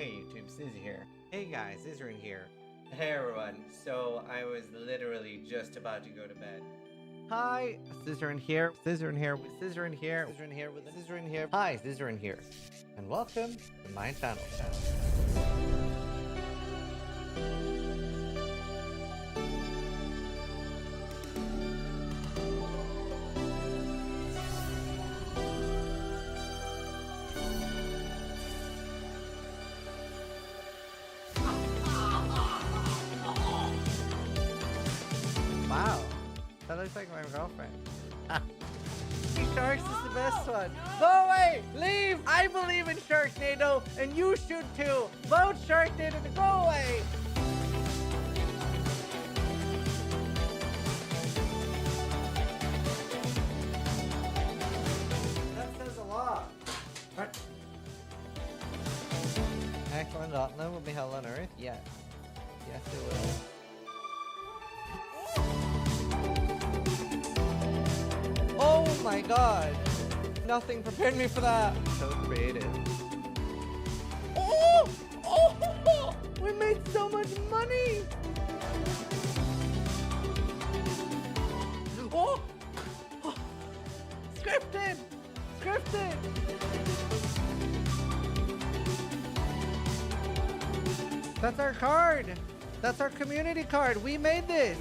Hey YouTube, Sizzy here. Hey guys, Isrin here. Hey everyone, so I was literally just about to go to bed. Hi, Scissorin here, Scissorin here, with Scissorin here, Scissorin here, with Scissorin here. Hi, Scissorin here, and welcome to my channel. Wow, that looks like my girlfriend. Sharks is the best one. Go away! Leave! I believe in Sharknado, and you should too! Vote Sharknado to go away! That says a lot. What? Excellent Gauntlet will be held on Earth? Yes. Yes, it will. Oh my god! Nothing prepared me for that! So creative. Oh! Oh! We made so much money! Oh! Oh. Scripted! Scripted! That's our card! That's our community card! We made this!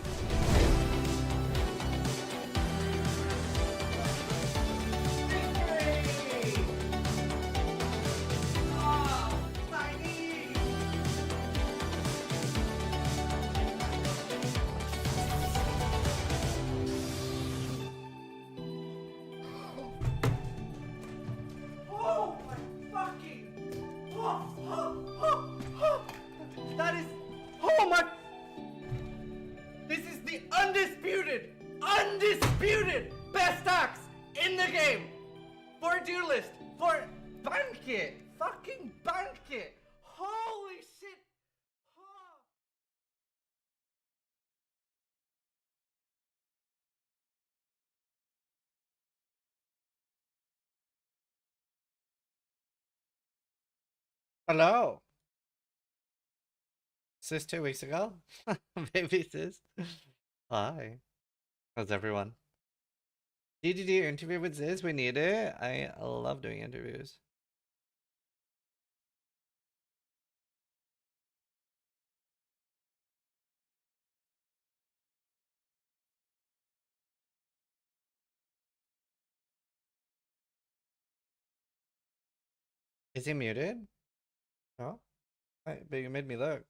That is, oh my, this is the undisputed best axe in the game for duelist, for banquet, fucking banquet, holy shit. Oh. Hello. Sis 2 weeks ago? Maybe sis. Hi. How's everyone? Did you do your interview with Ziz? We need it. I love doing interviews. Is he muted? No? But you made me look.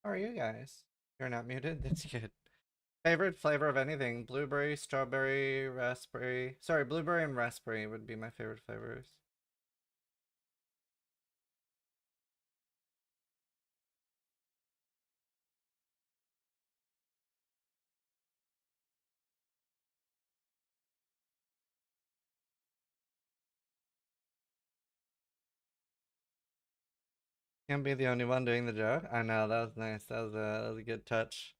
How are you guys? You're not muted? That's good. Favorite flavor of anything? Blueberry, strawberry, raspberry. Sorry, blueberry and raspberry would be my favorite flavors. Can't be the only one doing the joke. I know, that was nice. That was a good touch.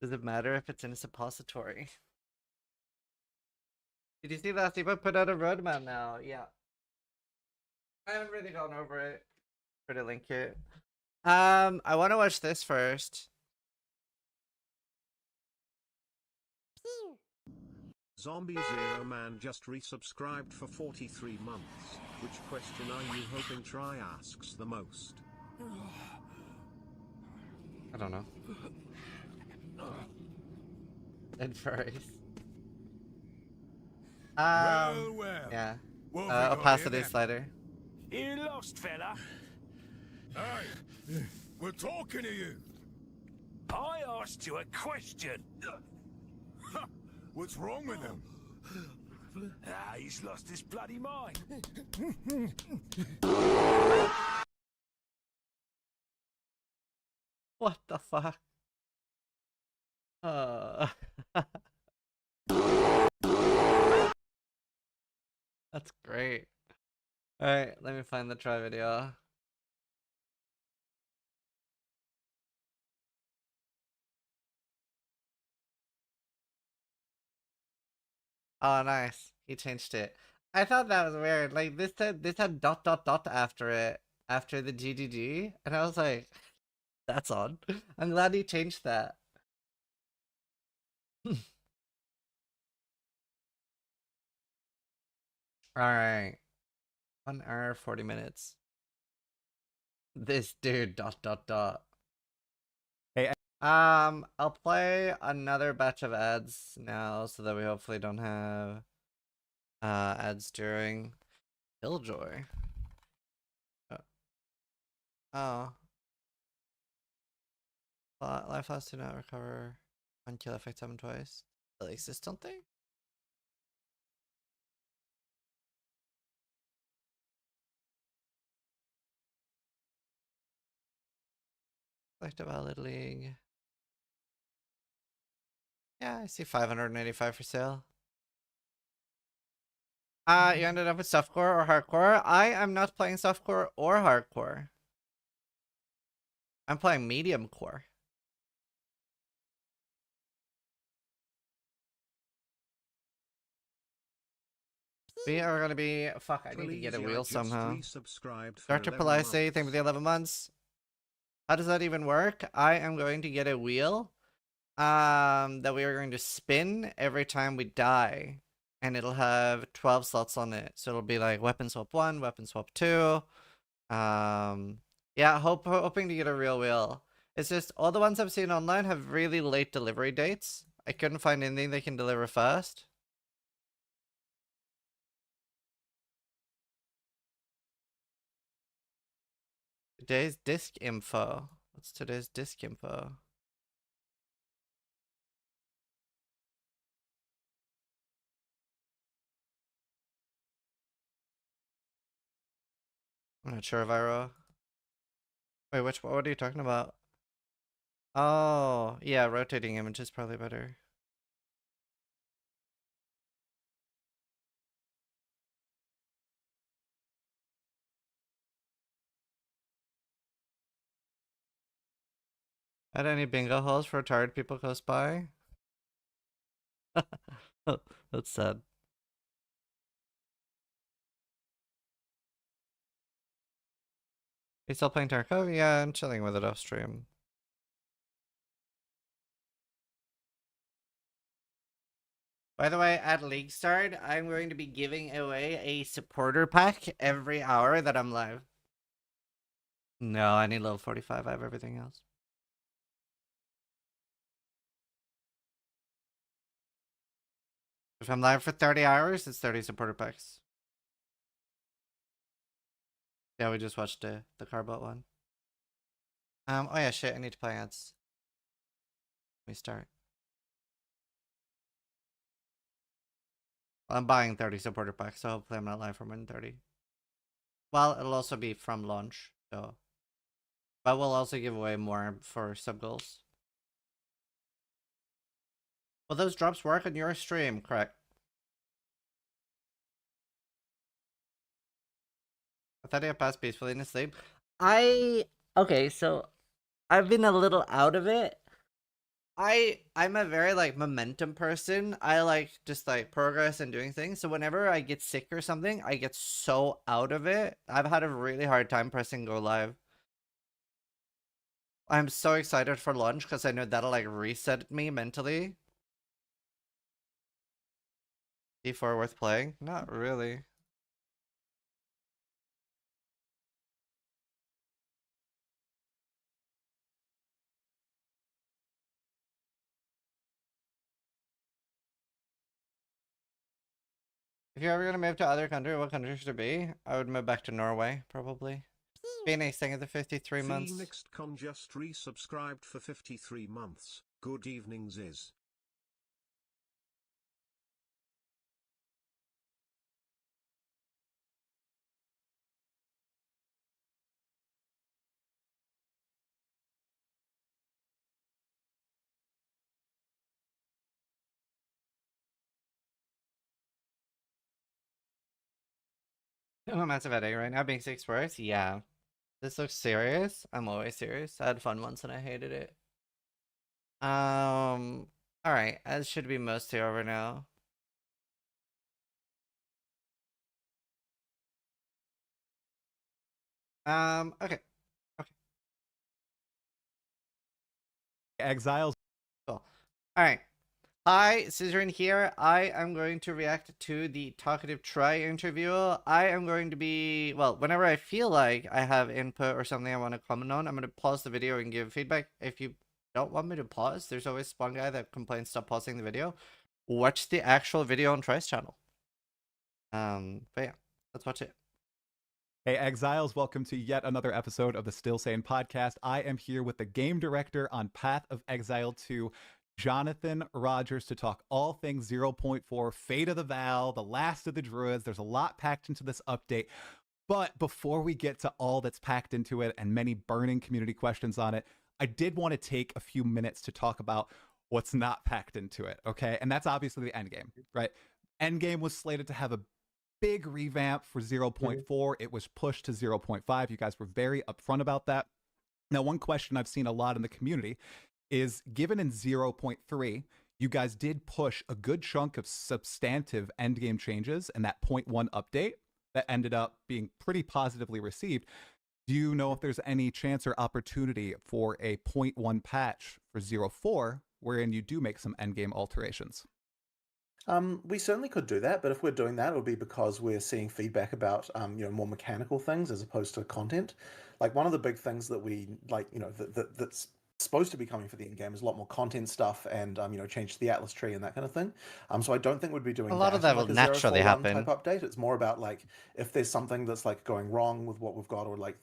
Does it matter if it's in a suppository? Did you see that? Siva put out a roadmap now. Yeah. I haven't really gone over it. Try to link it. I want to watch this first. Zombie Zero Man just resubscribed for 43 months. Which question are you hoping Try asks the most? I don't know. Dead furries. Well. Yeah. What have we got Opacity here then? slider. You lost, fella? Hey, we're talking to you. I asked you a question. What's wrong with him? He's lost his bloody mind. What the fuck? That's great. Alright, let me find the try video. Oh, nice. He changed it. I thought that was weird. Like this had dot dot dot after it after the GGG, and I was like, that's odd. I'm glad he changed that. All right, 1 hour 40 minutes. This dude dot dot dot. Hey, I'll play another batch of ads now, so that we hopefully don't have ads during Killjoy. Oh. Life loss do not recover on kill effect summon twice. They exist, don't they? Collective Outlet League. Yeah, I see 585 for sale. You ended up with softcore or hardcore? I am not playing softcore or hardcore. I'm playing medium core. We are gonna be fuck. I need to get a wheel somehow. Dr. Palace, thank you for the 11 months. How does that even work? I am going to get a wheel that we are going to spin every time we die, and it'll have 12 slots on it. So it'll be like weapon swap 1, weapon swap 2. Yeah, hoping to get a real wheel. It's just all the ones I've seen online have really late delivery dates. I couldn't find anything they can deliver fast. Today's disc info. What's today's disc info? I'm not sure, Viro. Wait, what are you talking about? Oh, yeah, rotating image is probably better. Had any bingo halls for tired people close by? That's sad. You still playing Tarkov? Yeah, I'm chilling with it off stream. By the way, at League Start, I'm going to be giving away a supporter pack every hour that I'm live. No, I need level 45. I have everything else. If I'm live for 30 hours, it's 30 supporter packs. Yeah, we just watched the Carbot one. Oh yeah, shit, I need to play ads. Let me start. Well, I'm buying 30 supporter packs, so hopefully I'm not live for more than 30. Well, it'll also be from launch, so. But we'll also give away more for sub goals. Will those drops work on your stream? Correct. I thought I passed peacefully in sleep. Okay, so I've been a little out of it. I'm a very like momentum person. I like just like progress and doing things. So whenever I get sick or something, I get so out of it. I've had a really hard time pressing go live. I'm so excited for launch because I know that'll like reset me mentally. D4 worth playing? Not really. If you're ever gonna move to other country, what country should it be? I would move back to Norway, probably. Phoenix, thank you for 53 months. Phoenix Con just resubscribed for 53 months. Good evening, Ziz. I'm a massive headache right now. Being 6 works. Yeah. This looks serious. I'm always serious. I had fun once and I hated it. Alright. As should be mostly over now. Okay. Exiles. Cool. Alright. Hi, Scissorin here. I am going to react to the Talkative Try interview. I am going to be, well, whenever I feel like I have input or something I want to comment on, I'm going to pause the video and give feedback. If you don't want me to pause, there's always one guy that complains stop pausing the video. Watch the actual video on Try's channel. But yeah, let's watch it. Hey, Exiles, welcome to yet another episode of the Still Sane podcast. I am here with the game director on Path of Exile 2, Jonathan Rogers, to talk all things 0.4, Fate of the Val, the last of the Druids. There's a lot packed into this update. But before we get to all that's packed into it and many burning community questions on it, I did want to take a few minutes to talk about what's not packed into it, okay? And that's obviously the endgame, right? Endgame was slated to have a big revamp for 0.4. It was pushed to 0.5. You guys were very upfront about that. Now, one question I've seen a lot in the community is, given in 0.3, you guys did push a good chunk of substantive endgame changes in that 0.1 update that ended up being pretty positively received. Do you know if there's any chance or opportunity for a 0.1 patch for 0.4 wherein you do make some endgame alterations? We certainly could do that, but if we're doing that, it would be because we're seeing feedback about more mechanical things as opposed to content. Like one of the big things that we like, that's supposed to be coming for the end game is a lot more content stuff and change to the Atlas tree and that kind of thing. So I don't think we'd be doing A lot of that in, will like a naturally 0.41 happen. type update. It's more about like if there's something that's like going wrong with what we've got, or like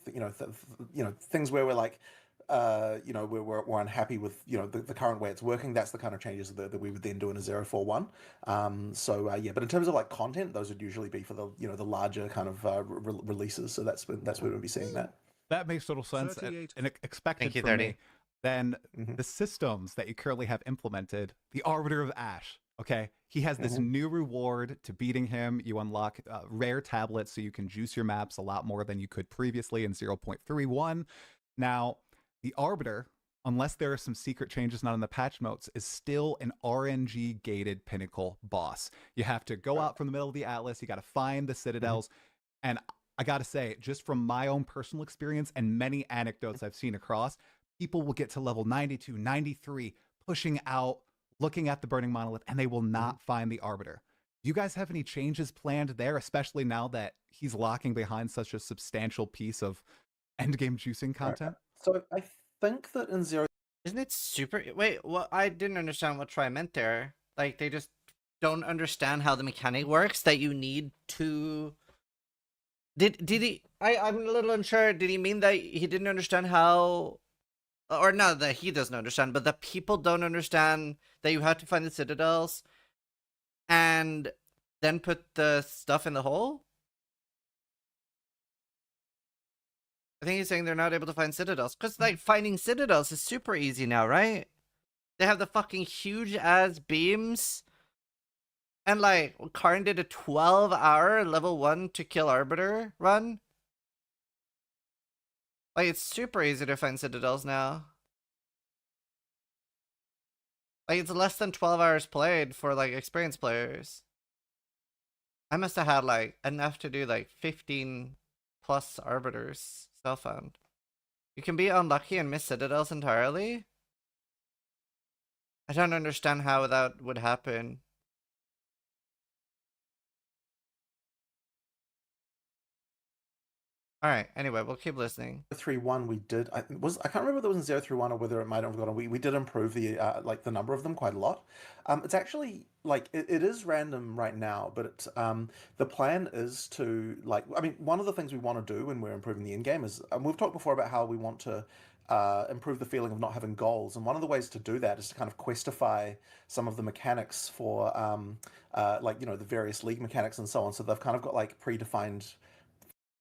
things where we're like we're unhappy with the current way it's working. That's the kind of changes that we would then do in a 0.41. Yeah, but in terms of like content, those would usually be for the the larger kind of releases. So that's when we'll be seeing that. That makes total sense and expected Thank you, from 30. me. Then the systems that you currently have implemented, the Arbiter of Ash, okay? He has this new reward to beating him. You unlock rare tablets so you can juice your maps a lot more than you could previously in 0.31. Now, the Arbiter, unless there are some secret changes not in the patch notes, is still an RNG gated pinnacle boss. You have to go out from the middle of the Atlas, you got to find the citadels, and I got to say, just from my own personal experience and many anecdotes I've seen across, people will get to level 92, 93, pushing out, looking at the Burning Monolith, and they will not find the Arbiter. Do you guys have any changes planned there, especially now that he's locking behind such a substantial piece of endgame juicing content? So I think that in zero. Isn't it super? Wait, what? I didn't understand what Try meant there. Like, they just don't understand how the mechanic works that you need to. Did he? I'm a little unsure. Did he mean that he didn't understand how, or not that he doesn't understand, but that people don't understand that you have to find the citadels, and then put the stuff in the hole? I think he's saying they're not able to find citadels. Because, like, finding citadels is super easy now, right? They have the fucking huge-ass beams. And, like, Karn did a 12-hour level 1 to kill Arbiter run. Like, it's super easy to find citadels now. Like, it's less than 12 hours played for, like, experienced players. I must have had, like, enough to do, like, 15 plus Arbiters self-found. You can be unlucky and miss citadels entirely? I don't understand how that would happen. Alright, anyway, we'll keep listening. 0.31 we did. I can't remember whether it was in 0.31 or whether it might have gone. We did improve the like the number of them quite a lot. It's actually like it is random right now, but the plan is to like one of the things we want to do when we're improving the in game is we've talked before about how we want to improve the feeling of not having goals, and one of the ways to do that is to kind of questify some of the mechanics for the various league mechanics and so on. So they've kind of got like predefined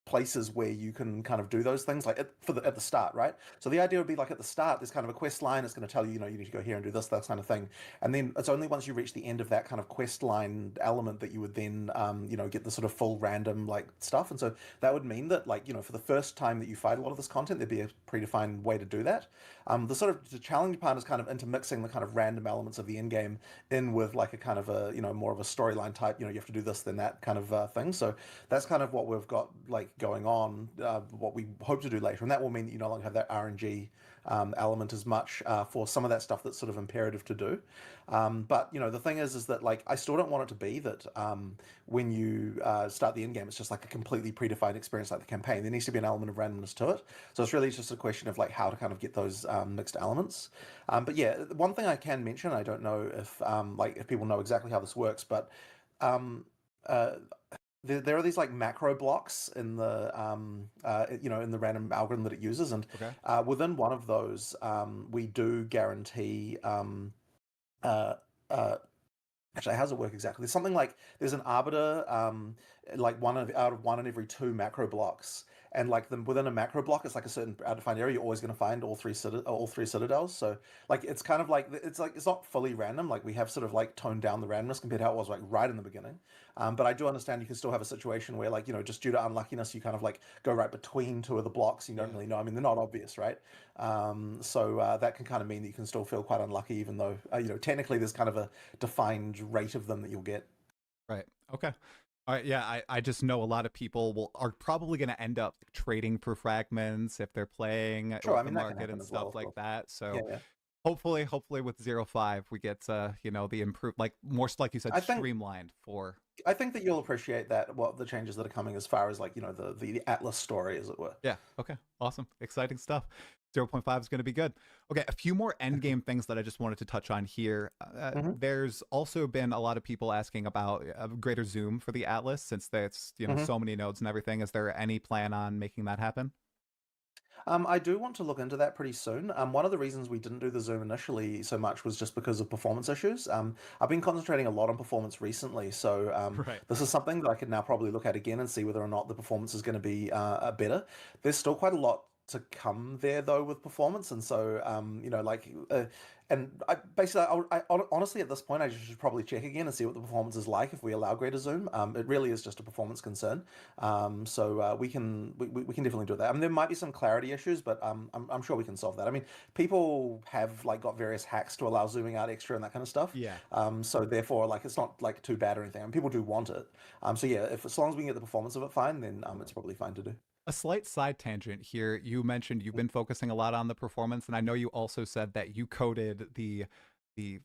places where you can kind of do those things like at the start, right? So the idea would be like at the start there's kind of a quest line. It's going to tell you, you know, you need to go here and do this, that kind of thing, and then it's only once you reach the end of that kind of quest line element that you would then you know, get the sort of full random like stuff. And so that would mean that, like, you know, for the first time that you fight a lot of this content, there'd be a predefined way to do that. The challenging part is kind of intermixing the kind of random elements of the end game in with like a kind of a, you know, more of a storyline type, you know, you have to do this then that kind of thing. So that's kind of what we've got like going on, what we hope to do later, and that will mean that you no longer have that RNG element as much for some of that stuff that's sort of imperative to do. But you know, the thing is that like I still don't want it to be that when you start the end game, it's just like a completely predefined experience like the campaign. There needs to be an element of randomness to it. So it's really just a question of like how to kind of get those mixed elements. But yeah, one thing I can mention, I don't know if like if people know exactly how this works, but um, uh, there are these like macro blocks in the you know, in the random algorithm that it uses, and within one of those we do guarantee uh, uh, actually, how does it work exactly? There's something like there's an arbiter, like out of one in every two macro blocks, and like within a macro block, it's like a certain defined area. You're always going to find all three citadels. So like it's kind of like it's not fully random. Like we have sort of like toned down the randomness compared to how it was like right in the beginning. But I do understand you can still have a situation where, like, you know, just due to unluckiness, you kind of like go right between two of the blocks. You don't really know. I mean, they're not obvious, right? So that can kind of mean that you can still feel quite unlucky, even though you know, technically there's kind of a defined rate of them that you'll get. Right. Okay. All right. Yeah. I just know a lot of people are probably going to end up trading for fragments if they're playing Sure, I the mean, that can market happen and as well, stuff of like course. that. So Yeah. hopefully with 0.5 we get you know, the improved, like more like you said, I think streamlined for. I think that you'll appreciate that, what the changes that are coming as far as like, you know, the Atlas story, as it were. Yeah. Okay. Awesome. Exciting stuff. 0.5 is going to be good. Okay. A few more end game things that I just wanted to touch on here. There's also been a lot of people asking about greater zoom for the Atlas, since that's, you know, so many nodes and everything. Is there any plan on making that happen? I do want to look into that pretty soon. One of the reasons we didn't do the Zoom initially so much was just because of performance issues. I've been concentrating a lot on performance recently, so Right. this is something that I could now probably look at again and see whether or not the performance is going to be better. There's still quite a lot to come there though with performance, and so you know, like and I basically honestly at this point I should probably check again and see what the performance is like if we allow greater zoom. It really is just a performance concern. So we can definitely do that. I mean, there might be some clarity issues, but I'm sure we can solve that. I mean, people have like got various hacks to allow zooming out extra and that kind of stuff. Yeah. So therefore, like, it's not like too bad or anything. I mean, people do want it. So yeah, if as long as we can get the performance of it fine, then it's probably fine to do. A slight side tangent here. You mentioned you've been focusing a lot on the performance, and I know you also said that you coded the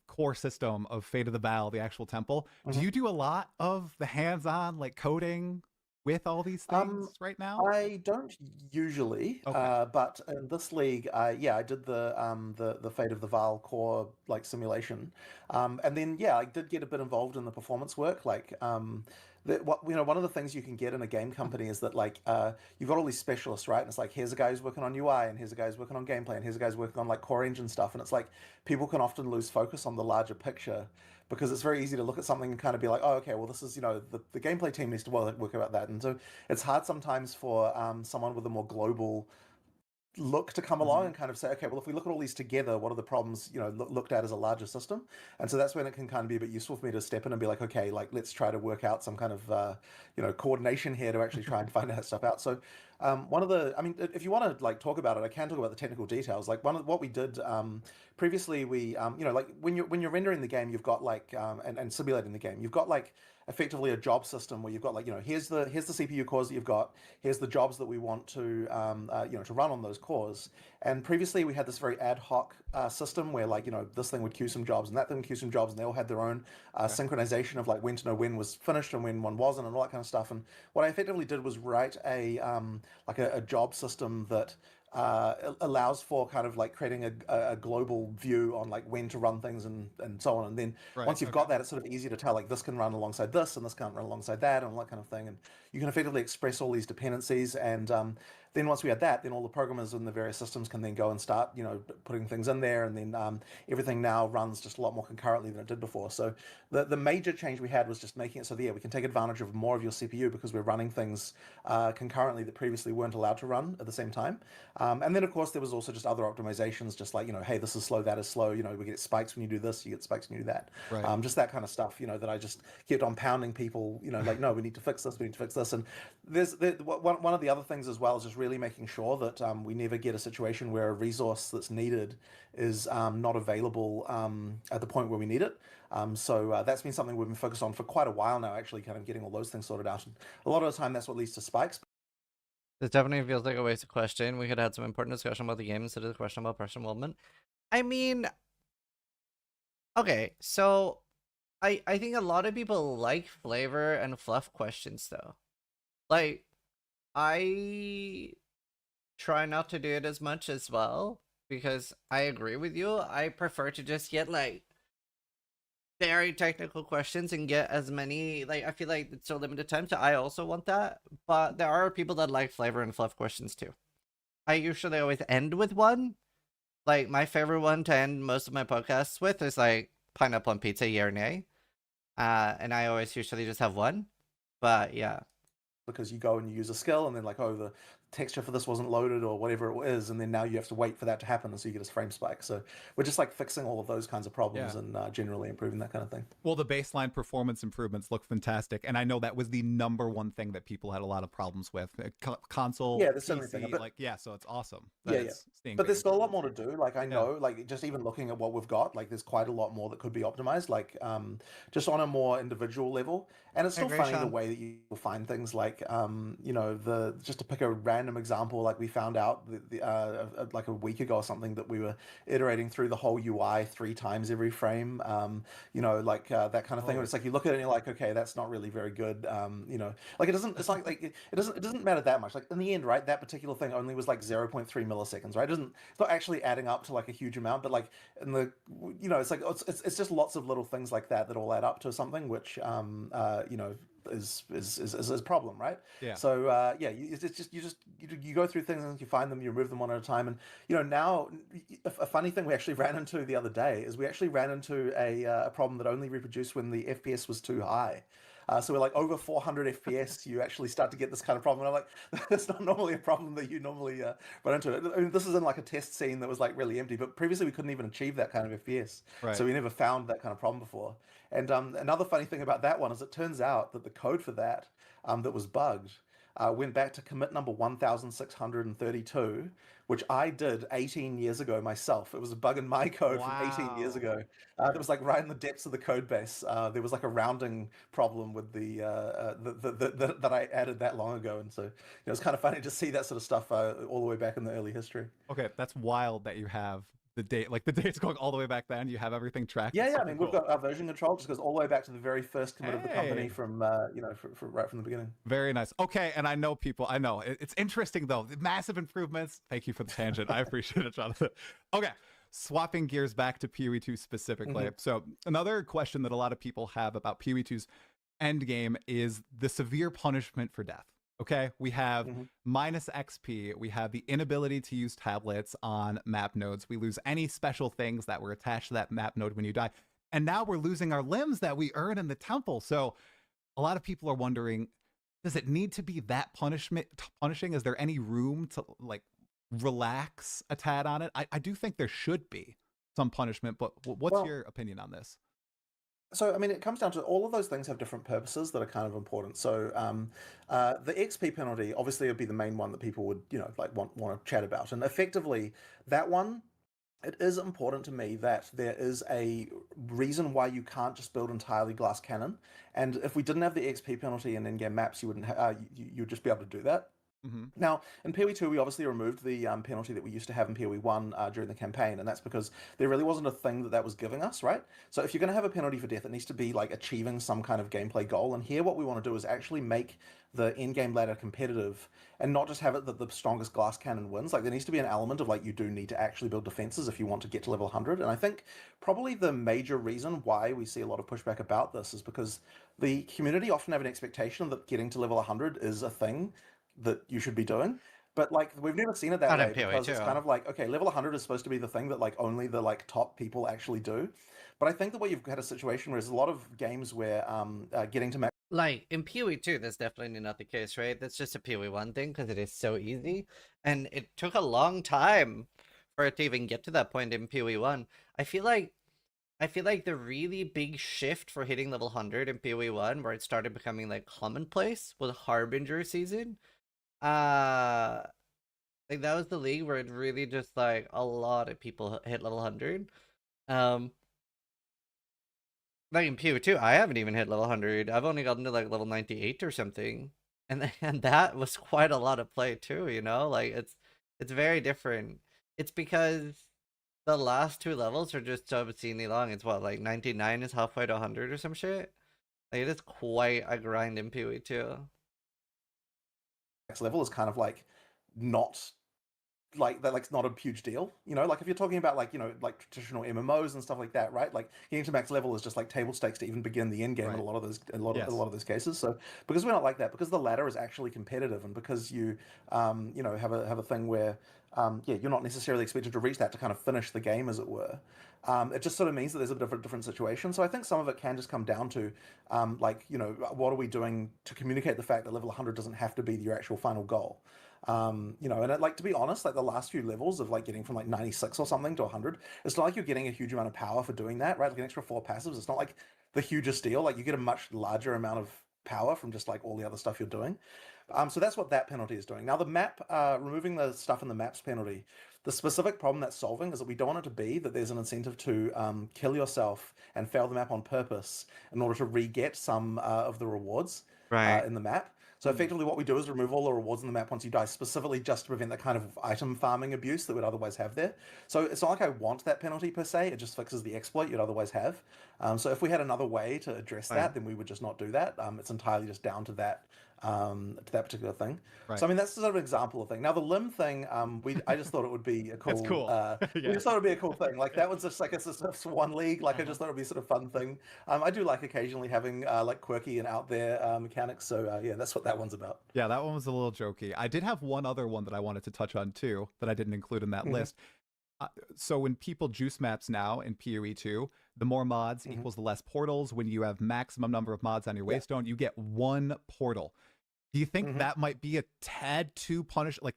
core system of Fate of the Val, the actual temple. Do you do a lot of the hands-on like coding with all these things right now? I don't usually, but in this league, yeah, I did the Fate of the Val core like simulation, and then yeah, I did get a bit involved in the performance work. Like, what, you know, one of the things you can get in a game company is that like you've got all these specialists, right? And it's like, here's a guy who's working on UI, and here's a guy who's working on gameplay, and here's a guy who's working on like core engine stuff, and it's like people can often lose focus on the larger picture, because it's very easy to look at something and kind of be like, oh, okay, well, this is, you know, the gameplay team needs to work about that. And so it's hard sometimes for someone with a more global look to come along and kind of say, okay, well, if we look at all these together, what are the problems, you know, looked at as a larger system? And so that's when it can kind of be a bit useful for me to step in and be like, okay, like, let's try to work out some kind of you know, coordination here to actually try and find that stuff out. So one of the, I mean, if you want to like talk about it, I can talk about the technical details. Like what we did previously, we you know, like when you're rendering the game, you've got like and simulating the game, you've got like effectively a job system where you've got like, you know, here's the CPU cores that you've got, here's the jobs that we want to you know, to run on those cores. And previously we had this very ad hoc system where, like, you know, this thing would queue some jobs and that thing would queue some jobs, and they all had their own synchronization of like when to know when was finished and when one wasn't, and all that kind of stuff. And what I effectively did was write a like a job system that allows for kind of like creating a global view on like when to run things and so on. And then once you've got that, it's sort of easy to tell like this can run alongside this and this can't run alongside that and all that kind of thing. And you can effectively express all these dependencies. And then once we had that, then all the programmers in the various systems can then go and start, putting things in there, and then everything now runs just a lot more concurrently than it did before. So the major change we had was just making it so that, yeah, we can take advantage of more of your CPU because we're running things concurrently that previously weren't allowed to run at the same time. And then, of course, there was also just other optimizations, just like, hey, this is slow, that is slow. We get spikes when you do this, you get spikes when you do that. Right. Just that kind of stuff, that I just kept on pounding people, like, no, we need to fix this, we need to fix this. And one of the other things as well is just really making sure that we never get a situation where a resource that's needed is not available at the point where we need it. So that's been something we've been focused on for quite a while now, actually, kind of getting all those things sorted out. And a lot of the time, that's what leads to spikes. This definitely feels like a wasted question. We could have had some important discussion about the game instead of the question about person involvement. I mean, okay, so I think a lot of people like flavor and fluff questions, though. Like, I try not to do it as much as well, because I agree with you. I prefer to just get, like, very technical questions and get as many, like, I feel like it's so limited time, so I also want that. But there are people that like flavor and fluff questions too. I usually always end with one. Like, my favorite one to end most of my podcasts with is like pineapple on pizza, yeah or nay. And I always usually just have one. But yeah. Because you go and you use a skill, and then like, oh, the texture for this wasn't loaded or whatever it is, and then now you have to wait for that to happen, and so you get a frame spike. So we're just like fixing all of those kinds of problems and generally improving that kind of thing. Well, the baseline performance improvements look fantastic, and I know that was the number one thing that people had a lot of problems with. Console, yeah, there's PC, something, but so it's awesome. But there's still a lot more to do. Like, I know, like, just even looking at what we've got, like, there's quite a lot more that could be optimized, like, just on a more individual level. And it's still funny the way that you find things, like, just to pick a random example, like, we found out like a week ago or something that we were iterating through the whole UI 3 times every frame, that kind of thing. Where it's like, you look at it and you're like, okay, that's not really very good. Like, it doesn't matter that much. Like, in the end, right, that particular thing only was like 0.3 milliseconds, right? It's not actually adding up to like a huge amount, but like in the, it's like, it's just lots of little things like that all add up to something, which, is a problem, right? Yeah. So you go through things and you find them, you remove them one at a time. And now a funny thing we actually ran into the other day is we actually ran into a problem that only reproduced when the FPS was too high. So we're like, over 400 FPS, you actually start to get this kind of problem. And I'm like, that's not normally a problem that you normally run into. I mean, this is in like a test scene that was like really empty, but previously we couldn't even achieve that kind of FPS. Right. So we never found that kind of problem before. And another funny thing about that one is it turns out that the code for that was bugged went back to commit number 1632, which I did 18 years ago myself. It was a bug in my code from 18 years ago. It was like right in the depths of the code base. There was like a rounding problem with the that I added that long ago, and so it's kind of funny to see that sort of stuff all the way back in the early history. Okay, that's wild that you have the date, like the date's going all the way back then. You have everything tracked. Yeah, I mean, we've got our version control just goes all the way back to the very first commit of the company from right from the beginning. Very nice. Okay, and I know it's interesting though. The massive improvements. Thank you for the tangent. I appreciate it, Jonathan. Okay, swapping gears back to PoE2 specifically. So another question that a lot of people have about PoE2's endgame is the severe punishment for death. Okay, we have minus XP, we have the inability to use tablets on map nodes, we lose any special things that were attached to that map node when you die, and now we're losing our limbs that we earn in the temple. So a lot of people are wondering, does it need to be that punishing? Is there any room to like relax a tad on it? I do think there should be some punishment, but what's your opinion on this? So, I mean, it comes down to all of those things have different purposes that are kind of important. So, the XP penalty obviously would be the main one that people would, want to chat about. And effectively, that one, it is important to me that there is a reason why you can't just build entirely glass cannon. And if we didn't have the XP penalty in in-game maps, you wouldn't you'd just be able to do that. Now, in PoE2, we obviously removed the penalty that we used to have in PoE1 during the campaign, and that's because there really wasn't a thing that was giving us, right? So if you're going to have a penalty for death, it needs to be like achieving some kind of gameplay goal, and here what we want to do is actually make the in-game ladder competitive and not just have it that the strongest glass cannon wins. Like, there needs to be an element of like, you do need to actually build defenses if you want to get to level 100, and I think probably the major reason why we see a lot of pushback about this is because the community often have an expectation that getting to level 100 is a thing that you should be doing. But like we've never seen it that Not in way PoE because it's too. kind of like, okay, level 100 is supposed to be the thing that like only the like top people actually do. But I think that what you've had a situation where there's a lot of games where getting to max Like in PoE 2, that's definitely not the case, right? That's just a PoE 1 thing because it is so easy, and it took a long time for it to even get to that point in PoE 1. I feel like the really big shift for hitting level 100 in PoE 1, where it started becoming like commonplace, was Harbinger season. Like that was the league where it really just like a lot of people hit level 100. Like in PoE2, I haven't even hit level 100. I've only gotten to like level 98 or something. And that was quite a lot of play too, you know? Like it's very different. It's because the last two levels are just so obscenely long. It's what, like 99 is halfway to 100 or some shit? Like it is quite a grind in PoE2. level is kind of like not like that, like it's not a huge deal, you know. Like if you're talking about like, you know, like traditional MMOs and stuff like that, right? Like getting to max level is just like table stakes to even begin the end game in Right. a lot of those Yes. a lot of those cases. So because we're not like that, because the ladder is actually competitive, and because you you know, have a thing where yeah, you're not necessarily expected to reach that to kind of finish the game, as it were. It just sort of means that there's a bit of a different situation. So I think some of it can just come down to like, you know, what are we doing to communicate the fact that level 100 doesn't have to be your actual final goal. You know, and it, like, to be honest, like the last few levels of like getting from like 96 or something to 100, it's not like you're getting a huge amount of power for doing that, right? Like an extra 4 passives, it's not like the hugest deal. Like you get a much larger amount of power from just like all the other stuff you're doing. So that's what that penalty is doing. Now the map, removing the stuff in the maps penalty, the specific problem that's solving is that we don't want it to be that there's an incentive to kill yourself and fail the map on purpose in order to re-get some of the rewards Right. in the map. So effectively what we do is remove all the rewards in the map once you die, specifically just to prevent that kind of item farming abuse that we'd otherwise have there. So it's not like I want that penalty per se, it just fixes the exploit you'd otherwise have. So if we had another way to address that, then we would just not do that. It's entirely just down to that particular thing. Right. So I mean, that's sort of an example of thing. Now the limb thing, I just thought it would be a cool. It's cool. We Yeah. just thought it'd be a cool thing. Like that was just like it's just one league. Like I just thought it'd be sort of fun thing. I do like occasionally having like quirky and out there mechanics. So yeah, that's what that one's about. Yeah, that one was a little jokey. I did have one other one that I wanted to touch on too that I didn't include in that list. So when people juice maps now in PoE 2, the more mods equals the less portals. When you have maximum number of mods on your waystone, you get 1 portal. Do you think that might be a tad too punish? Like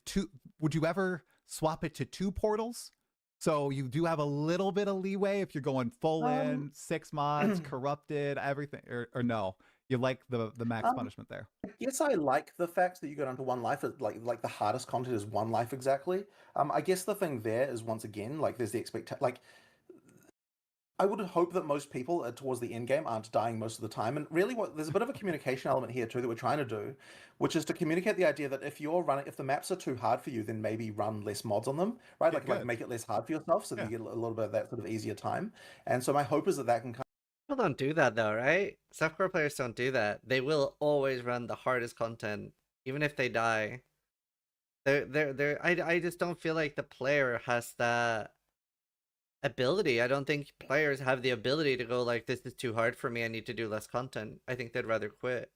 would you ever swap it to 2 portals? So you do have a little bit of leeway if you're going full in, 6 mods, corrupted, everything, or no? You like the max punishment there? Yes, I like the fact that you go down to 1 life. Like the hardest content is 1 life exactly. I guess the thing there is, once again, like there's the expectation. Like I would hope that most people towards the end game aren't dying most of the time. And really, there's a bit of a communication element here too that we're trying to do, which is to communicate the idea that if the maps are too hard for you, then maybe run less mods on them, right? Like make it less hard for yourself, so that you get a little bit of that sort of easier time. And so my hope is that that can People don't do that though, right? Softcore players don't do that. They will always run the hardest content, even if they die. I just don't feel like the player has that ability. I don't think players have the ability to go like, this is too hard for me, I need to do less content. I think they'd rather quit.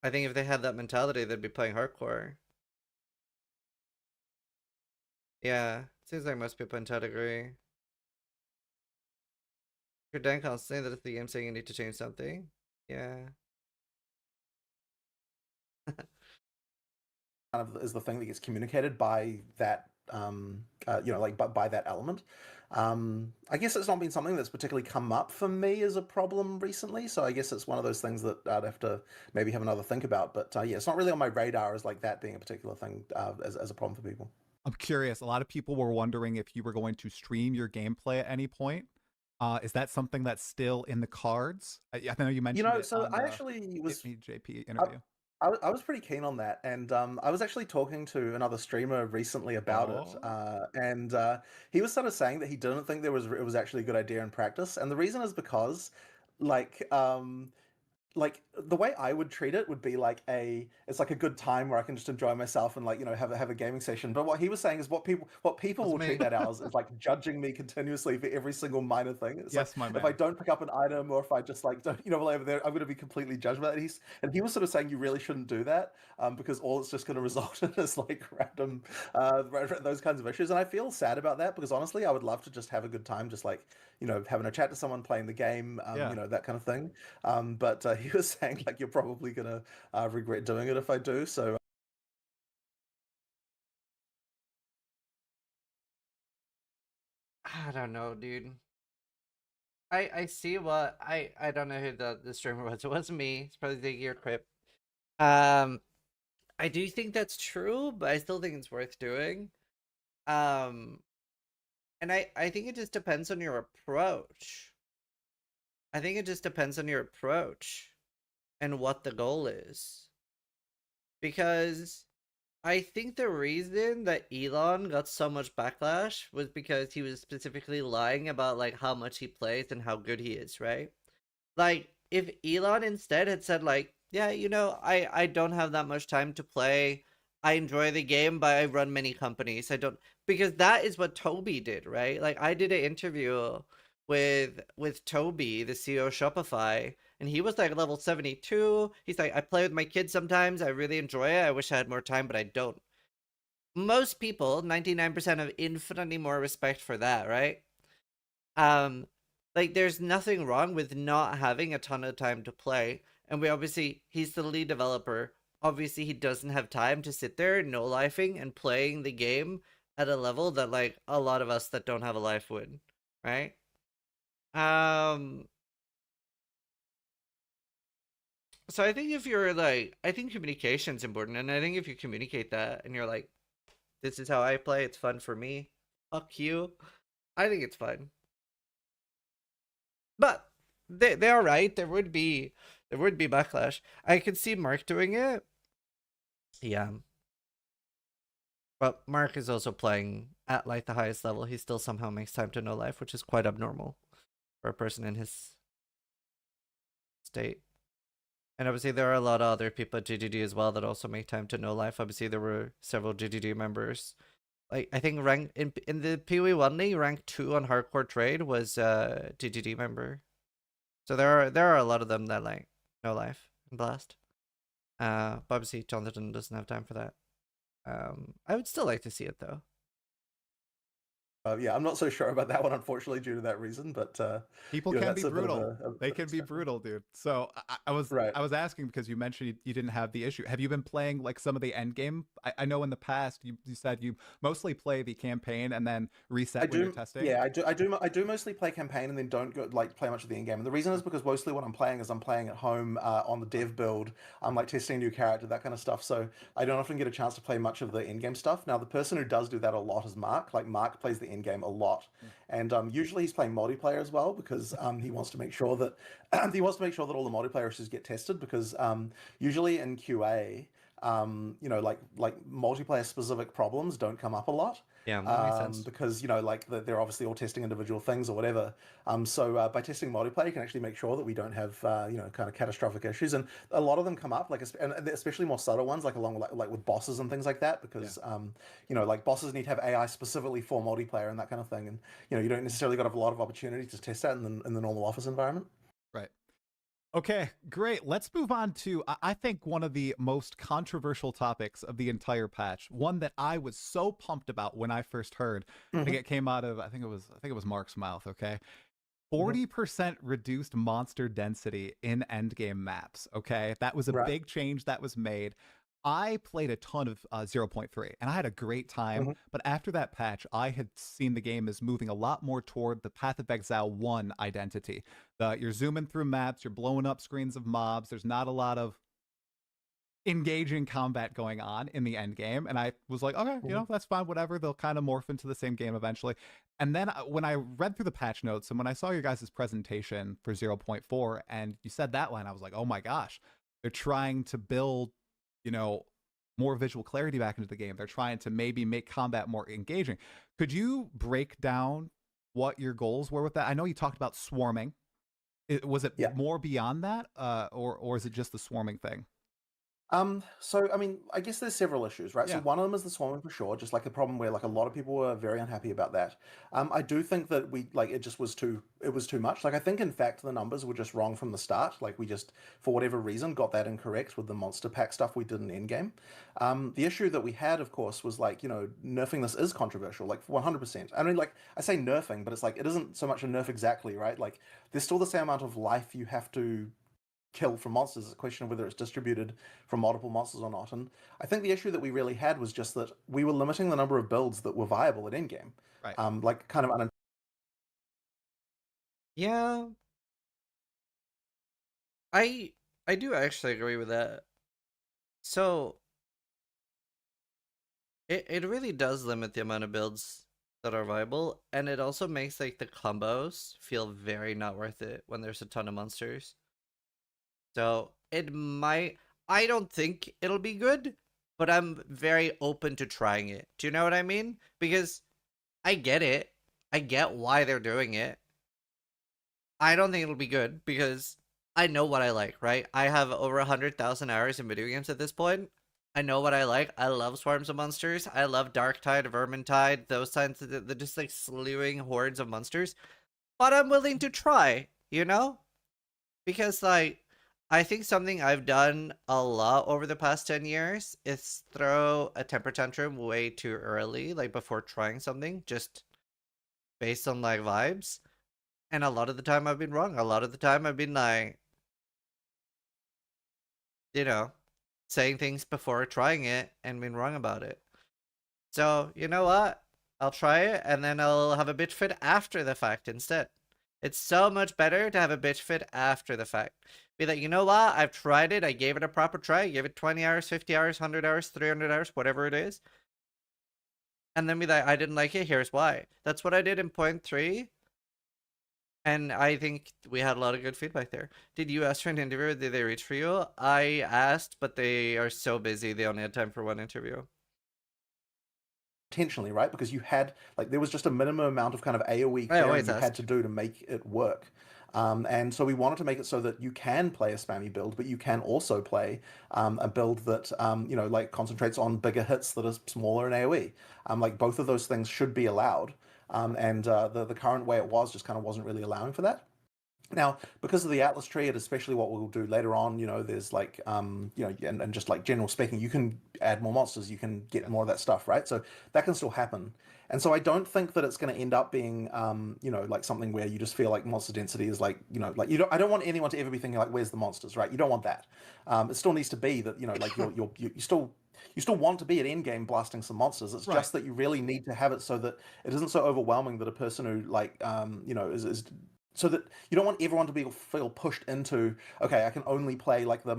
I think if they had that mentality, they'd be playing hardcore. Yeah, seems like most people in chat agree. Your Dan constantly that it's the game saying you need to change something. Yeah. kind of is the thing that gets communicated by that you know, like by that element. I guess it's not been something that's particularly come up for me as a problem recently, so I guess it's one of those things that I'd have to maybe have another think about. But yeah, it's not really on my radar as like that being a particular thing as a problem for people. I'm curious. A lot of people were wondering if you were going to stream your gameplay at any point. Is that something that's still in the cards? I know you mentioned, You know, it so on I the actually was JP interview. I was pretty keen on that, and I was actually talking to another streamer recently about it, and he was sort of saying that he didn't think it was actually a good idea in practice, and the reason is because, like, like the way I would treat it would be like it's like a good time where I can just enjoy myself and like have a gaming session. But what he was saying is what people will me. treat that as is like judging me continuously for every single minor thing. It's Yes, like my if I man. don't pick up an item or if I just like don't while over there, I'm going to be completely judged by that. He was sort of saying you really shouldn't do that because all it's just going to result in is like random those kinds of issues. And I feel sad about that because honestly, I would love to just have a good time, just like having a chat to someone, playing the game, Yeah. that kind of thing. But he was saying like you're probably gonna regret doing it if I do. So I don't know, dude. I see what I don't know who the streamer was. It wasn't me. It's probably the gear crip. I do think that's true, but I still think it's worth doing. And I think it just depends on your approach. I think it just depends on your approach and what the goal is. Because I think the reason that Elon got so much backlash was because he was specifically lying about like how much he plays and how good he is, right? Like if Elon instead had said like, yeah, I don't have that much time to play. I enjoy the game, but I run many companies. I don't, because that is what Toby did, right? Like I did an interview with Toby, the CEO of Shopify, and he was like level 72. He's like, I play with my kids sometimes. I really enjoy it. I wish I had more time, but I don't. Most people, 99%, have infinitely more respect for that, right? Like there's nothing wrong with not having a ton of time to play. And he's the lead developer. Obviously, he doesn't have time to sit there no-lifing and playing the game at a level that like a lot of us that don't have a life would, right? So I think if you're like, I think communication's important, and I think if you communicate that and you're like, this is how I play, it's fun for me, fuck you, I think it's fun. But they are right. There would be backlash. I could see Mark doing it. Yeah. But Mark is also playing at like the highest level. He still somehow makes time to no life, which is quite abnormal for a person in his state. And obviously there are a lot of other people at GGD as well that also make time to no life. Obviously there were several GGD members. Like I think rank in the PoE 1 league, rank 2 on hardcore trade was a GGD member. So there are a lot of them that like no life and blast. But obviously Jonathan doesn't have time for that. I would still like to see it though. yeah, I'm not so sure about that one, unfortunately, due to that reason. But People can that's be a bit of brutal. They can be brutal, dude. So I was asking because you mentioned you didn't have the issue. Have you been playing like some of the end game? I know in the past you said you mostly play the campaign and then reset when you're testing. Yeah, I do mostly play campaign and then don't go like play much of the end game. And the reason is because mostly what I'm playing at home on the dev build. I'm like testing a new character, that kind of stuff. So I don't often get a chance to play much of the end game stuff. Now the person who does do that a lot is Mark. Like Mark plays the end game a lot, and usually he's playing multiplayer as well because he wants to make sure that all the multiplayer issues get tested because usually in QA. Like multiplayer specific problems don't come up a lot. Yeah, that makes sense. Because like they're obviously all testing individual things or whatever. So by testing multiplayer, you can actually make sure that we don't have kind of catastrophic issues, and a lot of them come up and especially more subtle ones like along like with bosses and things like that because like bosses need to have AI specifically for multiplayer and that kind of thing, and you don't necessarily got a lot of opportunity to test that in the normal office environment. Right. Okay, great. Let's move on to, I think, one of the most controversial topics of the entire patch. One that I was so pumped about when I first heard. I think it came out of, I think it was Mark's mouth, okay? 40% reduced monster density in endgame maps, okay? That was a big change that was made. I played a ton of 0.3 and I had a great time, but after that patch, I had seen the game as moving a lot more toward the Path of Exile 1 identity. You're zooming through maps, you're blowing up screens of mobs, there's not a lot of engaging combat going on in the end game, and I was like, okay, that's fine, whatever, they'll kind of morph into the same game eventually. And then when I read through the patch notes and when I saw your guys' presentation for 0.4 and you said that line, I was like, oh my gosh, they're trying to build more visual clarity back into the game. They're trying to maybe make combat more engaging. Could you break down what your goals were with that? I know you talked about swarming, Was it Yeah. more beyond that, or is it just the swarming thing? So I mean, I guess there's several issues, right? So Yeah. one of them is the swarming for sure, just like a problem where like a lot of people were very unhappy about that. I do think that we like it was too much. Like I think in fact the numbers were just wrong from the start. Like we just for whatever reason got that incorrect with the monster pack stuff we did in Endgame. The issue that we had, of course, was like, nerfing this is controversial, like 100%. I mean, like I say nerfing, but it's like it isn't so much a nerf exactly, right? Like there's still the same amount of life you have to kill from monsters. It's a question of whether it's distributed from multiple monsters or not. And I think the issue that we really had was just that we were limiting the number of builds that were viable at endgame. Right. Like kind of Yeah. I do actually agree with that. So it really does limit the amount of builds that are viable, and it also makes like the combos feel very not worth it when there's a ton of monsters. So I don't think it'll be good, but I'm very open to trying it. Do you know what I mean? Because I get it. I get why they're doing it. I don't think it'll be good because I know what I like, right? I have over 100,000 hours in video games at this point. I know what I like. I love swarms of monsters. I love Darktide, Vermintide, those kinds of they're just like slewing hordes of monsters. But I'm willing to try, Because like I think something I've done a lot over the past 10 years is throw a temper tantrum way too early, like before trying something, just based on like vibes. And a lot of the time I've been wrong. A lot of the time I've been like, saying things before trying it and been wrong about it. So, you know what? I'll try it and then I'll have a bitch fit after the fact instead. It's so much better to have a bitch fit after the fact. Be like, you know what? I've tried it. I gave it a proper try. I gave it 20 hours, 50 hours, 100 hours, 300 hours, whatever it is. And then be like, I didn't like it. Here's why. That's what I did in point 3. And I think we had a lot of good feedback there. Did you ask for an interview? Did they reach for you? I asked, but they are so busy. They only had time for one interview. intentionally, right? Because you had like there was just a minimum amount of kind of AoE I clearing always you had ask. to do to make it work. And so we wanted to make it so that you can play a spammy build, but you can also play a build that like concentrates on bigger hits that are smaller in AoE. Like both of those things should be allowed. And the current way it was just kind of wasn't really allowing for that. Now, because of the Atlas tree, and especially what we'll do later on, there's like, and just like general speaking, you can add more monsters, you can get more of that stuff, right? So that can still happen. And so I don't think that it's going to end up being, like something where you just feel like monster density is like, like you don't. I don't want anyone to ever be thinking like, "Where's the monsters?" Right? You don't want that. It still needs to be that, like you still want to be at endgame blasting some monsters. It's Right. just that you really need to have it so that it isn't so overwhelming that a person who like, is so that you don't want everyone to feel pushed into, okay, I can only play like the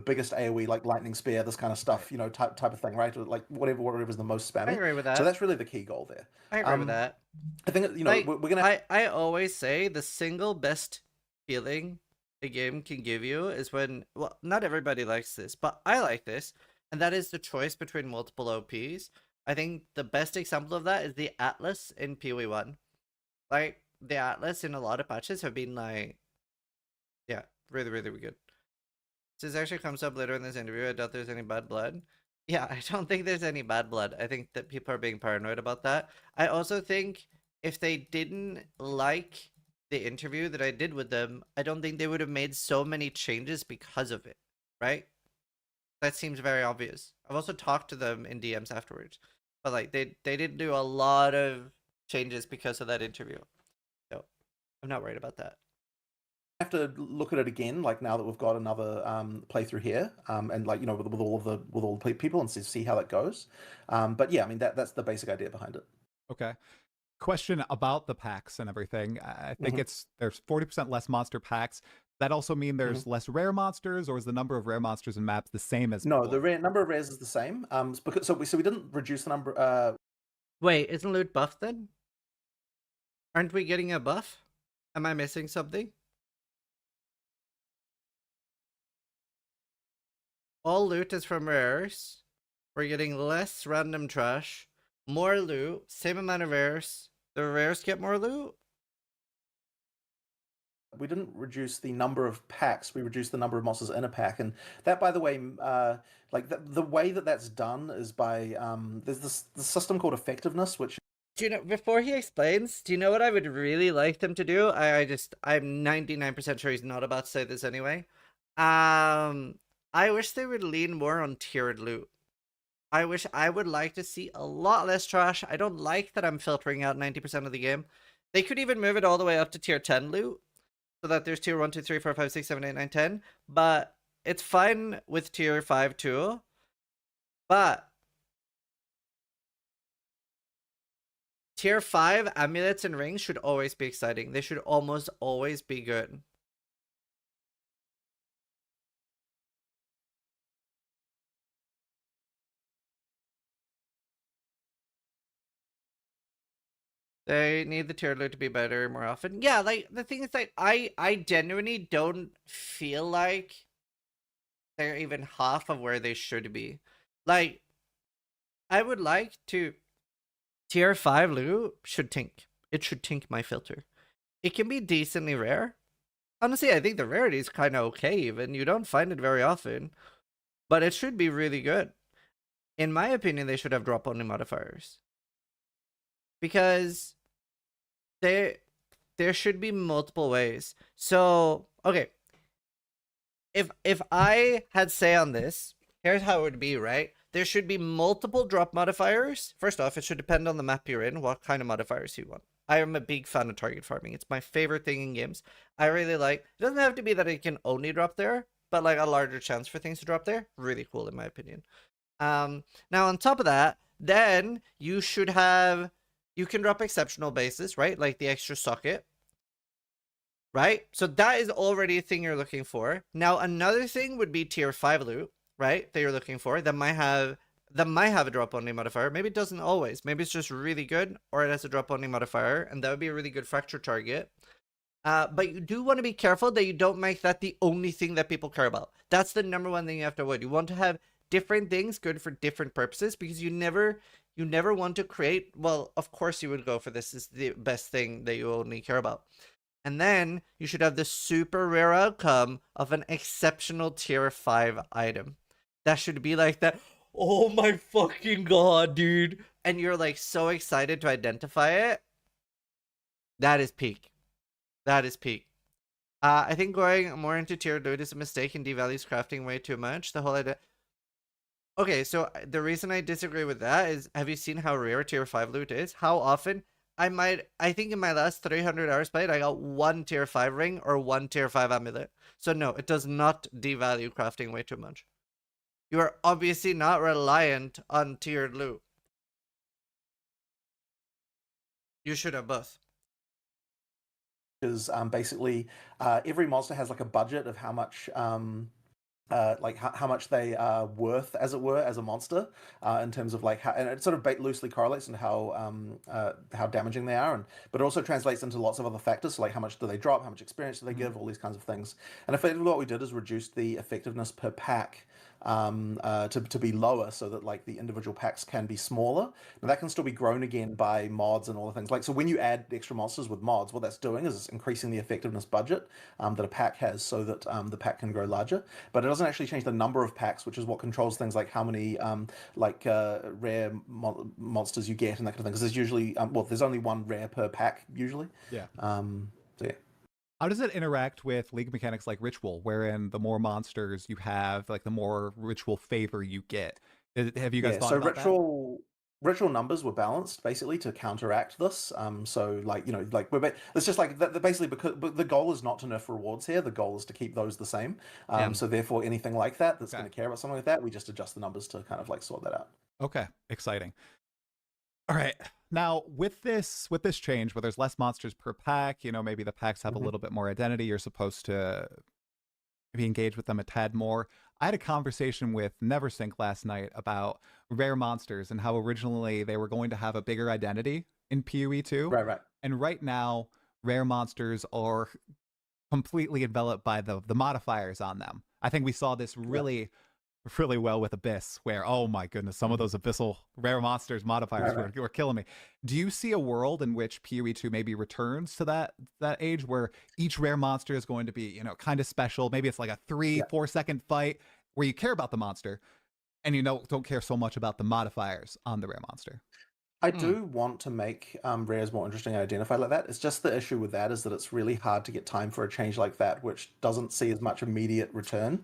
biggest AoE like lightning spear, this kind of stuff, type of thing, right? Or, like whatever's the most I spammy. agree with So that. that's really the key goal there. I agree with that. I think Like, we're gonna. I always say the single best feeling a game can give you is when, well, not everybody likes this, but I like this, and that is the choice between multiple OPs. I think the best example of that is the Atlas in PoE1. Like, the Atlas in a lot of patches have been like, yeah, really, really, really good. This actually comes up later in this interview. I doubt there's any bad blood. Yeah, I don't think there's any bad blood. I think that people are being paranoid about that. I also think if they didn't like the interview that I did with them, I don't think they would have made so many changes because of it, right? That seems very obvious. I've also talked to them in DMs afterwards, but like they didn't do a lot of changes because of that interview. So I'm not worried about that. Have to look at it again, like now that we've got another playthrough here, and like with all the people and see how that goes. But yeah, I mean that's the basic idea behind it. Okay. Question about the packs and everything. I think there's 40% less monster packs. That also mean there's less rare monsters, or is the number of rare monsters and maps the same as No, before? the number of rares is the same. Because we didn't reduce the number. Wait, isn't loot buffed then? Aren't we getting a buff? Am I missing something? All loot is from rares. We're getting less random trash, more loot, same amount of rares. The rares get more loot? we didn't reduce the number of packs. We reduced the number of monsters in a pack, and that, by the way, like the way that that's done is by there's this system called effectiveness, which Do you know, before he explains, do you know what I would really like them to do? I'm 99% sure he's not about to say this anyway. I wish they would lean more on tiered loot. I would like to see a lot less trash. I don't like that I'm filtering out 90% of the game. They could even move it all the way up to tier 10 loot, so that there's tier 1, 2, 3, 4, 5, 6, 7, 8, 9, 10. But it's fine with tier 5 too. But tier 5 amulets and rings should always be exciting. They should almost always be good. They need the tier loot to be better more often. Yeah, like, the thing is, like, I genuinely don't feel like they're even half of where they should be. Like, I would like to... Tier 5 loot should tink. It should tink my filter. It can be decently rare. Honestly, I think the rarity is kind of okay even. You don't find it very often. But it should be really good. In my opinion, they should have drop-only modifiers. Because there should be multiple ways. So, okay. If I had say on this, here's how it would be, right? There should be multiple drop modifiers. First off, it should depend on the map you're in, what kind of modifiers you want. I am a big fan of target farming. It's my favorite thing in games. I really like... It doesn't have to be that it can only drop there, but like a larger chance for things to drop there. Really cool, in my opinion. Now, on top of that, then you should have... You can drop exceptional bases, right? Like the extra socket. Right? So that is already a thing you're looking for. Now, another thing would be tier 5 loot, right? That you're looking for. That might have a drop-only modifier. Maybe it doesn't always. Maybe it's just really good, or it has a drop-only modifier, and that would be a really good fracture target. But you do want to be careful that you don't make that the only thing that people care about. That's the number one thing you have to avoid. You want to have different things good for different purposes, because you never want to create... Well, of course you would go for this is the best thing that you only care about. And then you should have the super rare outcome of an exceptional tier 5 item. That should be like that. Oh my fucking god, dude. And you're like so excited to identify it. That is peak. That is peak. I think going more into tier loot is a mistake and devalues crafting way too much. The whole idea... Okay, so the reason I disagree with that is, have you seen how rare tier 5 loot is? How often... I think in my last 300 hours played, I got 1 tier 5 ring or 1 tier 5 amulet. So no, it does not devalue crafting way too much. You are obviously not reliant on tiered loot. You should have both. is basically every monster has like a budget of how much like how much they are worth, as it were, as a monster, in terms of like how, and it sort of loosely correlates into how damaging they are, but it also translates into lots of other factors, so like how much do they drop, how much experience do they give, all these kinds of things. And effectively, what we did is reduce the effectiveness per pack to be lower, so that like the individual packs can be smaller. Now that can still be grown again by mods and all the things. Like, so when you add extra monsters with mods, what that's doing is it's increasing the effectiveness budget that a pack has, so that the pack can grow larger. But it doesn't actually change the number of packs, which is what controls things like how many rare monsters you get and that kind of thing. Because there's usually well, there's only 1 rare per pack usually. Yeah. So yeah. How does it interact with league mechanics like ritual, wherein the more monsters you have, like the more ritual favor you get? Have you guys thought about that? Ritual numbers were balanced basically to counteract this. So like, you know, like it's just like that basically, because the goal is not to nerf rewards here. The goal is to keep those the same. So therefore, anything like that's going to care about something like that, we just adjust the numbers to kind of like sort that out. Okay, exciting. All right. Now, with this change, where there's less monsters per pack, you know, maybe the packs have a little bit more identity. You're supposed to be engaged with them a tad more. I had a conversation with Neversink last night about rare monsters and how originally they were going to have a bigger identity in PoE 2. Right. And right now, rare monsters are completely enveloped by the modifiers on them. I think we saw this really really well with Abyss, where, oh my goodness, some of those Abyssal rare monsters modifiers were killing me. Do you see a world in which PoE2 maybe returns to that age where each rare monster is going to be, kind of special? Maybe it's like a 3-4 second fight where you care about the monster and don't care so much about the modifiers on the rare monster. I do want to make rares more interesting and identified like that. It's just the issue with that is that it's really hard to get time for a change like that, which doesn't see as much immediate return.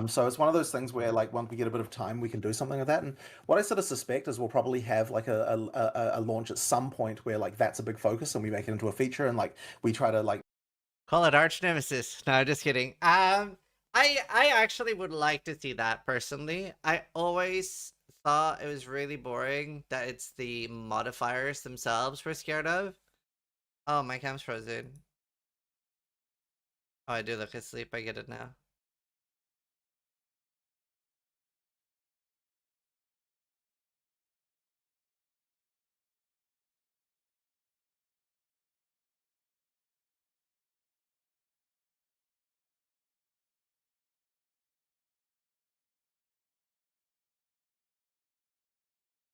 So it's one of those things where, like, once we get a bit of time, we can do something like that. And what I sort of suspect is we'll probably have like a launch at some point where like that's a big focus and we make it into a feature and like we try to like call it arch nemesis. No, just kidding. I actually would like to see that personally. I always thought it was really boring that it's the modifiers themselves we're scared of. Oh, my cam's frozen. Oh, I do look asleep. I get it now.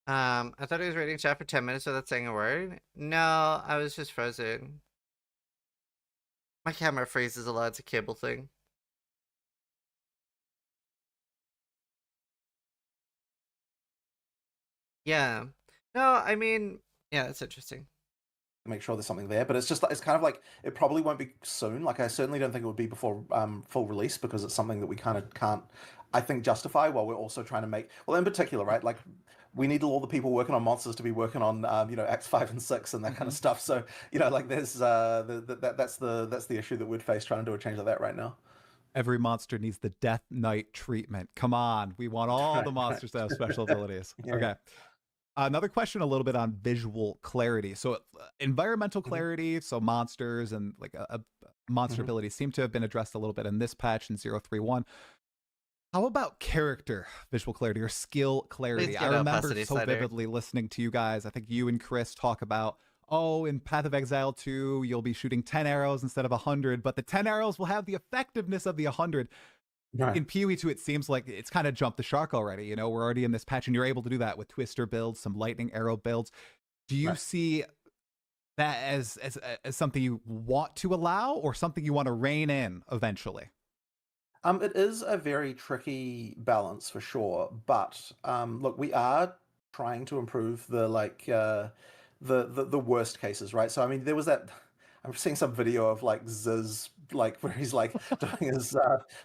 I thought he was reading chat for 10 minutes without saying a word. No, I was just frozen. My camera freezes a lot. It's a cable thing. Yeah. No, I mean, yeah, it's interesting. make sure there's something there, but it's just it's kind of like it probably won't be soon. Like I certainly don't think it would be before full release because it's something that we kind of can't, I think, justify while we're also trying to make, well, in particular, right, like we need all the people working on monsters to be working on acts 5 and 6 and that kind of stuff. So like there's that's the issue that we'd face trying to do a change like that right now. Every monster needs the Death Knight treatment. Come on, we want all the monsters to have special abilities. Okay. Another question a little bit on visual clarity. So environmental clarity, so monsters and like a monster abilities seem to have been addressed a little bit in this patch in 031. How about character visual clarity or skill clarity? I remember so vividly listening to you guys. I think you and Chris talk about, oh, in Path of Exile 2, you'll be shooting 10 arrows instead of 100, but the 10 arrows will have the effectiveness of the 100. In PoE2, it seems like it's kind of jumped the shark already. We're already in this patch, and you're able to do that with Twister builds, some Lightning Arrow builds. Do you see that as something you want to allow or something you want to rein in eventually? It is a very tricky balance for sure, but look, we are trying to improve the the worst cases, right? So I mean, there was that. I'm seeing some video of like Ziz, like where he's like doing his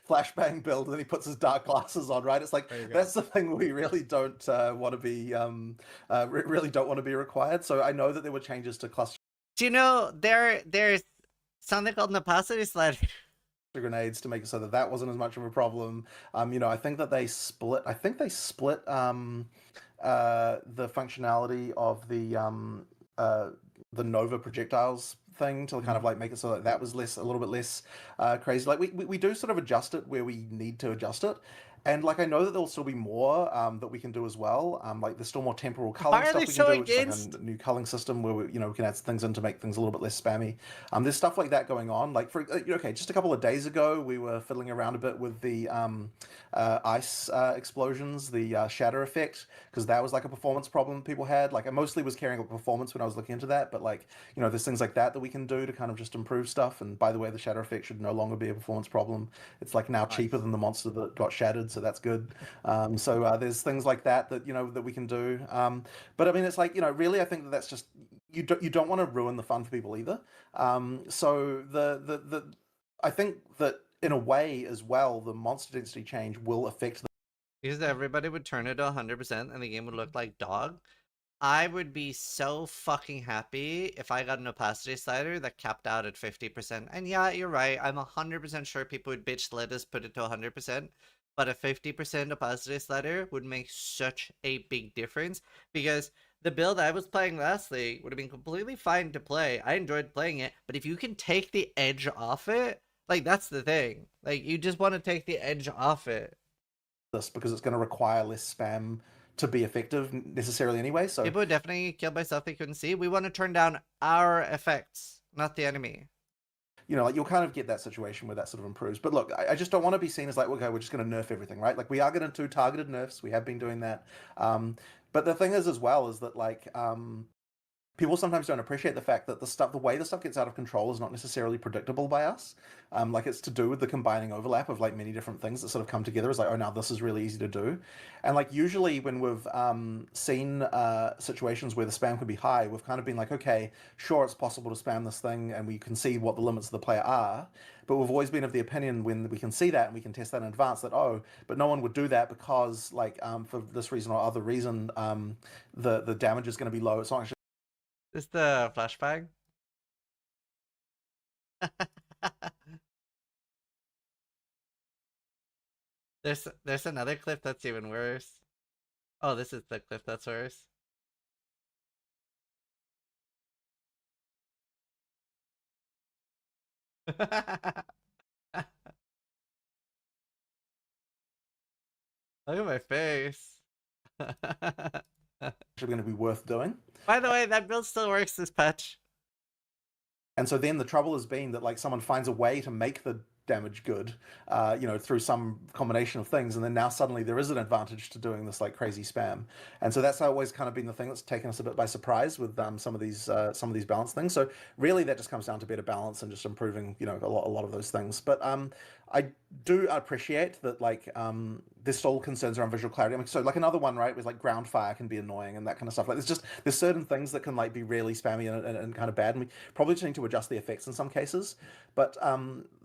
flashbang build, and then he puts his dark glasses on, right? It's like that's the thing we really don't want to be, really don't want to be required. So I know that there were changes to cluster. Do you know there's something called an opacity slider grenades to make it so that wasn't as much of a problem. I think that they split. I think they split the functionality of the Nova projectiles thing to kind of like make it so that was a little bit less crazy. Like we do sort of adjust it where we need to adjust it. And like I know that there'll still be more that we can do as well. Like there's still more temporal culling stuff we can do, which is like a new culling system where we can add things in to make things a little bit less spammy. There's stuff like that going on. Like for just a couple of days ago, we were fiddling around a bit with the ice explosions, the shatter effect, because that was like a performance problem people had. Like I mostly was caring about performance when I was looking into that, but like there's things like that we can do to kind of just improve stuff. And by the way, the shatter effect should no longer be a performance problem. It's like now cheaper than the monster that got shattered. So that's good. So there's things like that that we can do. But I mean, it's like really, I think that's just you don't want to ruin the fun for people either. So I think that in a way as well, the monster density change will affect. Because everybody would turn it to 100% and the game would look like dog. I would be so fucking happy if I got an opacity slider that capped out at 50%. And yeah, you're right. I'm 100% sure people would bitch let us put it to 100%. But a 50% opacity slider would make such a big difference, because the build I was playing lastly would have been completely fine to play. I enjoyed playing it, but if you can take the edge off it, like that's the thing. Like you just want to take the edge off it. This because it's going to require less spam to be effective necessarily anyway. So people would definitely get killed by stuff they couldn't see. We want to turn down our effects, not the enemy. you know, like you'll kind of get that situation where that sort of improves. But look, I just don't want to be seen as like, okay, we're just going to nerf everything, right? Like we are going to do targeted nerfs. We have been doing that. But the thing is, as well, is that like people sometimes don't appreciate the fact that the way the stuff gets out of control is not necessarily predictable by us. Like it's to do with the combining overlap of like many different things that sort of come together as like, oh, now this is really easy to do. And like usually when we've seen situations where the spam can be high, we've kind of been like, okay, sure, it's possible to spam this thing, and we can see what the limits of the player are. But we've always been of the opinion when we can see that and we can test that in advance that, oh, but no one would do that because like for this reason or other reason, the damage is going to be low. It's not actually. Is the flashbang? There's another clip that's even worse. Oh, this is the clip that's worse. Look at my face. Going to be worth doing. By the way, that build still works this patch. And so then the trouble has been that like someone finds a way to make the damage good, you know, through some combination of things, and then now suddenly there is an advantage to doing this like crazy spam. And so that's always kind of been the thing that's taken us a bit by surprise with some of these balance things. So really that just comes down to better balance and just improving, you know, a lot of those things. But I do appreciate that like there's still concerns around visual clarity. I mean, so like another one, right, was like ground fire can be annoying and that kind of stuff. Like there's certain things that can like be really spammy and kind of bad, and we probably just need to adjust the effects in some cases. But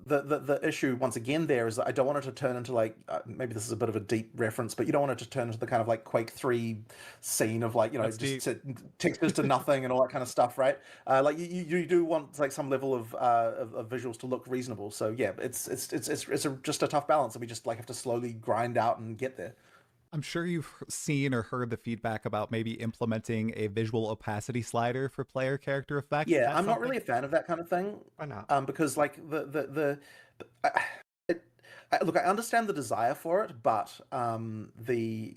the issue once again there is that I don't want it to turn into like maybe this is a bit of a deep reference, but you don't want it to turn into the kind of like Quake 3 scene of like, you know, That's just textures to nothing and all that kind of stuff, right? Like you do want like some level of visuals to look reasonable. So yeah, it's just a tough balance, and we just like have to slowly grind out and get there. I'm sure you've seen or heard the feedback about maybe implementing a visual opacity slider for player character effects. Yeah, I'm not really a fan of that kind of thing. Why not? Because like look, I understand the desire for it, but the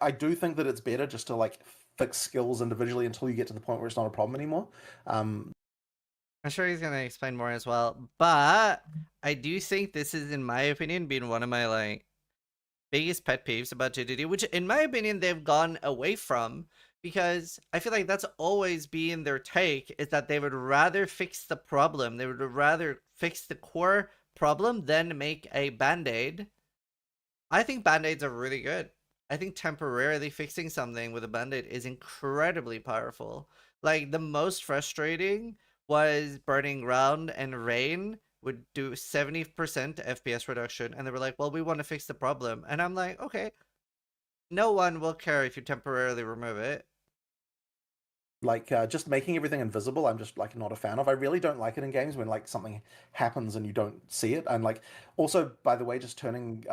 I do think that it's better just to like fix skills individually until you get to the point where it's not a problem anymore. I'm sure he's gonna explain more as well, but I do think this is, in my opinion, been one of my like biggest pet peeves about JDD, which in my opinion they've gone away from, because I feel like that's always been their take, is that they would rather fix the problem, they would rather fix the core problem than make a band-aid. I think band-aids are really good. I think temporarily fixing something with a band-aid is incredibly powerful. Like the most frustrating was Burning Ground and Rain would do 70% FPS reduction, and they were like, well, we want to fix the problem. And I'm like, okay, no one will care if you temporarily remove it. Like just making everything invisible, I'm just like not a fan of. I really don't like it in games when like something happens and you don't see it. And like also, by the way, just turning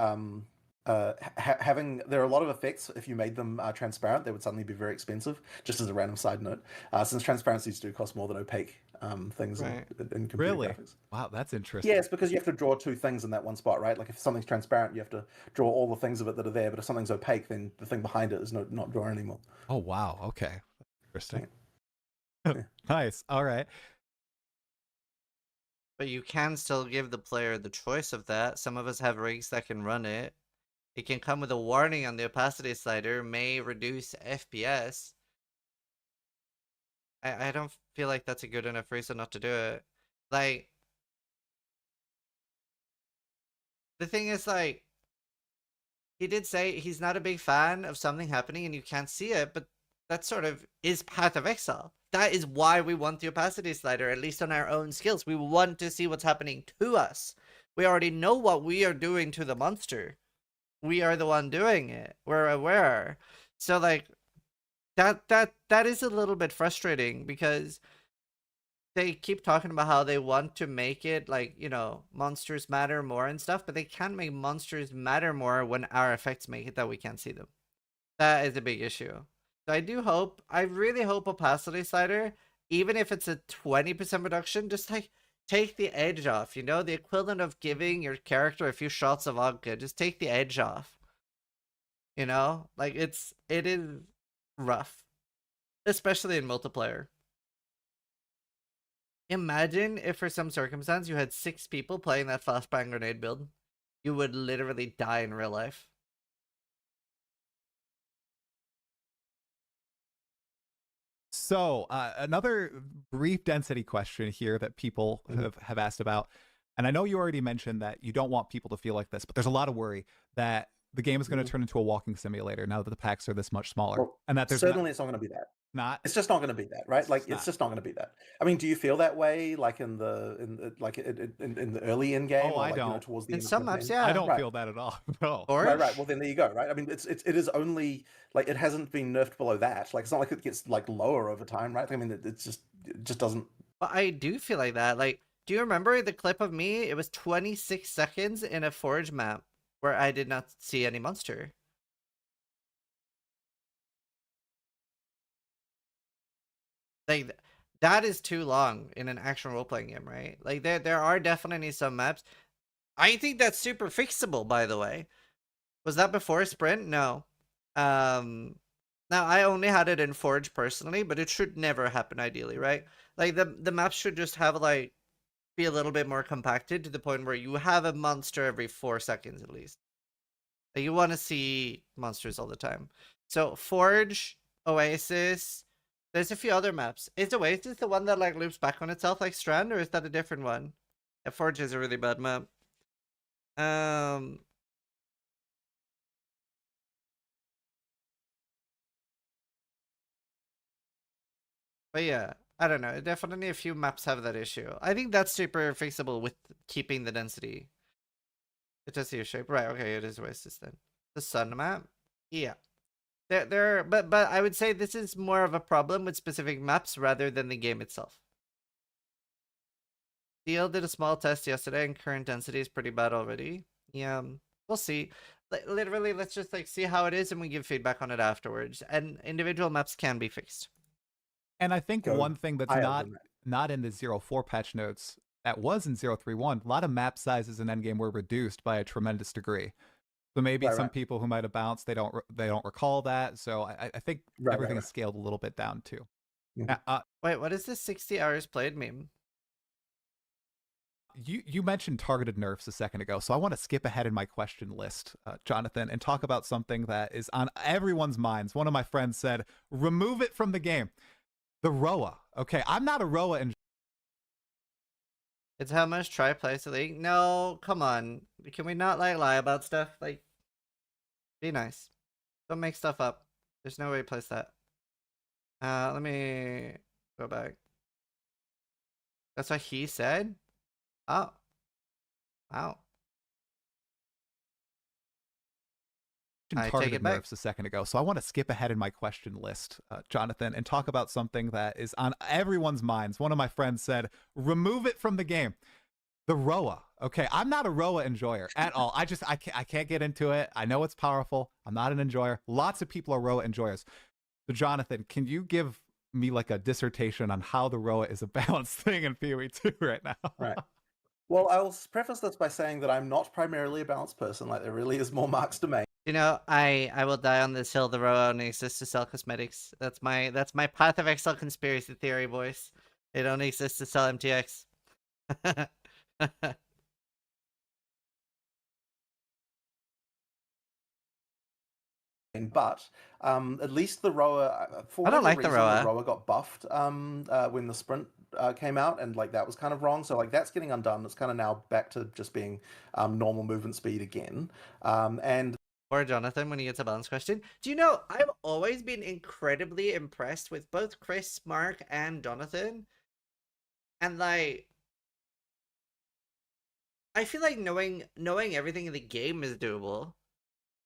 having there are a lot of effects. If you made them transparent, they would suddenly be very expensive. Just as a random side note, since transparencies do cost more than opaque things Right. in computer Really? graphics. Wow, that's interesting. Yeah, it's because you have to draw two things in that one spot, right? Like if something's transparent, you have to draw all the things of it that are there. But if something's opaque, then the thing behind it is not drawn anymore. Oh wow, okay, interesting. Yeah. Nice. All right. But you can still give the player the choice of that. Some of us have rigs that can run it. It can come with a warning on the opacity slider, may reduce FPS. I don't feel like that's a good enough reason not to do it. Like, the thing is, like, he did say he's not a big fan of something happening and you can't see it, but that sort of is Path of Exile. That is why we want the opacity slider, at least on our own skills. We want to see what's happening to us. We already know what we are doing to the monster. We are the one doing it. We're aware. So like that is a little bit frustrating, because they keep talking about how they want to make it like, you know, monsters matter more and stuff, but they can't make monsters matter more when our effects make it that we can't see them. That is a big issue. So I really hope opacity slider, even if it's a 20% reduction, just like take the edge off, you know, the equivalent of giving your character a few shots of vodka. Just take the edge off. You know, like it is rough, especially in multiplayer. Imagine if for some circumstance you had 6 people playing that flashbang grenade build. You would literally die in real life. So another brief density question here that people have asked about. And I know you already mentioned that you don't want people to feel like this, but there's a lot of worry that the game is going to turn into a walking simulator now that the packs are this much smaller. Well, and that there's certainly it's not going to be that. not It's just not going to be that, right? Like, not. it's just not going to be that. I mean, do you feel that way, like in the early in game, Oh, or I like don't. towards the In end of some the maps, campaign? yeah. I don't Right. feel that at all. No. Forge? Right. Well, then there you go. Right. I mean, it is only like it hasn't been nerfed below that. Like, it's not like it gets like lower over time, right? I mean, it just doesn't. But I do feel like that. Like, do you remember the clip of me? It was 26 seconds in a Forge map where I did not see any monster. Like, that is too long in an action role-playing game, right? Like, there are definitely some maps. I think that's super fixable, by the way. Was that before Sprint? No. Now, I only had it in Forge personally, but it should never happen ideally, right? Like, the maps should just have, like, be a little bit more compacted to the point where you have a monster every 4 seconds at least. Like, you want to see monsters all the time. So, Forge, Oasis, there's a few other maps. Is Oasis the one that, like, loops back on itself like Strand, or is that a different one? Yeah, Forge is a really bad map. But yeah, I don't know. Definitely a few maps have that issue. I think that's super fixable with keeping the density. It does see a shape. Right, okay, it is Oasis then. The sun map? Yeah. But I would say this is more of a problem with specific maps rather than the game itself. DL did a small test yesterday and current density is pretty bad already. Yeah, we'll see. Literally, let's just like see how it is and we give feedback on it afterwards. And individual maps can be fixed. And I think Go one thing that's higher not than that. not in the 0.4 patch notes that was in 0.3.1, a lot of map sizes in Endgame were reduced by a tremendous degree. So maybe Right, some right. people who might have bounced, they don't recall that. So I think Right, everything right, is scaled a little bit down too. Mhm. Wait, what is this 60 hours played meme? You mentioned targeted nerfs a second ago, so I want to skip ahead in my question list, Jonathan, and talk about something that is on everyone's minds. One of my friends said, remove it from the game. The Roa. Okay, I'm not a Roa enjoyer. It's how much try place the league? No, come on. Can we not like lie about stuff? Like, be nice. Don't make stuff up. There's no way to place that. Let me go back. That's what he said? Oh. Wow. I take Targeted it back. nerfs a second ago, so I want to skip ahead in my question list, Jonathan, and talk about something that is on everyone's minds. One of my friends said, remove it from the game. The Roa. Okay, I'm not a Roa enjoyer at all. I can't get into it. I know it's powerful. I'm not an enjoyer. Lots of people are Roa enjoyers. So Jonathan, can you give me like a dissertation on how the Roa is a balanced thing in PoE 2 right now? Right. Well, I'll preface this by saying that I'm not primarily a balanced person. Like, there really is more Mark's domain. You know, I will die on this hill. The row only exists to sell cosmetics. That's my Path of Exile conspiracy theory, boys. It only exists to sell MTX. But at least the Roa, for I don't whatever like the reason, Roa. the Roa got buffed when the sprint came out, and like that was kind of wrong. So like that's getting undone. It's kind of now back to just being normal movement speed again. And Or Jonathan, when he gets a balance question. Do you know, I've always been incredibly impressed with both Chris, Mark, and Jonathan. And like, I feel like knowing everything in the game is doable,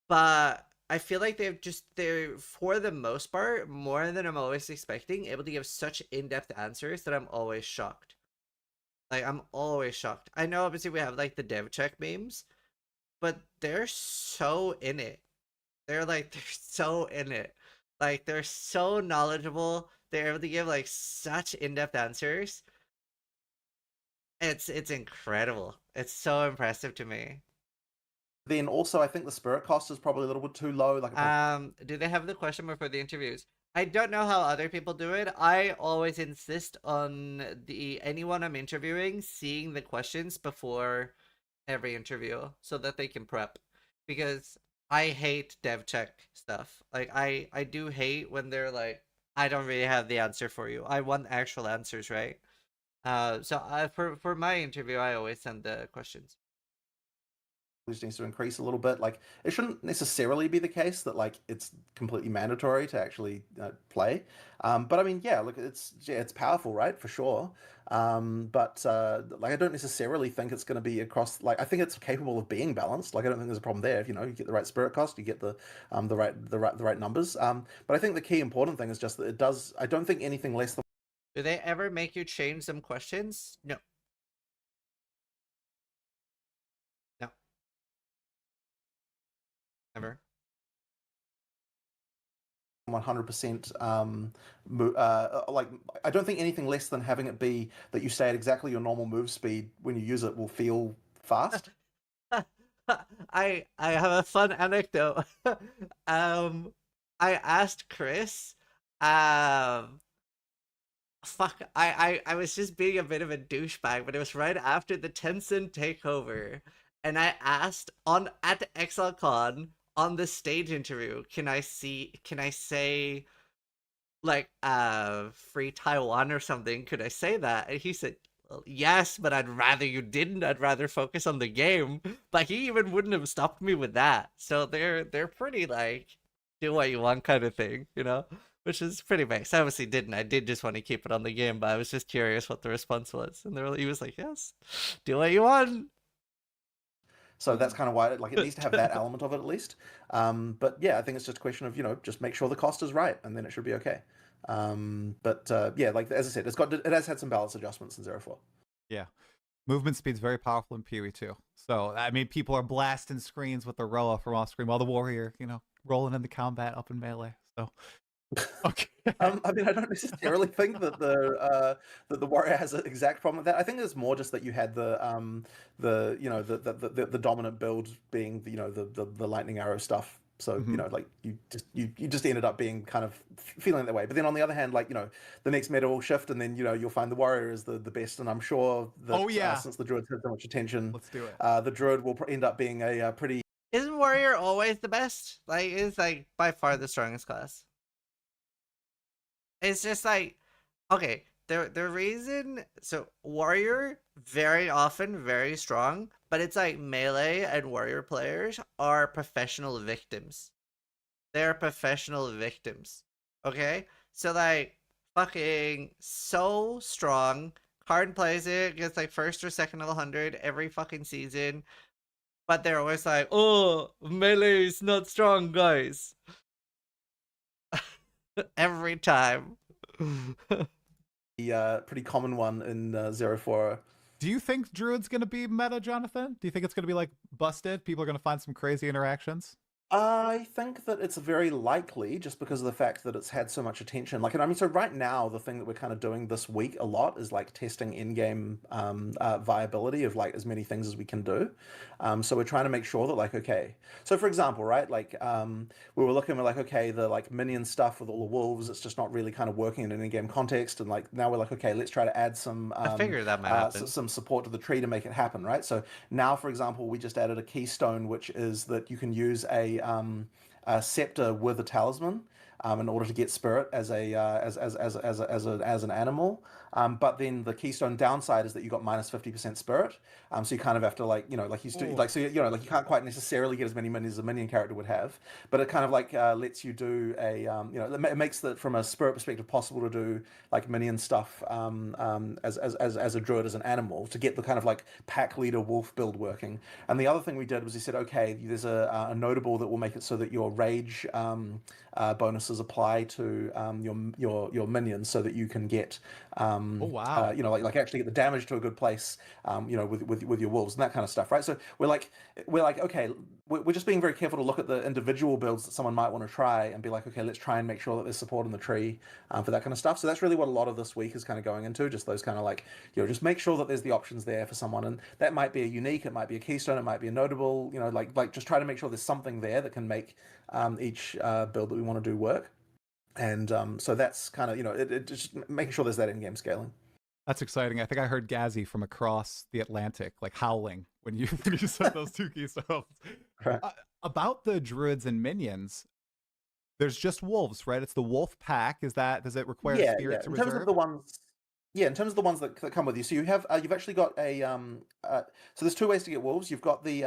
but I feel like they're for the most part, more than I'm always expecting, able to give such in-depth answers that I'm always shocked. Like, I'm always shocked. I know obviously we have like the dev check memes, but they're so in it. They're so in it. Like, they're so knowledgeable. They're able to give like such in-depth answers. It's incredible. It's so impressive to me. then also, I think the spirit cost is probably a little bit too low. Like, Do they have the question before the interviews? I don't know how other people do it. I always insist on anyone I'm interviewing seeing the questions before every interview so that they can prep, because I hate dev check stuff. Like I do hate when they're like, I don't really have the answer for you. I want actual answers, right? So for my interview, I always send the questions. Needs to increase a little bit. Like it shouldn't necessarily be the case that like it's completely mandatory to actually play. But I mean, yeah, look, it's powerful, right? For sure. But like I don't necessarily think it's going to be across. Like I think it's capable of being balanced. Like I don't think there's a problem there. If you get the right spirit cost, you get the right numbers. But I think the key important thing is just that it does. I don't think anything less than. Do they ever make you change some questions? No. No. Never. 100% like I don't think anything less than having it be that you stay at exactly your normal move speed when you use it will feel fast. I have a fun anecdote. I asked Chris, um fuck, I was just being a bit of a douchebag, but it was right after the Tencent takeover, and I asked on at ExileCon on the stage interview, can I say like free Taiwan or something? Could I say that? And he said, well, yes, but I'd rather you didn't. I'd rather focus on the game. But he even wouldn't have stopped me with that. So they're pretty like do what you want kind of thing, which is pretty nice. I obviously didn't. I did just want to keep it on the game, but I was just curious what the response was. And he was like, yes, do what you want. So that's kind of why it needs to have that element of it at least. But yeah, I think it's just a question of just make sure the cost is right, and then it should be okay. But yeah, like as I said, it has had some balance adjustments in 0.4. Yeah. Movement speed's very powerful in PoE too. So I mean, people are blasting screens with the Roa from off screen while the warrior, rolling into combat up in melee. So okay. I mean, I don't necessarily think that the warrior has an exact problem with that. I think it's more just that you had the dominant build being the lightning arrow stuff. So like you just ended up being kind of feeling that way. But then on the other hand, like the next meta will shift, and then you'll find the warrior is the best. And I'm sure that since the druids had so much attention, let's do it. The druid will end up being a pretty. Isn't warrior always the best? Like it's like by far the strongest class. It's just like, okay, the reason, so warrior very often very strong, but it's like melee and warrior players are professional victims. They're professional victims. Okay? So like fucking so strong. Card plays it, gets like first or second of 100 every fucking season. But they're always like, oh, melee is not strong, guys. Every time. The pretty common one in 0.4. Do you think Druid's going to be meta, Jonathan? Do you think it's going to be like busted? People are going to find some crazy interactions? I think that it's very likely just because of the fact that it's had so much attention. Like, and I mean, so right now, the thing that we're kind of doing this week a lot is like testing in-game viability of like as many things as we can do. So we're trying to make sure that like, okay, so for example, right, like we were looking at like, okay, the like minion stuff with all the wolves, it's just not really kind of working in an in-game context. And like now we're like, okay, let's try to add some I figured that might happen. some support to the tree to make it happen, right? So now, for example, we just added a keystone, which is that you can use a scepter with a talisman in order to get spirit as an animal. But then the keystone downside is that you got minus 50% spirit. So you kind of have to like you can't quite necessarily get as many minions as a minion character would have. But it kind of like lets you do a it makes that from a spirit perspective possible to do like minion stuff as a druid as an animal to get the kind of like pack leader wolf build working. And the other thing we did was we said, okay, there's a notable that will make it so that your rage bonuses apply to your minions, so that you can get like actually get the damage to a good place, with your wolves and that kind of stuff, right? So we're like okay, we're just being very careful to look at the individual builds that someone might want to try and be like, okay, let's try and make sure that there's support in the tree for that kind of stuff. So that's really what a lot of this week is kind of going into, just those kind of like just make sure that there's the options there for someone, and that might be a unique, it might be a keystone, it might be a notable, like just try to make sure there's something there that can make each build that we want to do work. And so that's kind of, it just making sure there's that in-game scaling. That's exciting. I think I heard Gazzy from across the Atlantic, like howling when you when you said those two keystones. Right. About the druids and minions, there's just wolves, right? It's the wolf pack. Does it require Yeah, spirit yeah. to In terms reserve? of the ones, yeah, in terms of the ones that come with you, so you've actually got a so there's two ways to get wolves. You've got the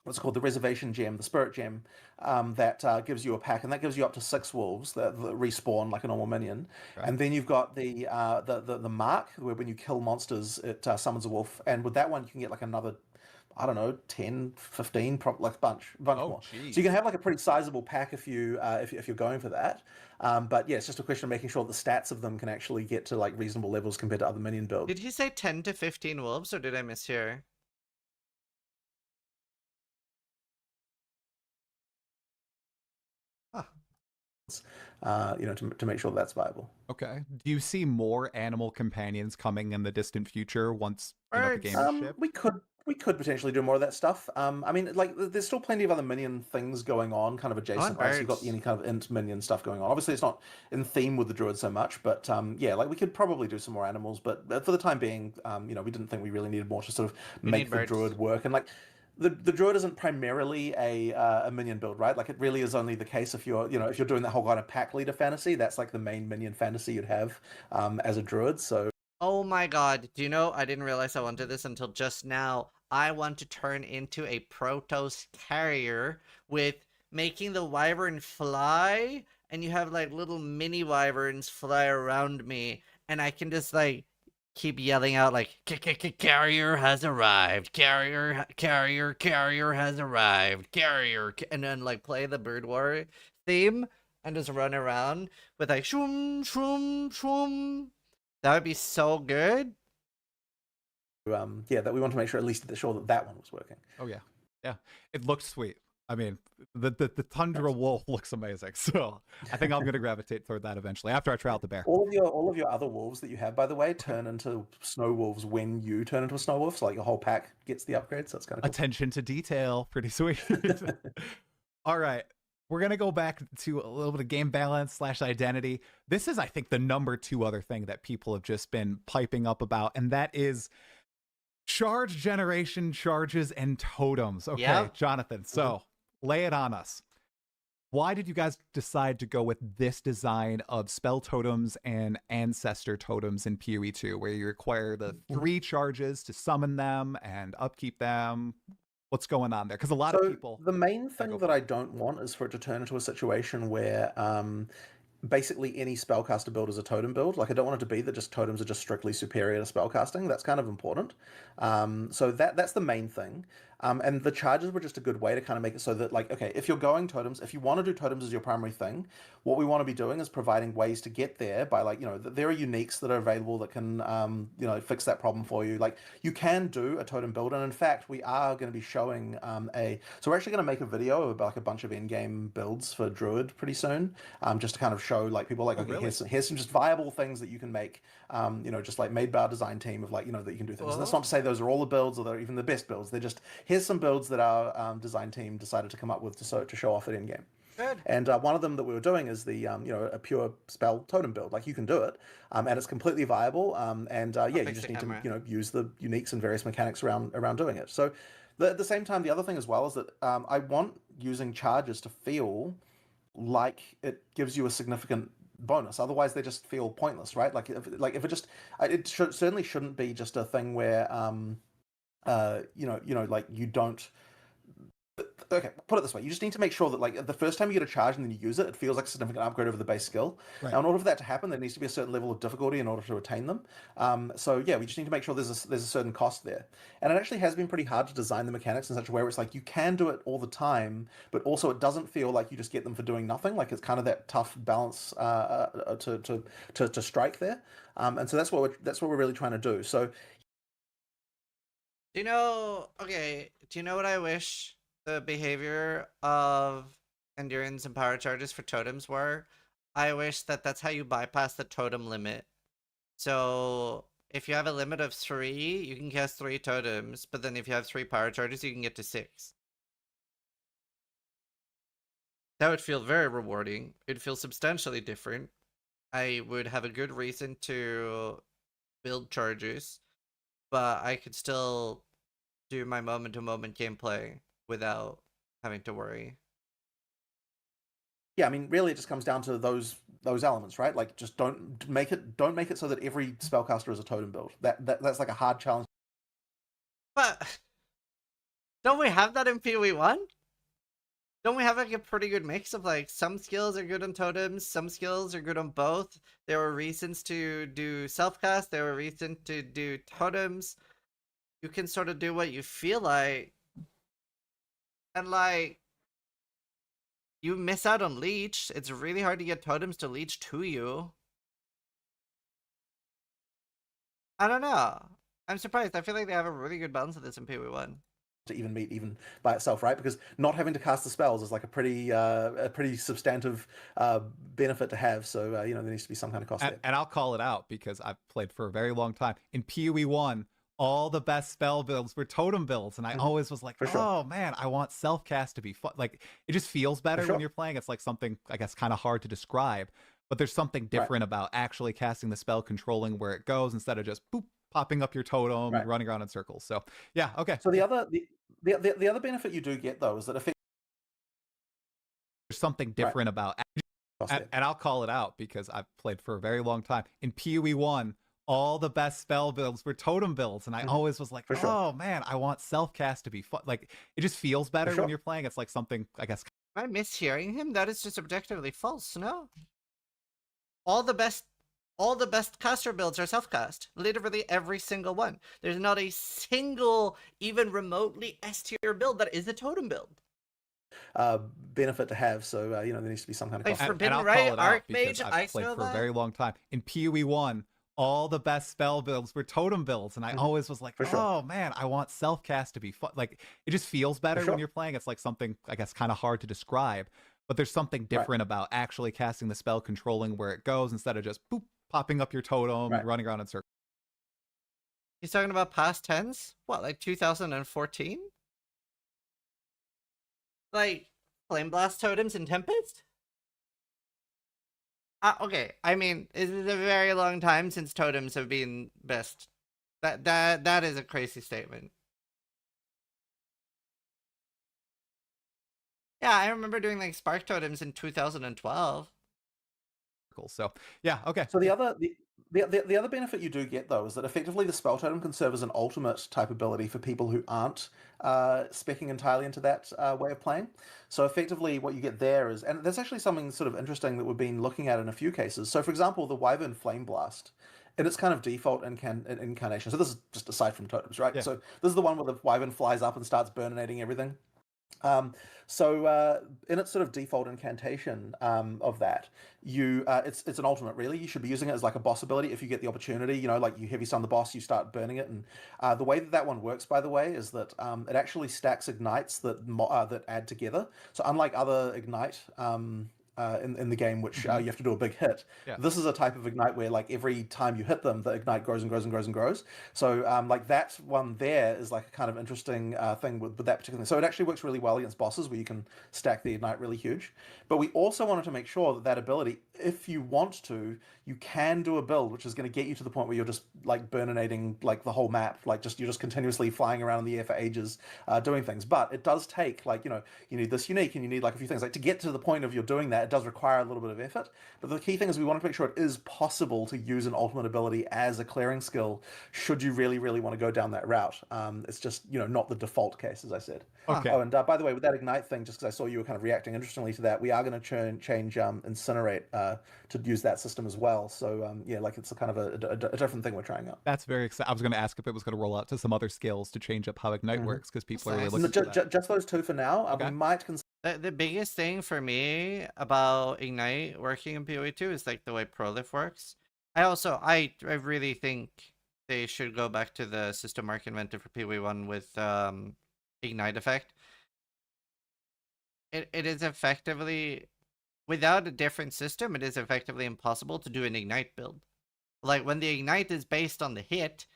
what's it called, the reservation gem, the spirit gem, that gives you a pack, and that gives you up to 6 wolves that respawn like a normal minion. Okay. And then you've got the mark, where when you kill monsters, it summons a wolf, and with that one you can get like another, I don't know, 10, 15, like bunch Oh, more. geez. So you can have like a pretty sizable pack if you're going for that. But yeah, it's just a question of making sure the stats of them can actually get to like reasonable levels compared to other minion builds. Did he say 10 to 15 wolves, or did I mishear? To make sure that's viable. Okay. Do you see more animal companions coming in the distant future once the Birds. game is shipped? We could potentially do more of that stuff. I mean, like, there's still plenty of other minion things going on, kind of adjacent, right? So you've got birds. any kind of int minion stuff going on. Obviously, it's not in theme with the druid so much, but yeah, like we could probably do some more animals. But for the time being, we didn't think we really needed more to sort of We make need the birds. druid work. And like, the druid isn't primarily a minion build, right? Like, it really is only the case if you're doing that whole kind of pack leader fantasy. That's like the main minion fantasy you'd have as a druid. So. Oh my god, do you know, I didn't realize I wanted this until just now. I want to turn into a Protoss carrier with making the wyvern fly, and you have like little mini wyverns fly around me, and I can just like keep yelling out like carrier has arrived, carrier has arrived, and then like play the Bird War theme and just run around with like shroom shroom shroom. That would be so good. Yeah, that we want to make sure at least sure that one was working. Oh yeah, yeah. It looks sweet. I mean, the Tundra Wolf looks amazing. So I think I'm gonna gravitate toward that eventually after I try out the bear. All of your other wolves that you have, by the way, turn into snow wolves when you turn into a snow wolf. So like your whole pack gets the upgrade. So it's kind of cool. Attention to detail, pretty sweet. All right. We're going to go back to a little bit of game balance / identity. This is, I think, the number 2 other thing that people have just been piping up about, and that is charge generation, charges, and totems. Okay, Yep. Jonathan, so lay it on us. Why did you guys decide to go with this design of spell totems and ancestor totems in PoE 2, where you require the 3 charges to summon them and upkeep them? What's going on there? Because a lot of people. The main thing that I don't want is for it to turn into a situation where basically any spellcaster build is a totem build. Like, I don't want it to be that just totems are just strictly superior to spellcasting. That's kind of important. So that's the main thing. And the charges were just a good way to kind of make it so that, like, okay, if you're going totems, if you want to do totems as your primary thing, what we want to be doing is providing ways to get there by, like, there are uniques that are available that can, fix that problem for you. Like, you can do a totem build, and in fact, we are going to be showing so we're actually going to make a video about like a bunch of in-game builds for Druid pretty soon, just to kind of show like people like, okay, really? here's some just viable things that you can make, just like made by our design team of like, that you can do things. And that's not to say those are all the builds or they're even the best builds. They're just, here's some builds that our design team decided to come up with to show off at Endgame. Good. And one of them that we were doing is the a pure spell totem build. Like, you can do it, and it's completely viable. Yeah, you just need to use the uniques and various mechanics around doing it. So at the same time, the other thing as well is that I want using charges to feel like it gives you a significant bonus. Otherwise, they just feel pointless, right? Like if it just, certainly shouldn't be just a thing where like you don't. Okay, put it this way: you just need to make sure that, like, the first time you get a charge and then you use it, it feels like a significant upgrade over the base skill. Right. Now, in order for that to happen, there needs to be a certain level of difficulty in order to attain them. So yeah, we just need to make sure there's a certain cost there. And it actually has been pretty hard to design the mechanics in such a way where it's like you can do it all the time, but also it doesn't feel like you just get them for doing nothing. Like, it's kind of that tough balance to strike there. And so that's what we're really trying to do. So, do you know what I wish the behavior of endurance and power charges for totems were? I wish that's how you bypass the totem limit. So if you have a limit of 3, you can cast 3 totems, but then if you have 3 power charges, you can get to 6. That would feel very rewarding. It'd feel substantially different. I would have a good reason to build charges, but I could still do my moment-to-moment gameplay without having to worry. Yeah, I mean, really, it just comes down to those elements, right? Like, just don't make it so that every spellcaster is a totem build. That's like a hard challenge. But don't we have that in PoE1? Don't we have like a pretty good mix of like some skills are good on totems, some skills are good on both? There were reasons to do self-cast, there were reasons to do totems. You can sort of do what you feel like. And like, you miss out on leech. It's really hard to get totems to leech to you. I don't know. I'm surprised. I feel like they have a really good balance of this in PoE1. To even meet even by itself, right? Because not having to cast the spells is like a pretty substantive benefit to have. So there needs to be some kind of cost there. And I'll call it out because I've played for a very long time. In PoE1, all the best spell builds were totem builds, and I always was like, oh man, I want self-cast to be fun. Like, it just feels better when you're playing. It's like something, I guess, kind of hard to describe, but there's something different about actually casting the spell, controlling where it goes instead of just boop, popping up your totem and running around in circles. So yeah, okay. So the other benefit you do get though is that there's something different about, and I'll call it out because I've played for a very long time. In PoE1, all the best spell builds were totem builds, and I always was like, oh man, I want self-cast to be fun. Like, it just feels better when you're playing. It's like something, I guess. Am I mishearing him? That is just objectively false, no? All the best caster builds are self-cast. Literally every single one. There's not a single, even remotely S-tier build that is a totem build. Benefit to have. So there needs to be some kind of like cost. Forbidden Right, Archmage, I've played for a very long time. In PoE1, all the best spell builds were totem builds, and I always was like, oh man, I want self-cast to be fun. Like, it just feels better when you're playing. It's like something, I guess, kind of hard to describe, but there's something different about actually casting the spell, controlling where it goes instead of just boop, popping up your totem and running around in circles. He's talking about past tense? What, like 2014? Like, Flame Blast totems in Tempest? Okay, I mean, it is a very long time since totems have been best. That is a crazy statement. Yeah, I remember doing like Spark totems in 2012. So yeah, okay. So the other benefit you do get though is that effectively the spell totem can serve as an ultimate type ability for people who aren't speccing entirely into that way of playing. So effectively what you get there is, and there's actually something sort of interesting that we've been looking at in a few cases. So for example, the Wyvern Flame Blast, in its kind of default incarnation. So this is just aside from totems, right? Yeah. So this is the one where the Wyvern flies up and starts burninating everything. So in its sort of default incantation of that, it's an ultimate really. You should be using it as like a boss ability if you get the opportunity. Like you heavy stun the boss, you start burning it, and the way that one works, by the way, is that it actually stacks ignites that add together. So unlike other ignite in the game, which you have to do a big hit. Yeah. This is a type of ignite where like every time you hit them, the ignite grows and grows and grows and grows. So like that one there is like a kind of interesting thing with that particular thing. So it actually works really well against bosses where you can stack the ignite really huge. But we also wanted to make sure that ability, if you want to, you can do a build which is going to get you to the point where you're just like burninating like the whole map, like you're just continuously flying around in the air for ages doing things. But it does take like, you need this unique and you need like a few things. Like to get to the point of you're doing that, it does require a little bit of effort. But the key thing is we wanted to make sure it is possible to use an ultimate ability as a clearing skill should you really, really want to go down that route. It's just, not the default case, as I said. Okay. Oh, and by the way, with that ignite thing, just because I saw you were kind of reacting interestingly to that, we are going to change Incinerate to use that system as well. So yeah, like it's a kind of a different thing we're trying out. That's very exciting. I was going to ask if it was going to roll out to some other skills to change up how ignite works, because people are really looking for that. Just those two for now. Okay. We might consider. The biggest thing for me about Ignite working in PoE2 is like the way Prolif works. I really think they should go back to the system Mark invented for PoE1 with Ignite effect. It is effectively, without a different system, it is effectively impossible to do an Ignite build. Like when the Ignite is based on the hit,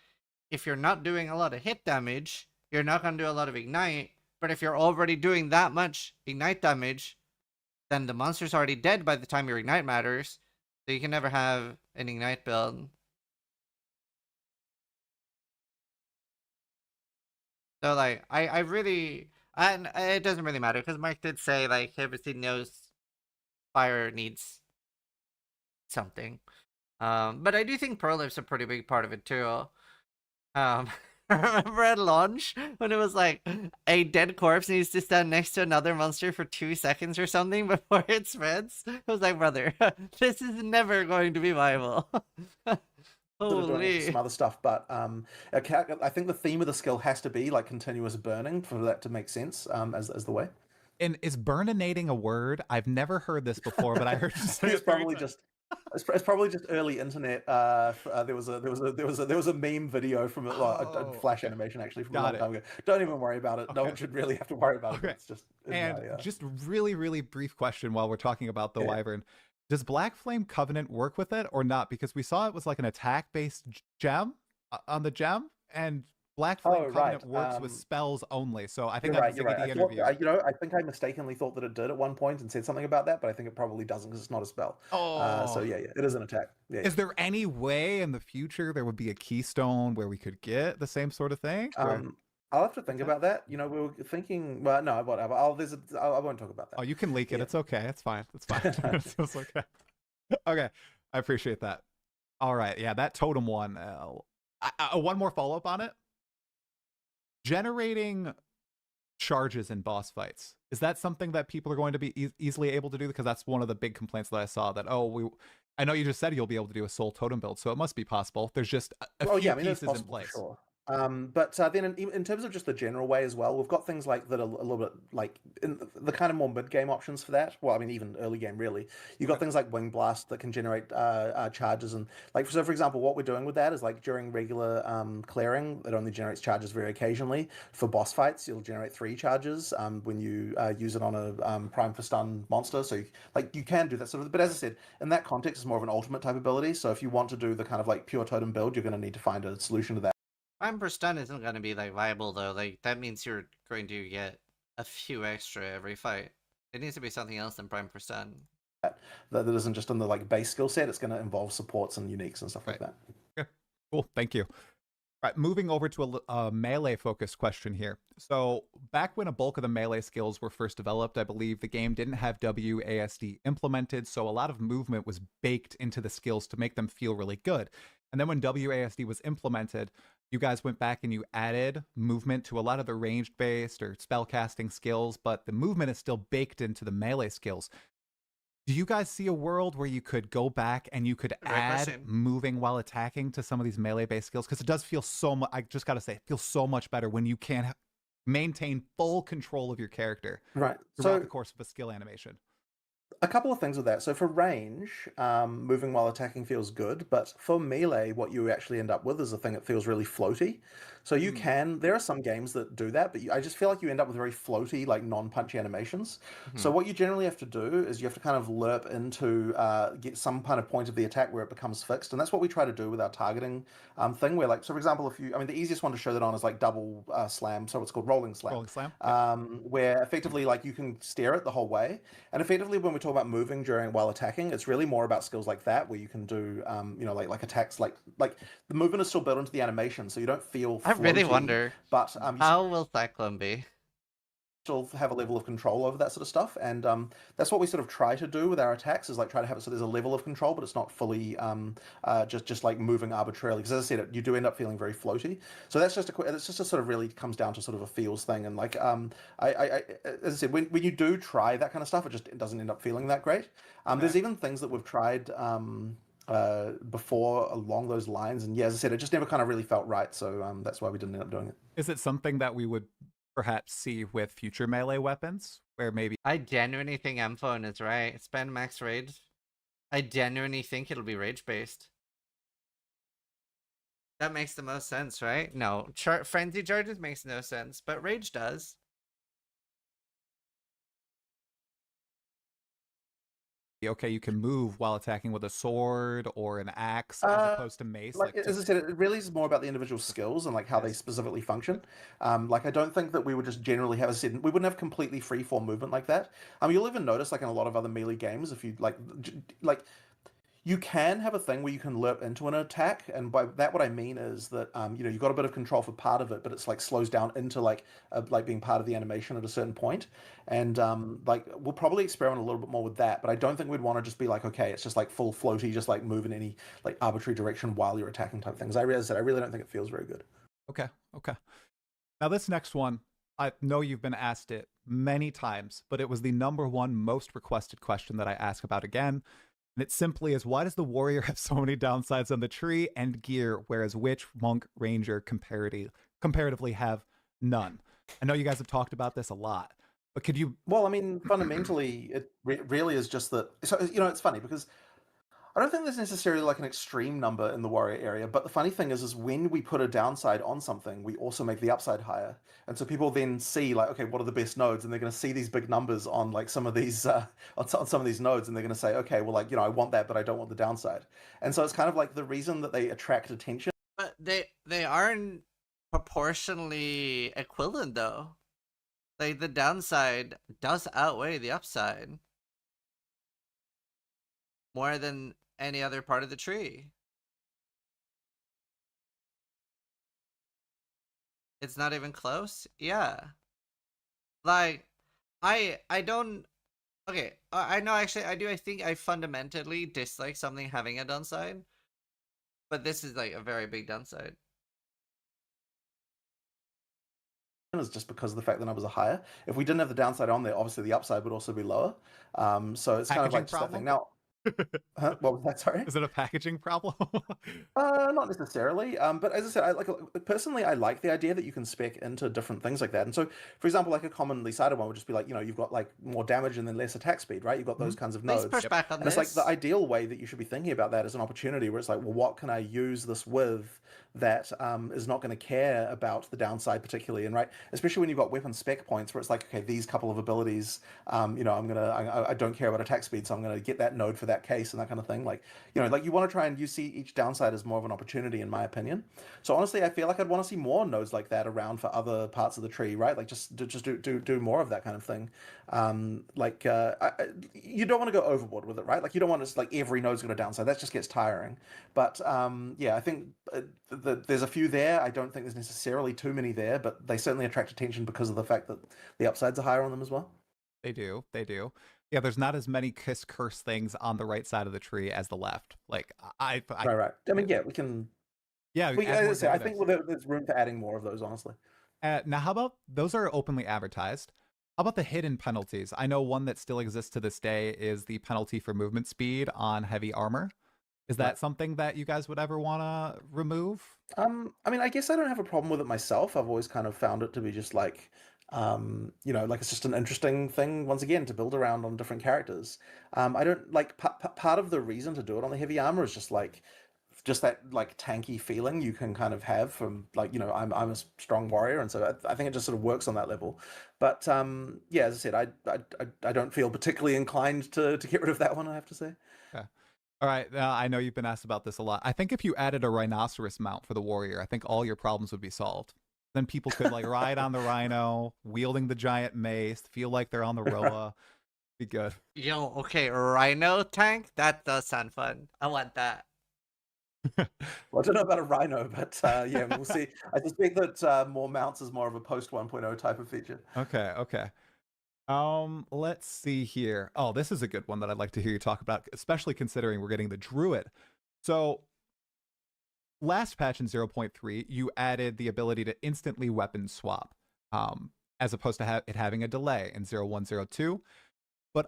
if you're not doing a lot of hit damage, you're not going to do a lot of Ignite. But if you're already doing that much Ignite damage, then the monster's already dead by the time your ignite matters. So you can never have an ignite build. So like I really, and it doesn't really matter because Mark did say like he knows fire needs something. But I do think Prolife's a pretty big part of it too. I remember at launch when it was like a dead corpse needs to stand next to another monster for 2 seconds or something before it spreads. I was like, brother, this is never going to be viable. That are doing Holy. some other stuff, but I think the theme of the skill has to be like continuous burning for that to make sense as the way. And is burninating a word? I've never heard this before, but I heard you say It's it probably just it's probably just early internet. There was a meme video from a flash animation actually from a long time ago. Don't even worry about it. No one should really have to worry about it. It's just just really brief question while we're talking about the Wyvern. Does Black Flame Covenant work with it or not? Because we saw it was like an attack-based gem on the gem, and Black Flame Covenant works with spells only. So I think you're that right. Ziggity interview. I think I mistakenly thought that it did at one point and said something about that, but I think it probably doesn't because it's not a spell. So yeah, it is an attack. Yeah. Is there any way in the future there would be a keystone where we could get the same sort of thing? I'll have to think about that. We were thinking. Well, no, whatever. I won't talk about that. Oh, you can leak it. It's okay. It's fine. It's fine. It's okay. Okay, I appreciate that. All right, yeah, that totem one. One more follow up on it. Generating charges in boss fights, is that something that people are going to be easily able to do? Because that's one of the big complaints that I saw. That I know you just said you'll be able to do a soul totem build, so it must be possible. There's just a few pieces in place. Sure. But then in terms of just the general way as well, we've got things like that are a little bit like in the kind of more mid-game options for that. Well, I mean, even early game, really. You've got things like Wing Blast that can generate charges. And like, so for example, what we're doing with that is like during regular clearing, it only generates charges very occasionally. For boss fights, you'll generate 3 charges when you use it on a Prime for Stun monster. So you can do that sort of, but as I said, in that context, it's more of an ultimate type ability. So if you want to do the kind of like pure totem build, you're going to need to find a solution to that. Prime per stun isn't going to be like viable though. Like that means you're going to get a few extra every fight. It needs to be something else than Prime per stun. That isn't just in the like base skill set. It's going to involve supports and uniques and stuff like that. Okay, cool. Thank you. All right, moving over to a melee focused question here. So back when a bulk of the melee skills were first developed, I believe the game didn't have WASD implemented, so a lot of movement was baked into the skills to make them feel really good. And then when WASD was implemented, you guys went back and you added movement to a lot of the ranged-based or spellcasting skills, but the movement is still baked into the melee skills. Do you guys see a world where you could go back and you could add moving while attacking to some of these melee-based skills? Because it does feel so much, I just got to say, it feels so much better when you can maintain full control of your character throughout the course of a skill animation. A couple of things with that. So for range, moving while attacking feels good, but for melee, what you actually end up with is a thing that feels really floaty. So you there are some games that do that, but I just feel like you end up with very floaty, like non-punchy animations. So what you generally have to do is you have to kind of lerp into get some kind of point of the attack where it becomes fixed, and that's what we try to do with our targeting thing. Where like, so for example, the easiest one to show that on is like double slam, so it's called rolling slam. Rolling slam. Where effectively like you can steer it the whole way, and effectively when we talk about moving while attacking, it's really more about skills like that where you can do like attacks like the movement is still built into the animation, so you don't feel floaty, I really wonder, but how will Cyclone be? Still have a level of control over that sort of stuff, and that's what we sort of try to do with our attacks, is like try to have it so there's a level of control, but it's not fully just like moving arbitrarily, because as I said, you do end up feeling very floaty. So that's just a sort of really comes down to sort of a feels thing, and like as I said, when you do try that kind of stuff, it doesn't end up feeling that great. There's even things that we've tried before along those lines, and yeah, as I said, it just never kind of really felt right, so that's why we didn't end up doing it. Is it something that we would perhaps see with future melee weapons, where maybe... I genuinely think Amphone is right. Spend max rage. I genuinely think it'll be rage based. That makes the most sense, right? No, frenzy charges makes no sense, but rage does. okay, you can move while attacking with a sword or an axe as Uh, opposed to mace. like Like, as I said, it really is more about the individual skills and like how they yes. specifically function. Like I don't think that we would just generally have, as I said, we wouldn't have completely free form movement like that. You'll even notice like in a lot of other melee games, if you like you can have a thing where you can lerp into an attack, and by that what I mean is that you've got a bit of control for part of it, but it's like slows down into like being part of the animation at a certain point. And like we'll probably experiment a little bit more with that, but I don't think we'd want to just be like, okay, it's just like full floaty, just like move in any like arbitrary direction while you're attacking type things. I realize that I really don't think it feels very good. Okay, okay. Now this next one, I know you've been asked it many times, but it was the #1 most requested question that I ask about again. And it simply is, why does the warrior have so many downsides on the tree and gear, whereas witch, monk, ranger comparatively have none? I know you guys have talked about this a lot, but could you... Well, I mean, fundamentally, it really is just that. So it's funny because I don't think there's necessarily like an extreme number in the warrior area, but the funny thing is when we put a downside on something, we also make the upside higher. And so people then see like, okay, what are the best nodes? And they're going to see these big numbers on like some of these on some of these nodes, and they're going to say, okay, well, like I want that, but I don't want the downside. And so it's kind of like the reason that they attract attention. But they aren't proportionally equivalent though. Like the downside does outweigh the upside more than any other part of the tree. It's not even close. Yeah. Like I don't okay, I know actually I think I fundamentally dislike something having a downside. But this is like a very big downside. Is just because of the fact the numbers are higher. If we didn't have the downside on there, obviously the upside would also be lower. So it's kind of Packaging like just that thing. problem? Now, what was that? Sorry. Is it a packaging problem? Not necessarily. But as I said, personally, I like the idea that you can spec into different things like that. And so, for example, like a commonly cited one would just be like, you've got like more damage and then less attack speed, right? You've got those kinds of Please nodes. push back on And this. it's like the ideal way that you should be thinking about that is an opportunity where it's like, well, what can I use this with that is not going to care about the downside particularly, and right, especially when you've got weapon spec points where it's like, okay, these couple of abilities, I don't care about attack speed, so I'm gonna get that node for that case and that kind of thing. Like, like you want to try and you see each downside as more of an opportunity, in my opinion. So honestly, I feel like I'd want to see more nodes like that around for other parts of the tree, right? Like just do more of that kind of thing. You don't want to go overboard with it, right? Like you don't want to like every node's got a downside. That just gets tiring. But yeah, I think there's a few there. I don't think there's necessarily too many there, but they certainly attract attention because of the fact that the upsides are higher on them as well. They do. Yeah, there's not as many kiss curse things on the right side of the tree as the left. Like Right. I mean, yeah, we can. Yeah, As I say, I think there's room for adding more of those, honestly. Now, how about those are openly advertised? How about the hidden penalties? I know one that still exists to this day is the penalty for movement speed on heavy armor. Is that something that you guys would ever want to remove? I mean, I guess I don't have a problem with it myself. I've always kind of found it to be just like, like it's just an interesting thing, once again, to build around on different characters. I don't like part of the reason to do it on the heavy armor is just that like tanky feeling you can kind of have from like, I'm a strong warrior, and so I think it just sort of works on that level. But yeah, as I said, I don't feel particularly inclined to get rid of that one, I have to say. Yeah. All right, I know you've been asked about this a lot. I think if you added a rhinoceros mount for the warrior, I think all your problems would be solved. Then people could like ride on the rhino, wielding the giant mace, feel like they're on the Roa. Be good. Yo, okay, rhino tank? That does sound fun. I want that. Well, I don't know about a rhino, but yeah, we'll see. I suspect that more mounts is more of a post 1.0 type of feature. Okay. Let's see here. Oh, this is a good one that I'd like to hear you talk about, especially considering we're getting the Druid. So last patch in 0.3, you added the ability to instantly weapon swap, as opposed to it having a delay in 0.1.0.2. But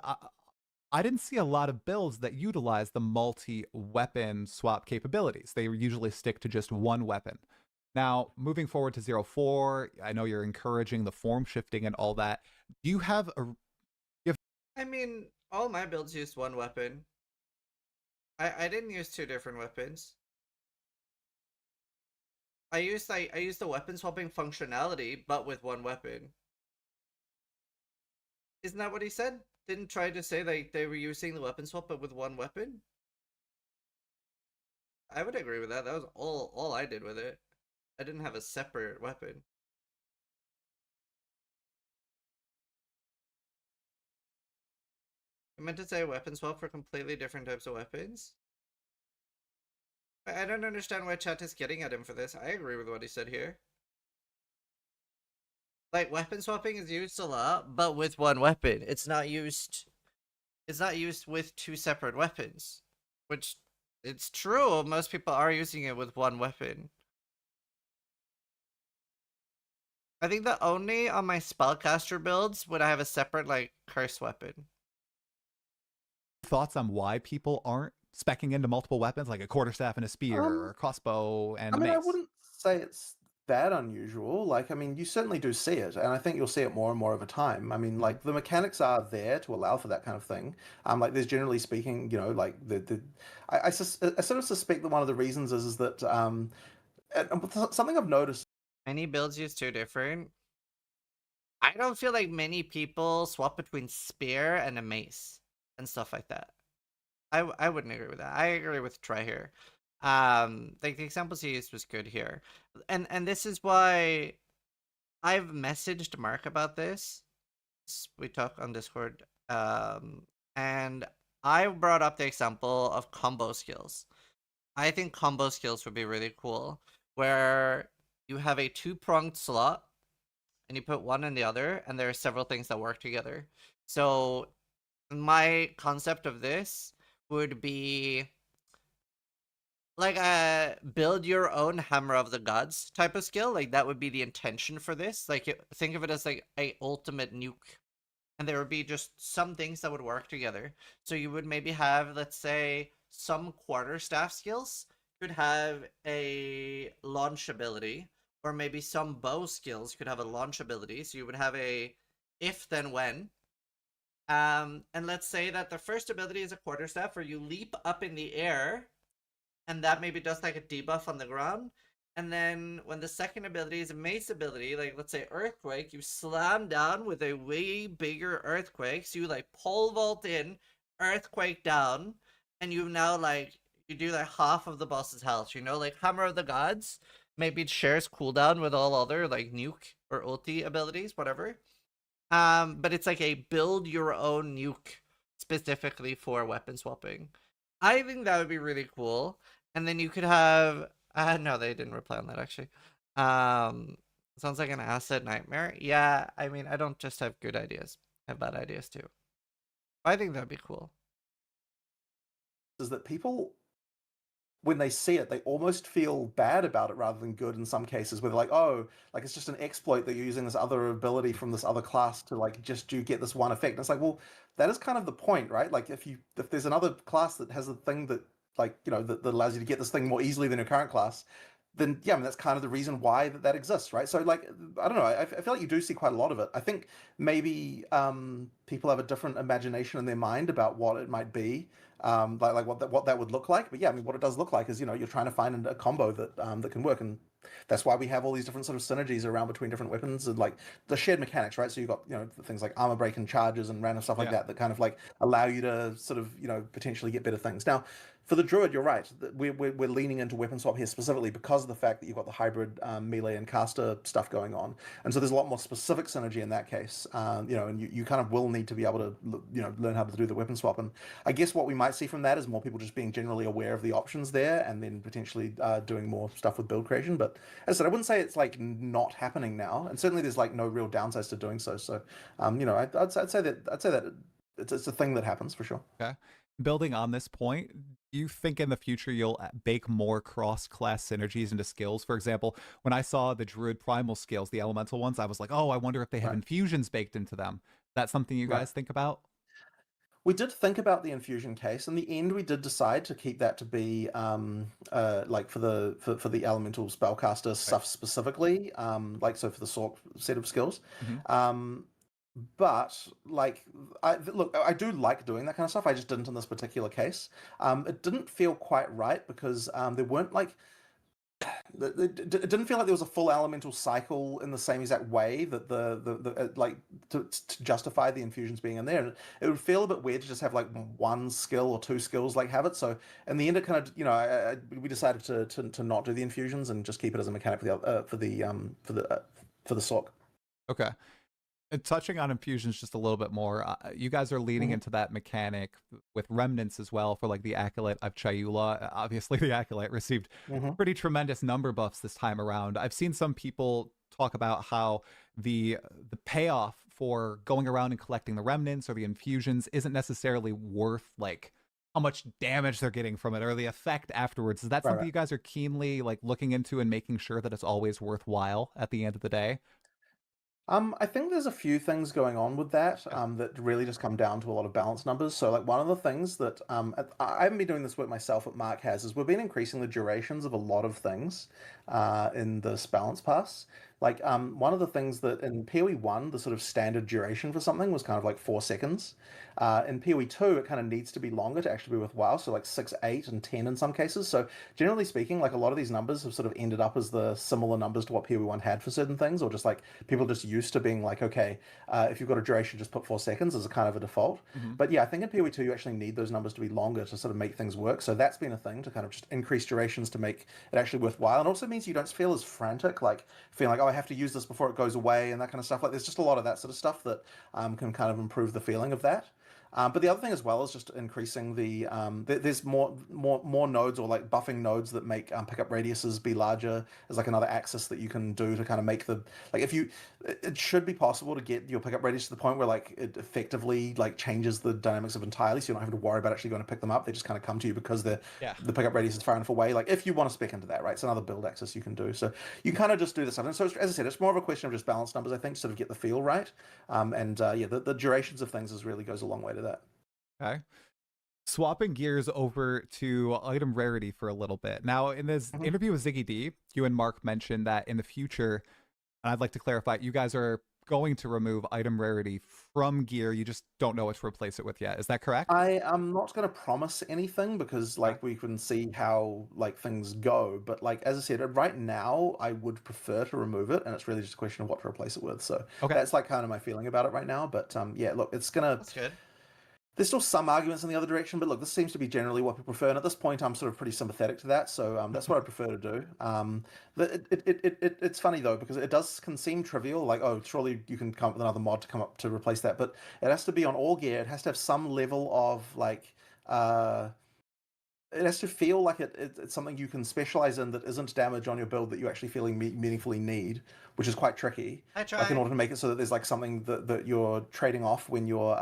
I didn't see a lot of builds that utilize the multi-weapon swap capabilities. They usually stick to just one weapon. Now, moving forward to 0.4, I know you're encouraging the form shifting and all that. Do you have a... I mean, all my builds used one weapon. I didn't use two different weapons. I used the weapon swapping functionality, but with one weapon. Isn't that what he said? didn't try to say like they were using the weapon swap but with one weapon? I would agree with that. That was all I did with it. I didn't have a separate weapon. I meant to say weapon swap for completely different types of weapons. I don't understand why chat is getting at him for this. I agree with what he said here. Like weapon swapping is used a lot, but with one weapon. It's not used with two separate weapons. Which it's true, most people are using it with one weapon. I think that only on my spellcaster builds would I have a separate like curse weapon. Thoughts on why people aren't speccing into multiple weapons, like a quarterstaff and a spear, or a crossbow and I a mean, I mace? wouldn't say it's that unusual. Like, I mean, you certainly do see it, and I think you'll see it more and more over time. I mean, like the mechanics are there to allow for that kind of thing. Like there's generally speaking, like I sort of suspect that one of the reasons is that something I've noticed. Many builds use two different. I don't feel like many people swap between spear and a mace and stuff like that. I wouldn't agree with that. I agree with Try here. Like the examples he used was good here, and this is why I've messaged Mark about this. We talk on Discord, and I brought up the example of combo skills. I think combo skills would be really cool, where you have a two-pronged slot and you put one in the other, and there are several things that work together. So my concept of this would be like a build your own hammer of the gods type of skill. Like that would be the intention for this. Like think of it as like a ultimate nuke. And there would be just some things that would work together. So you would maybe have, let's say, some quarterstaff skills could have a launch ability, or maybe some bow skills could have a launch ability. So you would have a if then when. And let's say that the first ability is a quarterstaff where you leap up in the air, and that maybe does like a debuff on the ground. And then when the second ability is a mace ability, like let's say Earthquake, you slam down with a way bigger Earthquake. So you like pole vault in, Earthquake down, and you now like, you do like half of the boss's health. Like Hammer of the Gods, maybe it shares cooldown with all other like nuke or ulti abilities, whatever. But it's like a build your own nuke specifically for weapon swapping. I think that would be really cool. And then you could have no, they didn't reply on that actually. Sounds like an asset nightmare. Yeah, I mean, I don't just have good ideas. I have bad ideas too. I think that'd be cool. Is that people, when they see it, they almost feel bad about it rather than good in some cases, where they're like, oh, like it's just an exploit that you're using this other ability from this other class to like just you get this one effect. And it's like, well, that is kind of the point, right? Like if there's another class that has a thing that like, that allows you to get this thing more easily than your current class, then yeah, I mean that's kind of the reason why that exists, right? So like, I don't know, I feel like you do see quite a lot of it. I think maybe people have a different imagination in their mind about what it might be, like what that would look like. But yeah, I mean, what it does look like is you're trying to find a combo that can work, and that's why we have all these different sort of synergies around between different weapons and like the shared mechanics, right? So you've got things like armor break and charges and random stuff like that kind of like allow you to sort of potentially get better things. Now, for the Druid, you're right. We're leaning into weapon swap here specifically because of the fact that you've got the hybrid melee and caster stuff going on, and so there's a lot more specific synergy in that case. And you kind of will need to be able to learn how to do the weapon swap. And I guess what we might see from that is more people just being generally aware of the options there, and then potentially doing more stuff with build creation. But as I said, I wouldn't say it's like not happening now, and certainly there's like no real downsides to doing so. So, I'd say that it's a thing that happens for sure. Okay. Building on this point, do you think in the future you'll bake more cross-class synergies into skills? For example, when I saw the Druid primal skills, the elemental ones, I was like, oh, I wonder if they have infusions baked into them. That's something you guys think about? We did think about the infusion case. In the end, we did decide to keep that to be like for the elemental spellcaster stuff specifically, like so for the sort set of skills. But like, I do like doing that kind of stuff. I just didn't in this particular case. It didn't feel quite right because there weren't like it didn't feel like there was a full elemental cycle in the same exact way that the like to justify the infusions being in there. And it would feel a bit weird to just have like one skill or two skills like have it. So in the end, it kind of we decided to not do the infusions and just keep it as a mechanic for the sock. Okay. And touching on infusions just a little bit more, you guys are leaning Mhm. into that mechanic with remnants as well for like the Acolyte of Chayula. Obviously, the Acolyte received Mhm. pretty tremendous number buffs this time around. I've seen some people talk about how the payoff for going around and collecting the remnants or the infusions isn't necessarily worth like how much damage they're getting from it or the effect afterwards. Is that Right, something right. you guys are keenly like looking into and making sure that it's always worthwhile at the end of the day? I think there's a few things going on with that Yeah. that really just come down to a lot of balance numbers. So, like one of the things that I haven't been doing this work myself, but Mark has, is we've been increasing the durations of a lot of things in this balance pass. Like one of the things that in PoE 1, the sort of standard duration for something was kind of like 4 seconds. In PoE 2, it kind of needs to be longer to actually be worthwhile. So like 6, 8, and 10 in some cases. So generally speaking, like a lot of these numbers have sort of ended up as the similar numbers to what PoE 1 had for certain things, or just like people just used to being like, okay, if you've got a duration, just put 4 seconds as a kind of a default. Mhm. But yeah, I think in PoE 2 you actually need those numbers to be longer to sort of make things work. So that's been a thing to kind of just increase durations to make it actually worthwhile. And also means you don't feel as frantic, like feeling like, oh, I have to use this before it goes away and that kind of stuff. Like there's just a lot of that sort of stuff that can kind of improve the feeling of that. But the other thing as well is just increasing the there's more nodes or like buffing nodes that make pickup radiuses be larger. There's like another axis that you can do to kind of make the like if you it should be possible to get your pickup radius to the point where like it effectively like changes the dynamics of entirely, so you don't have to worry about actually going to pick them up. They just kind of come to you because Yeah. the pickup radius is far enough away. Like if you want to spec into that, right? It's another build axis you can do. So you kind of just do this stuff. And so as I said, it's more of a question of just balance numbers, I think, sort of get the feel right. Yeah, the durations of things is really goes a long way to that. Okay. Swapping gears over to item rarity for a little bit. Now, in this Mhm. interview with Ziggy D, you and Mark mentioned that in the future, and I'd like to clarify, you guys are going to remove item rarity from gear. You just don't know what to replace it with yet. Is that correct? I am not going to promise anything because Okay. like we can see how like things go. But like as I said, right now I would prefer to remove it, and it's really just a question of what to replace it with. So Okay. that's like kind of my feeling about it right now. But yeah, look, it's gonna. That's good. There's still some arguments in the other direction, but look, this seems to be generally what people prefer. And at this point, I'm sort of pretty sympathetic to that, so that's what I prefer to do. It's funny though because it can seem trivial, like oh, surely you can come up with another mod to come up to replace that, but it has to be on all gear. It has to have some level of like uh, it has to feel like it's something you can specialize in that isn't damage on your build that you actually feeling meaningfully need, which is quite tricky. I Like in try. order to make it so that there's like something that you're trading off when you're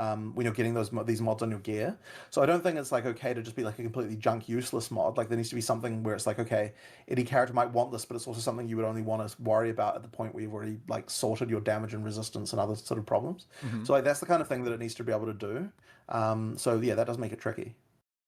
getting these mods on your gear. So I don't think it's like okay to just be like a completely junk useless mod. Like there needs to be something where it's like okay, any character might want this, but it's also something you would only want to worry about at the point where you've already like sorted your damage and resistance and other sort of problems. Mhm. So like that's the kind of thing that it needs to be able to do. So yeah, that does make it tricky.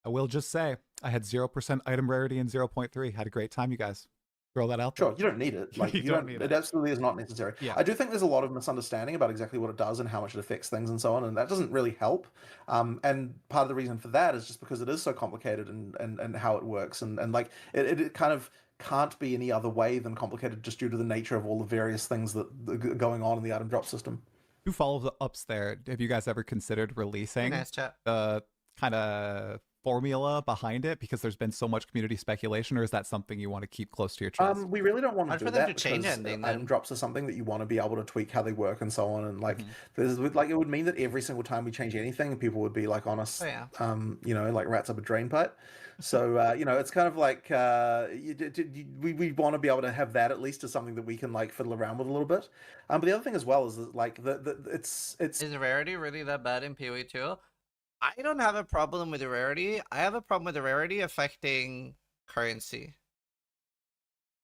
I will just say, I had 0% item rarity and 0.3. Had a great time, you guys. Throw that out there. Sure, you don't need it. Like You you don't don't. need It it. absolutely is not necessary. Yeah. I do think there's a lot of misunderstanding about exactly what it does and how much it affects things and so on, and that doesn't really help. And part of the reason for that is just because it is so complicated and how it works and like it kind of can't be any other way than complicated just due to the nature of all the various things that are going on in the item drop system. Two follow-ups there. Have you guys ever considered Very releasing nice chat. the kind of formula behind it because there's been so much community speculation, or is that something you want to keep close to your chest? We really don't want to Hard do for them that to change because ending item then. drops are something that you want to be able to tweak how they work and so on. And like, Mhm. there's like it would mean that every single time we change anything, people would be like on us, Oh yeah. like rats up a drain pipe. So it's kind of like we want to be able to have that at least as something that we can like fiddle around with a little bit. But the other thing as well is that like it's Is rarity really that bad in PoE 2? I don't have a problem with the rarity. I have a problem with the rarity affecting currency.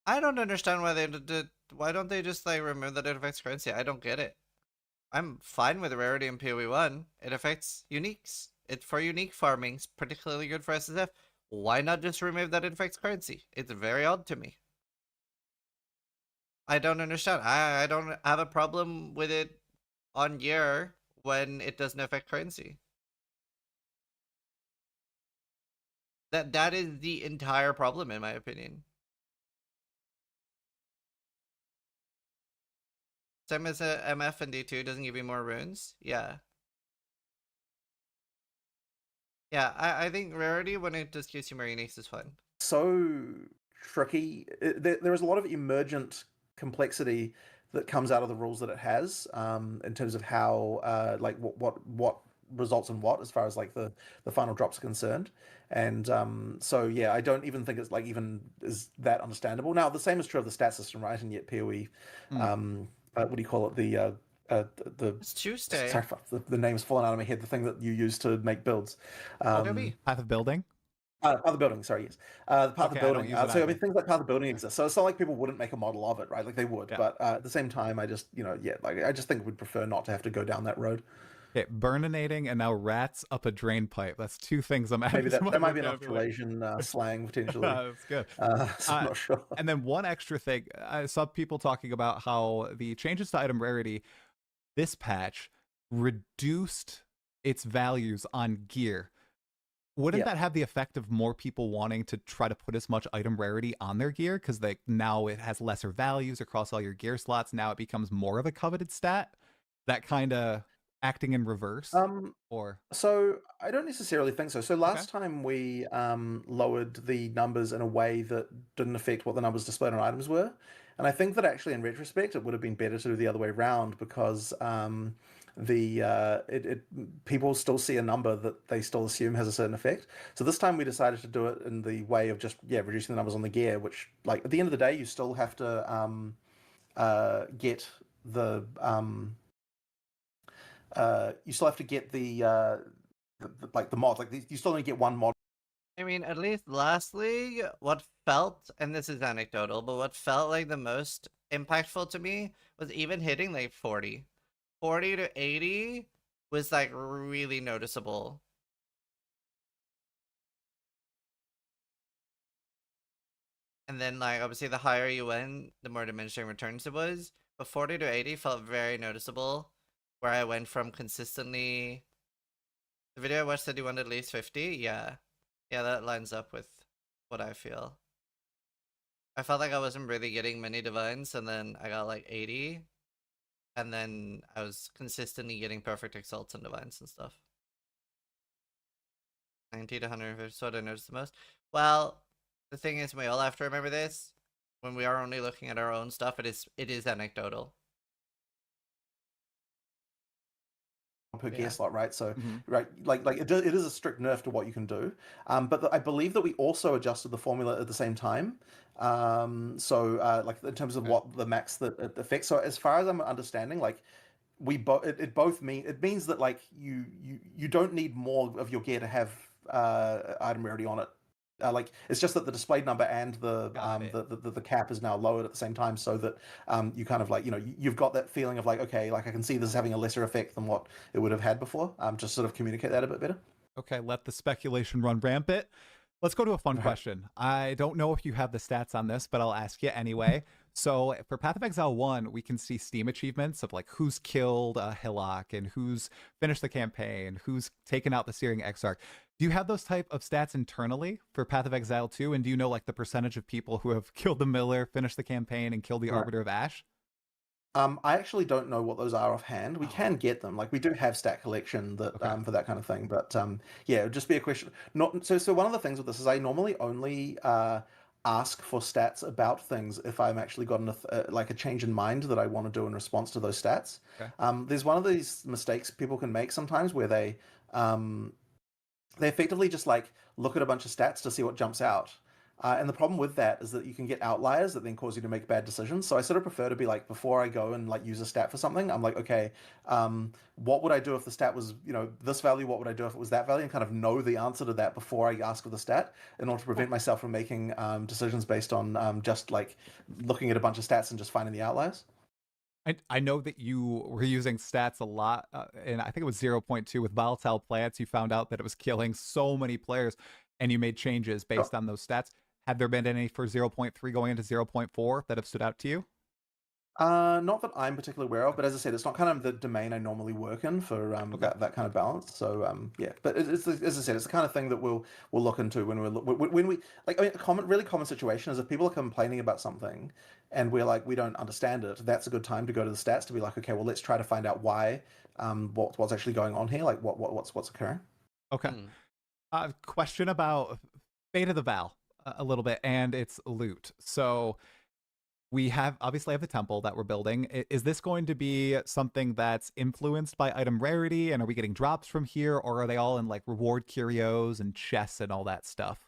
I don't understand why they did. Why don't they just like remove that it affects currency? I don't get it. I'm fine with the rarity in PoE 1. It affects uniques. It's for unique farming. It's particularly good for SSF. Why not just remove that it affects currency? It's very odd to me. I don't understand. I don't have a problem with it on gear when it doesn't affect currency. That is the entire problem in my opinion. Same as a MF and D2 doesn't give you more runes. Yeah. Yeah, I think rarity when it just gives you more uniques is fine. So tricky. There is a lot of emergent complexity that comes out of the rules that it has, in terms of how, like, what results in what as far as like the final drops are concerned. And so yeah, I don't even think it's like even is that understandable. Now the same is true of the stat system, right? And yet PoE, what do you call it? The It's Tuesday. sorry, fuck, the name's fallen out of my head. The thing that you use to make builds. Path of building. Path of building, sorry, yes. The path Okay, of I don't building. use it So I either. mean, things like path of building exist. So it's not like people wouldn't make a model of it, right? Like they would, Yeah. but at the same time, I just, yeah, like I just think we'd prefer not to have to go down that road. Okay, burninating and now rats up a drain pipe. That's two things I'm adding Maybe to my that might be an vocabulary. Australasian slang potentially. That's good. So I'm not sure. And then one extra thing, I saw people talking about how the changes to item rarity this patch reduced its values on gear. Wouldn't that have the effect of more people wanting to try to put as much item rarity on their gear because now it has lesser values across all your gear slots? Now it becomes more of a coveted stat. That kind of acting in reverse, or So I don't necessarily think so. So last time we lowered the numbers in a way that didn't affect what the numbers displayed on items were, and I think that actually in retrospect it would have been better to do the other way around because people still see a number that they still assume has a certain effect. So this time we decided to do it in the way of just reducing the numbers on the gear, which like at the end of the day you still have to get the you still have to get the like the mod. Like you still only get one mod. I mean, at least lastly, what felt, and this is anecdotal, but what felt like the most impactful to me was even hitting like 40. 40 to 80 was like really noticeable. And then like obviously the higher you went, the more diminishing returns it was. But 40 to 80 felt very noticeable, where I went from consistently. The video I watched said you wanted at least 50. Yeah, that lines up with what I feel. I felt like I wasn't really getting many divines, and then I got like 80, and then I was consistently getting perfect exalts and divines and stuff. 90 to 150 is what I noticed the most. Well, the thing is, we all have to remember this. When we are only looking at our own stuff, it is anecdotal. Per gear slot, right? So, right, like it is a strict nerf to what you can do. But I believe that we also adjusted the formula at the same time. Like in terms of what the max that it affects. So as far as I'm understanding, like it means that like you don't need more of your gear to have item rarity on it. Like it's just that the displayed number and the cap is now lowered at the same time, so that you kind of like you've got that feeling of like, okay, like I can see this is having a lesser effect than what it would have had before. Just sort of communicate that a bit better. Okay, let the speculation run rampant. Let's go to a fun question. I don't know if you have the stats on this, but I'll ask you anyway. So for Path of Exile 1, we can see Steam achievements of like who's killed Hillock and who's finished the campaign, who's taken out the Searing Exarch. Do you have those type of stats internally for Path of Exile 2? And do you know like the percentage of people who have killed the Miller, finished the campaign, and killed the Arbiter of Ash? I actually don't know what those are offhand. We can get them. Like we do have stat collection that for that kind of thing. But yeah, it would just be a question. So one of the things with this is I normally only ask for stats about things if I'm actually got like a change in mind that I want to do in response to those stats. There's one of these mistakes people can make sometimes where they effectively just like look at a bunch of stats to see what jumps out. And the problem with that is that you can get outliers that then cause you to make bad decisions. So I sort of prefer to be like, before I go and like use a stat for something, I'm like, okay, what would I do if the stat was, this value? What would I do if it was that value? And kind of know the answer to that before I ask for the stat in order to prevent myself from making decisions based on just like looking at a bunch of stats and just finding the outliers. I know that you were using stats a lot, and I think it was 0.2 with volatile plants. You found out that it was killing so many players, and you made changes based on those stats. Have there been any for 0.3 going into 0.4 that have stood out to you? Not that I'm particularly aware of, but as I said, it's not kind of the domain I normally work in for Okay. that kind of balance. So yeah, but it's as I said, it's the kind of thing that we'll look into when when we like. I mean, really common situation is if people are complaining about something, and we're like we don't understand it. That's a good time to go to the stats to be like, okay, well let's try to find out why, what's actually going on here, like what's occurring. Okay. Hmm. Question about Fate of the Val a little bit and its loot. So we obviously have the temple that we're building. Is this going to be something that's influenced by item rarity, and are we getting drops from here, or are they all in like reward curios and chests and all that stuff?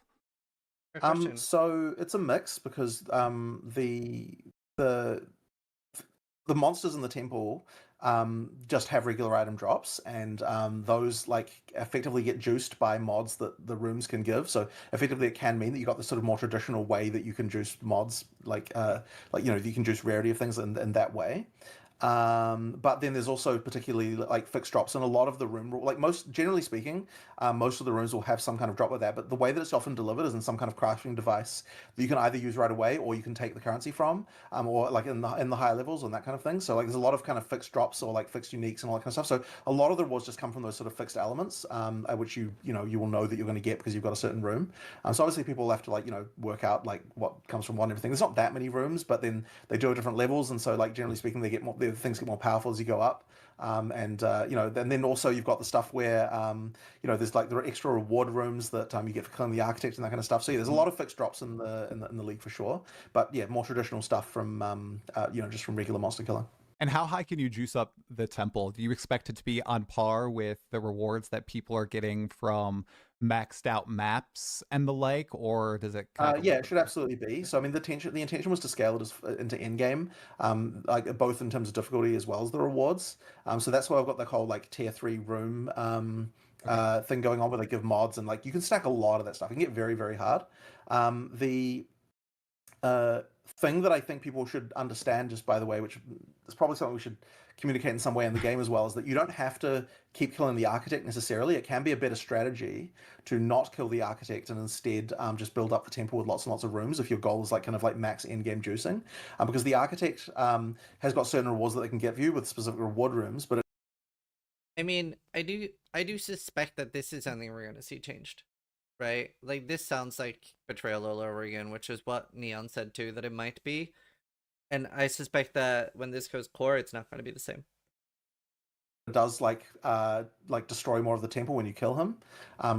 Good question. So it's a mix because the the monsters in the temple just have regular item drops, and those like effectively get juiced by mods that the rooms can give. So effectively, it can mean that you got this sort of more traditional way that you can juice mods, like you can juice rarity of things in that way. But then there's also particularly like fixed drops, and a lot of the like most generally speaking, most of the rooms will have some kind of drop with that. But the way that it's often delivered is in some kind of crafting device that you can either use right away or you can take the currency from, or like in the higher levels and that kind of thing. So like there's a lot of kind of fixed drops or like fixed uniques and all that kind of stuff. So a lot of the rewards just come from those sort of fixed elements, which you will know that you're going to get because you've got a certain room. So obviously people will have to like work out like what comes from what and everything. There's not that many rooms, but then they do at different levels, and so like generally speaking, they get more. The things get more powerful as you go up. And then also you've got the stuff where there's like there are extra reward rooms that you get for killing the architect and that kind of stuff. So yeah, there's a lot of fixed drops in the league for sure. But yeah, more traditional stuff from just from regular monster killing. And how high can you juice up the temple? Do you expect it to be on par with the rewards that people are getting from maxed out maps and the like, or does it kind of go a Yeah, little it bit should more? absolutely be. So I mean, the intention was to scale it into Endgame, like both in terms of difficulty as well as the rewards. So that's why I've got the whole like tier 3 room Okay. thing going on where they give mods and like you can stack a lot of that stuff. It can get very very hard. The uh, thing that I think people should understand, just by the way, which is probably something we should communicate in some way in the game as well, is that you don't have to keep killing the architect necessarily. It can be a better strategy to not kill the architect and instead just build up the temple with lots and lots of rooms if your goal is like kind of like max end game juicing. Because the architect has got certain rewards that they can give you with specific reward rooms, but I mean, I do suspect that this is something we're gonna see changed, right? Like this sounds like Betrayal all over again, which is what Neon said too that it might be. And I suspect that when this goes core, it's not gonna be the same. does like destroy more of the temple when you kill him.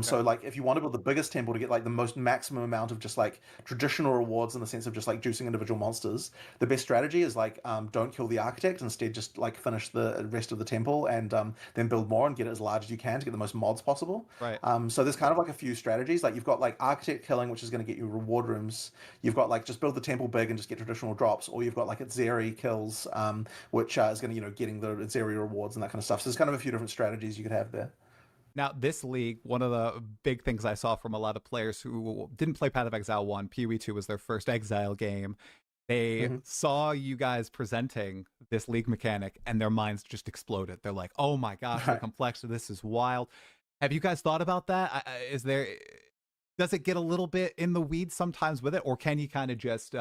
So like if you want to build the biggest temple to get like the most maximum amount of just like traditional rewards in the sense of just like juicing individual monsters, the best strategy is like don't kill the architect, instead just like finish the rest of the temple and then build more and get it as large as you can to get the most mods possible. Right. So there's kind of like a few strategies. Like you've got like architect killing, which is going to get you reward rooms. You've got like just build the temple big and just get traditional drops, or you've got like Zeri kills, which is going to getting the Zeri rewards and that kind of stuff. So there's kind of a few different strategies you could have there. Now, this league, one of the big things I saw from a lot of players who didn't play Path of Exile 1, PoE 2 was their first Exile game. They Mm-hmm. saw you guys presenting this league mechanic and their minds just exploded. They're like, oh my gosh, the Right. complexity, this is wild. Have you guys thought about that? Does it get a little bit in the weeds sometimes with it, or can you kind of just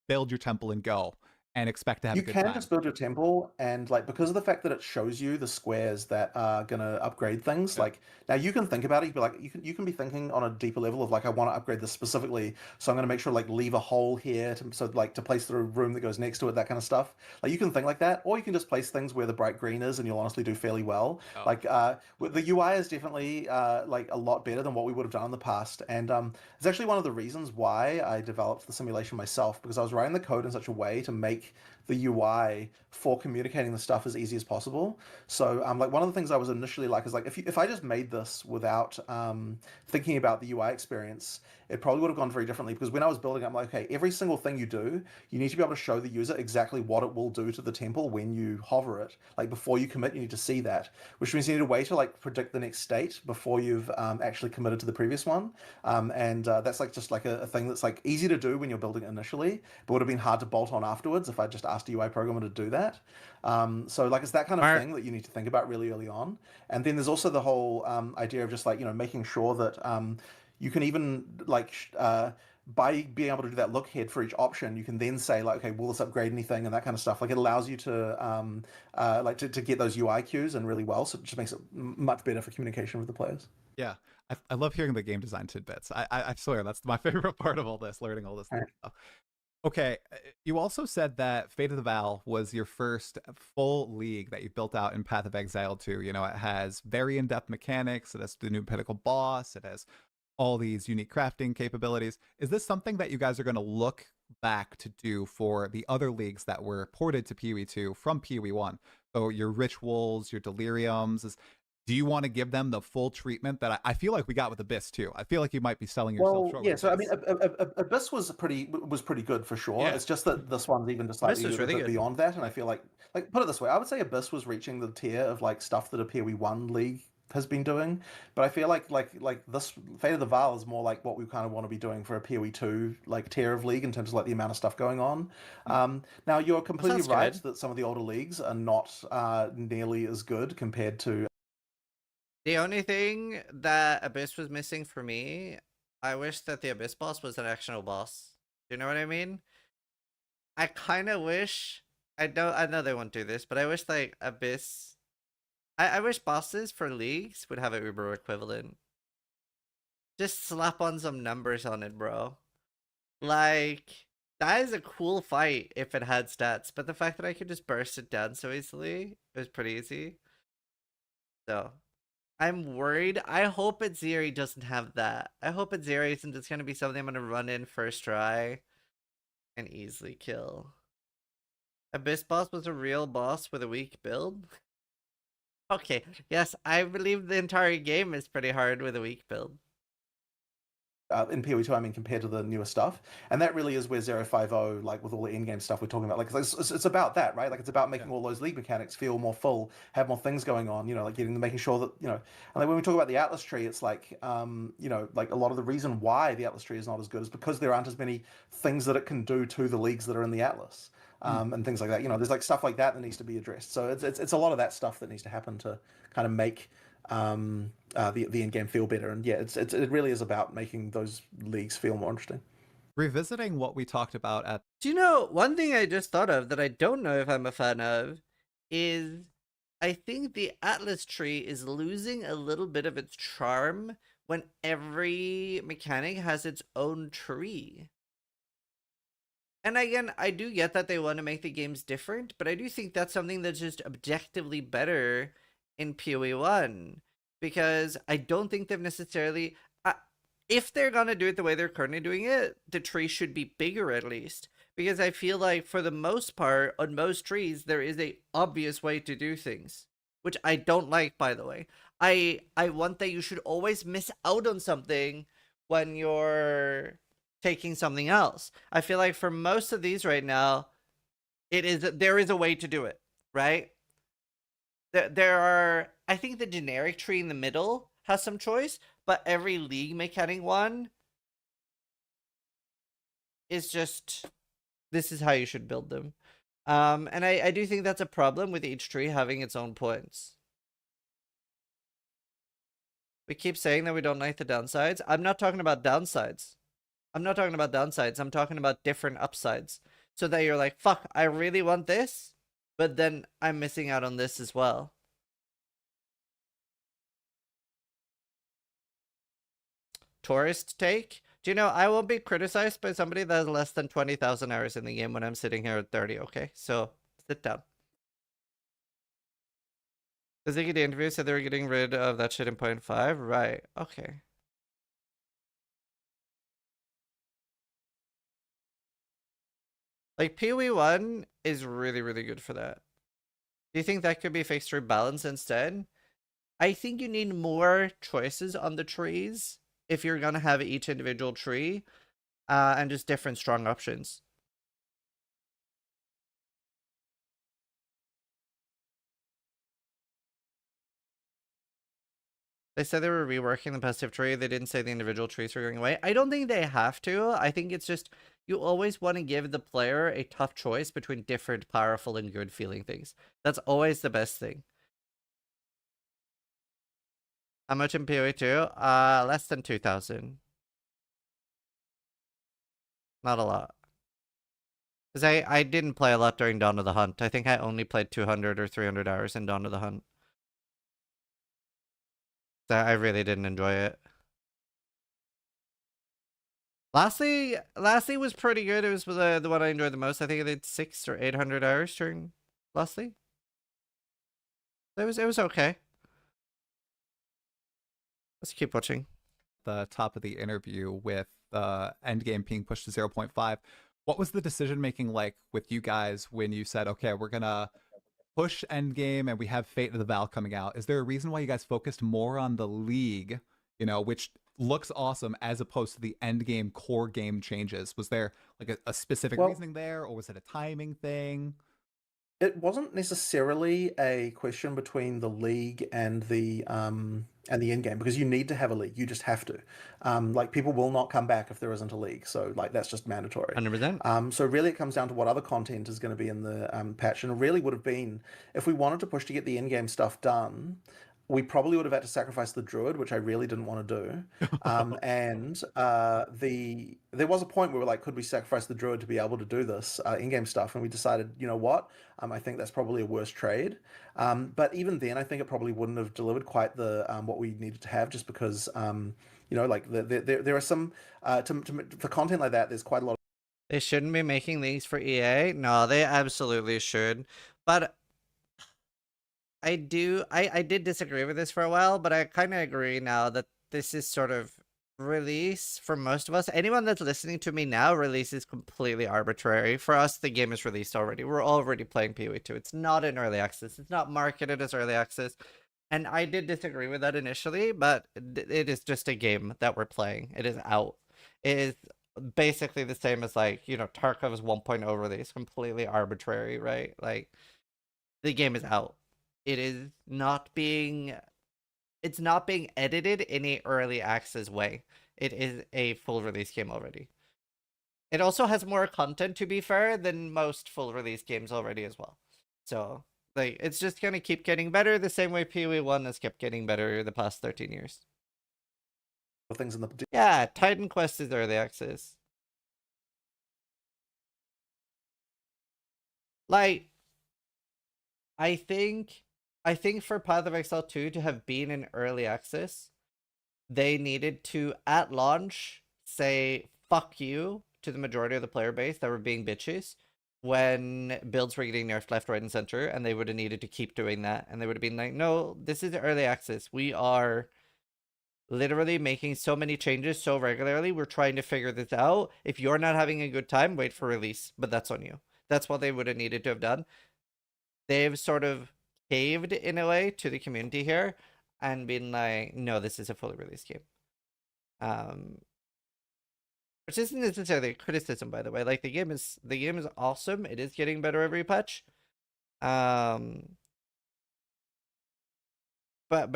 build your temple and go and expect to have You a good can time? just build your temple, and like because of the fact that it shows you the squares that are gonna upgrade things. Yeah. Like now you can think about it. You can be thinking on a deeper level of like I want to upgrade this specifically, so I'm gonna make sure like leave a hole here to place the room that goes next to it, that kind of stuff. Like you can think like that, or you can just place things where the bright green is, and you'll honestly do fairly well. Oh. Like the UI is definitely like a lot better than what we would have done in the past, and it's actually one of the reasons why I developed the simulation myself, because I was writing the code in such a way to make the UI for communicating the stuff as easy as possible. So like one of the things I was initially like is like if I just made this without thinking about the UI experience, it probably would have gone very differently, because when I was building, I'm like, okay, every single thing you do, you need to be able to show the user exactly what it will do to the temple when you hover it. Like before you commit, you need to see that, which means you need a way to like predict the next state before you've actually committed to the previous one. And that's like just like a thing that's like easy to do when you're building it initially, but would have been hard to bolt on afterwards if I just asked a UI programmer to do that. So like it's that kind of Mark, thing that you need to think about really early on. And then there's also the whole idea of just like making sure that you can even like by being able to do that look ahead for each option, you can then say like, okay, will this upgrade anything and that kind of stuff. Like it allows you to like to get those UI cues and really well, so it just makes it much better for communication with the players. Yeah, I love hearing the game design tidbits. I swear that's my favorite part of all this, learning all this stuff. Okay, you also said that Fate of the Val was your first full league that you built out in Path of Exile 2. You know, it has very in-depth mechanics, it has the new pinnacle boss, it has all these unique crafting capabilities. Is this something that you guys are going to look back to do for the other leagues that were ported to PoE 2 from PoE 1? So your Rituals, your Deliriums, do you want to give them the full treatment that I feel like we got with Abyss too? I feel like you might be selling yourself short. Yeah. With So Abyss. I mean, Abyss was pretty good for sure. Yeah. It's just that this one's even just slightly was a really bit good. beyond that, and I feel like put it this way, I would say Abyss was reaching the tier of like stuff that a PoE 1 league has been doing, but I feel like this Fate of the Val is more like what we kind of want to be doing for a PoE 2 like tier of league in terms of like the amount of stuff going on. Now you're completely sounds right good. that some of the older leagues are not nearly as good compared to. The only thing that Abyss was missing for me, I wish that the Abyss boss was an actionable boss. Do you know what I mean? I kind of wish, I know they won't do this, but I wish like Abyss, I wish bosses for leagues would have an Uber equivalent. Just slap on some numbers on it, bro. Like, that is a cool fight if it had stats, but the fact that I could just burst it down so easily, it was pretty easy. So, I'm worried. I hope Aziri doesn't have that. I hope Aziri isn't just going to be something I'm going to run in first try and easily kill. Abyss boss was a real boss with a weak build? Okay, yes, I believe the entire game is pretty hard with a weak build. In PoE 2, I mean, compared to the newer stuff, and that really is where 050, like with all the in-game stuff we're talking about, like it's about that, right? Like it's about making all those league mechanics feel more full, have more things going on, you know, like making sure that, you know, and like when we talk about the Atlas tree, it's like, you know, like a lot of the reason why the Atlas tree is not as good is because there aren't as many things that it can do to the leagues that are in the Atlas, and things like that. You know, there's like stuff like that needs to be addressed. So it's a lot of that stuff that needs to happen to kind of make the in-game feel better, and yeah, it really is about making those leagues feel more interesting. Revisiting what we talked about at Do you know, one thing I just thought of that I don't know if I'm a fan of is I think the Atlas tree is losing a little bit of its charm when every mechanic has its own tree. And again, I do get that they want to make the games different, but I do think that's something that's just objectively better in PoE 1, because I don't think they've necessarily, if they're gonna do it the way they're currently doing it, the tree should be bigger at least, because I feel like for the most part on most trees there is a obvious way to do things, which I don't like, by the way. I want that you should always miss out on something when you're taking something else. I feel like for most of these right now, there is a way to do it, right? There are, I think the generic tree in the middle has some choice, but every league mechanic one is just, this is how you should build them. And I do think that's a problem with each tree having its own points. We keep saying that we don't like the downsides. I'm not talking about downsides. I'm talking about different upsides. So that you're like, fuck, I really want this, but then I'm missing out on this as well. Tourist take? Do you know, I won't be criticized by somebody that has less than 20,000 hours in the game when I'm sitting here at 30, okay? So, sit down. The Ziggy interview said they were getting rid of that shit in 0.5? Right, okay. Like, PoE 1 is really, really good for that. Do you think that could be fixed through balance instead? I think you need more choices on the trees if you're gonna have each individual tree, and just different strong options. They said they were reworking the passive tree. They didn't say the individual trees were going away. I don't think they have to. I think it's just, you always want to give the player a tough choice between different powerful and good feeling things. That's always the best thing. How much in PoE 2? Less than 2,000. Not a lot. Because I didn't play a lot during Dawn of the Hunt. I think I only played 200 or 300 hours in Dawn of the Hunt. So I really didn't enjoy it. Lastly was pretty good. It was the one I enjoyed the most. I think I did 600 or 800 hours during Lastly. It was okay. Let's keep watching. The top of the interview with Endgame being pushed to 0.5. What was the decision making like with you guys when you said, okay, we're gonna push Endgame and we have Fate of the Val coming out? Is there a reason why you guys focused more on the League, which looks awesome, as opposed to the Endgame core game changes? Was there like a specific reasoning there, or was it a timing thing? It wasn't necessarily a question between the league and the end game, because you need to have a league. You just have to. Like, people will not come back if there isn't a league. So like, that's just mandatory. 100%. So really, it comes down to what other content is going to be in the patch, and it really would have been, if we wanted to push to get the end game stuff done, we probably would have had to sacrifice the Druid, which I really didn't want to do. And there was a point where we were like, could we sacrifice the Druid to be able to do this in-game stuff? And we decided, you know what? I think that's probably a worse trade. But even then, I think it probably wouldn't have delivered quite the what we needed to have, just because like there are some for content like that. There's quite a lot. They shouldn't be making these for EA. No, they absolutely should. But I did disagree with this for a while, but I kind of agree now that this is sort of release for most of us. Anyone that's listening to me now, release is completely arbitrary. For us, the game is released already. We're already playing PoE2. It's not in early access. It's not marketed as early access. And I did disagree with that initially, but it is just a game that we're playing. It is out. It is basically the same as, like, Tarkov's 1.0 release. Completely arbitrary, right? Like, the game is out. It is not being edited in a early access way. It is a full release game already. It also has more content, to be fair, than most full release games already as well. So, like, it's just gonna keep getting better the same way PoE 1 has kept getting better the past 13 years. Things in the Yeah, Titan Quest is early access. Like, I think for Path of Exile 2 to have been in early access, they needed to, at launch, say fuck you to the majority of the player base that were being bitches when builds were getting nerfed left, right, and center, and they would have needed to keep doing that. And they would have been like, no, this is early access. We are literally making so many changes so regularly. We're trying to figure this out. If you're not having a good time, wait for release, but that's on you. That's what they would have needed to have done. They've sort of caved in a way to the community here and been like, no, this is a fully released game. Which isn't necessarily a criticism, by the way. Like, the game is awesome. It is getting better every patch. But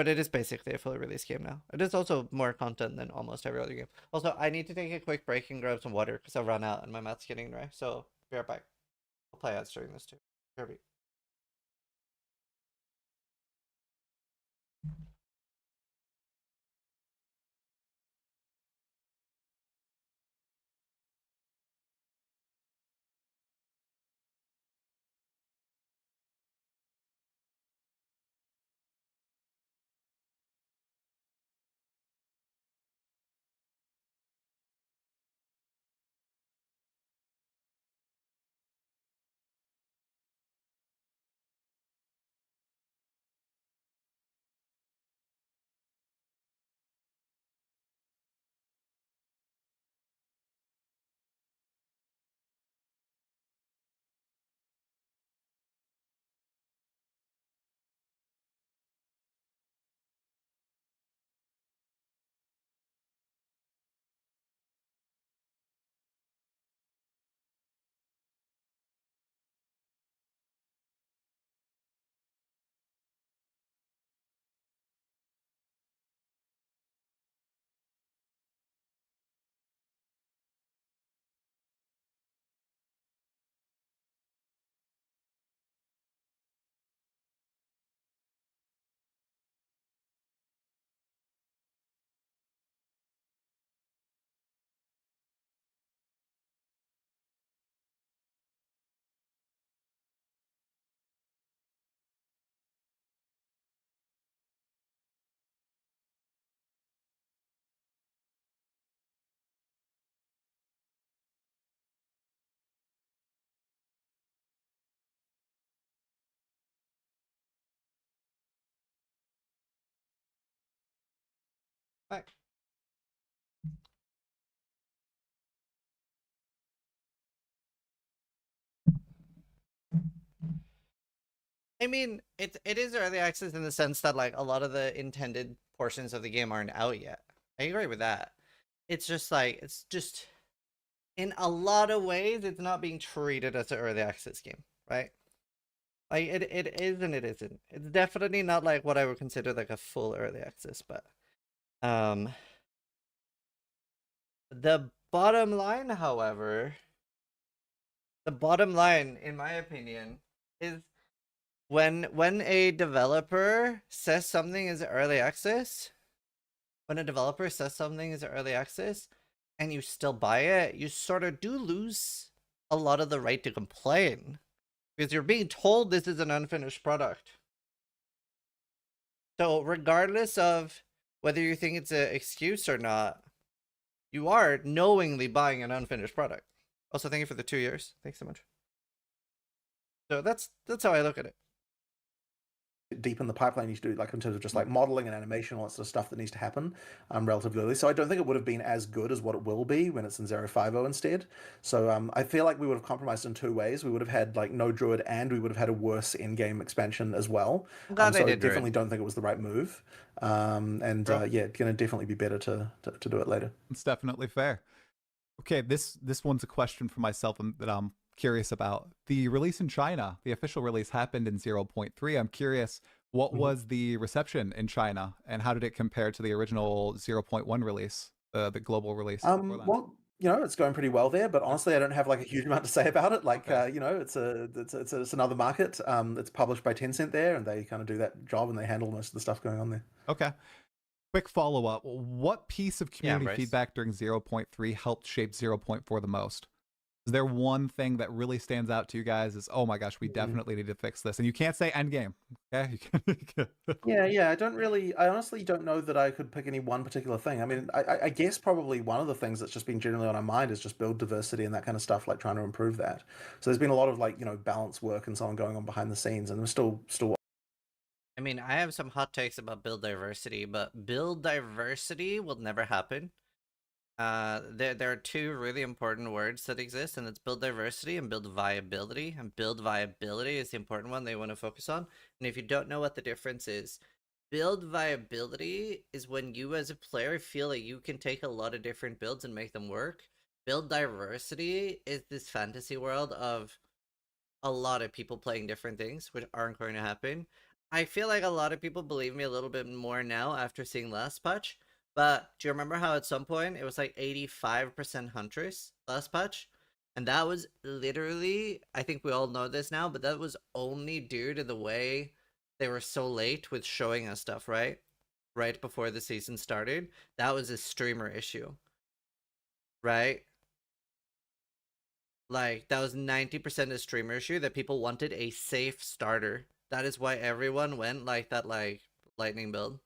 it is basically a fully released game now. It is also more content than almost every other game. Also, I need to take a quick break and grab some water because I've run out and my mouth's getting dry. So, be right back. I'll play ads during this too. Kirby. Bye. I mean, it is early access in the sense that like a lot of the intended portions of the game aren't out yet. I agree with that. It's just in a lot of ways it's not being treated as an early access game, right? Like it is and it isn't. It's definitely not like what I would consider like a full early access, but the bottom line, however, the bottom line, in my opinion, is when a developer says something is early access, when a developer says something is early access, and you still buy it, you sort of do lose a lot of the right to complain because you're being told this is an unfinished product. So regardless of whether you think it's an excuse or not, you are knowingly buying an unfinished product. Also, thank you for the 2 years. Thanks so much. So that's how I look at it. Deep in the pipeline you should do, like in terms of just like modeling and animation, all that sort of stuff that needs to happen relatively early. So I don't think it would have been as good as what it will be when it's in 0.50 instead. So I feel like we would have compromised in two ways. We would have had like no Druid, and we would have had a worse in-game expansion as well. So I definitely Druid. don't think it was the right move. Yeah, gonna definitely be better to do it later. It's definitely fair. Okay, this one's a question for myself that I'm curious about. The release in China, the official release happened in 0.3. I'm curious, what was the reception in China, and how did it compare to the original 0.1 release, the global release? Well, it's going pretty well there, but honestly, I don't have like a huge amount to say about it. Like, Okay. it's another market. It's published by Tencent there, and they kind of do that job, and they handle most of the stuff going on there. Okay. Quick follow-up. What piece of community Bryce. feedback during 0.3 helped shape 0.4 the most? Is there one thing that really stands out to you guys as, oh my gosh, we definitely need to fix this? And you can't say Endgame, okay? Yeah. I honestly don't know that I could pick any one particular thing. I mean, I guess probably one of the things that's just been generally on our mind is just build diversity and that kind of stuff, like trying to improve that. So there's been a lot of like, balance work and so on going on behind the scenes, and we're still. I mean, I have some hot takes about build diversity, but build diversity will never happen. There are two really important words that exist, and it's build diversity and build viability. And build viability is the important one they want to focus on. And if you don't know what the difference is, build viability is when you as a player feel like you can take a lot of different builds and make them work. Build diversity is this fantasy world of a lot of people playing different things, which aren't going to happen. I feel like a lot of people believe me a little bit more now after seeing last patch. But do you remember how at some point it was like 85% Huntress last patch? And that was literally, I think we all know this now, but that was only due to the way they were so late with showing us stuff, right? Right before the season started. That was a streamer issue. Right? Like, that was 90% a streamer issue that people wanted a safe starter. That is why everyone went like that, like, lightning build.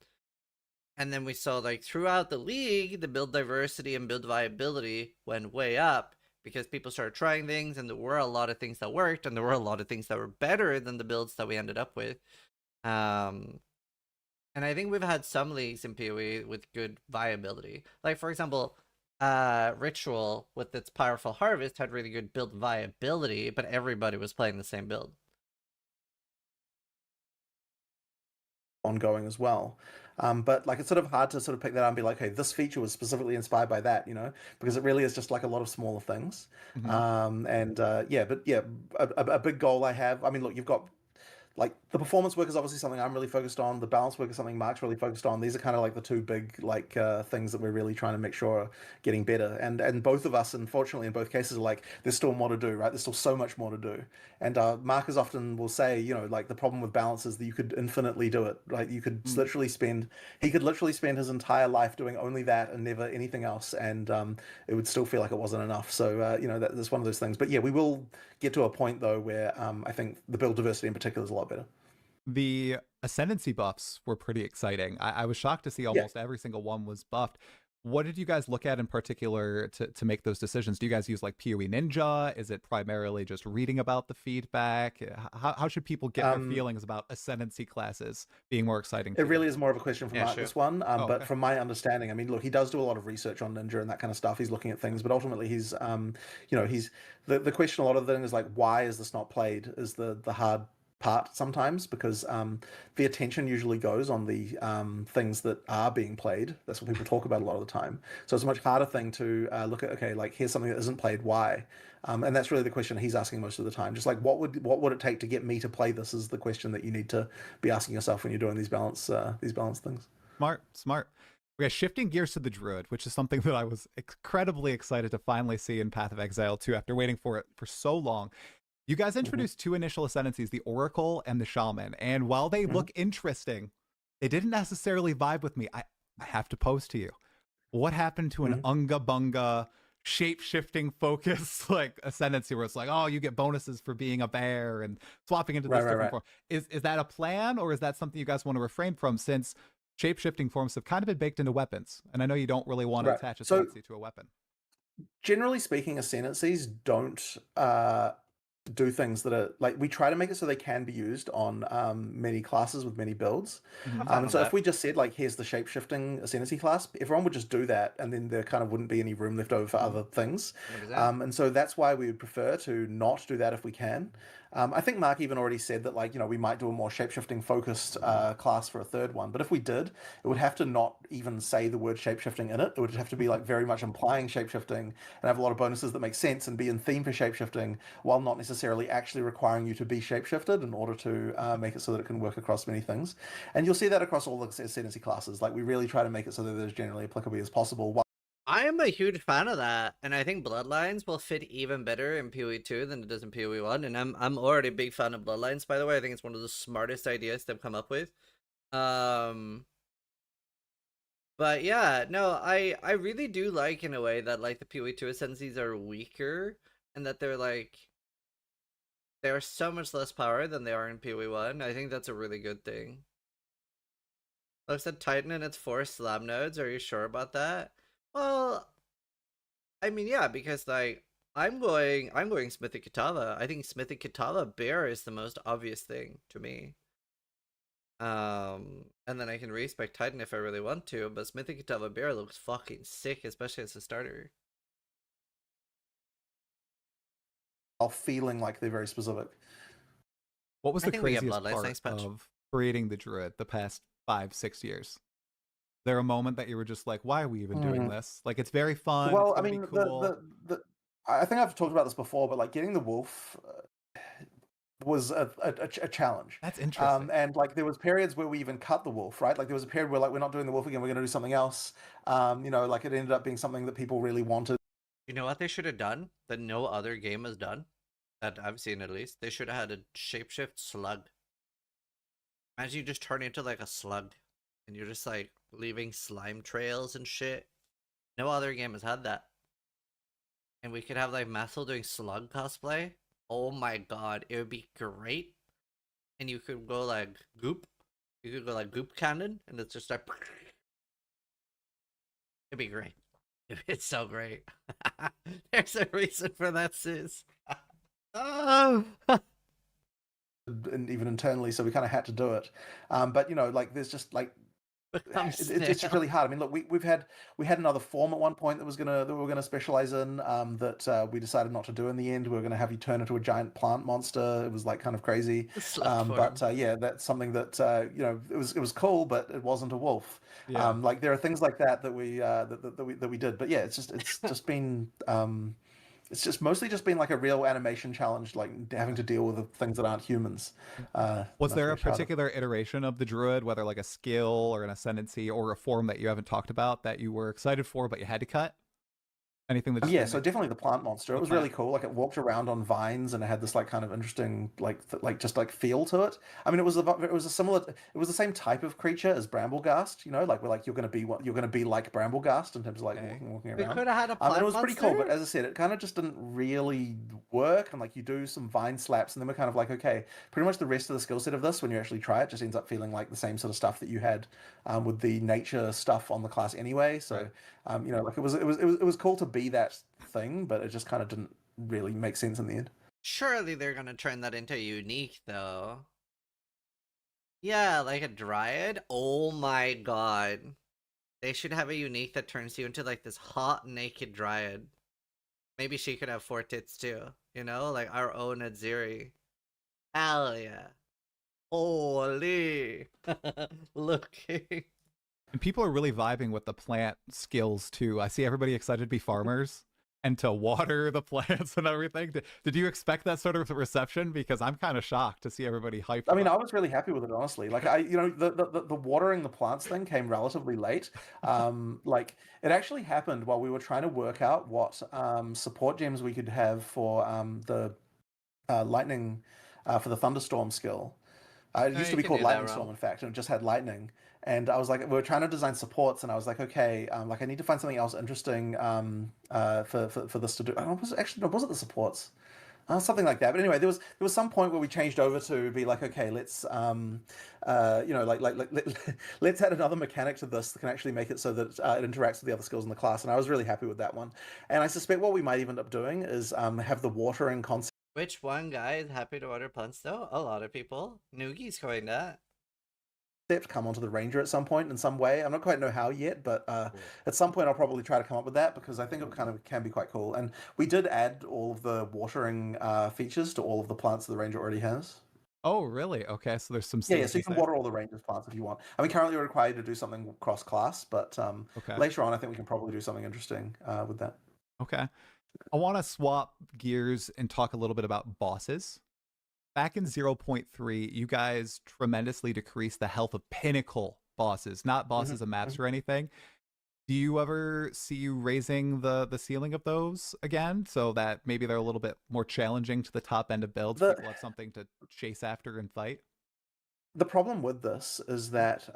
And then we saw, like, throughout the league, the build diversity and build viability went way up because people started trying things, and there were a lot of things that worked, and there were a lot of things that were better than the builds that we ended up with. And I think we've had some leagues in PoE with good viability. Like, for example, Ritual with its powerful harvest had really good build viability, but everybody was playing the same build. Ongoing as well. But like, it's sort of hard to sort of pick that up and be like, hey, this feature was specifically inspired by that, because it really is just like a lot of smaller things. A big goal I have. I mean, look, you've got like the performance work is obviously something I'm really focused on. The balance work is something Mark's really focused on. These are kind of like the two big like things that we're really trying to make sure are getting better. And both of us, unfortunately, in both cases, are like, there's still more to do, right? There's still so much more to do. And Mark as often will say, like the problem with balance is that you could infinitely do it. Like you could he could literally spend his entire life doing only that and never anything else, and it would still feel like it wasn't enough. So that's one of those things. But yeah, we will get to a point though where I think the build diversity in particular is a lot better. The ascendancy buffs were pretty exciting. I was shocked to see almost every single one was buffed. What did you guys look at in particular to make those decisions? Do you guys use like PoE Ninja? Is it primarily just reading about the feedback? How should people get their feelings about ascendancy classes being more exciting to It you? really is more of a question for Yeah, Mark, sure. this one. Oh, But okay. from my understanding, I mean, look, he does do a lot of research on Ninja and that kind of stuff. He's looking at things, but ultimately he's, you know, he's the question. A lot of the thing is like, why is this not played? Is the hard part sometimes, because the attention usually goes on the things that are being played. That's what people talk about a lot of the time. So it's a much harder thing to look at. Okay, like here's something that isn't played. Why? And that's really the question he's asking most of the time. Just like what would it take to get me to play this is the question that you need to be asking yourself when you're doing these balance things. Smart. Okay, shifting gears to the Druid, which is something that I was incredibly excited to finally see in Path of Exile 2 after waiting for it for so long. You guys introduced two initial ascendancies, the Oracle and the Shaman, and while they look interesting, they didn't necessarily vibe with me. I have to pose to you, what happened to an Unga Bunga shape-shifting focus like ascendancy where it's like, oh, you get bonuses for being a bear and swapping into this different form? Is that a plan, or is that something you guys want to refrain from, since shape-shifting forms have kind of been baked into weapons, and I know you don't really want to attach ascendancy to a weapon? Generally speaking, ascendancies don't do things that are like, we try to make it so they can be used on many classes with many builds. And so if we just said like, here's the shape-shifting ascendancy class, everyone would just do that, and then there kind of wouldn't be any room left over for other things. And so that's why we would prefer to not do that if we can. I think Mark even already said that, like, you know, we might do a more shape-shifting focused class for a third one, but if we did, it would have to not even say the word shape-shifting in it. It would have to be like very much implying shape-shifting and have a lot of bonuses that make sense and be in theme for shape-shifting, while not necessarily actually requiring you to be shape-shifted in order to make it so that it can work across many things. And you'll see that across all the ascendancy classes. Like, we really try to make it so that they're as generally applicable as possible. I am a huge fan of that, and I think Bloodlines will fit even better in PoE 2 than it does in PoE 1, and I'm already a big fan of Bloodlines, by the way. I think it's one of the smartest ideas they've come up with. But yeah, no, I really do like, in a way, that like the PoE 2 ascendancies are weaker, and that they're so much less power than they are in PoE 1. I think that's a really good thing. Like I said, Titan and its 4 slam nodes, are you sure about that? Well, I mean, yeah, because like I'm going Smithy Kitava. I think Smithy Kitava Bear is the most obvious thing to me. And then I can respec Titan if I really want to, but Smithy Kitava Bear looks fucking sick, especially as a starter. While feeling like they're very specific. What was the craziest part of creating the Druid the past 5-6 years? There a moment that you were just like, why are we even doing this? Like, it's very fun. Well, it's I mean, cool. I think I've talked about this before, but like getting the wolf was a challenge. That's interesting. And like there was periods where we even cut the wolf, right? Like there was a period where like, we're not doing the wolf again, we're going to do something else. You know, like it ended up being something that people really wanted. You know what they should have done that no other game has done, that I've seen at least? They should have had a shapeshift slug. Imagine you just turn into like a slug, and you're just like leaving slime trails and shit. No other game has had that. And we could have like Maxroll doing slug cosplay. Oh my god, it would be great. And you could go like goop. You could go like goop cannon, and it's just like it'd be great. It's so great. There's a reason for that, sis. And even internally, so we kind of had to do it. But you know, like there's just like it's just really hard. I mean, look, we had another form at one point that we were gonna specialize in, that we decided not to do in the end. We were gonna have you turn into a giant plant monster. It was like kind of crazy. But yeah, that's something that you know, it was cool, but it wasn't a wolf. Yeah. Like there are things like that we did. But yeah, it's just been it's just mostly just been like a real animation challenge, like having to deal with the things that aren't humans. Was there a particular iteration of the Druid, whether like a skill or an ascendancy or a form that you haven't talked about, that you were excited for but you had to cut? Anything that just Yeah, kinda so make definitely the plant monster. It the was plant? really cool. Like it walked around on vines and it had this like kind of interesting like just like feel to it. I mean, it was a similar it was the same type of creature as Bramblegast. You know, like we're like you're gonna be what you're gonna be like Bramblegast in terms of like Okay. walking We around. could have had a And it plant was pretty cool. But monster. as I said, it kind of just didn't really work. And like you do some vine slaps, and then we're kind of like, okay, pretty much the rest of the skill set of this, when you actually try it, just ends up feeling like the same sort of stuff that you had with the nature stuff on the class anyway. So. Right. You know, like it was cool to be that thing, but it just kind of didn't really make sense in the end. Surely they're gonna turn that into a unique though. Yeah, like a dryad. Oh my god. They should have a unique that turns you into like this hot naked dryad. Maybe she could have 4 tits too. You know, like our own Adziri. Hell yeah. Holy. Looking. And people are really vibing with the plant skills too. I see everybody excited to be farmers and to water the plants and everything. Did you expect that sort of reception? Because I'm kind of shocked to see everybody hyped. I mean, I was really happy with it, honestly. Like you know, the watering the plants thing came relatively late. Like it actually happened while we were trying to work out what support gems we could have for the lightning for the thunderstorm skill. It No, used you to be can called do that, Lightning Storm, Rom. in fact, and it just had lightning. And I was like, we were trying to design supports, and I was like, okay, like I need to find something else interesting for this to do. I don't know, was it actually no, was it the supports? Something like that. But anyway, there was some point where we changed over to be like, okay, let's you know, let's add another mechanic to this that can actually make it so that it interacts with the other skills in the class. And I was really happy with that one. And I suspect what we might even end up doing is have the watering concept Which one guy is happy to water plants though? A lot of people. Noogie's going that. come onto the ranger at some point in some way. I'm not quite know how yet, but Cool. at some point I'll probably try to come up with that because I think it kind of can be quite cool. And we did add all of the watering features to all of the plants that the ranger already has. Oh, really? Okay, so there's some Yeah, so you synergies can there. water all the ranger's plants if you want. I mean, currently we're required to do something cross class, but Okay. later on I think we can probably do something interesting with that. Okay. I want to swap gears and talk a little bit about bosses. Back in 0.3, you guys tremendously decreased the health of pinnacle bosses, not bosses of maps or anything. Do you ever see you raising the ceiling of those again so that maybe they're a little bit more challenging to the top end of builds? The- People have something to chase after and fight? The problem with this is that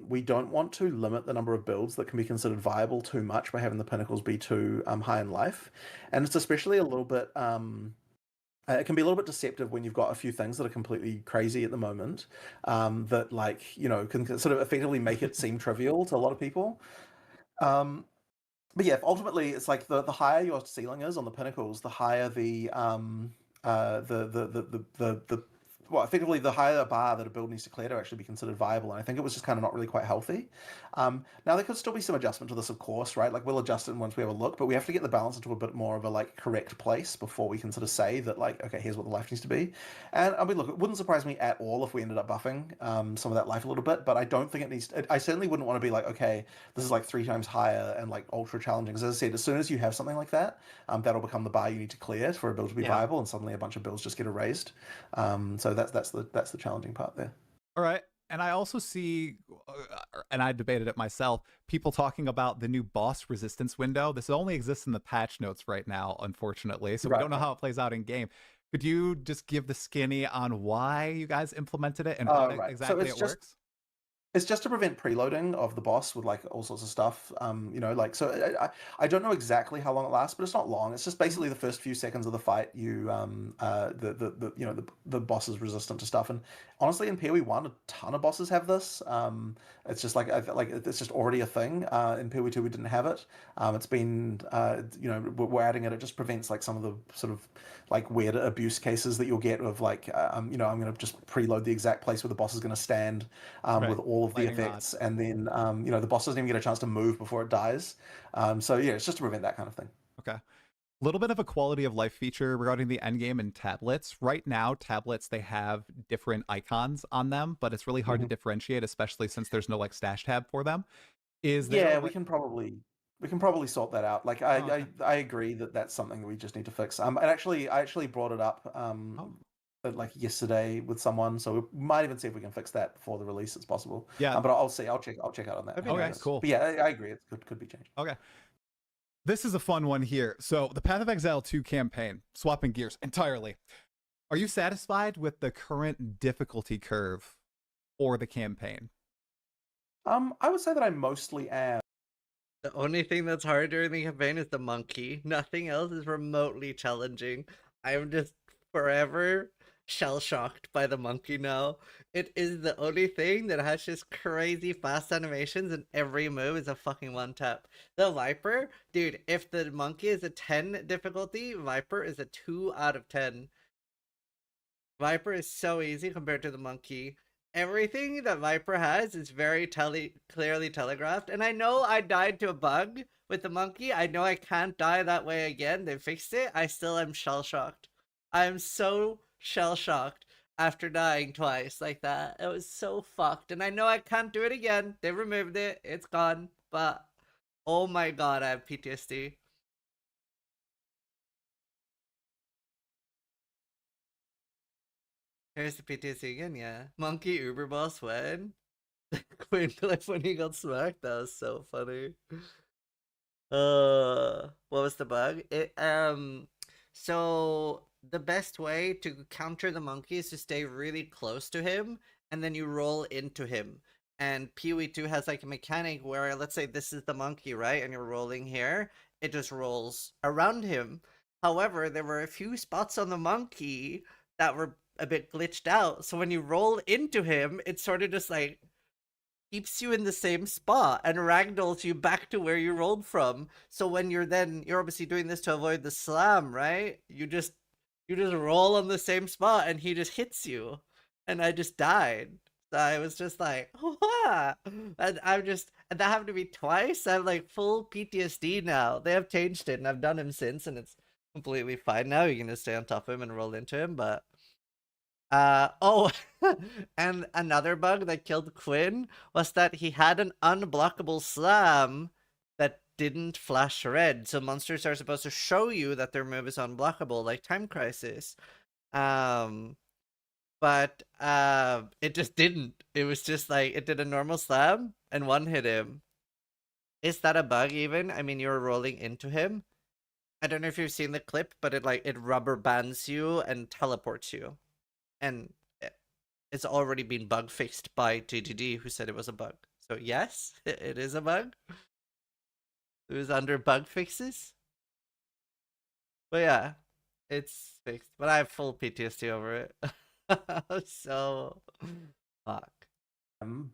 we don't want to limit the number of builds that can be considered viable too much by having the pinnacles be too high in life. And it's especially a little bit it can be a little bit deceptive when you've got a few things that are completely crazy at the moment that like you know can sort of effectively make it seem trivial to a lot of people. But yeah, ultimately it's like the higher your ceiling is on the pinnacles, the higher the well, effectively the higher bar that a build needs to clear to actually be considered viable. And I think it was just kind of not really quite healthy. Now there could still be some adjustment to this, of course, right? Like we'll adjust it once we have a look, but we have to get the balance into a bit more of a like correct place before we can sort of say that like, okay, here's what the life needs to be. And I mean, look, it wouldn't surprise me at all if we ended up buffing some of that life a little bit, but I don't think it needs. I certainly wouldn't want to be like, okay, this is like 3 times higher and like ultra challenging. Because as I said, as soon as you have something like that, that'll become the bar you need to clear for a build to be viable, and suddenly a bunch of builds just get erased. So that's the challenging part there. All right. And I also see, and I debated it myself, people talking about the new boss resistance window. This only exists in the patch notes right now, unfortunately. So we don't know how it plays out in game. Could you just give the skinny on why you guys implemented it and how exactly it works? It's just to prevent preloading of the boss with like all sorts of stuff. You know, like so I don't know exactly how long it lasts, but it's not long. It's just basically the first few seconds of the fight. You the you know the boss is resistant to stuff. And honestly, in PoE1, a ton of bosses have this. It's just like it's just already a thing. In PoE2, we didn't have it. It's been you know we're adding it. It just prevents like some of the sort of like weird abuse cases that you'll get of like you know I'm going to just preload the exact place where the boss is going to stand with all of the effects, and then you know the boss doesn't even get a chance to move before it dies. So yeah, it's just to prevent that kind of thing. Okay. A little bit of a quality of life feature regarding the endgame and tablets. Right now, tablets, they have different icons on them, but it's really hard to differentiate, especially since there's no like stash tab for them. Is there Yeah, we can probably sort that out. Like I agree that that's something that we just need to fix. I actually brought it up like yesterday with someone, so we might even see if we can fix that before the release. It's possible. Yeah, but I'll check out on that. Okay, cool. But yeah, I agree. It could be changed. Okay. This is a fun one here. So the Path of Exile 2 campaign, swapping gears entirely. Are you satisfied with the current difficulty curve for the campaign? I would say that I mostly am. The only thing that's hard during the campaign is the monkey. Nothing else is remotely challenging. I'm just forever shell-shocked by the monkey now. It is the only thing that has just crazy fast animations and every move is a fucking one-tap. The Viper, dude, if the monkey is a 10 difficulty, Viper is a 2 out of 10. Viper is so easy compared to the monkey. Everything that Viper has is very clearly telegraphed. And I know I died to a bug with the monkey. I know I can't die that way again. They fixed it. I still am shell-shocked. I am so shell-shocked after dying twice like that. It was so fucked. And I know I can't do it again. They removed it. It's gone. But, oh my god, I have PTSD. Here's the PTSD again, yeah. Monkey Uber Boss when? Queen Cliff when he got smacked? That was so funny. What was the bug? So the best way to counter the monkey is to stay really close to him, and then you roll into him. And PoE 2 has like a mechanic where, let's say this is the monkey, right? And you're rolling here, it just rolls around him. However, there were a few spots on the monkey that were a bit glitched out, so when you roll into him, it sort of just like keeps you in the same spot and ragdolls you back to where you rolled from. So when you're obviously doing this to avoid the slam, right? You just roll on the same spot and he just hits you. And I just died. So I was just like, wah! And that happened to me twice. I'm like full PTSD now. They have changed it and I've done him since and it's completely fine now. You can just stay on top of him and roll into him, but oh, and another bug that killed Quinn was that he had an unblockable slam that didn't flash red. So monsters are supposed to show you that their move is unblockable, like Time Crisis. But it just didn't. It was just like, it did a normal slam and one hit him. Is that a bug even? I mean, you were rolling into him. I don't know if you've seen the clip, but it rubber bands you and teleports you. And it's already been bug fixed by GGD, who said it was a bug. So yes, it is a bug. It was under bug fixes. But yeah, it's fixed. But I have full PTSD over it. So, fuck.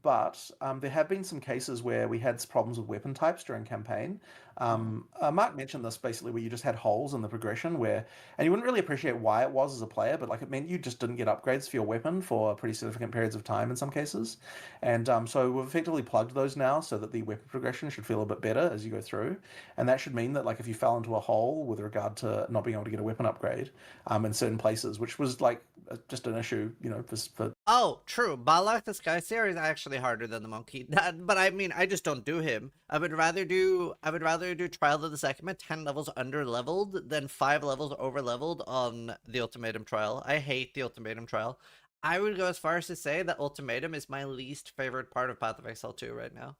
But there have been some cases where we had problems with weapon types during campaign. Mark mentioned this basically where you just had holes in the progression and you wouldn't really appreciate why it was as a player, but like it meant you just didn't get upgrades for your weapon for pretty significant periods of time in some cases. And so we've effectively plugged those now so that the weapon progression should feel a bit better as you go through. And that should mean that like if you fell into a hole with regard to not being able to get a weapon upgrade in certain places, which was like just an issue, for Oh, true. Balak the Sky Seer is actually harder than the monkey. But I mean, I just don't do him. I would rather do Trial of the Sacrament 10 levels under leveled than 5 levels over leveled on the Ultimatum Trial. I hate the Ultimatum Trial. I would go as far as to say that Ultimatum is my least favorite part of Path of Exile 2 right now.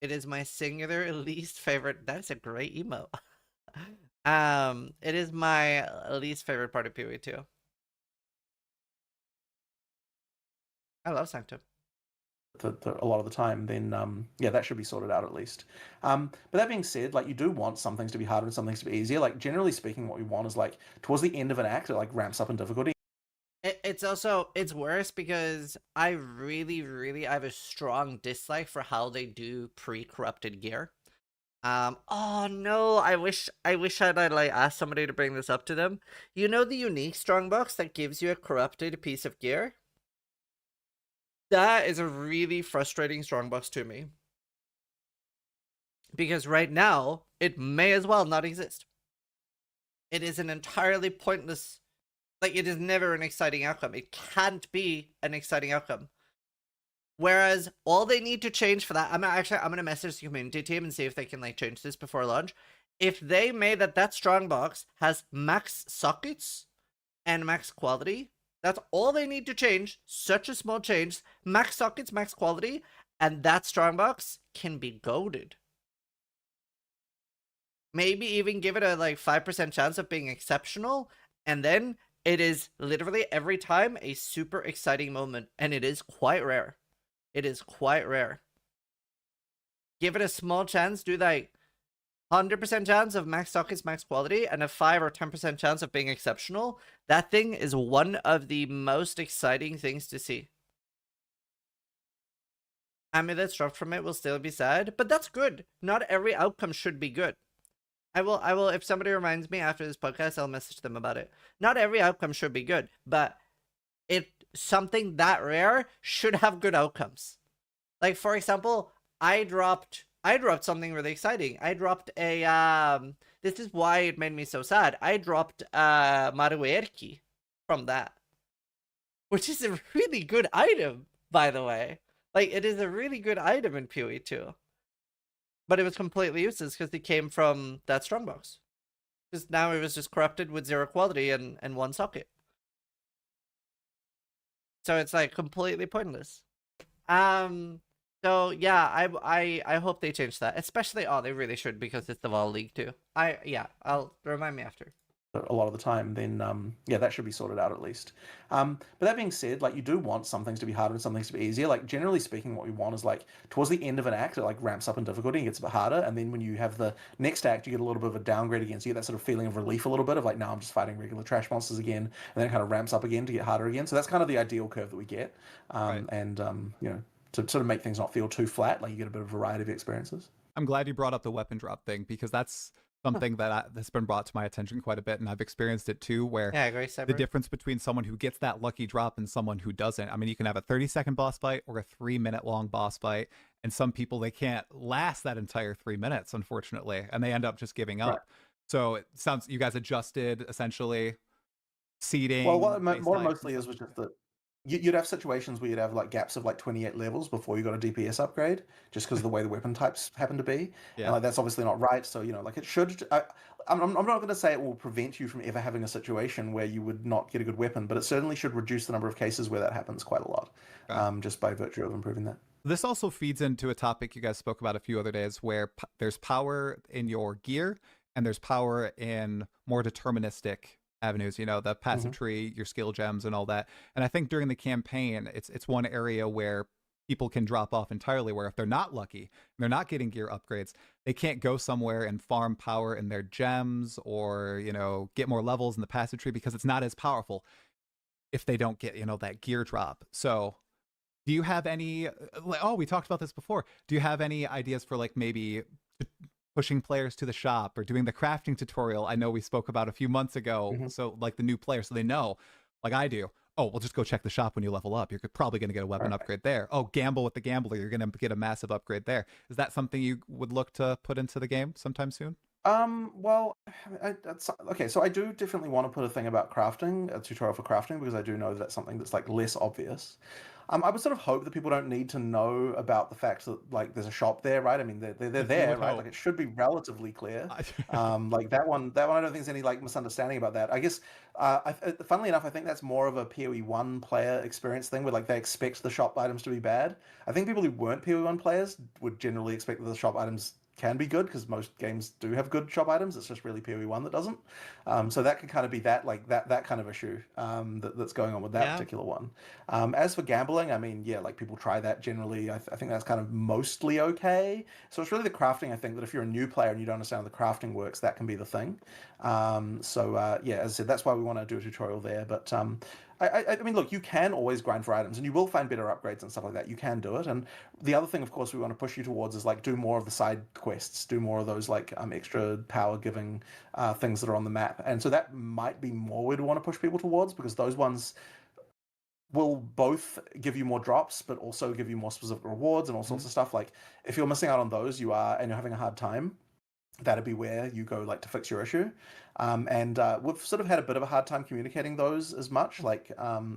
It is my singular least favorite. That is a great emote. It is my least favorite part of PoE 2. I love Sanctum. A lot of the time, then yeah, that should be sorted out at least. But that being said, like you do want some things to be harder and some things to be easier. Like generally speaking, what we want is like towards the end of an act, it like ramps up in difficulty. It's worse because I have a strong dislike for how they do pre-corrupted gear. Oh no, I wish I'd like asked somebody to bring this up to them. You know the unique strongbox that gives you a corrupted piece of gear? That is a really frustrating strongbox to me. Because right now, it may as well not exist. It is an entirely pointless... Like, it is never an exciting outcome. It can't be an exciting outcome. Whereas, all they need to change for that... I'm going to message the community team and see if they can, like, change this before launch. If they made that strongbox has max sockets and max quality... That's all they need to change. Such a small change. Max sockets, max quality, and that strongbox can be goated. maybe even give it a like 5% chance of being exceptional, and then it is literally every time a super exciting moment, and it is quite rare. It is quite rare. Give it a small chance, do like 100% chance of max sockets, max quality, and a 5 or 10% chance of being exceptional. That thing is one of the most exciting things to see. Amulets dropped from it will still be sad, but that's good. Not every outcome should be good. I will, if somebody reminds me after this podcast, I'll message them about it. Not every outcome should be good, but something that rare should have good outcomes. Like, for example, I dropped something really exciting. I dropped a, this is why it made me so sad. I dropped Maruerki from that, which is a really good item, by the way. Like, it is a really good item in PoE 2. But it was completely useless because it came from that strongbox. Because now it was just corrupted with 0 quality and 1 socket. So it's like completely pointless. So yeah, I hope they change that. Especially, they really should, because it's the Vol League too. I'll remind me after. A lot of the time, then yeah, that should be sorted out at least. But that being said, like, you do want some things to be harder and some things to be easier. Like, generally speaking, what we want is like towards the end of an act, it like ramps up in difficulty and gets a bit harder, and then when you have the next act, you get a little bit of a downgrade again. So you get that sort of feeling of relief a little bit of like, now I'm just fighting regular trash monsters again, and then it kind of ramps up again to get harder again. So that's kind of the ideal curve that we get, Right. and you know, to sort of make things not feel too flat, like you get a bit of variety of experiences. I'm glad you brought up the weapon drop thing, because that's something that's been brought to my attention quite a bit, and I've experienced it too, where Yeah, agree, the difference between someone who gets that lucky drop and someone who doesn't. I mean, you can have a 30-second boss fight or a 3-minute long boss fight, and some people, they can't last that entire 3 minutes, unfortunately, and they end up just giving up. Right. So it sounds you guys adjusted essentially seating. Well, what base more height, mostly is was just that you'd have situations where you'd have like gaps of like 28 levels before you got a DPS upgrade, just because of the way the weapon types happen to be. Yeah. And like that's obviously not right. So, you know, like it should. I'm not going to say it will prevent you from ever having a situation where you would not get a good weapon, but it certainly should reduce the number of cases where that happens quite a lot, just by virtue of improving that. This also feeds into a topic you guys spoke about a few other days, where there's power in your gear and there's power in more deterministic avenues, you know, the passive tree, your skill gems and all that. And I think during the campaign, it's one area where people can drop off entirely, where if they're not lucky, they're not getting gear upgrades, they can't go somewhere and farm power in their gems or, you know, get more levels in the passive tree, because it's not as powerful if they don't get, you know, that gear drop. So do you have any, we talked about this before. Do you have any ideas for like maybe pushing players to the shop or doing the crafting tutorial I know we spoke about a few months ago? So like the new players, so they know, like I do, oh, well, just go check the shop when you level up. You're probably going to get a weapon upgrade there. Oh, gamble with the gambler. You're going to get a massive upgrade there. Is that something you would look to put into the game sometime soon? Well, okay, so I do definitely want to put a thing about crafting, a tutorial for crafting, because I do know that's something that's like less obvious. I would sort of hope that people don't need to know about the fact that like there's a shop there, right? I mean, they're there, right? Like it should be relatively clear. Like that one, I don't think there's any like misunderstanding about that. I guess, funnily enough, I think that's more of a PoE 1 player experience thing, where like they expect the shop items to be bad. I think people who weren't PoE 1 players would generally expect that the shop items can be good, because most games do have good shop items. It's just really PoE 1 that doesn't. So that could kind of be that kind of issue that's going on with that particular one. As for gambling, I mean, yeah, like people try that generally. I think that's kind of mostly okay. So it's really the crafting. I think that if you're a new player and you don't understand how the crafting works, that can be the thing. Yeah, as I said, that's why we want to do a tutorial there. But I mean, look, you can always grind for items, and you will find better upgrades and stuff like that. You can do it. And the other thing, of course, we want to push you towards is like do more of the side quests, do more of those like extra power giving things that are on the map. And so that might be more we'd want to push people towards, because those ones will both give you more drops, but also give you more specific rewards and all sorts of stuff. Like if you're missing out on those, and you're having a hard time, that'd be where you go like to fix your issue. And we've sort of had a bit of a hard time communicating those as much like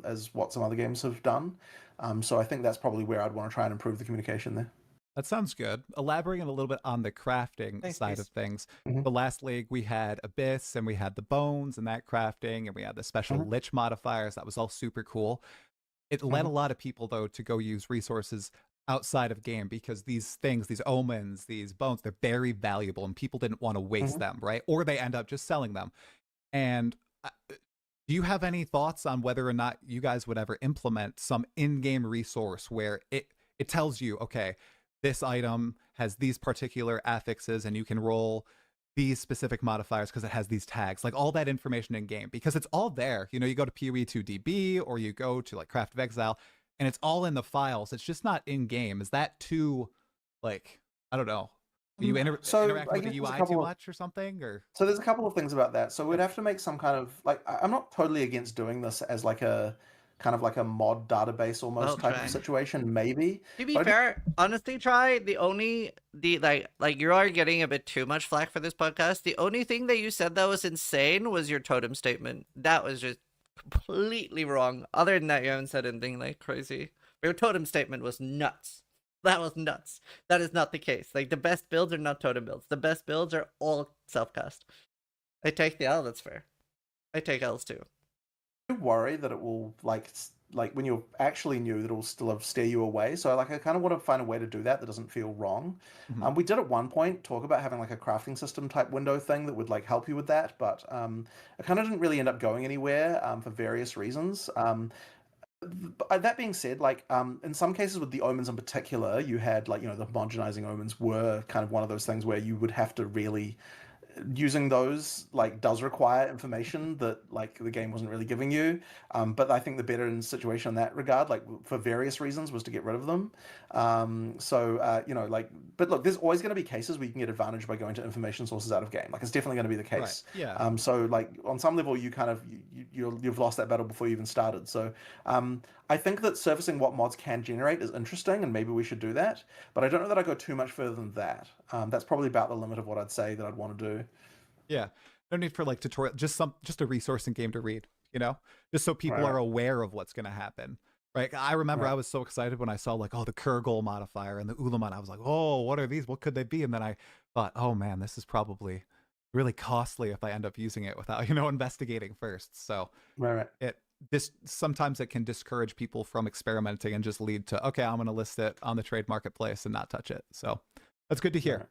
as what some other games have done. So I think that's probably where I'd want to try and improve the communication there. That sounds good. Elaborating a little bit on the crafting side of things. The last league we had Abyss, and we had the bones and that crafting, and we had the special lich modifiers. That was all super cool. It led a lot of people though to go use resources outside of game, because these things, these omens, these bones, they're very valuable and people didn't want to waste them, right? Or they end up just selling them. And do you have any thoughts on whether or not you guys would ever implement some in-game resource where it tells you, okay, this item has these particular affixes and you can roll these specific modifiers because it has these tags, like all that information in game, because it's all there. You know, you go to PoE2DB or you go to like Craft of Exile and it's all in the files. It's just not in game. Is that too, like, I don't know. Are you So interacting I with guess the there's a UI couple too of much or something? Or so there's a couple of things about that. So we'd have to make some kind of like I'm not totally against doing this as like a kind of like a mod database almost Well, type try. of situation, maybe. To be But I do- fair, honestly, try like you are getting a bit too much flack for this podcast. The only thing that you said that was insane was your totem statement. That was just completely wrong. Other than that, you haven't said anything like crazy. Your totem statement was nuts. That was nuts. That is not the case. Like the best builds are not totem builds. The best builds are all self-cast. I take the L. That's fair. I take L's too. I do worry that it will like when you're actually new that it will still steer you away. So like I kind of want to find a way to do that doesn't feel wrong. We did at one point talk about having like a crafting system type window thing that would like help you with that, but it kind of didn't really end up going anywhere for various reasons. That being said, like in some cases with the omens in particular, you had like the homogenizing omens were kind of one of those things where you would have to really using those like does require information that like the game wasn't really giving you, but I think the better situation in that regard, like for various reasons, was to get rid of them. Like, but look, there's always going to be cases where you can get advantage by going to information sources out of game. Like it's definitely going to be the case. Right. Yeah. So like on some level you kind of you've lost that battle before you even started. So I think that surfacing what mods can generate is interesting, and maybe we should do that. But I don't know that I go too much further than that. That's probably about the limit of what I'd say that I'd want to do. Yeah. No need for like tutorial, just a resource in game to read, just so people Right. are aware of what's going to happen. Right. I remember Right. I was so excited when I saw like, oh, the Kurgle modifier and the Ulaman. I was like, oh, what are these? What could they be? And then I thought, oh man, this is probably really costly if I end up using it without, investigating first. So Right. sometimes it can discourage people from experimenting and just lead to, okay, I'm going to list it on the trade marketplace and not touch it. So that's good to hear. Right.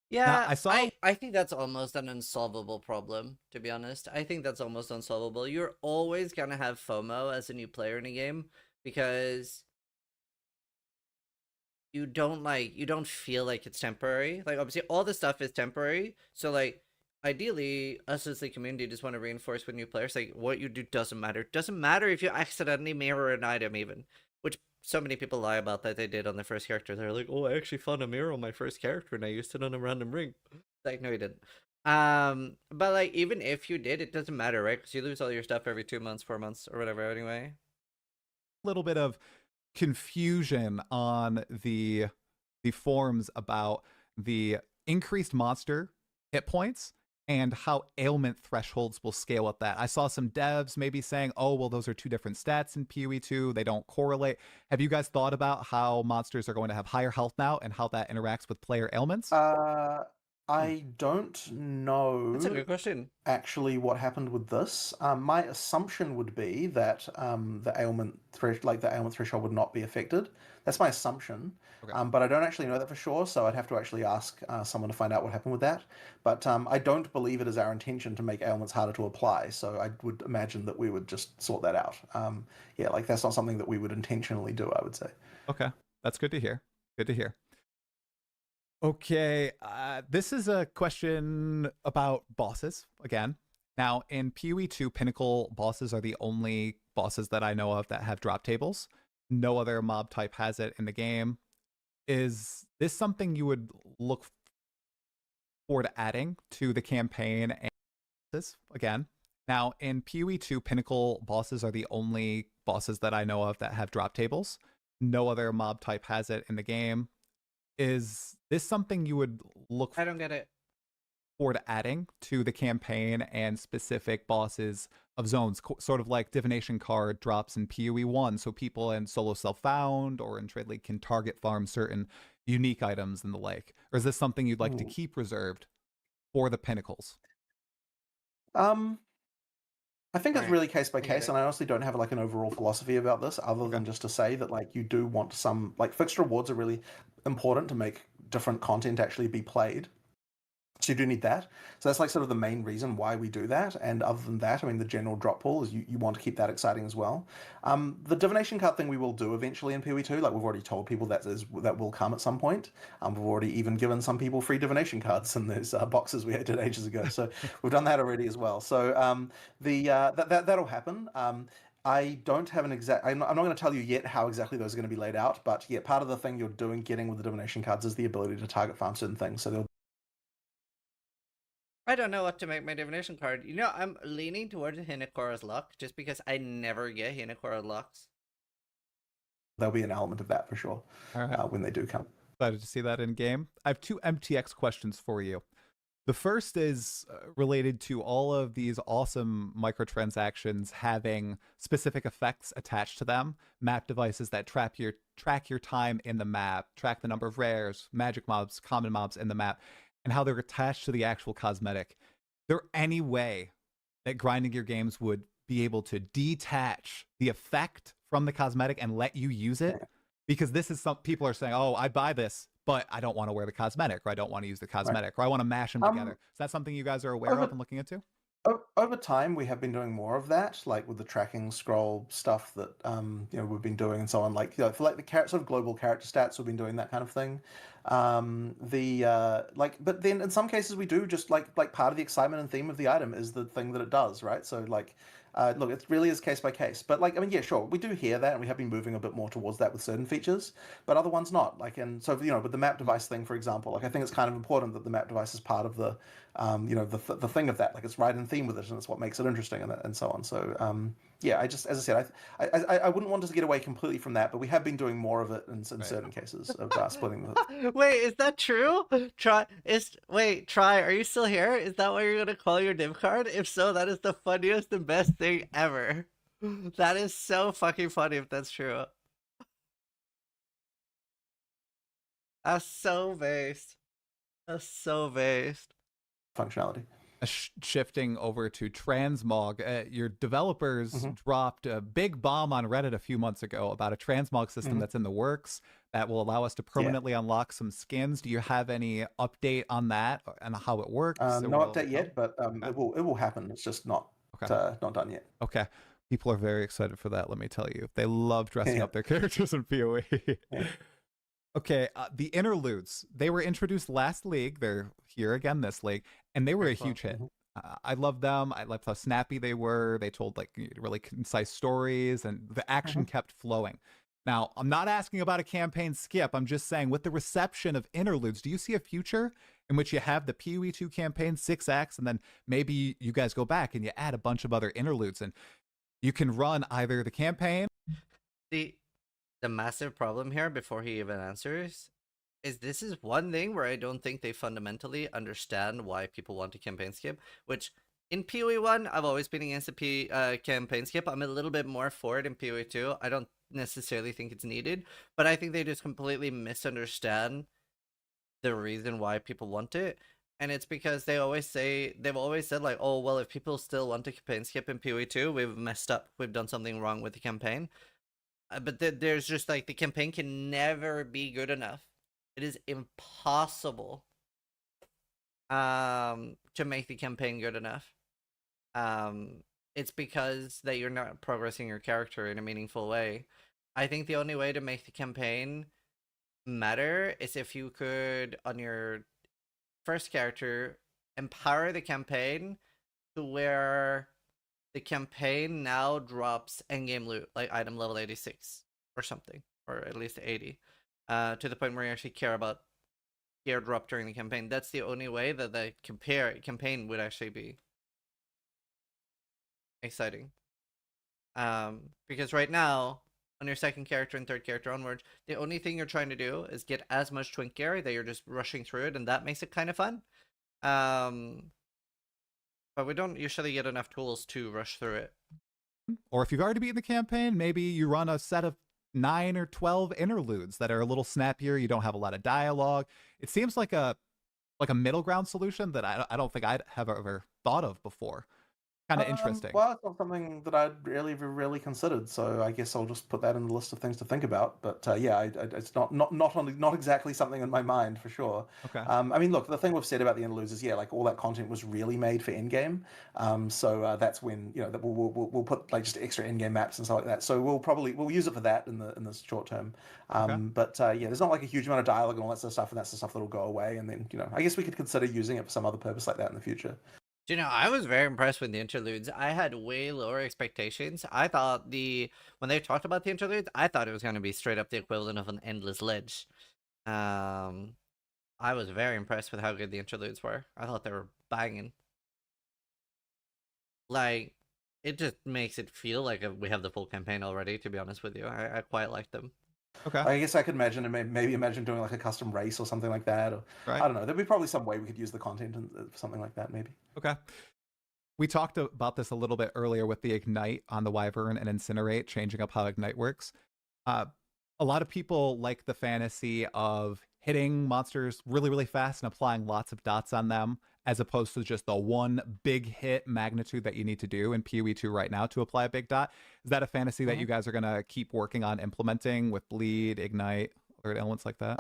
Yeah, Now, I think that's almost an unsolvable problem, to be honest. I think that's almost unsolvable. You're always gonna have FOMO as a new player in a game because you don't feel like it's temporary. Like obviously all the stuff is temporary. So like ideally us as the community just want to reinforce with new players like what you do doesn't matter. It doesn't matter if you accidentally mirror an item even, which so many people lie about that they did on their first character. They're like, oh, I actually found a mirror on my first character and I used it on a random ring. Like, no, you didn't. But like, even if you did, it doesn't matter, right? Because you lose all your stuff every 2 months, 4 months, or whatever. Anyway, little bit of confusion on the forums about the increased monster hit points and how ailment thresholds will scale with that. I saw some devs maybe saying, oh, well, those are two different stats in PoE2. They don't correlate. Have you guys thought about how monsters are going to have higher health now and how that interacts with player ailments? I don't know. that's a good question. Actually, what happened with this? My assumption would be that the ailment threshold would not be affected. That's my assumption. Okay. But I don't actually know that for sure, so I'd have to actually ask someone to find out what happened with that. But I don't believe it is our intention to make ailments harder to apply, so I would imagine that we would just sort that out. Yeah, like that's not something that we would intentionally do, I would say. Okay, that's good to hear. Good to hear. Okay, this is a question about bosses again. Now, in PoE2, Pinnacle bosses are the only bosses that I know of that have drop tables. No other mob type has it in the game. Is this something you would look forward to adding to the campaign? And this again. Now, in PoE2, Pinnacle bosses are the only bosses that I know of that have drop tables. No other mob type has it in the game. Is this something you would look I don't get it. forward to adding to the campaign and specific bosses of zones, sort of like Divination card drops in PoE 1, so people in solo self-found or in Trade League can target farm certain unique items and the like? Or is this something you'd like to keep reserved for the Pinnacles? Um, I think it's Right. really case by I get case, it. and I honestly don't have like an overall philosophy about this, other than just to say that like you do want some like fixed rewards are really important to make different content actually be played. So you do need that. So that's like sort of the main reason why we do that. And other than that, I mean, the general drop pool is you want to keep that exciting as well. The divination card thing we will do eventually in PoE2. Like we've already told people that will come at some point. We've already even given some people free divination cards in those boxes we did ages ago. So we've done that already as well. So that'll happen. I don't have an exact. I'm not going to tell you yet how exactly those are going to be laid out, but yeah, part of the thing you're getting with the divination cards is the ability to target farm certain things. So I don't know what to make my divination card. You know, I'm leaning towards Hinakora's luck just because I never get Hinakora locks. there'll be an element of that for sure All right. when they do come. Excited to see that in game. I have 2 MTX questions for you. The first is related to all of these awesome microtransactions having specific effects attached to them, map devices that track your time in the map, track the number of rares, magic mobs, common mobs in the map, and how they're attached to the actual cosmetic. Is there any way that grinding your games would be able to detach the effect from the cosmetic and let you use it? Because this is some people are saying, oh, I buy this, but I don't want to wear the cosmetic, or I don't want to use the cosmetic, or I want to mash them together. Is that something you guys are aware of and looking into? Over time, we have been doing more of that, like with the tracking scroll stuff that we've been doing and so on. Like for like the sort of global character stats, we've been doing that kind of thing. But then in some cases we do just like part of the excitement and theme of the item is the thing that it does, right? So like look, it really is case by case. But like, I mean, yeah, sure, we do hear that, and we have been moving a bit more towards that with certain features, but other ones not. Like, and so with the map device thing, for example, like I think it's kind of important that the map device is part of the, the thing of that. Like, it's right in theme with it, and it's what makes it interesting, and so on. So, yeah, as I said, I wouldn't want us to get away completely from that, but we have been doing more of it in certain cases of splitting the. Wait, is that true? Try. Are you still here? Is that what you're gonna call your div card? If so, that is the funniest and best thing ever. That is so fucking funny if that's true. That's so based. That's so based. Functionality. Shifting over to transmog, your developers dropped a big bomb on Reddit a few months ago about a transmog system that's in the works that will allow us to permanently unlock some skins. Do you have any update on that and how it works? No update yet, but it will happen. It's just not done yet. Okay. People are very excited for that, let me tell you. They love dressing up their characters in PoE. Okay, the interludes. They were introduced last league. They're here again this league, and they were a huge hit. I love them. I loved how snappy they were. They told like really concise stories, and the action kept flowing. Now, I'm not asking about a campaign skip. I'm just saying, with the reception of interludes, do you see a future in which you have the PoE2 campaign 6 acts, and then maybe you guys go back and you add a bunch of other interludes, and you can run either the campaign. The massive problem here, before he even answers, is this is one thing where I don't think they fundamentally understand why people want a campaign skip, which in PoE 1, I've always been against the campaign skip. I'm a little bit more for it in PoE 2. I don't necessarily think it's needed, but I think they just completely misunderstand the reason why people want it. And it's because they've always said like, oh, well, if people still want a campaign skip in PoE 2, we've messed up. We've done something wrong with the campaign. But there's just like the campaign can never be good enough. It is impossible to make the campaign good enough. It's because that you're not progressing your character in a meaningful way. I think the only way to make the campaign matter is if you could, on your first character, empower the campaign to where the campaign now drops endgame loot, like item level 86 or something, or at least 80, to the point where you actually care about airdrop during the campaign. That's the only way that the campaign would actually be exciting. Because right now, on your second character and third character onwards, the only thing you're trying to do is get as much twink gear that you're just rushing through it, and that makes it kind of fun. But we don't usually get enough tools to rush through it. Or if you've already beaten the campaign, maybe you run a set of 9 or 12 interludes that are a little snappier. You don't have a lot of dialogue. It seems like a middle ground solution that I don't think I'd have ever thought of before. kind of interesting. Well, it's not something that I'd really considered, so I guess I'll just put that in the list of things to think about. But yeah, it's not exactly something in my mind for sure. Okay. I mean, look, the thing we've said about the interludes is, yeah, like all that content was really made for Endgame. So that's when that we'll put like just extra Endgame maps and stuff like that. So we'll use it for that in the short term. Okay. But yeah, there's not like a huge amount of dialogue and all that sort of stuff, and that's the stuff that'll go away. And then I guess we could consider using it for some other purpose like that in the future. Do you know, I was very impressed with the interludes. I had way lower expectations. I thought when they talked about the interludes, I thought it was going to be straight up the equivalent of an endless ledge. I was very impressed with how good the interludes were. I thought they were banging. Like, it just makes it feel like we have the full campaign already, to be honest with you. I quite like them. Okay. I guess I could imagine maybe imagine doing like a custom race or something like that. Or Right. I don't know. There'd be probably some way we could use the content and something like that, maybe. Okay. We talked about this a little bit earlier with the Ignite on the Wyvern and Incinerate, changing up how Ignite works. A lot of people like the fantasy of hitting monsters really, really fast and applying lots of dots on them, as opposed to just the one big hit magnitude that you need to do in PoE 2 right now to apply a big dot. Is that a fantasy that you guys are going to keep working on implementing with Bleed, Ignite, or elements like that?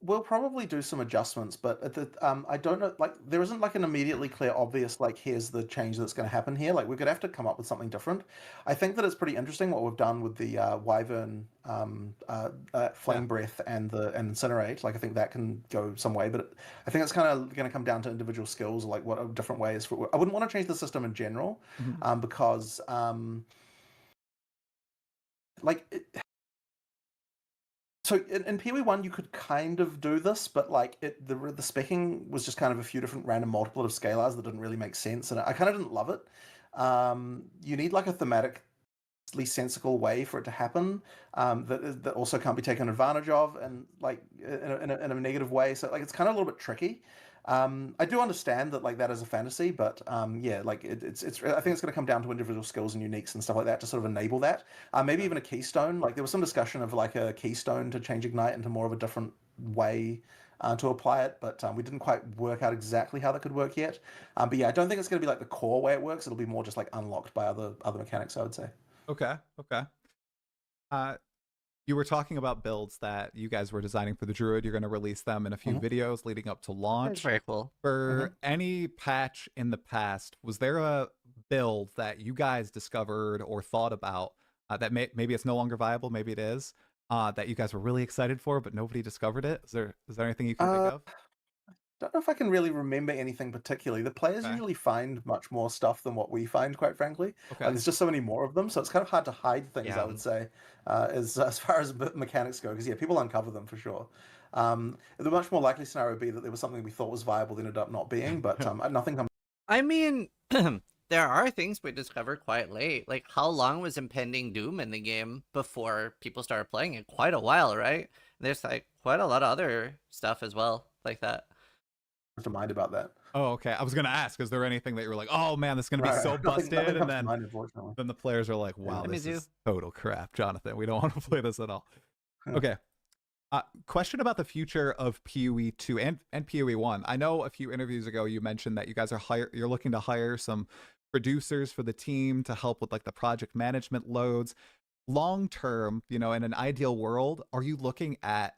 We'll probably do some adjustments, but I don't know, like there isn't like an immediately clear, obvious, like here's the change that's going to happen here. Like we're going to have to come up with something different. I think that it's pretty interesting what we've done with the Wyvern, Flame Breath and Incinerate. Like I think that can go some way, but I think it's kind of going to come down to individual skills, like what are different ways for. I wouldn't want to change the system in general, because so in PoE 1 you could kind of do this, but like the specking was just kind of a few different random multiplicative scalars that didn't really make sense, and I kind of didn't love it. You need like a thematically sensical way for it to happen, that also can't be taken advantage of, and like in a negative way. So like it's kind of a little bit tricky. I do understand that like that is a fantasy, but yeah, like it's I think it's going to come down to individual skills and uniques and stuff like that to sort of enable that. Maybe even a keystone. Like there was some discussion of like a keystone to change Ignite into more of a different way to apply it, but we didn't quite work out exactly how that could work yet. But yeah, I don't think it's going to be like the core way it works. It'll be more just like unlocked by other mechanics, I would say. Okay. You were talking about builds that you guys were designing for the Druid. You're going to release them in a few videos leading up to launch. That's very cool. For any patch in the past, was there a build that you guys discovered or thought about that maybe it's no longer viable, maybe it is, that you guys were really excited for, but nobody discovered it? Is there anything you can think of? Don't know if I can really remember anything particularly. The players usually find much more stuff than what we find, quite frankly. Okay. There's just so many more of them, so it's kind of hard to hide things, I would say, as far as mechanics go, because yeah, people uncover them for sure. The much more likely scenario would be that there was something we thought was viable that ended up not being, but nothing comes. I mean, there are things we discovered quite late. Like, how long was Impending Doom in the game before people started playing it? Quite a while, right? There's like quite a lot of other stuff as well, like that. To mind about that. Oh, okay. I was gonna ask, is there anything that you were like, oh man, this is gonna be so busted, nothing and then mind, unfortunately. the players are like, wow, this is total crap, Jonathan. We don't want to play this at all. Okay. Question about the future of PoE 2 and PoE 1. I know a few interviews ago you mentioned that you guys you're looking to hire some producers for the team to help with like the project management loads. Long term, in an ideal world, are you looking at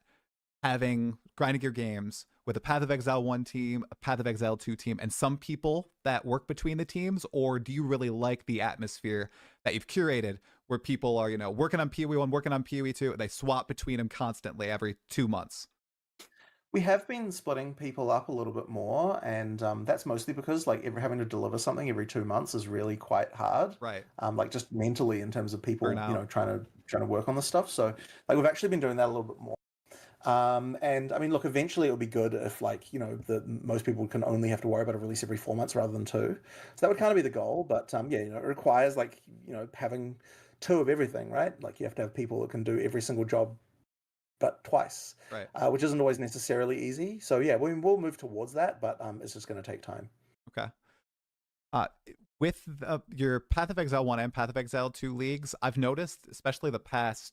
grinding your games with a Path of Exile 1 team, a Path of Exile 2 team, and some people that work between the teams? Or do you really like the atmosphere that you've curated where people are, working on PoE 1, working on PoE 2, they swap between them constantly every 2 months? We have been splitting people up a little bit more, and that's mostly because like having to deliver something every 2 months is really quite hard. Right. Like just mentally in terms of people, trying to work on this stuff. So like we've actually been doing that a little bit more. And I mean, look, eventually it'll be good if like, most people can only have to worry about a release every 4 months rather than 2. So that would kind of be the goal. But yeah, it requires like, having 2 of everything, right? Like you have to have people that can do every single job, but twice, right? Which isn't always necessarily easy. So yeah, we'll move towards that, but it's just going to take time. Okay. With your Path of Exile 1 and Path of Exile 2 leagues, I've noticed, especially the past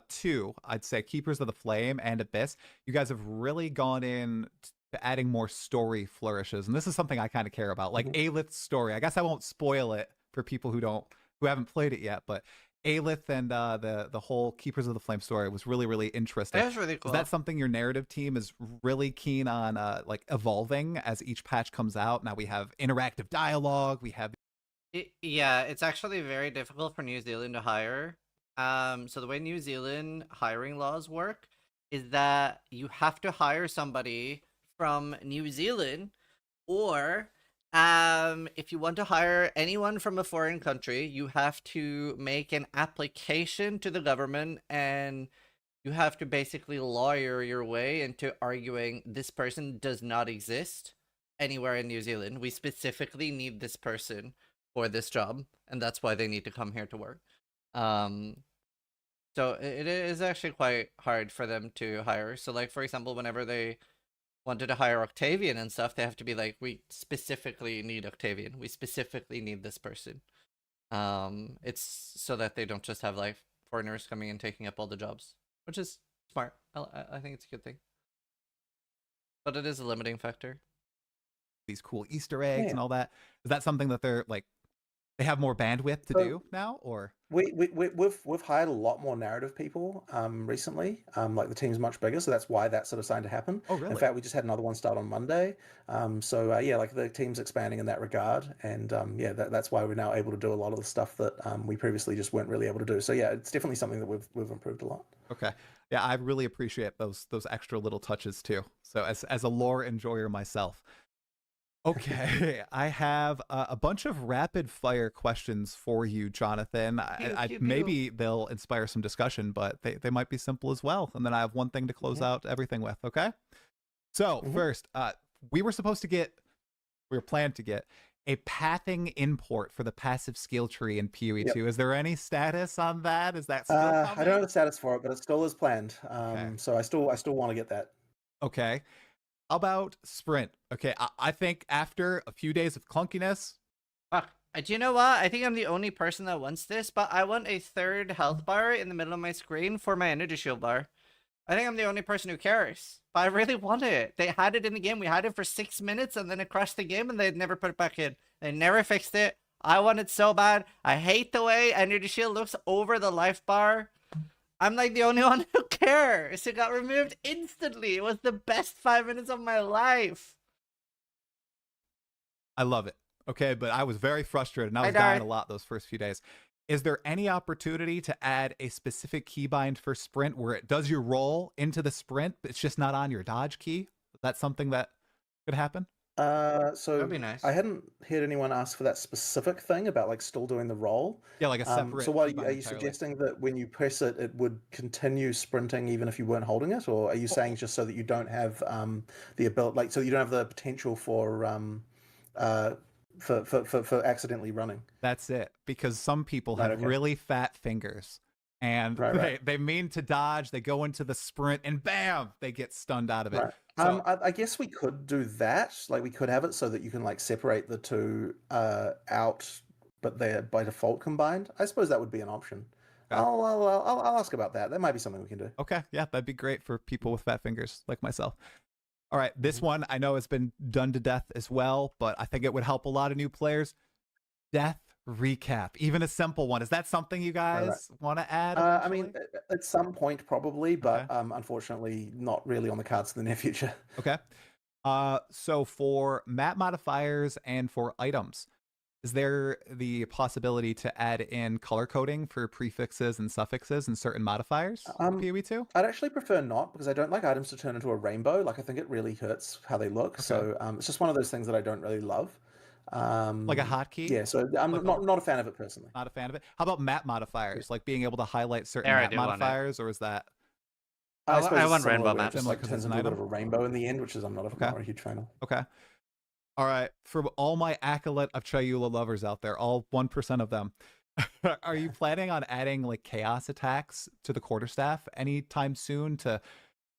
2, I'd say Keepers of the Flame and Abyss, you guys have really gone in to adding more story flourishes. And this is something I kind of care about, like Aelith's story. I guess I won't spoil it for people who haven't played it yet, but Aelith and the whole Keepers of the Flame story was really, really interesting. That was really cool. Is that something your narrative team is really keen on like evolving as each patch comes out? Now we have interactive dialogue, we have Yeah, it's actually very difficult for New Zealand to hire. So the way New Zealand hiring laws work is that you have to hire somebody from New Zealand, or if you want to hire anyone from a foreign country, you have to make an application to the government, and you have to basically lawyer your way into arguing this person does not exist anywhere in New Zealand. We specifically need this person for this job, and that's why they need to come here to work. So it is actually quite hard for them to hire. So like, for example, whenever they wanted to hire Octavian and stuff, they have to be like, we specifically need Octavian. We specifically need this person. It's so that they don't just have like foreigners coming and taking up all the jobs, which is smart. I think it's a good thing. But it is a limiting factor. these cool Easter eggs and all that. Is that something that they're like, they have more bandwidth to do now, or? We've hired a lot more narrative people recently. Like the team's much bigger, so that's why that sort of starting to happen. Oh, really? In fact, we just had another one start on Monday. Yeah, like the team's expanding in that regard, and yeah, that's why we're now able to do a lot of the stuff that we previously just weren't really able to do. So yeah, it's definitely something that we've improved a lot. Okay, yeah, I really appreciate those extra little touches too. So as a lore enjoyer myself. Okay, I have a bunch of rapid fire questions for you, Jonathan. Maybe they'll inspire some discussion, but they might be simple as well. And then I have one thing to close out everything with, okay? So first, we were planned to get a pathing import for the passive skill tree in PoE 2. Is there any status on that? Is that still coming? I don't have a status for it, but it still is planned. So I still want to get that. Okay. About sprint. Okay, I think after a few days of clunkiness. Do you know what? I think I'm the only person that wants this, but I want a third health bar in the middle of my screen for my energy shield bar. I think I'm the only person who cares, but I really want it. They had it in the game. We had it for 6 minutes, and then it crashed the game, and they'd never put it back in. They never fixed it. I want it so bad. I hate the way energy shield looks over the life bar. I'm like the only one who cares. It got removed instantly. It was the best 5 minutes of my life. I love it. Okay, but I was very frustrated and I was dying a lot those first few days. Is there any opportunity to add a specific keybind for sprint where it does your roll into the sprint, but it's just not on your dodge key? Is that something that could happen? So that'd be nice. I hadn't heard anyone ask for that specific thing about like still doing the roll. Yeah, like a separate. So what are you suggesting, that when you press it, it would continue sprinting even if you weren't holding it, or are you saying just so that you don't have the ability, like, so you don't have the potential for accidentally running? That's it, because some people have really fat fingers. And they mean to dodge, they go into the sprint, and bam, they get stunned out of it. Right. So, I guess we could do that. Like, we could have it so that you can like separate the two out, but they're by default combined. I suppose that would be an option. Okay. I'll ask about that. That might be something we can do. Okay, yeah, that'd be great for people with fat fingers like myself. All right, this one I know has been done to death as well, but I think it would help a lot of new players. Death recap, even a simple one. Is that something you guys want to add? I mean, at some point probably, but unfortunately not really on the cards in the near future. Okay. So for map modifiers and for items, is there the possibility to add in color coding for prefixes and suffixes and certain modifiers in PoE 2? I'd actually prefer not, because I don't like items to turn into a rainbow. Like, I think it really hurts how they look. Okay. So it's just one of those things that I don't really love. Like a hotkey? Yeah, so I'm like not a fan of it personally. Not a fan of it. How about map modifiers, like being able to highlight certain map modifiers, or is that? I want rainbow maps. Just like turns into a bit of a rainbow in the end, which is I'm not a huge fan of. Okay. All right. For all my Acolyte of Chayula lovers out there, all 1% of them, are you planning on adding like chaos attacks to the quarterstaff anytime soon to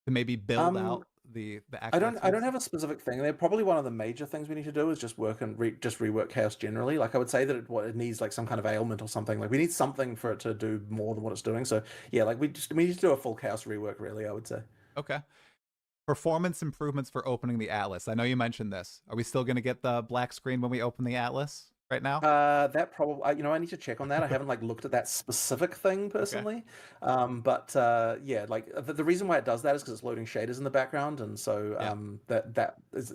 maybe build out the I don't have a specific thing. They're probably one of the major things we need to do is just work and rework chaos generally. Like, I would say that it needs like some kind of ailment or something. Like, we need something for it to do more than what it's doing. So yeah, like we need to do a full chaos rework really, I would say. Okay. Performance improvements for opening the Atlas. I know you mentioned this. Are we still going to get the black screen when we open the Atlas right now? That probably, I need to check on that. I haven't like looked at that specific thing personally. But yeah, like the reason why it does that is because it's loading shaders in the background, and so that is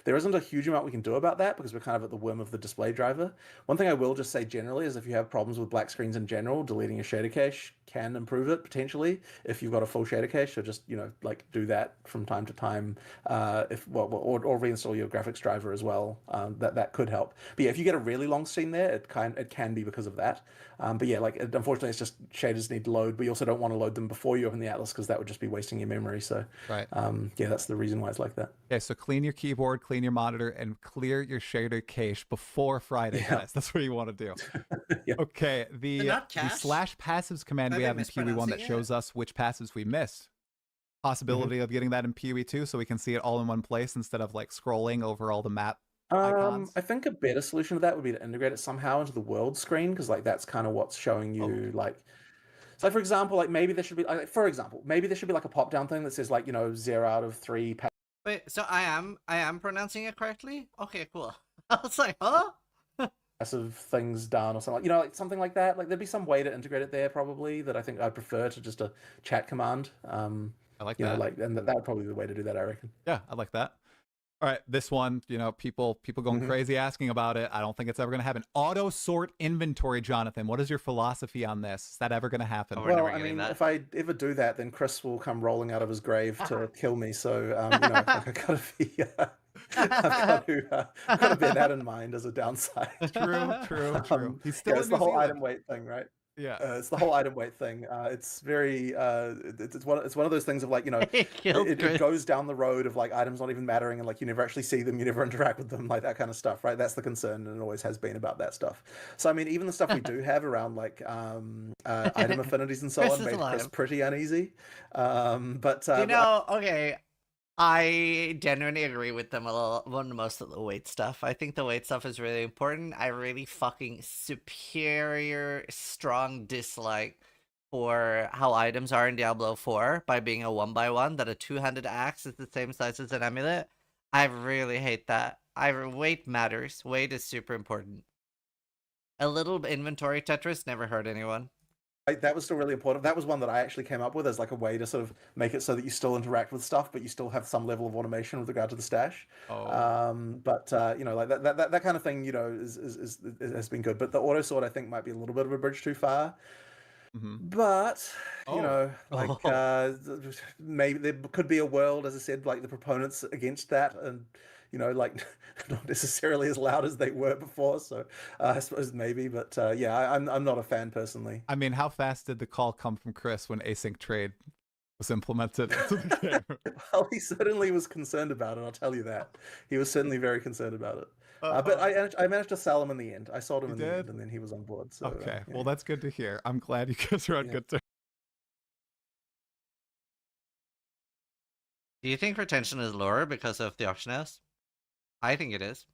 there isn't a huge amount we can do about that because we're kind of at the whim of the display driver. One thing I will just say generally is if you have problems with black screens in general, deleting your shader cache can improve it potentially if you've got a full shader cache. So just like do that from time to time. Or reinstall your graphics driver as well. That could help. But yeah, if you get a really long scene there, it can be because of that. But yeah, like unfortunately, it's just shaders need to load. But you also don't want to load them before you open the Atlas because that would just be wasting your memory. So yeah, that's the reason why it's like that. Okay, so clean your keyboard, clean your monitor, and clear your shader cache before Friday, guys. That's what you want to do. Okay, the slash passives command we have in PoE1 that shows us which passives we missed. Possibility of getting that in PoE2 so we can see it all in one place instead of like scrolling over all the map icons. I think a better solution to that would be to integrate it somehow into the world screen because like that's kind of what's showing you like. So for example, like maybe there should be like a pop down thing that says like 0 out of 3. Wait, so I am pronouncing it correctly? Okay, cool. I was like, huh? Passive things done or something like something like that. Like there'd be some way to integrate it there probably that I think I'd prefer to just a chat command. I like that. And that would probably be the way to do that, I reckon. Yeah, I like that. All right, this one, people going crazy asking about it. I don't think it's ever going to happen. Auto sort inventory, Jonathan. What is your philosophy on this? Is that ever going to happen? Well, I mean, if I ever do that, then Chris will come rolling out of his grave to kill me. So, I gotta be. I've got to bear that in mind as a downside. True. He's still it's in the New whole Zealand. item weight thing, right? Yeah, it's the whole item weight thing. It's very it's one of those things of like it goes down the road of like items not even mattering and like you never actually see them, you never interact with them, like that kind of stuff, right? That's the concern, and it always has been about that stuff. So I mean, even the stuff we do have around like item affinities and so on made Chris pretty uneasy. Okay. I genuinely agree with them on most of the weight stuff. I think the weight stuff is really important. I really fucking superior strong dislike for how items are in Diablo 4 by being a 1x1, that a two-handed axe is the same size as an amulet. I really hate that. Weight matters. Weight is super important. A little inventory Tetris never hurt anyone. That was still really important. That was one that I actually came up with as like a way to sort of make it so that you still interact with stuff, but you still have some level of automation with regard to the stash. Like that kind of thing, has been good. But the auto sort I think might be a little bit of a bridge too far. But maybe there could be a world, as I said, like the proponents against that, and like not necessarily as loud as they were before. So I suppose maybe, but I'm not a fan personally. I mean, how fast did the call come from Chris when async trade was implemented into the game? Well, he certainly was concerned about it. I'll tell you that. He was certainly very concerned about it. But I managed to sell him in the end. I sold him in the end, and then he was on board. So, okay, well, that's good to hear. I'm glad you guys are on good terms. Do you think retention is lower because of the auction house? I think it is.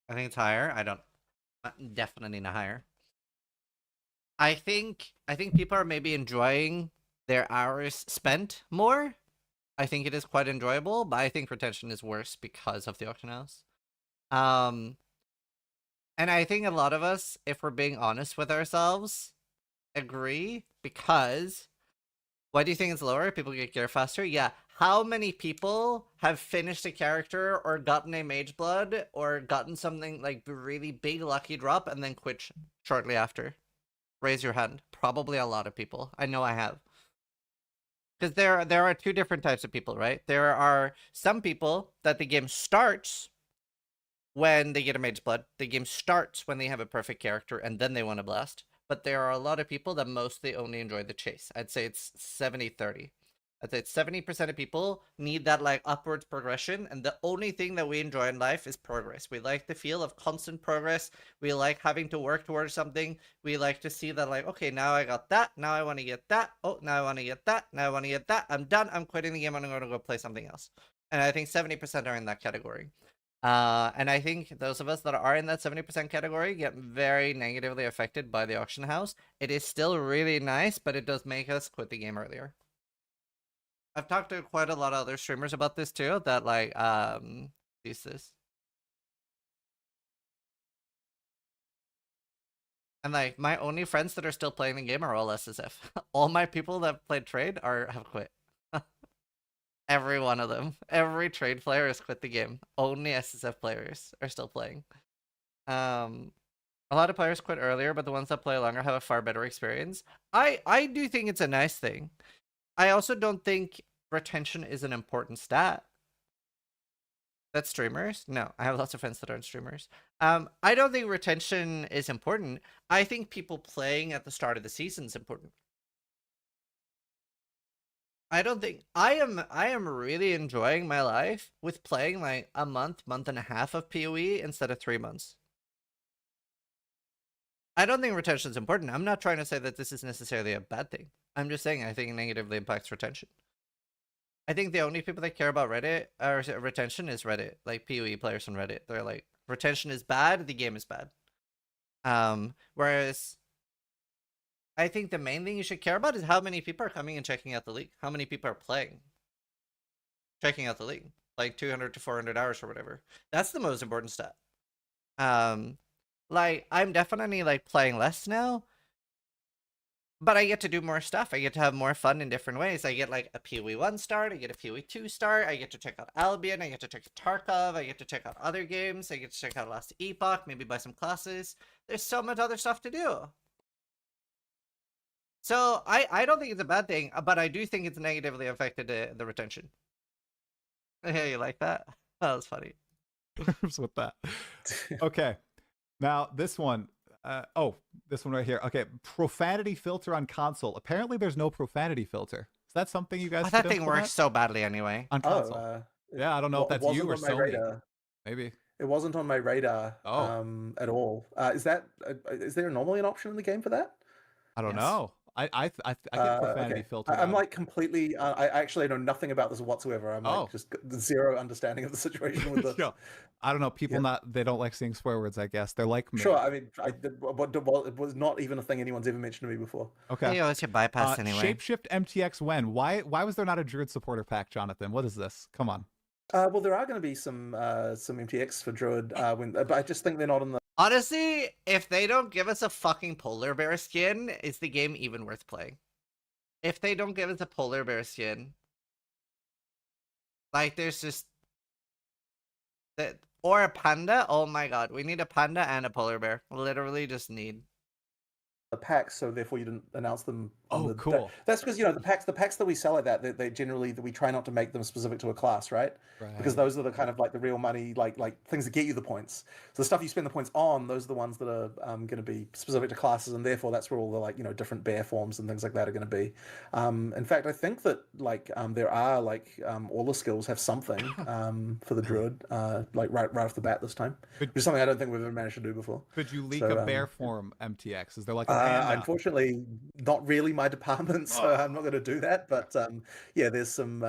I think it's higher. Definitely not higher. I think people are maybe enjoying their hours spent more. I think it is quite enjoyable, but I think retention is worse because of the auction house. And I think a lot of us, if we're being honest with ourselves, agree, because why do you think it's lower? People get gear faster? Yeah. How many people have finished a character or gotten a mage blood or gotten something like really big lucky drop and then quit shortly after? Raise your hand. Probably a lot of people. I know I have. Because there are two different types of people, right? There are some people that the game starts when they get a mage blood. The game starts when they have a perfect character and then they want to blast. But there are a lot of people that mostly only enjoy the chase. I'd say it's 70-30. I'd say it's 70% of people need that like upwards progression, and the only thing that we enjoy in life is progress. We like the feel of constant progress. We like having to work towards something. We like to see that like, okay, now I got that. Now I want to get that. Oh, now I want to get that. Now I want to get that. I'm done. I'm quitting the game. I'm going to go play something else. And I think 70% are in that category. And I think those of us that are in that 70% category get very negatively affected by the auction house. It is still really nice, but it does make us quit the game earlier. I've talked to quite a lot of other streamers about this too, that like, use this. And like, my only friends that are still playing the game are all SSF. All my people that played trade have quit. Every one of them. Every trade player has quit the game. Only SSF players are still playing. A lot of players quit earlier, but the ones that play longer have a far better experience. I do think it's a nice thing. I also don't think retention is an important stat. That's streamers? No, I have lots of friends that aren't streamers. I don't think retention is important. I think people playing at the start of the season is important. I don't think I am really enjoying my life with playing like a month and a half of PoE instead of 3 months. I don't think retention is important. I'm not trying to say that this is necessarily a bad thing. I'm just saying I think it negatively impacts retention. I think the only people that care about Reddit or retention is Reddit, like PoE players on Reddit. They're like, retention is bad, the game is bad. Whereas I think the main thing you should care about is how many people are coming and checking out the league. How many people are playing, checking out the league, like 200 to 400 hours or whatever. That's the most important stat. Like I'm definitely like playing less now, but I get to do more stuff. I get to have more fun in different ways. I get like a PoE 1 start, I get a PoE 2 start, I get to check out Albion, I get to check out Tarkov, I get to check out other games, I get to check out Last Epoch, maybe buy some classes. There's so much other stuff to do. So I don't think it's a bad thing, but I do think it's negatively affected the retention. Hey, you like that? That was funny. With that. Okay. Now this one. This one right here. Okay, profanity filter on console. Apparently, there's no profanity filter. Is that something you guys? That thing works so badly anyway. On console. Yeah, I don't know if that's you or Sony. Radar. Maybe. It wasn't on my radar at all. Is there normally an option in the game for that? I don't know. I get profanity filter. I'm like completely. I actually know nothing about this whatsoever. I'm like just zero understanding of the situation with this. I don't know. People they don't like seeing swear words. I guess they're like me. Sure. I mean, it was not even a thing anyone's ever mentioned to me before. Okay. Hey, let's get bypass anyway. Shapeshift MTX when? Why was there not a Druid supporter pack, Jonathan? What is this? Come on. Well, there are going to be some MTX for Druid, but I just think they're not in the. Honestly, if they don't give us a fucking polar bear skin, is the game even worth playing? If they don't give us a polar bear skin, like there's just that, or a panda. Oh my god, we need a panda and a polar bear. Literally, just need the packs, so therefore you didn't announce them. Cool. That's because the packs that we sell like that, they generally we try not to make them specific to a class, right? Because those are the kind of like the real money, like things that get you the points. So the stuff you spend the points on, those are the ones that are going to be specific to classes, and therefore that's where all the different bear forms and things like that are going to be. In fact, I think that there are all the skills have something for the Druid, right off the bat this time, which is something I don't think we've ever managed to do before. Could you leak a bear form MTX? Is there like unfortunately, not really my department, so I'm not going to do that. But there's some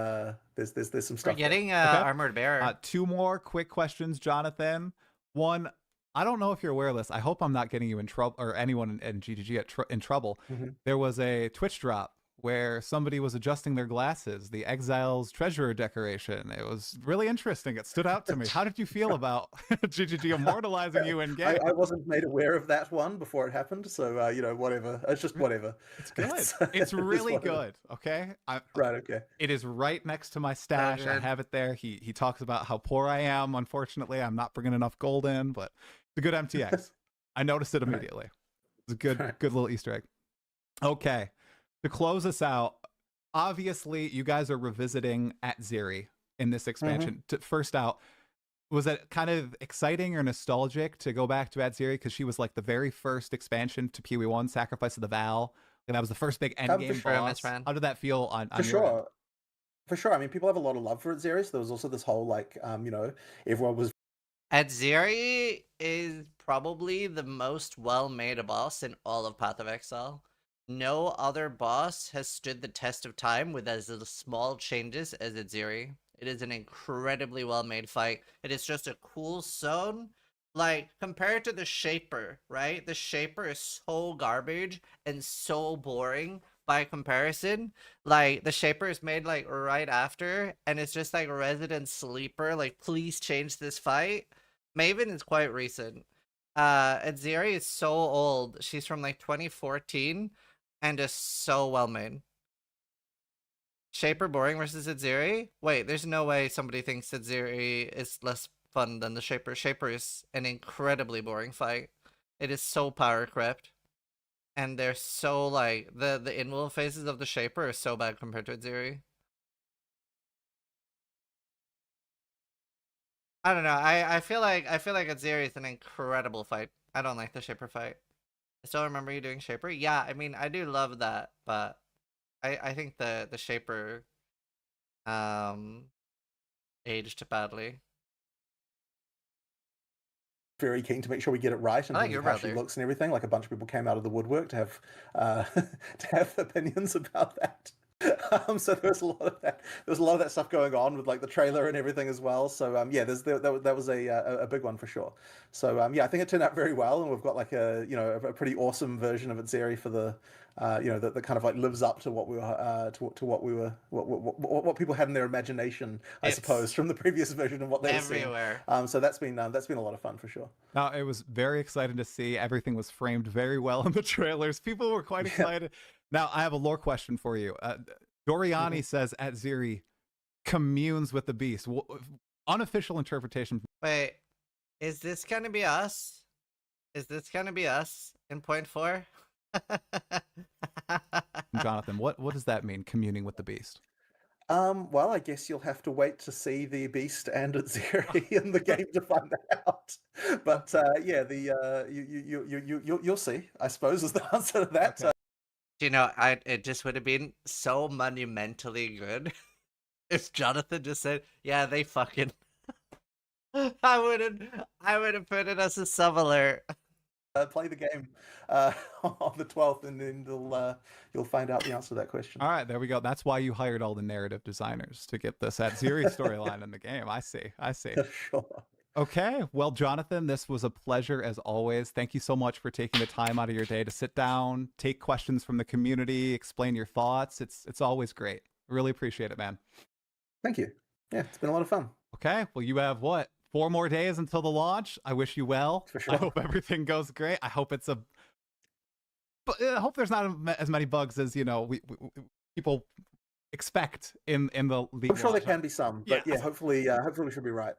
there's some stuff. We're getting armored bear. 2 more quick questions, Jonathan. One, I don't know if you're aware of this. I hope I'm not getting you in trouble or anyone in GGG in trouble. There was a Twitch drop where somebody was adjusting their glasses, the Exile's treasurer decoration. It was really interesting. It stood out to me. How did you feel about GGG immortalizing you in game? I wasn't made aware of that one before it happened, so whatever. It's just whatever. It's good. It's really good. Okay. Right. Okay. It is right next to my stash. I have it there. He talks about how poor I am. Unfortunately, I'm not bringing enough gold in, but it's a good MTX. I noticed it immediately. It's a good little Easter egg. Okay. To close us out, obviously you guys are revisiting at Zeri in this expansion. First out, was it kind of exciting or nostalgic to go back to at Zeri because she was like the very first expansion to PoE 1, Sacrifice of the Val, and that was the first big endgame boss. How did that feel on your end? For sure. I mean, people have a lot of love for at Zeri, so there was also this whole everyone was. At Zeri is probably the most well-made boss in all of Path of Exile. No other boss has stood the test of time with as small changes as Zeri. It is an incredibly well-made fight. It is just a cool zone. Like, compared to the Shaper, right? The Shaper is so garbage and so boring by comparison. Like, the Shaper is made, like, right after, and it's just, like, Resident Sleeper. Like, please change this fight. Maven is quite recent. Aziri is so old. She's from, like, 2014, and is so well-made. Shaper boring versus Aziri? Wait, there's no way somebody thinks Aziri is less fun than the Shaper. Shaper is an incredibly boring fight. It is so power crept. And they're so like the invul phases of the Shaper are so bad compared to Aziri. I don't know. I feel like Aziri is an incredible fight. I don't like the Shaper fight. I still remember you doing Shaper. Yeah, I mean I do love that, but I think the Shaper aged badly. Very keen to make sure we get it right in I like terms your of how she brother. looks and everything. Like a bunch of people came out of the woodwork to have to have opinions about that. So there was a lot of that. There was a lot of that stuff going on with like the trailer and everything as well. So yeah, that was a big one for sure. So yeah, I think it turned out very well, and we've got like a pretty awesome version of Itzeri for the that kind of like lives up to what we were to what we were what people had in their imagination, I suppose, from the previous version of what they were seeing. Everywhere. So that's been a lot of fun for sure. Now, it was very exciting to see. Everything was framed very well in the trailers. People were quite excited. Now, I have a lore question for you. Doriani says Atziri communes with the beast. Unofficial interpretation. Wait, is this gonna be us? Is this gonna be us in point 4? Jonathan, what does that mean, communing with the beast? Well, I guess you'll have to wait to see the beast and Itzeri in the game to find that out. But yeah, you'll see, I suppose, is the answer to that. Okay. You know, it just would have been so monumentally good if Jonathan just said, "Yeah, they fucking." I wouldn't put it as a sub alert. Play the game on the 12th, and then you'll find out the answer to that question. All right, there we go. That's why you hired all the narrative designers to get this Atziri storyline in the game. I see. Sure. Okay, well, Jonathan, this was a pleasure as always. Thank you so much for taking the time out of your day to sit down, take questions from the community, explain your thoughts. It's always great. Really appreciate it, man. Thank you. Yeah, it's been a lot of fun. Okay, well, you have what? 4 more days until the launch. I wish you well. For sure. I hope everything goes great. I hope it's I hope there's not as many bugs as we people expect in the league. I'm sure there can be some, but yeah, hopefully we should be right.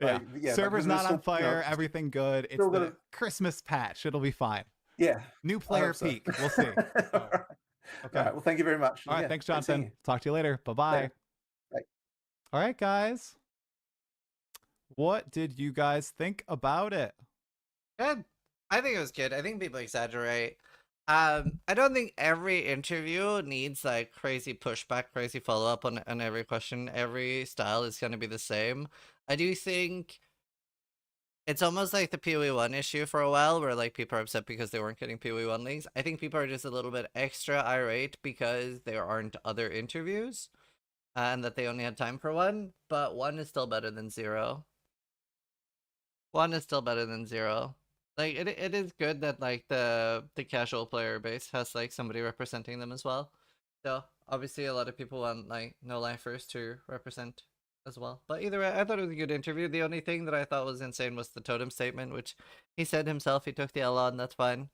Yeah, server's not on fire. Everything good. It's the Christmas patch. It'll be fine. Yeah. New player peak. We'll see. Okay. All right. Well, thank you very much. All right. Thanks, Jonathan. Talk to you later. Bye-bye. Bye. All right, guys. What did you guys think about it? Good. I think it was good. I think people exaggerate. I don't think every interview needs like crazy pushback, crazy follow-up on every question. Every style is going to be the same. I do think it's almost like the PoE1 issue for a while where like people are upset because they weren't getting PoE1 links. I think people are just a little bit extra irate because there aren't other interviews and that they only had time for one, but one is still better than 0. One is still better than 0. Like it is good that like the casual player base has like somebody representing them as well. So obviously a lot of people want like no lifers to represent as well. But either way, I thought it was a good interview. The only thing that I thought was insane was the totem statement, which he said himself. He took the L on. That's fine.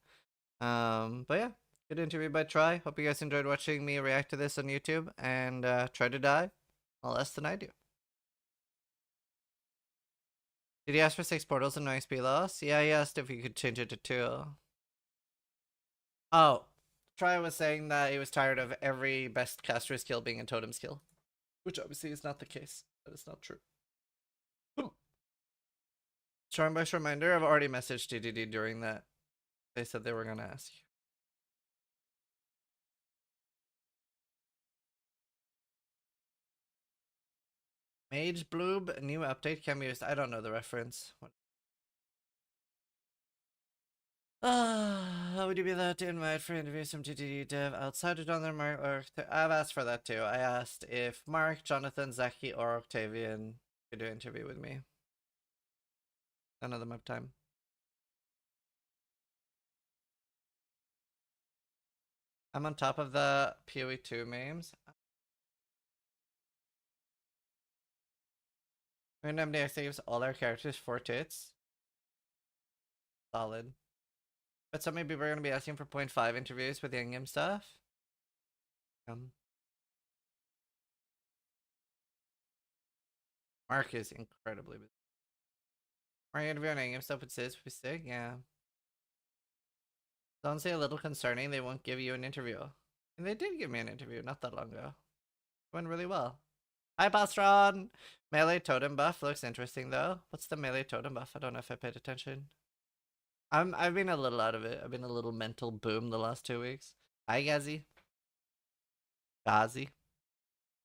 But yeah, good interview by Try. Hope you guys enjoyed watching me react to this on YouTube and try to die a less than I do. Did he ask for 6 portals and no XP loss? Yeah, he asked if he could change it to 2. Oh, Try was saying that he was tired of every best caster skill being a totem skill, which obviously is not the case. That is not true. Charmbush reminder, I've already messaged DDD during that. They said they were going to ask you. Mage Bloob, new update can be used. I don't know the reference. Would you be allowed to invite for interviews from TTD dev outside of Jonathan, Mark, or I've asked for that too. I asked if Mark, Jonathan, Zaki, or Octavian could do an interview with me. None of them have time. I'm on top of the PoE2 memes. Random day saves all our characters 4 tits. Solid. But some maybe we're gonna be asking for 0.5 interviews with the Endgame stuff. Mark is incredibly busy. Are you interviewing Endgame stuff with Sis would be sick? Yeah. Don't say a little concerning they won't give you an interview. And they did give me an interview not that long ago. It went really well. Hi Bastron! Melee totem buff looks interesting though. What's the melee totem buff? I don't know if I paid attention. I've been a little out of it. I've been a little mental boom the last 2 weeks. Hi Gazi. Gazi.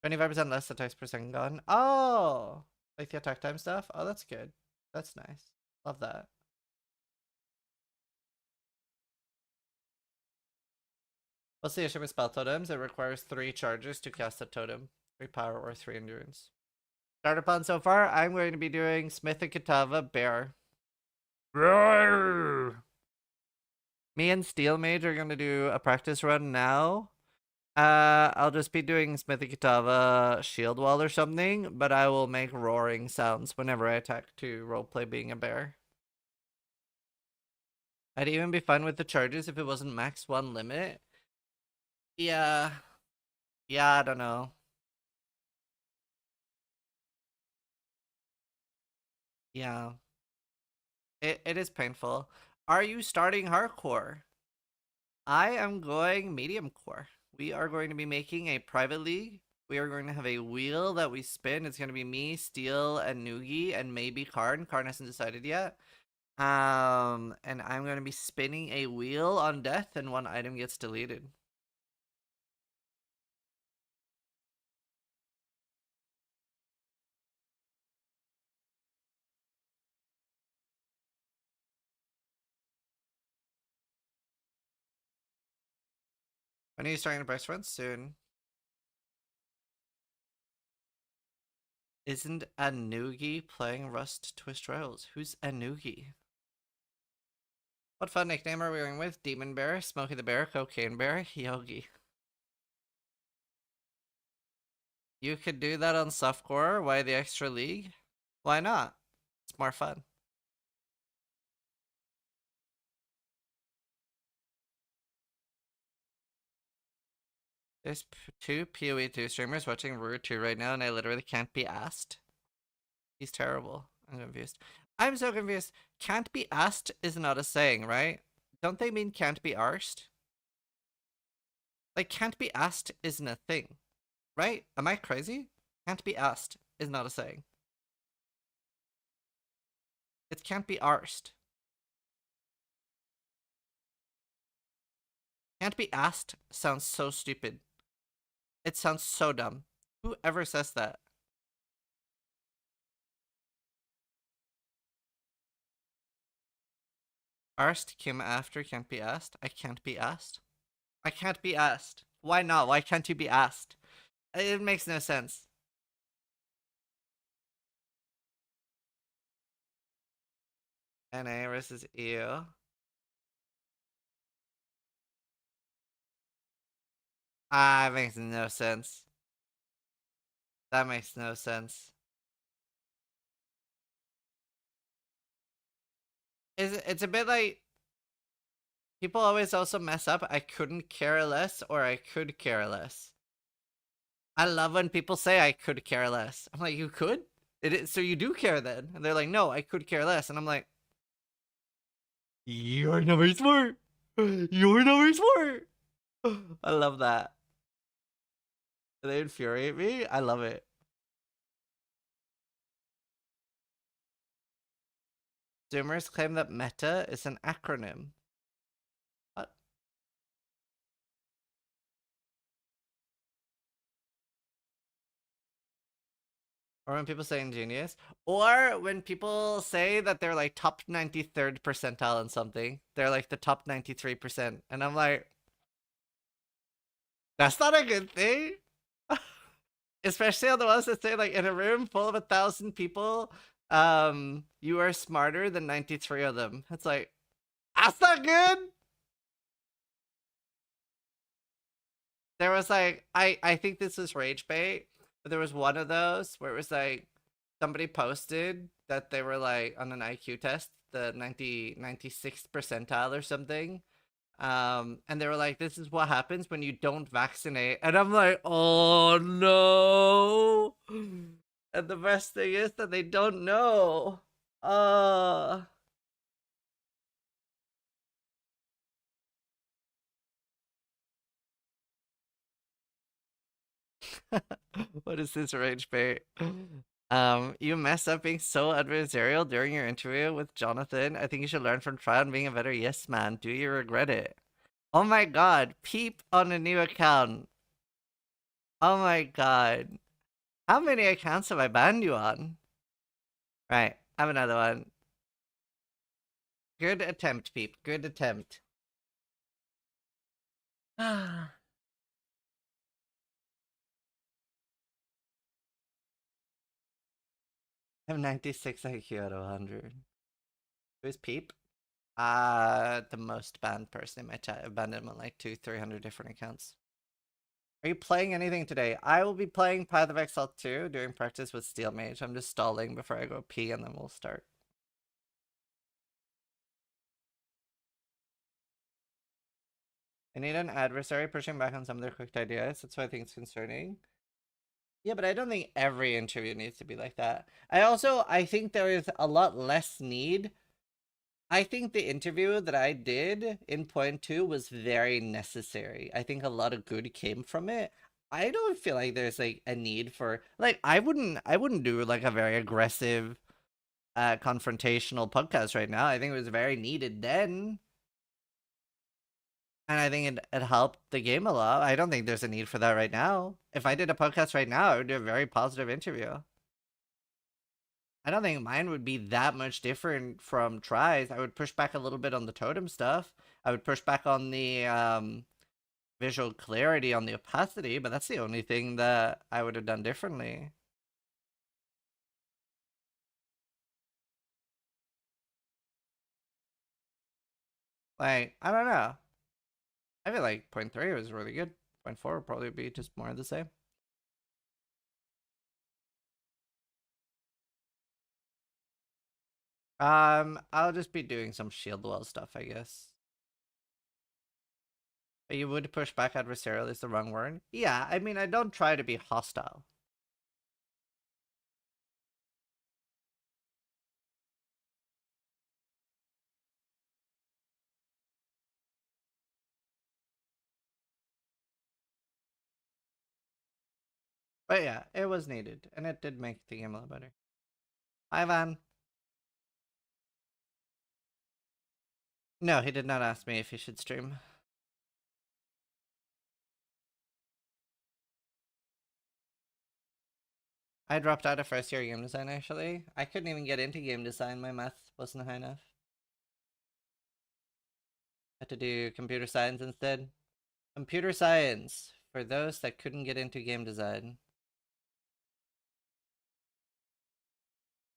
25% less attacks per second gone. Oh! Like the attack time stuff? Oh, that's good. That's nice. Love that. What's the issue with spell totems? It requires 3 charges to cast a totem. 3 power or 3 endurance. Starter plan so far, I'm going to be doing Smith and Katava Bear. Roar! Me and Steel Mage are going to do a practice run now. I'll just be doing Smith and Katava Shield Wall or something, but I will make roaring sounds whenever I attack to roleplay being a bear. I'd even be fine with the charges if it wasn't max 1 limit. Yeah. Yeah, I don't know. Yeah. It is painful. Are you starting hardcore? I am going medium core. We are going to be making a private league. We are going to have a wheel that we spin. It's going to be me, Steel, and Noogie, and maybe Karn. Karn hasn't decided yet. And I'm going to be spinning a wheel on death, and 1 item gets deleted. When are you starting the price run? Soon. Isn't Anugi playing Rust Twist Rails? Who's Anugi? What fun nickname are we going with? Demon Bear, Smokey the Bear, Cocaine Bear, Yogi. You could do that on softcore. Why the extra league? Why not? It's more fun. There's 2 PoE2 streamers watching Rude 2 right now, and I literally can't be asked. He's terrible. I'm confused. I'm so confused. Can't be asked is not a saying, right? Don't they mean can't be arsed? Like, can't be asked isn't a thing, right? Am I crazy? Can't be asked is not a saying. It can't be arsed. Can't be asked sounds so stupid. It sounds so dumb. Whoever says that? Arsed came after can't be asked. I can't be asked. I can't be asked. Why not? Why can't you be asked? It makes no sense. NA versus EU. Ah, it makes no sense. That makes no sense. It's a bit like people always also mess up. I couldn't care less or I could care less. I love when people say I could care less. I'm like, you could? So you do care then? And they're like, no, I could care less. And I'm like, you're not very smart. You're not very smart. I love that. They infuriate me. I love it. Zoomers claim that meta is an acronym. What? Or when people say ingenious. Or when people say that they're like top 93rd percentile in something. They're like the top 93%. And I'm like, that's not a good thing. Especially on the ones that say like in a room full of 1,000 people, you are smarter than 93 of them. It's like, that's not good. There was like, I think this was rage bait, but there was one of those where it was like somebody posted that they were like on an IQ test, the 96th percentile or something. And they were like, this is what happens when you don't vaccinate. And I'm like, oh no. And the best thing is that they don't know. What is this rage bait? You messed up being so adversarial during your interview with Jonathan. I think you should learn from trial and being a better yes man. Do you regret it? Oh my god, peep on a new account. Oh my god. How many accounts have I banned you on? Right, I have another one. Good attempt, peep. Good attempt. I have 96 IQ out of 100. Who's peep? The most banned person in my chat. I've banned him on like 300 different accounts. Are you playing anything today? I will be playing Path of Exile 2, doing practice with Steel Mage. I'm just stalling before I go pee and then we'll start. I need an adversary pushing back on some of their cooked ideas. That's what I think is concerning. Yeah, but I don't think every interview needs to be like that. I think there is a lot less need. I think the interview that I did in point 2 was very necessary. I think a lot of good came from it. I don't feel like there's like a need for like I wouldn't do like a very aggressive confrontational podcast right now. I think it was very needed then. And I think it helped the game a lot. I don't think there's a need for that right now. If I did a podcast right now, I would do a very positive interview. I don't think mine would be that much different from Try's. I would push back a little bit on the totem stuff. I would push back on the visual clarity, on the opacity, but that's the only thing that I would have done differently. Like, I don't know. I feel like point 3 was really good. Point 4 would probably be just more of the same. I'll just be doing some shield wall stuff, I guess. But you would push back adversarial is the wrong word? Yeah, I mean, I don't try to be hostile. But yeah, it was needed, and it did make the game a lot better. Hi, Van. No, he did not ask me if he should stream. I dropped out of first year game design, actually. I couldn't even get into game design. My math wasn't high enough. Had to do computer science instead. Computer science, for those that couldn't get into game design.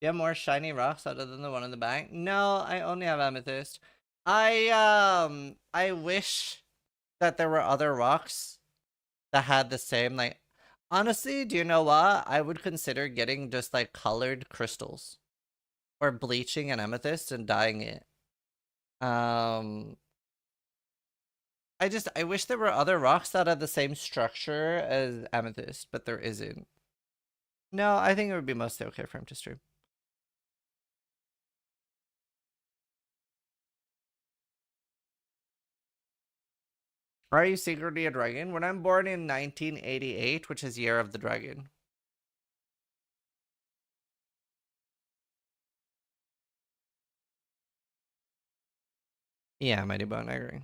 You have more shiny rocks other than the one in the bank? No, I only have amethyst. I wish that there were other rocks that had the same, like, honestly, do you know what? I would consider getting just like colored crystals or bleaching an amethyst and dyeing it. I wish there were other rocks that had the same structure as amethyst, but there isn't. No, I think it would be mostly okay for him to stream. Are you secretly a dragon? When I'm born in 1988, which is Year of the Dragon. Yeah, Mighty Bone, I agree.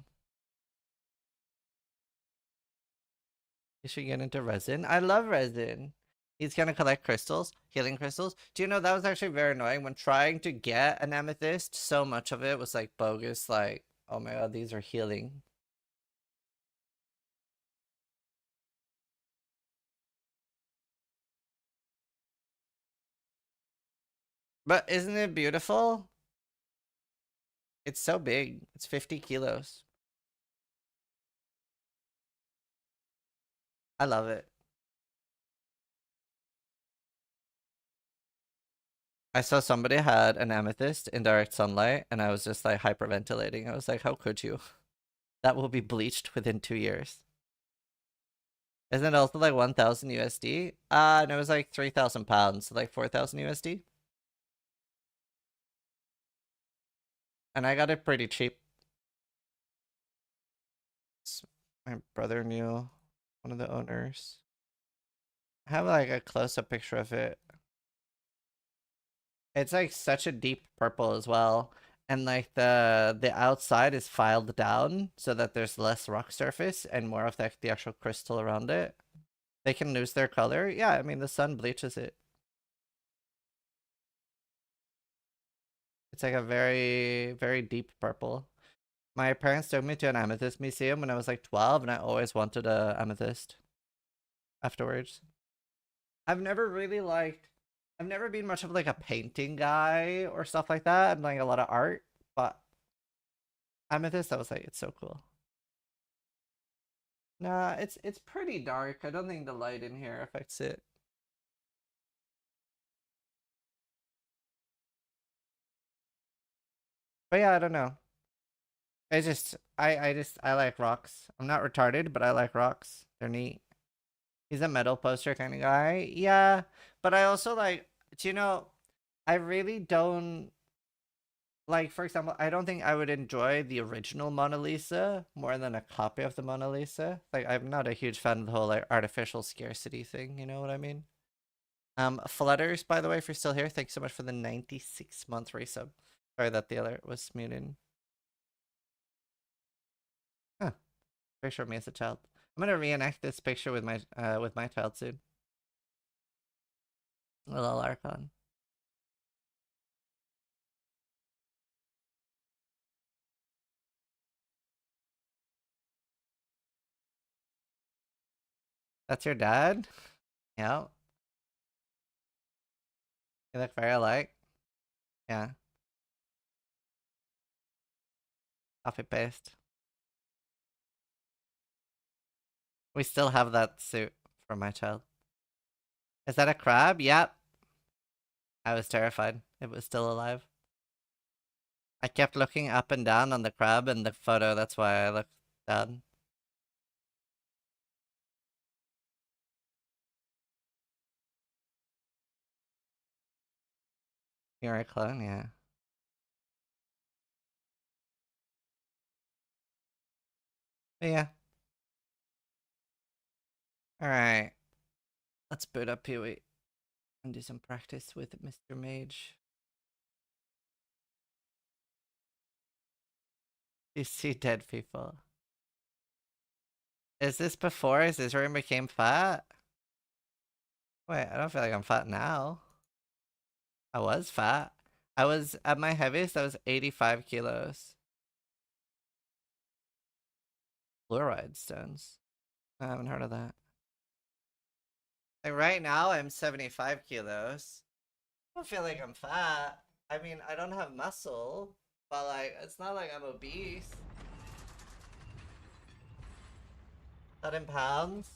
You should get into resin. I love resin. He's gonna collect crystals, healing crystals. Do you know that was actually very annoying when trying to get an amethyst? So much of it was like bogus. Like, oh my god, these are healing. But isn't it beautiful? It's so big. It's 50 kilos. I love it. I saw somebody had an amethyst in direct sunlight, and I was just like hyperventilating. I was like, how could you? That will be bleached within 2 years. Isn't it also like 1,000 USD? No, it was like 3,000 pounds, so like 4,000 USD. And I got it pretty cheap. My brother knew one of the owners. I have like a close-up picture of it. It's like such a deep purple as well. And like the outside is filed down so that there's less rock surface and more of the actual crystal around it. They can lose their color. Yeah, I mean the sun bleaches it. It's like a very, very deep purple. My parents took me to an amethyst museum when I was like 12, and I always wanted a amethyst afterwards. I've never really liked, I've never been much of like a painting guy or stuff like that. I'm like a lot of art, but amethyst, I was like, it's so cool. Nah, it's pretty dark. I don't think the light in here affects it. But yeah, I don't know. I like rocks. I'm not retarded, but I like rocks. They're neat. He's a metal poster kind of guy. Yeah, but I also like, do you know, I really don't like, for example, I don't think I would enjoy the original Mona Lisa more than a copy of the Mona Lisa. Like, I'm not a huge fan of the whole like artificial scarcity thing, you know what I mean? Flutters, by the way, if you're still here, thanks so much for the 96-month resub. Sorry that the alert was muted. Huh. Picture of me as a child. I'm gonna reenact this picture with my child soon. A little Archon. That's your dad? Yeah. You look very alike. Yeah. Copy paste. We still have that suit for my child. Is that a crab? Yep. I was terrified. It was still alive. I kept looking up and down on the crab in the photo. That's why I looked down. You're a clone? Yeah. But yeah. Alright. Let's boot up Pee-wee and do some practice with Mr. Mage. You see dead people. Is this before Zizrain became fat? Wait, I don't feel like I'm fat now. I was fat. I was, at my heaviest, I was 85 kilos. Fluoride stones. I haven't heard of that. Like right now, I'm 75 kilos. I don't feel like I'm fat. I mean, I don't have muscle, but like, it's not like I'm obese. That in pounds?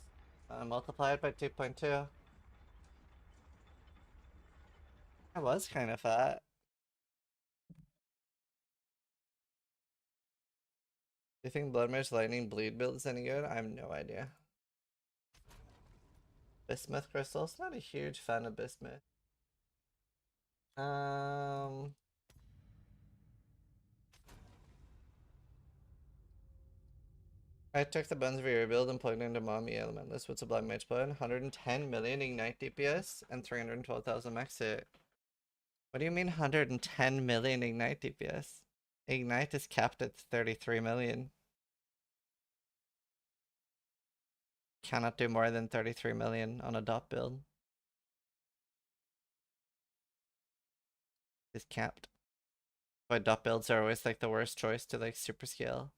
Multiplied by 2.2. I was kind of fat. Do you think Blood Mage Lightning Bleed build is any good? I have no idea. Bismuth crystals? Not a huge fan of bismuth. I took the bones of your build and plugged into Mommy Elementless with Sublime Mage Blood. 110 million Ignite DPS and 312,000 max hit. What do you mean 110 million Ignite DPS? Ignite is capped at 33 million. Cannot do more than 33 million on a dot build. is capped. Why dot builds are always like the worst choice to like super scale.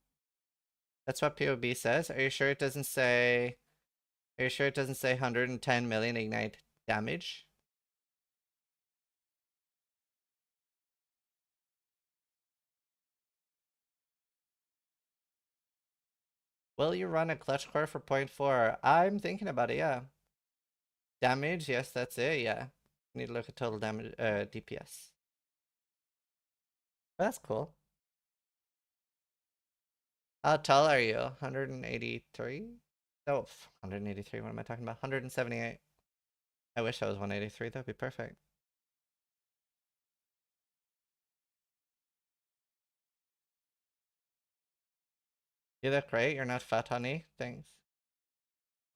That's what POB says. Are you sure it doesn't say? Are you sure it doesn't say 110 million ignite damage? Will you run a clutch core for 0.4? I'm thinking about it, yeah. Damage, yes, that's it, yeah. Need to look at total damage, DPS. That's cool. How tall are you? 183? Oh, 183, what am I talking about? 178. I wish I was 183, that'd be perfect. You look great, you're not fat, honey. Thanks.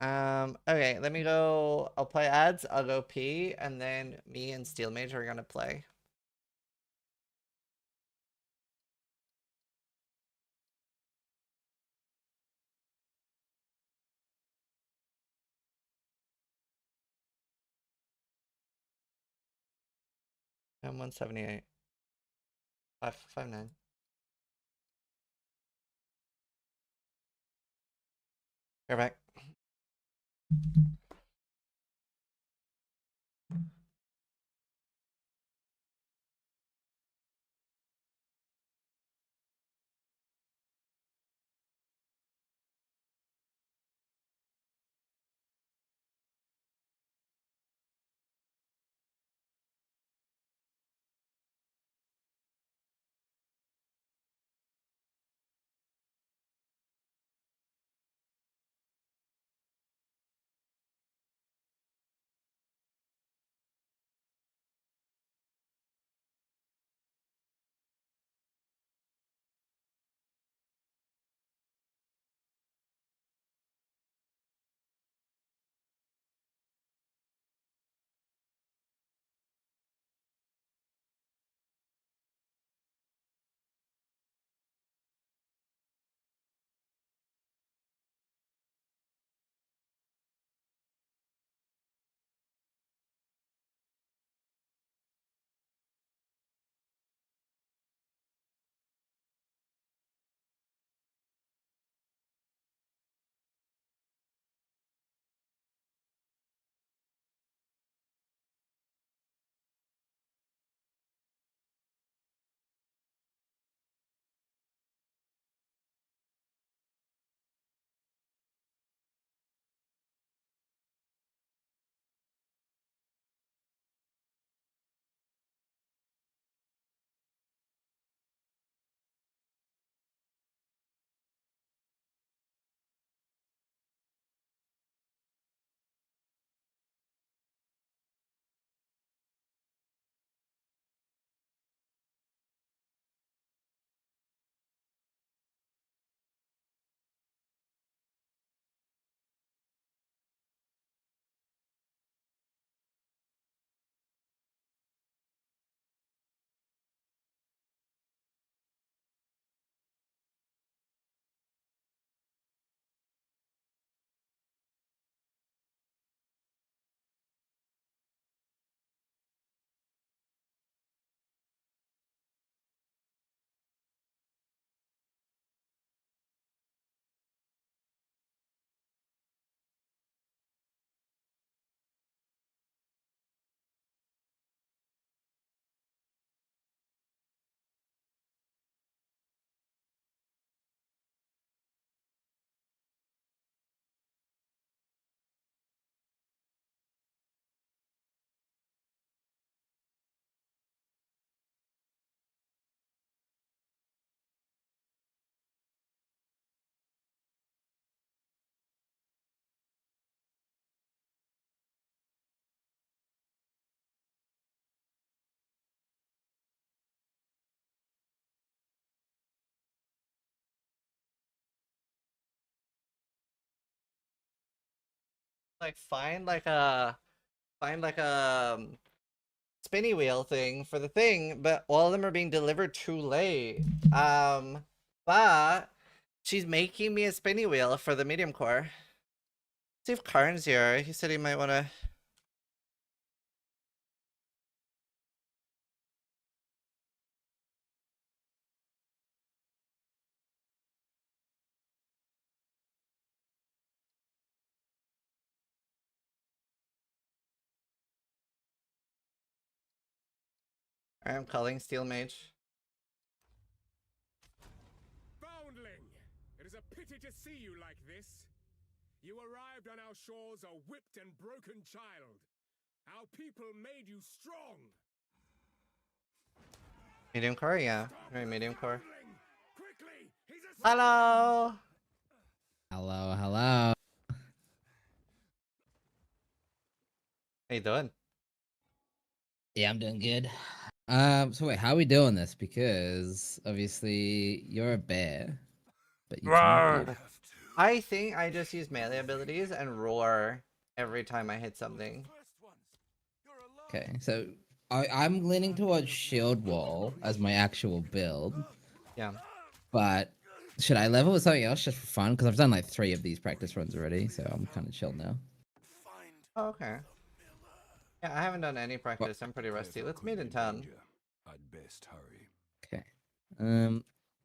Okay, let me go. I'll play ads, I'll go pee, and then me and Steel Mage are gonna play. I'm 178. 559. You're back. Like find like a spinny wheel thing for the thing, but all of them are being delivered too late. But she's making me a spinny wheel for the medium core. See if Karn's here. He said he might want to. I'm calling Steel Mage. Foundling! It is a pity to see you like this. You arrived on our shores a whipped and broken child. Our people made you strong. Medium core, yeah. Right, medium core. Foundling! Quickly! He's a Hello! Hello, hello. How you doing? Yeah, I'm doing good. So wait, how are we doing this? Because obviously you're a bear, but you Roar! can't. I think I just use melee abilities and roar every time I hit something. Okay, so I'm leaning towards shield wall as my actual build, Yeah. but should I level with something else just for fun? Because I've done like 3 of these practice runs already, so I'm kind of chill now. Oh, okay. Yeah, I haven't done any practice. I'm pretty rusty. Let's meet in town. I'd best hurry. Okay.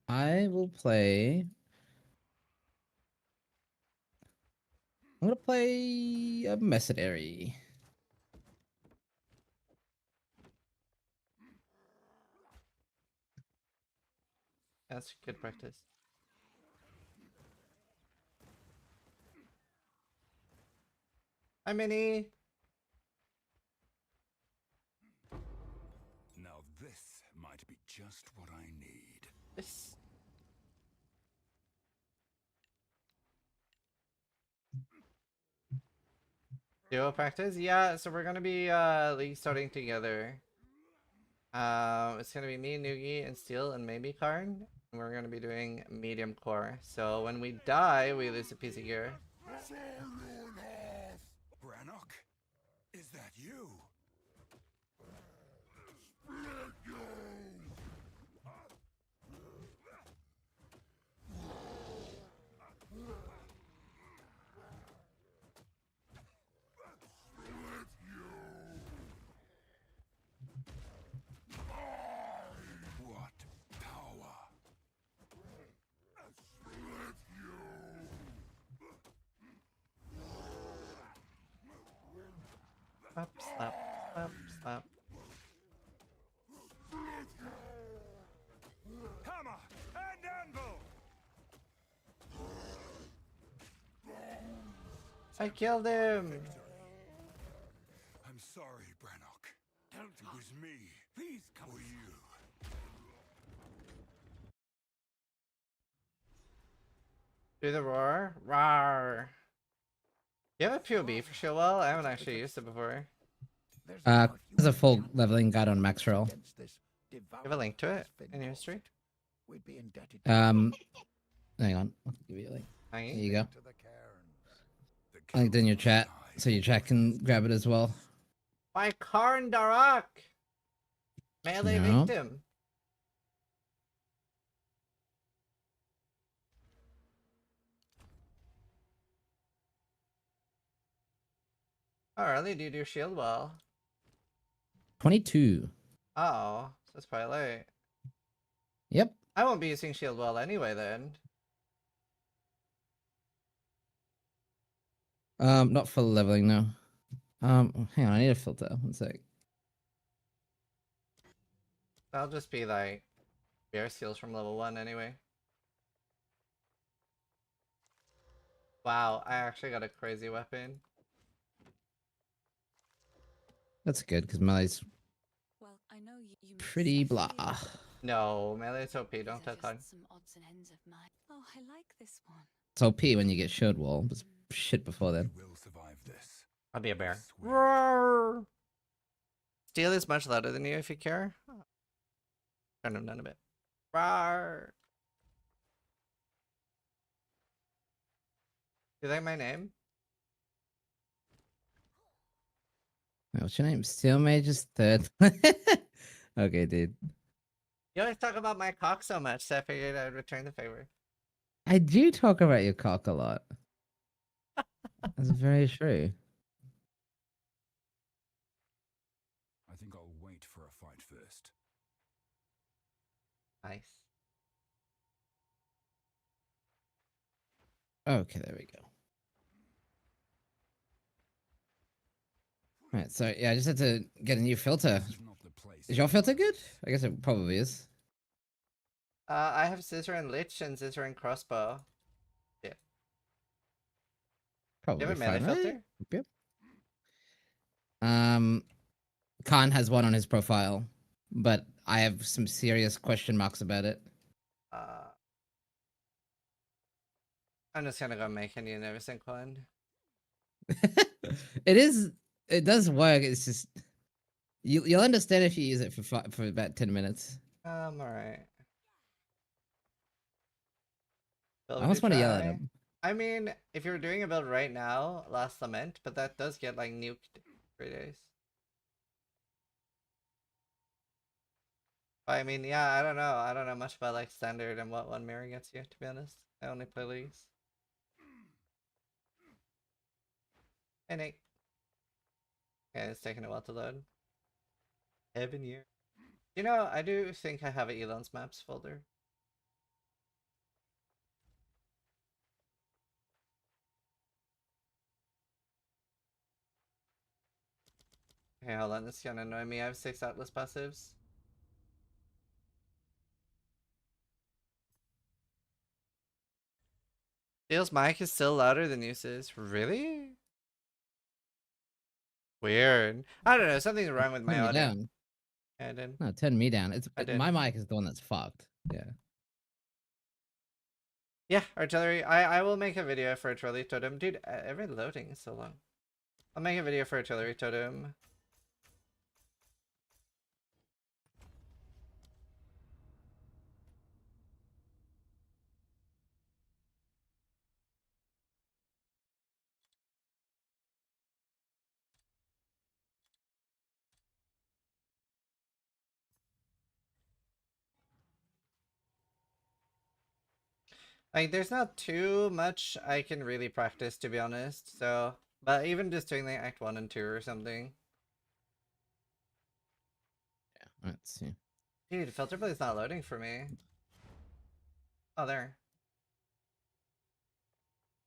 I will play. I'm gonna play a mercenary. That's good practice. Hi, Minnie. Now this might be just what I need. This. Duo practice? Yeah, so we're gonna be league starting together. It's gonna be me, Nugi, and Steel, and maybe Karn. And we're gonna be doing medium core. So when we die, we lose a piece of gear. Brannock, is that you? What power? Slap, slap, slap, slap. Hammer and anvil! I killed him! I'm sorry, Brannock. It was me. Please come or you. Do the roar. Roar. You have a POB for Shieldwell? I haven't actually used it before. There's a full leveling guide on Maxroll. You have a link to it in your history? Hang on, I'll give you a link. There Hanging? you go. The I linked in your council chat, and so your chat can grab it as well. By Karn Darak! Melee No. victim. How early do you do Shieldwell? 22. Oh, that's probably late. Yep. I won't be using Shieldwell anyway then. Not full leveling, no. Hang on, I need a filter. One sec. That'll just be like bear seals from level 1 anyway. Wow, I actually got a crazy weapon. That's good, because melee's Well, I know you pretty blah. No, melee's OP, don't touch on. Some odds and ends of mine. Oh, I like this one. It's OP when you get shield wall, but it's shit before then. You will survive this. I'll be a bear. swear. Roar! Steel is much louder than you if you care. Turn him down a bit. Roar! You like my name? Wait, what's your name? Steel Mage is third. Okay, dude. You always talk about my cock so much, so I figured I'd return the favor. I do talk about your cock a lot. That's very true. I think I'll wait for a fight first. Nice. Okay, there we go. Alright, so yeah, I just had to get a new filter. This is not the place. Is your filter good? I guess it probably is. I have Scissor and Lich and Scissor and Crossbow. Yeah. Probably You have a melee fine, right? filter? Yep. Khan has one on his profile, but I have some serious question marks about it. I'm just gonna go make a new nervous inclined. It is. It does work. It's just you'll understand if you use it for about 10 minutes. Alright. I Build almost want to yell at try. him. I mean, if you're doing a build right now, Last Lament, but that does get like nuked 3 days. I mean, yeah, I don't know. I don't know much about like standard and what one mirror gets you, to be honest. I only play leagues. Hey, Nate. Okay, it's taking a while to load. 7 years. You know, I do think I have a Elon's maps folder. Okay, hold on. This is gonna annoy me. I have 6 Atlas passives. Steel's mic is still louder than Use's. Really? Weird. I don't know. Something's wrong with my Turn me audio. down. I did. No, turn me down. I did. My mic is the one that's fucked. Yeah. Yeah, artillery. I will make a video for artillery totem. Dude, every loading is so long. I'll make a video for artillery totem. Like, there's not too much I can really practice, to be honest. So, but even just doing like Act 1 and 2 or something. Yeah. Let's see. Dude, filter play's not loading for me. Oh, there.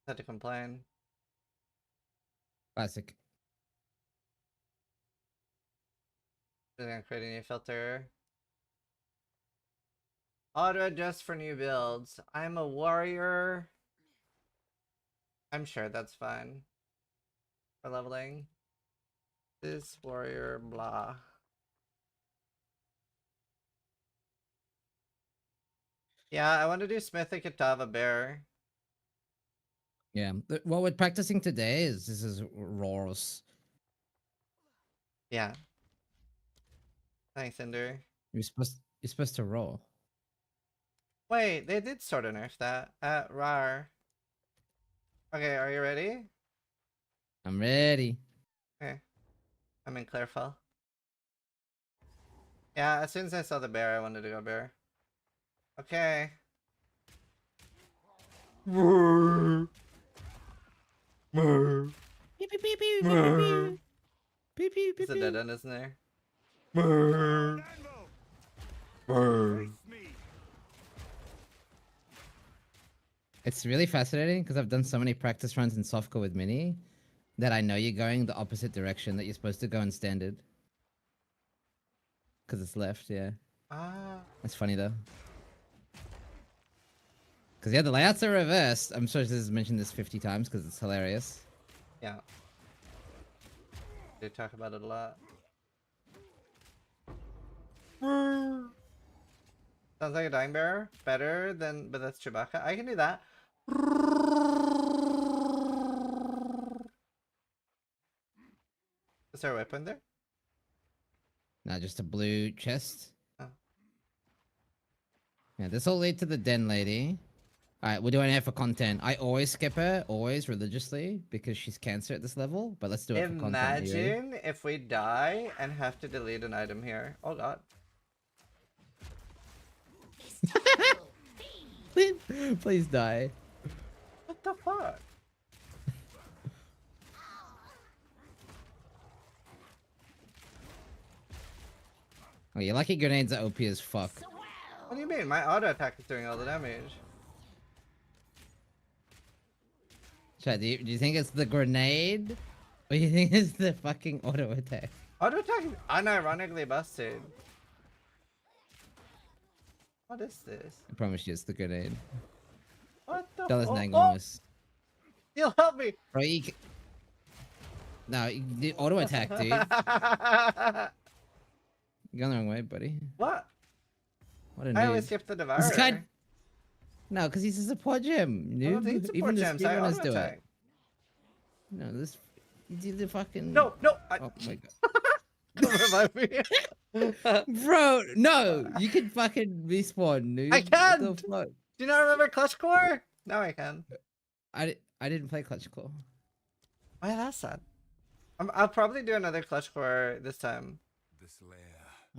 Had to complain. Classic. Just gonna create a new filter. Auto adjust for new builds. I'm a warrior. I'm sure that's fine. For leveling. This warrior, blah. Yeah, I want to do Smithic Katava Bear. Yeah. What we're practicing today is this is roars. Yeah. Thanks, Ender. You're supposed to roar. Wait, they did sort of nerf that. Rar. Okay, are you ready? I'm ready. Okay. I'm in Clarefell. Yeah, as soon as I saw the bear, I wanted to go bear. Okay. Beep, beep, beep, beep, beep, beep. Beep, beep, beep, It's a beep. dead end, isn't there? It's really fascinating because I've done so many practice runs in softcore with Mini that I know you're going the opposite direction that you're supposed to go in standard. Because it's left, yeah. Ah. That's funny though. Because yeah, the layouts are reversed. I'm sure this has mentioned this 50 times because it's hilarious. Yeah. They talk about it a lot. Sounds like a dying bear. Better than, but that's Chewbacca. I can do that. Is there a weapon there? Now just a blue chest. Oh. Yeah, this will lead to the den lady. Alright, we're doing it for content. I always skip her, always religiously, because she's cancer at this level, but let's do it for content. Imagine if we die and have to delete an item here. Oh god. Please die. What the fuck? Oh, your lucky grenades are OP as fuck. What do you mean? My auto attack is doing all the damage. Chat, do you think it's the grenade? Or you think it's the fucking auto attack? Auto attack unironically busted. What is this? I promise you, it's the grenade. What the That was oh, an oh! almost. You'll help me! Bro, no, the auto attack, dude. You're going the wrong way, buddy. What? What a I always noob. skip the This devourer. guy... No, because he's a support gem, I don't noob. need support Even the gems. I speedrunners auto do attack. it. No, this... You do the fucking... No, no! Oh my god. Revive me. Bro, no! You can fucking respawn, noob. I What can't! the fuck? Do you not remember Clutch Core? Now I can. I didn't play Clutch Claw. Oh yeah, that's sad. I'll probably do another Clutch Core this time. This lair.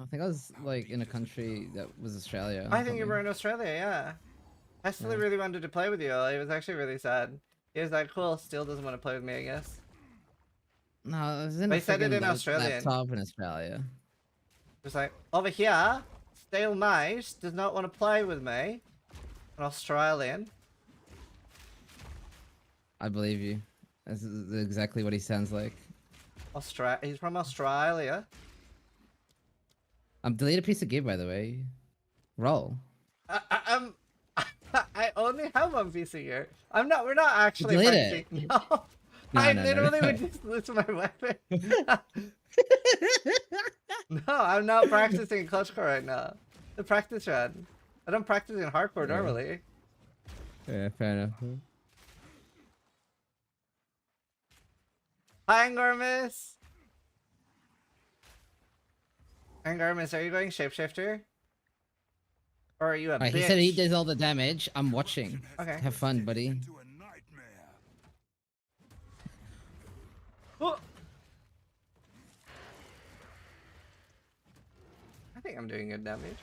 I think I was like in a country that was Australia. I think you were in Australia, yeah. I still really wanted to play with you. It was actually really sad. He was like, cool, still doesn't want to play with me, I guess. No, I was in They a said it friggin' in Australian. laptop in Australia. It's like, over here, stalemate does not want to play with me. An Australian. I believe you. That's exactly what he sounds like. He's from Australia. Delete a piece of gear, by the way. Roll. I only have one piece of gear. We're not actually Delete practicing. No. No, I no, literally no. would just lose my weapon. No, I'm not practicing Clutch Core right now. The practice run. I don't practice in hardcore normally. Yeah, fair enough. Hi, Angormus! Angormus, are you going shapeshifter? Or are you a Alright, bitch? he said he does all the damage. I'm watching. Okay. Have fun, buddy. Into a nightmare. Oh! I think I'm doing good damage.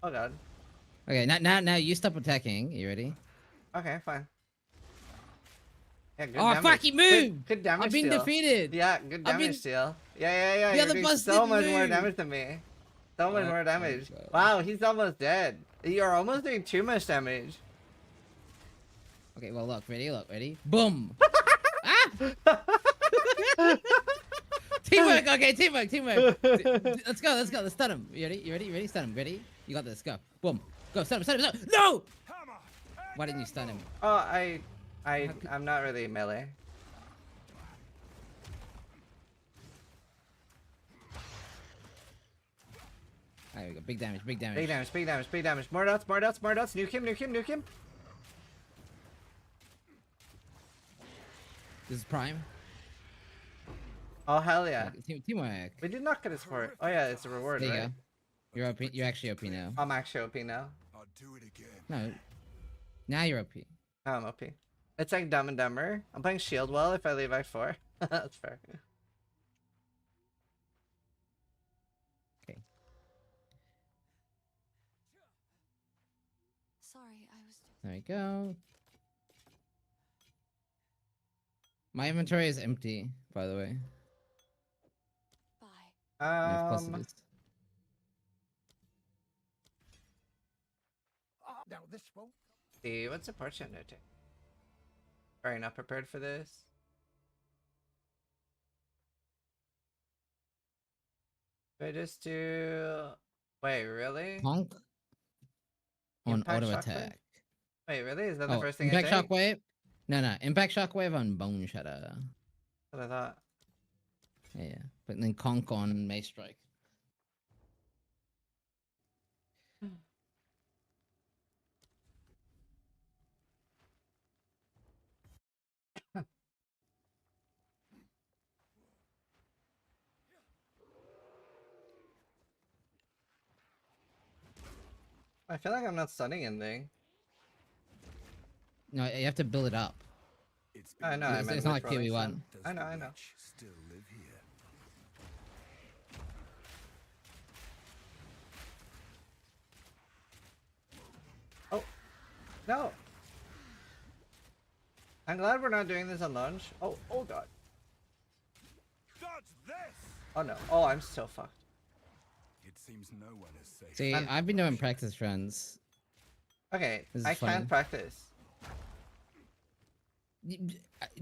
Oh god. Okay, now you stop attacking. You ready? Okay, fine. Yeah, good Oh, damage. fuck, he moved! Good damage I've been steal. defeated! Yeah, good I've damage been- steal. Yeah. The You're other doing bus so didn't much more move. damage than me. So much Oh more my damage. God. Wow, he's almost dead. You're almost doing too much damage. Okay, well, look, ready? Boom! Ah! Teamwork, okay, teamwork. Let's go, let's stun him. You ready? Stun him, ready? You got this, go. Boom. Go, stun him. No! Hammer. Why didn't you stun him? Oh, I'm not really melee. There we go, big damage. Big damage. More dots. Nuke him. This is prime. Oh, hell yeah. Teamwork. We did not get a support. Oh yeah, it's a reward, There you right? go. You're OP. You're actually OP now. I'm actually OP now. I'll do it again. No. Now you're OP. Oh, I'm OP. It's like Dumb and Dumber. I'm playing Shield well if I leave Act 4. That's fair. Okay. Sorry, I was. There we go. My inventory is empty, by the way. Bye. Yeah, of course it is. Now this won't. See, what's support should I take? Very not prepared for this. Do I just do... Wait, really? Honk. On Impact auto shockwave? attack. Wait, really? Is that the first thing Impact I take? shockwave? No. Impact shockwave on bone shatter. That's what I thought. Yeah. But then conk on mace strike. I feel like I'm not stunning anything. No, you have to build it up. It's I know, It's- I meant it's not which like rolling PV1. stun. Does I know, the I know. witch still live here? Oh, no. I'm glad we're not doing this on launch. Oh god. Dodge this! Oh no. Oh, I'm so fucked. It seems no one is safe. See, I'm- I've been doing practice runs. Okay, This is I funny. can't practice.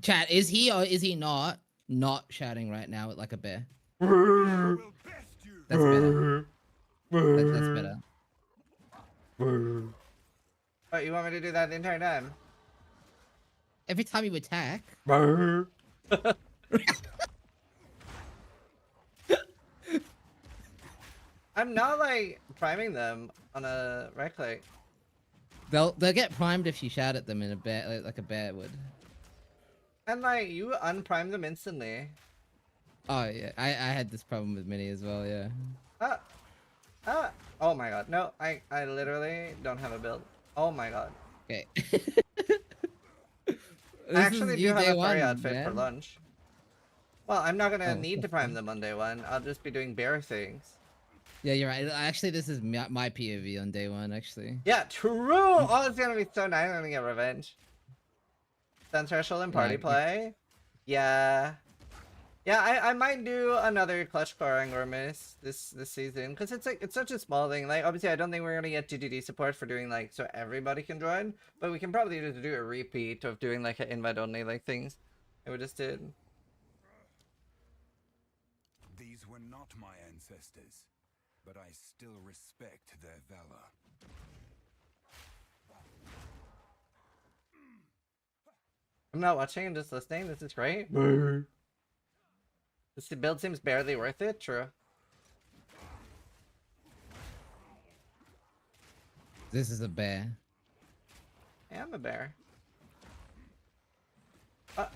Chat, is he or is he not shouting right now like a bear? will best you. That's better. That's better. What, you want me to do that the entire time? Every time you attack. I'm not like priming them on a right click. They'll get primed if you shout at them in a bear like a bear would. And like you unprime them instantly. Oh yeah, I had this problem with Mini as well. Yeah. Ah, oh my god, no, I literally don't have a build. Oh my god. Okay. I actually do have a furry one, outfit for man. lunch. Well, I'm not gonna Oh, need to that's prime fine. them on day one. I'll just be doing bear things. Yeah, you're right. Actually, this is my POV on day one. Actually. Yeah, true! Oh, it's gonna be so nice. I'm gonna get revenge. Sun threshold and party Yeah, play. Yeah. Yeah, I might do another clutch car on Gormis this season because it's like it's such a small thing. Like obviously I don't think we're gonna get DDD support for doing like so everybody can join, but we can probably just do a repeat of doing like an invite only like things that we just did. These were not my ancestors, but I still respect their valor. I'm not watching, I'm just listening. This is great. This build seems barely worth it. True. This is a bear. Yeah, I'm a bear.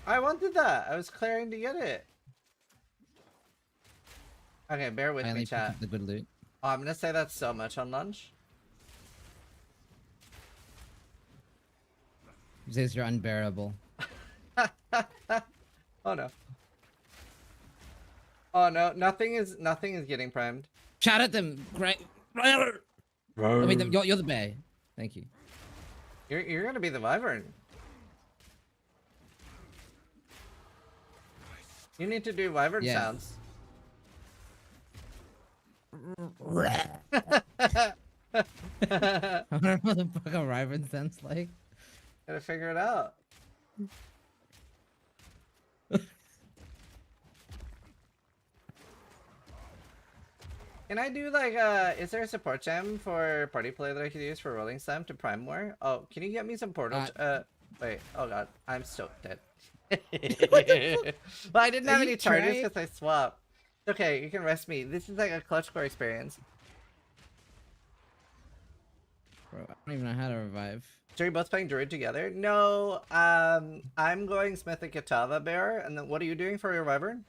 I wanted that. I was clearing to get it. Okay, bear with Finally me, picked chat. up the good loot. Oh, I'm gonna say that so much on lunch. Says you're unbearable. Oh no. Oh no, nothing is getting primed. Shout at them. Great. I mean, you're the bear. Thank you. You're gonna be the wyvern. You need to do wyvern Yeah. sounds. I don't know what the fuck a wyvern sounds like. Gotta figure it out. Can I do like is there a support gem for party play that I could use for rolling slam to prime more? Oh, can you get me some portal? Wait, oh god, I'm so dead. Well, I didn't have any charges because I swapped. Okay, you can rest me. This is like a clutch core experience. Bro, I don't even know how to revive. So you're both playing Druid together? No, I'm going Smith and Katava Bear, and then what are you doing for your wyvern?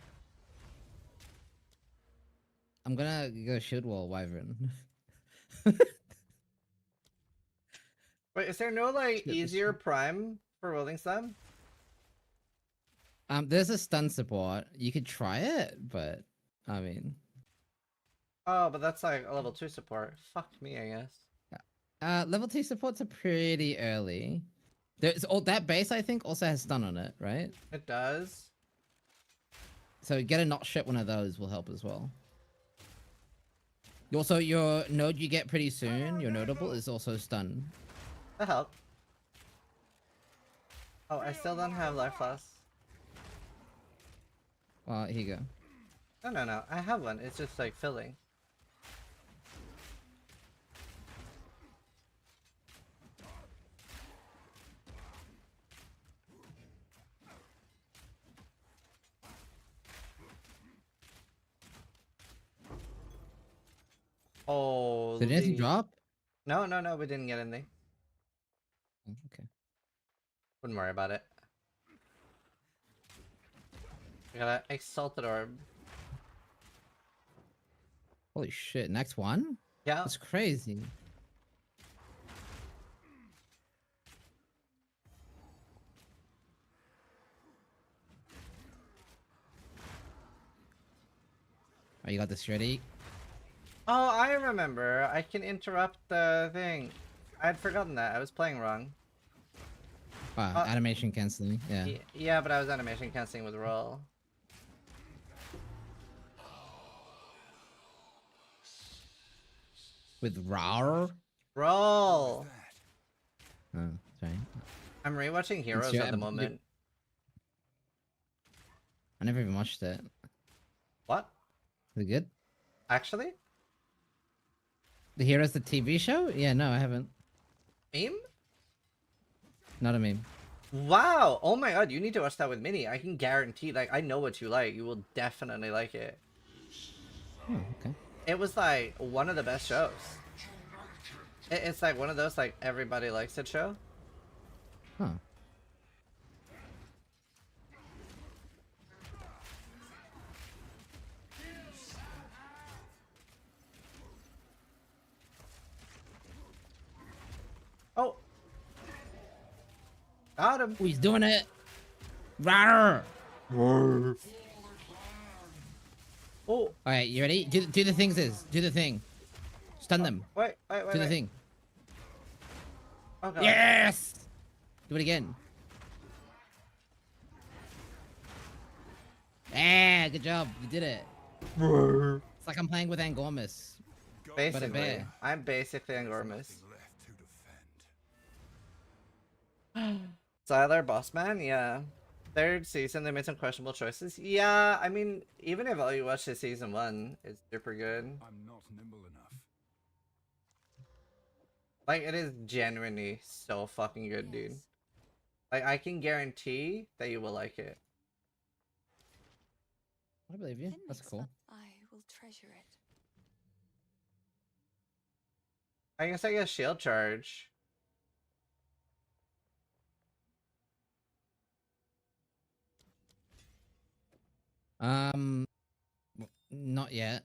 I'm gonna go shield wall wyvern. Wait, is there no like Shit, this easier prime for rolling slam? There's a stun support. You could try it, but I mean, Oh, but that's like a level 2 support. Fuck me, I guess. level 2 supports are pretty early. There's that base I think also has stun on it, right? It does. So get a not shit one of those will help as well. Also, your node you get pretty soon, your notable is also stun. That help. Oh, I still don't have life loss. Well, here you go. No. I have one. It's just like filling. Oh. Did anything drop? No, we didn't get anything. Oh, okay. Wouldn't worry about it. I got an exalted orb. Holy shit, next one? Yeah. That's crazy. Oh, you got this ready? Oh, I remember. I can interrupt the thing. I had forgotten that. I was playing wrong. Animation canceling, yeah. Yeah, but I was animation canceling with roll. With RAR? Roll! Oh, sorry. I'm rewatching Heroes your at the moment. I never even watched it. What? Is it good? Actually, The Heroes, the TV show? Yeah, no, I haven't. meme. Not a meme. Wow. Oh my god, you need to watch that with Minnie. I can guarantee. Like, I know what you like. You will definitely like it. Oh, okay. It was like one of the best shows. It's like one of those like everybody likes it show. Huh. Oh. Got him. Oh, he's doing it. Rawr. Oh. All right, you ready? Do the things. Do the thing. Stun them. Wait. Do the thing. Oh god. Yes. Do it again. Ah, good job. You did it. It's like I'm playing with Angormus. Basically, bear. I'm basically Angormus. Left to defend. Zyler Bossman, yeah. Third season, they made some questionable choices. Yeah, I mean, even if all you watched is season 1, it's super good. I'm not nimble enough. Like, it is genuinely so fucking good, dude. Yes. Like, I can guarantee that you will like it. I believe you. Thin That's mix, cool. but I will treasure it. I guess I get shield charge. Not yet.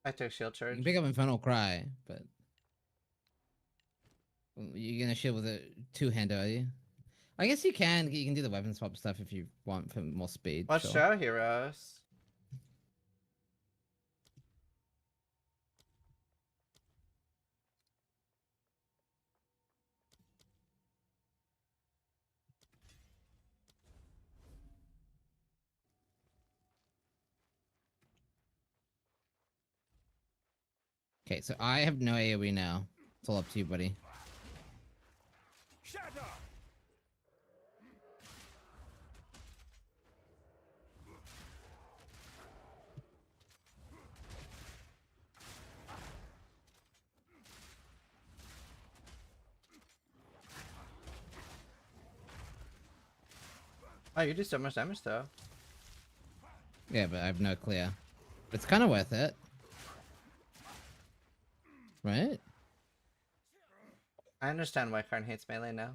I took shield You charge. can pick up Infernal Cry, but you're gonna shield with a two-hander, are you? I guess you can. You can do the weapon swap stuff if you want for more speed. Let's sure. show heroes. Okay, so I have no AoE now. It's all up to you, buddy. Shatter! Oh, you do so much damage though. Yeah, but I have no clear. It's kind of worth it. Right? I understand why Karn hates melee now.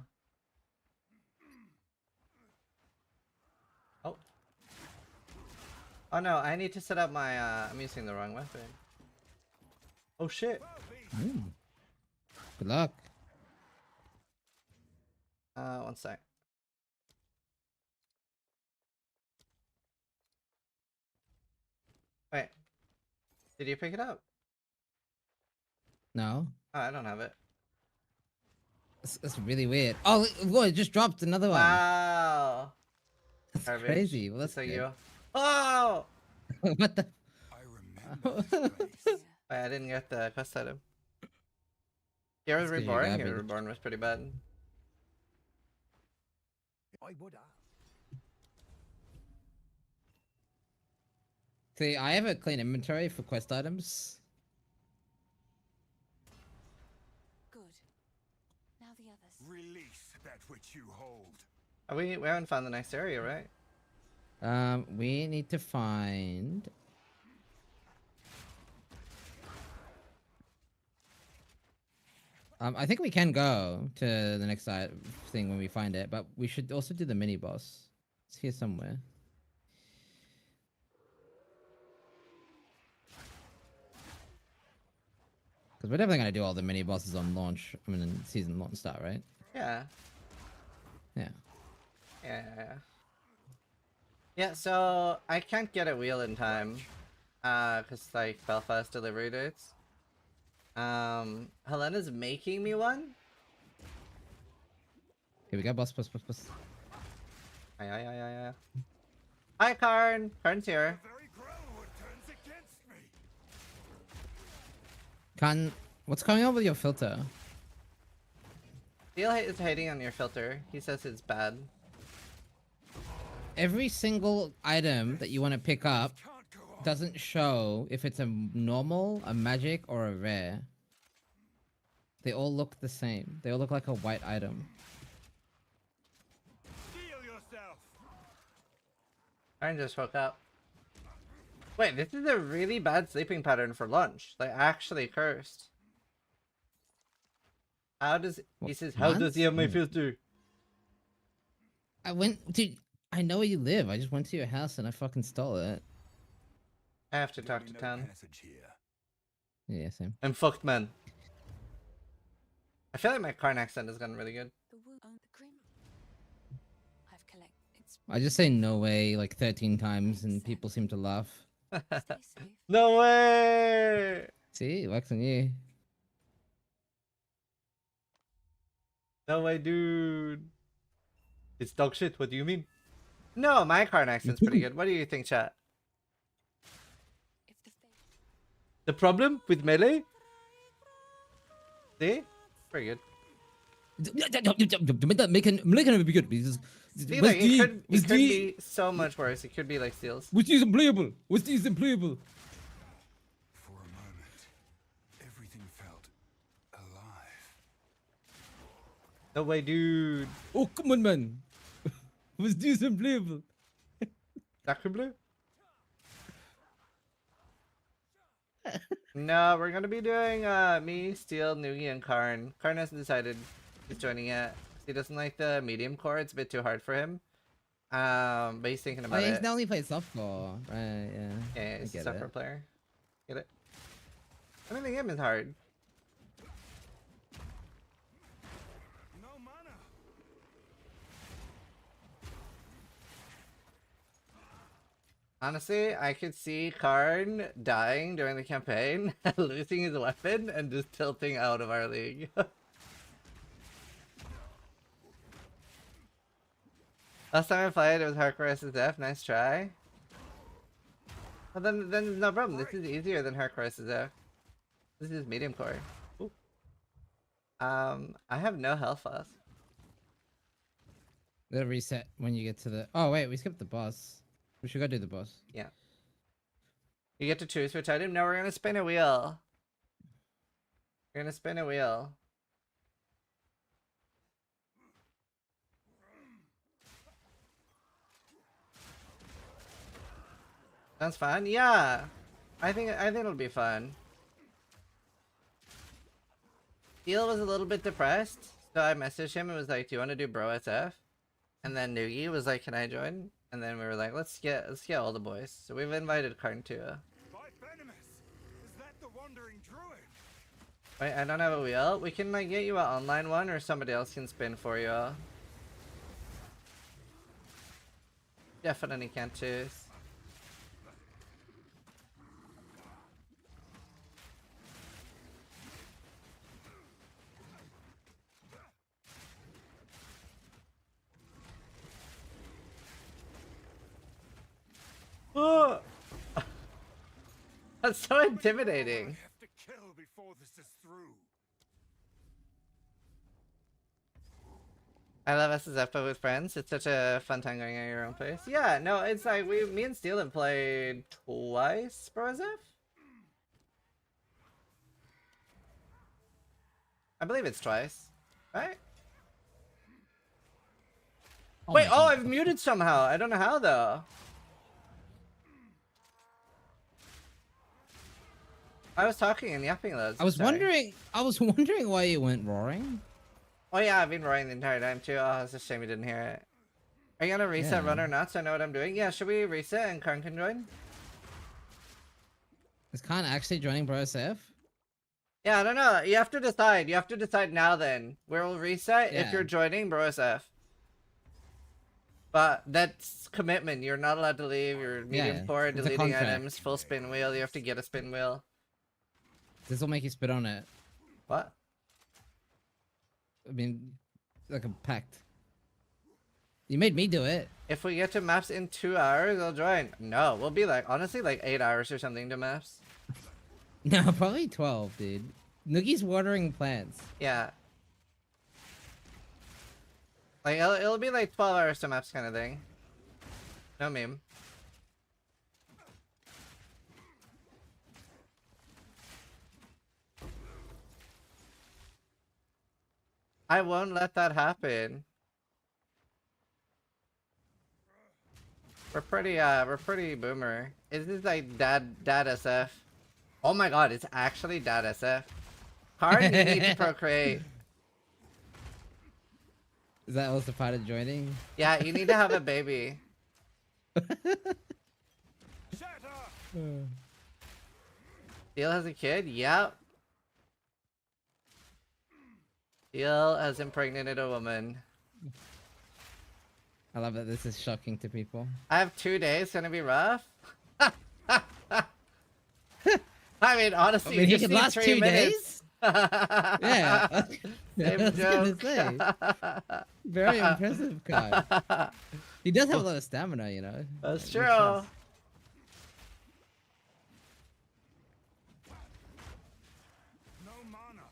Oh. Oh no, I need to set up my, I'm using the wrong weapon. Oh shit. Good luck. One sec. Wait. Did you pick it up? No? Oh, I don't have it. That's really weird. Oh, look, it just dropped another one. Wow. That's Garbage. crazy. Well, that's So good. you. Oh! What the? I remember this place. Yeah. Wait, I didn't get the quest item. Hero That's 'cause you're Reborn? Hero garbage. Reborn was pretty bad. I would ask. See, I have a clean inventory for quest items. Good. Now the others. Release that which you hold. Oh, we haven't found the next area, right? We need to find. I think we can go to the next thing when we find it, but we should also do the mini boss. It's here somewhere. Because we're definitely gonna do all the mini bosses on launch. I mean, in season launch start, right? Yeah. Yeah. Yeah. Yeah, so I can't get a wheel in time. Cause like Belfast delivery dates. Helena's making me one. Here we go, boss. Aye. Hi, Karn. Karn's here. Very Grellwood turns against me. What's going on with your filter? Steel is hating on your filter. He says it's bad. Every single item that you want to pick up Can't go doesn't show if it's a normal, a magic, or a rare. They all look the same. They all look like a white item. Steel yourself. I just woke up. Wait, this is a really bad sleeping pattern for lunch. Like, actually cursed. How does... He says, how does he have my filter? I went... Dude, I know where you live. I just went to your house and I fucking stole it. I have to talk to No Town. passage here. Yeah, same. I'm fucked, man. I feel like my Karn accent has gotten really good. The grim. I've collected. It's I just say no way like 13 times and people seem to laugh. stay safe. No way! See, it works on you. No way, dude. It's dog shit. What do you mean? No, my Karn accent's pretty good. What do you think, chat? If the fate The problem with melee? See? Pretty good. See, like, it could be so much worse. It could be like steals. Which is unplayable? Which is unplayable? For a moment, everything felt alive. No way, dude. Oh, come on, man. Which is unplayable? Sacre bleu? No, we're gonna be doing me, Steel, Nugi, and Karn. Karn hasn't decided he's joining yet. He doesn't like the medium core, it's a bit too hard for him. But he's thinking Oh, about he's it. not only played softcore. Right, yeah. Yeah, he's a get software it. player. Get it? I mean, the game is hard. No mana. Honestly, I could see Karn dying during the campaign, losing his weapon, and just tilting out of our league. Last time I played, it was hardcore SSF. Nice try. Well, then no problem. This is easier than hardcore SSF. This is medium core. Ooh. I have no health loss. They'll reset when you get to the... Oh, wait, we skipped the boss. We should go do the boss. Yeah. You get to choose which item. No, we're gonna spin a wheel. We're gonna spin a wheel. Sounds fun. Yeah, I think it'll be fun. Steel was a little bit depressed, so I messaged him and was like, "Do you want to do Bro SF?" And then Nugi was like, "Can I join?" And then we were like, "Let's get all the boys." So we've invited Karn too. By Venomous! Is that the wandering druid? Wait, I don't have a wheel. We can like get you an online one, or somebody else can spin for you. Definitely can't choose. Oh! That's so intimidating. I have to kill before this is through. I love SSF with friends. It's such a fun time going at your own pace. Yeah, no, it's like me and Steel have played twice, Bro SF? I believe it's twice, right? Oh Wait, my oh, God. I've muted somehow. I don't know how though. I was talking and yapping loads. I was sorry. wondering why you went roaring. Oh yeah, I've been roaring the entire time too. Oh, it's a shame you didn't hear it. Are you gonna reset Yeah. run or not so I know what I'm doing? Yeah, should we reset and Karn can join? Is Khan actually joining Bro SF? Yeah, I don't know. You have to decide. You have to decide now then. We'll reset if Yeah. you're joining Bro SF. But that's commitment. You're not allowed to leave. You're medium Yeah, core, it's a deleting contract. items, full spin wheel. You have to get a spin wheel. This will make you spit on it. What? I mean, like a pact. You made me do it. If we get to maps in 2 hours, I'll join. No, we'll be like, honestly, like 8 hours or something to maps. No, probably 12, dude. Noogie's watering plants. Yeah. Like, it'll be like 12 hours to maps kind of thing. No meme. I won't let that happen. We're pretty boomer. Is this like dad SF? Oh my god, it's actually dad SF. Karn, you need to procreate. Is that also part of joining? Yeah, you need to have a baby. Steel has a kid? Yep. Steel has impregnated a woman. I love that this is shocking to people. I have 2 days, gonna be rough. I mean, honestly, I mean, you he just could need last 3 2 minutes. days? Yeah. I Same was gonna joke. say. Very impressive guy. He does have a lot of stamina, you know. That's Like, true. makes sense. No mana.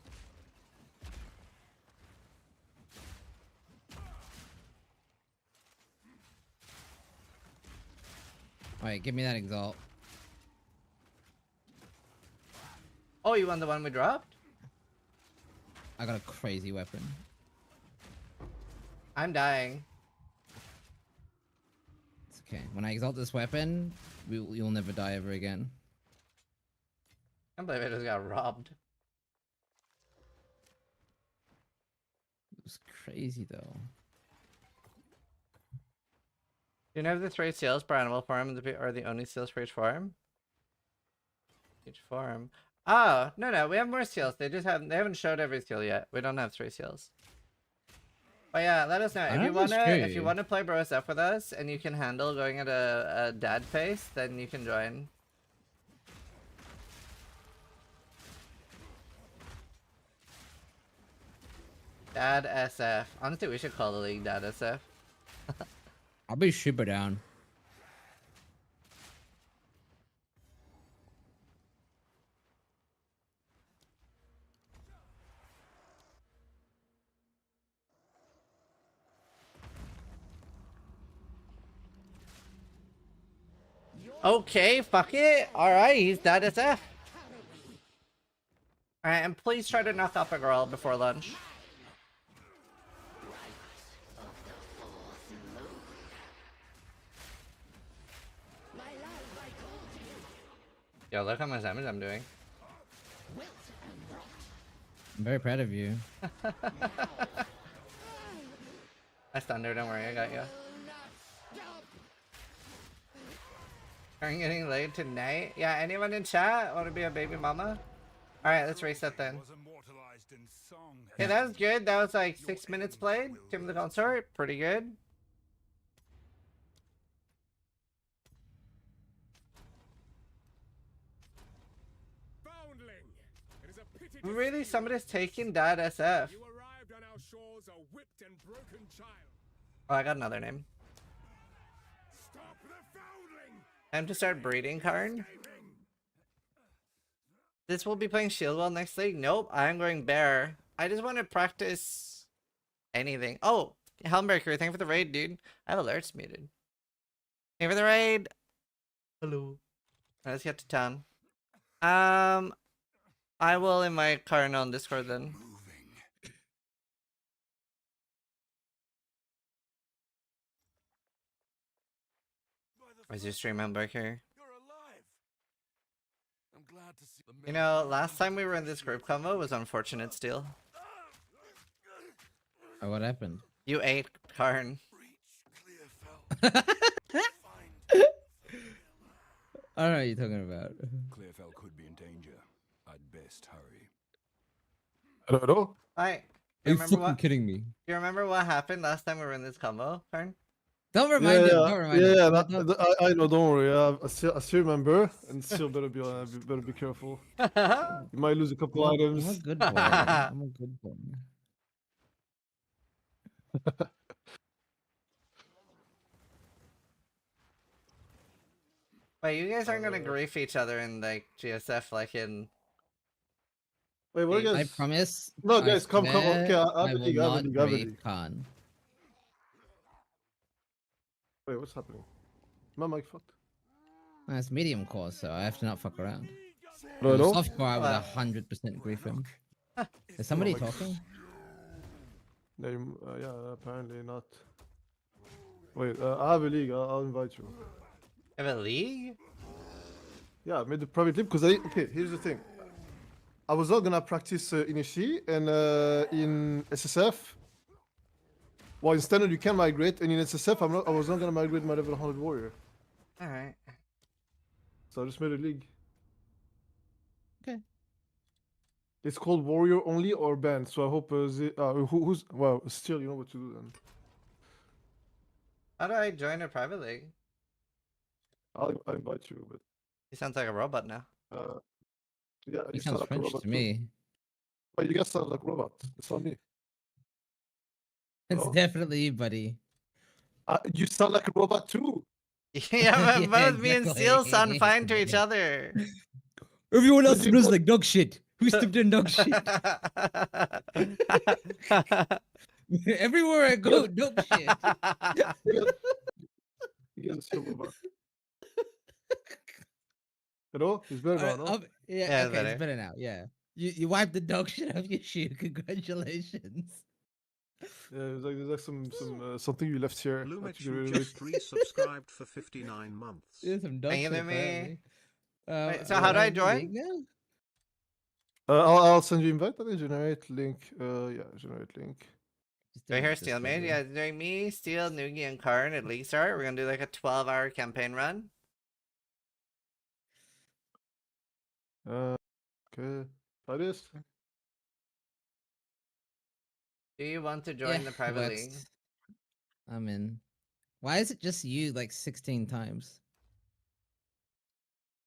Alright, give me that exalt. Oh, you want the one we dropped? I got a crazy weapon. I'm dying. It's okay. When I exalt this weapon, you'll never die ever again. I can't believe I just got robbed. It was crazy though. You know the 3 seals per animal farm are the only seals for each farm? Each farm. Oh, no, we have more seals. They haven't showed every seal yet. We don't have 3 seals. But yeah, let us know. If you wanna play Bro SF with us and you can handle going at a dad pace, then you can join. Dad SF. Honestly, we should call the league Dad SF. I'll be super down. Okay, fuck it. Alright, he's Dad SF. Alright, and please try to knock up a girl before lunch. Yo, look how much damage I'm doing. I'm very proud of you. I stunned her, don't worry, I got you. I'm getting laid tonight. Yeah, anyone in chat want to be a baby mama? Alright, let's race that then. Was immortalized in song. Okay, that was good. That was like 6 minutes played. Tomb of the Consort, pretty good. Foundling! It is a pity to Really, see somebody's you like taking this. Dad SF. You arrived on our shores a whipped and broken child. Oh, I got another name. Stop the foundling! Time to start breeding, Karn. This will be playing Shieldwell next league? Nope, I'm going Bear. I just want to practice anything. Oh, Helmbreaker, thank you for the raid, dude. I have alerts muted. Thank you for the raid. Hello. Let's get to town. I will invite Karn on Discord then. Moving. Where's your stream, Helmbreaker? You're alive. I'm glad to see. You know, last time we were in this group combo was unfortunate still. Oh, what happened? You ate Karn. Breach Clearfell. Find. I don't know what you're talking about. Clearfell could be in danger. I'd best hurry. I don't know. Hi. Are You you remember fucking what? kidding me? You remember what happened last time we were in this combo, Karn? Don't remind him. Don't remind him. Yeah, Don't- I know. Don't worry. I still remember, and still better be careful. You might lose a couple I'm a items. good boy. I'm a good boy. Wait, you guys aren't gonna grief each other in like GSF like in. Wait, what I guys? promise. No, I guys, come. swear Okay, I I will believe, not I believe. grieve Khan. Wait, what's happening? My mic fucked. It's medium core, so I have to not fuck around. No, no. Soft core, I What? would 100% grief him. Is somebody talking? Yeah, apparently not. Wait, I have a league. I'll invite you. Have a league? Yeah, I made the private league because okay, here's the thing. I was not gonna practice in EC and in SSF. Well, in standard you can migrate, and in SSF I was not gonna migrate my level 100 warrior. All right. So I just made a league. Okay. It's called warrior only or band. So I hope who's well still you know what to do then. How do I join a private league? I'll invite you, but He sounds like a robot now. yeah, He you sound sounds like a French robot to too. me. But you guys sound like a robot. It's not me. It's Hello? definitely you, buddy. You sound like a robot too. Yeah, but Yeah, both me and Seal sound exactly. fine to each other. Everyone But else you smells both- like dog shit. Who stepped in dog shit? Everywhere I go, dog shit. You guys are a robot. Hello? It's better now, no? Yeah, Yeah, okay, better. it's better now. Yeah, you wiped the dog shit off your shoe. Congratulations. Yeah, there's like something you left here. Blue that you Mechu can just resubscribed for 59 months. There's some dog Thank you, shit. Lemmy. Apparently. Wait, so how do I join? I'll send you invite. Okay, generate link. Yeah, generate link. Do I hear Steel made? Yeah, doing me, Steel, Noogie, and Karn at League Start. We're gonna do like a 12-hour campaign run. Okay. Try this. Do you want to join the private league? I'm in. Why is it just you like 16 times?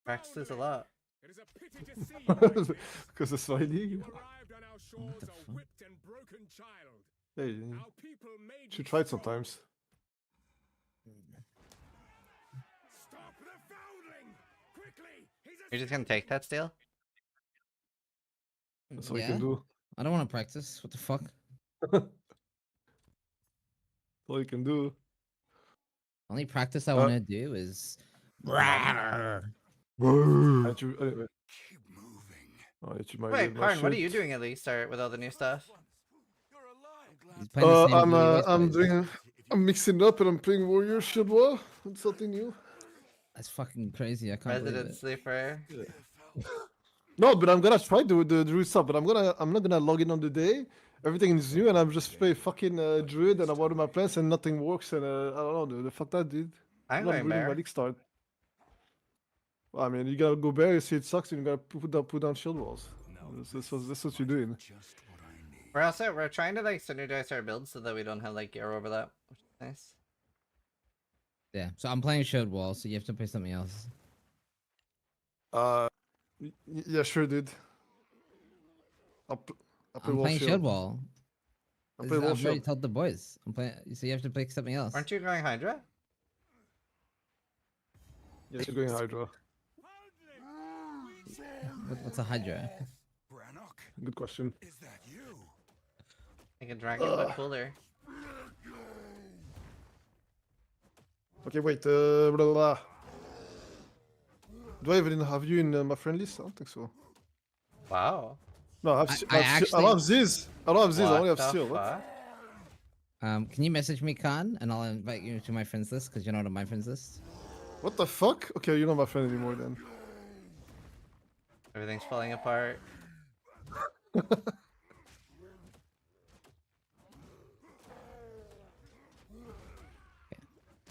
Practices a lot. It is a pity to see you like this. Because it's my league. You arrived on our shores a whipped and broken child. Hey, Our people made should you try it strong. sometimes. Stop the foundling! Quickly! He's You're just gonna take that, Steel? That's all you can do. I don't want to practice. What the fuck? That's all you can do. Only practice I want to do is. Anyway. Keep moving. Oh, you might Wait, my Karn, what are shit. you doing at League Start with all the new stuff? He's playing the same game he always I'm plays. I'm mixing it up and I'm playing Warrior Shield War. It's something new. That's fucking crazy. I can't believe Resident it. Sleeper. No, but I'm gonna try the Druid stuff. But I'm not gonna log in on the day. Everything is new, and I'm just play fucking Druid, and I water my plants, and nothing works. And I don't know, the fuck that, dude. I'm not going really my bear. league start. Well, I mean, you gotta go bear. You see, it sucks, and you gotta put down shield walls. That's what you're doing. Just what I need. We're trying to like synergize our builds so that we don't have like gear overlap, which is nice. Yeah. So I'm playing Shield Wall, so you have to play something else. Yeah, sure, dude. I'll play I'm wall playing shield. Shield Wall. I'll play wall I've already shield. told the boys. I'm playing. So you have to play something else. Aren't you going Hydra? Yes, you're going Hydra. What's a Hydra? Brannock, Good question. is that you? Like a dragon, but cooler. Okay, wait. Blah, blah, blah. Do I even have you in my friend list? I don't think so. Wow. No, I have. I I actually- don't have Ziz. I don't have Ziz. I only have the Steel. What? fuck? Can you message me, Khan, and I'll invite you to my friends list because you're not on my friends list. What the fuck? Okay, you're not my friend anymore then. Everything's falling apart.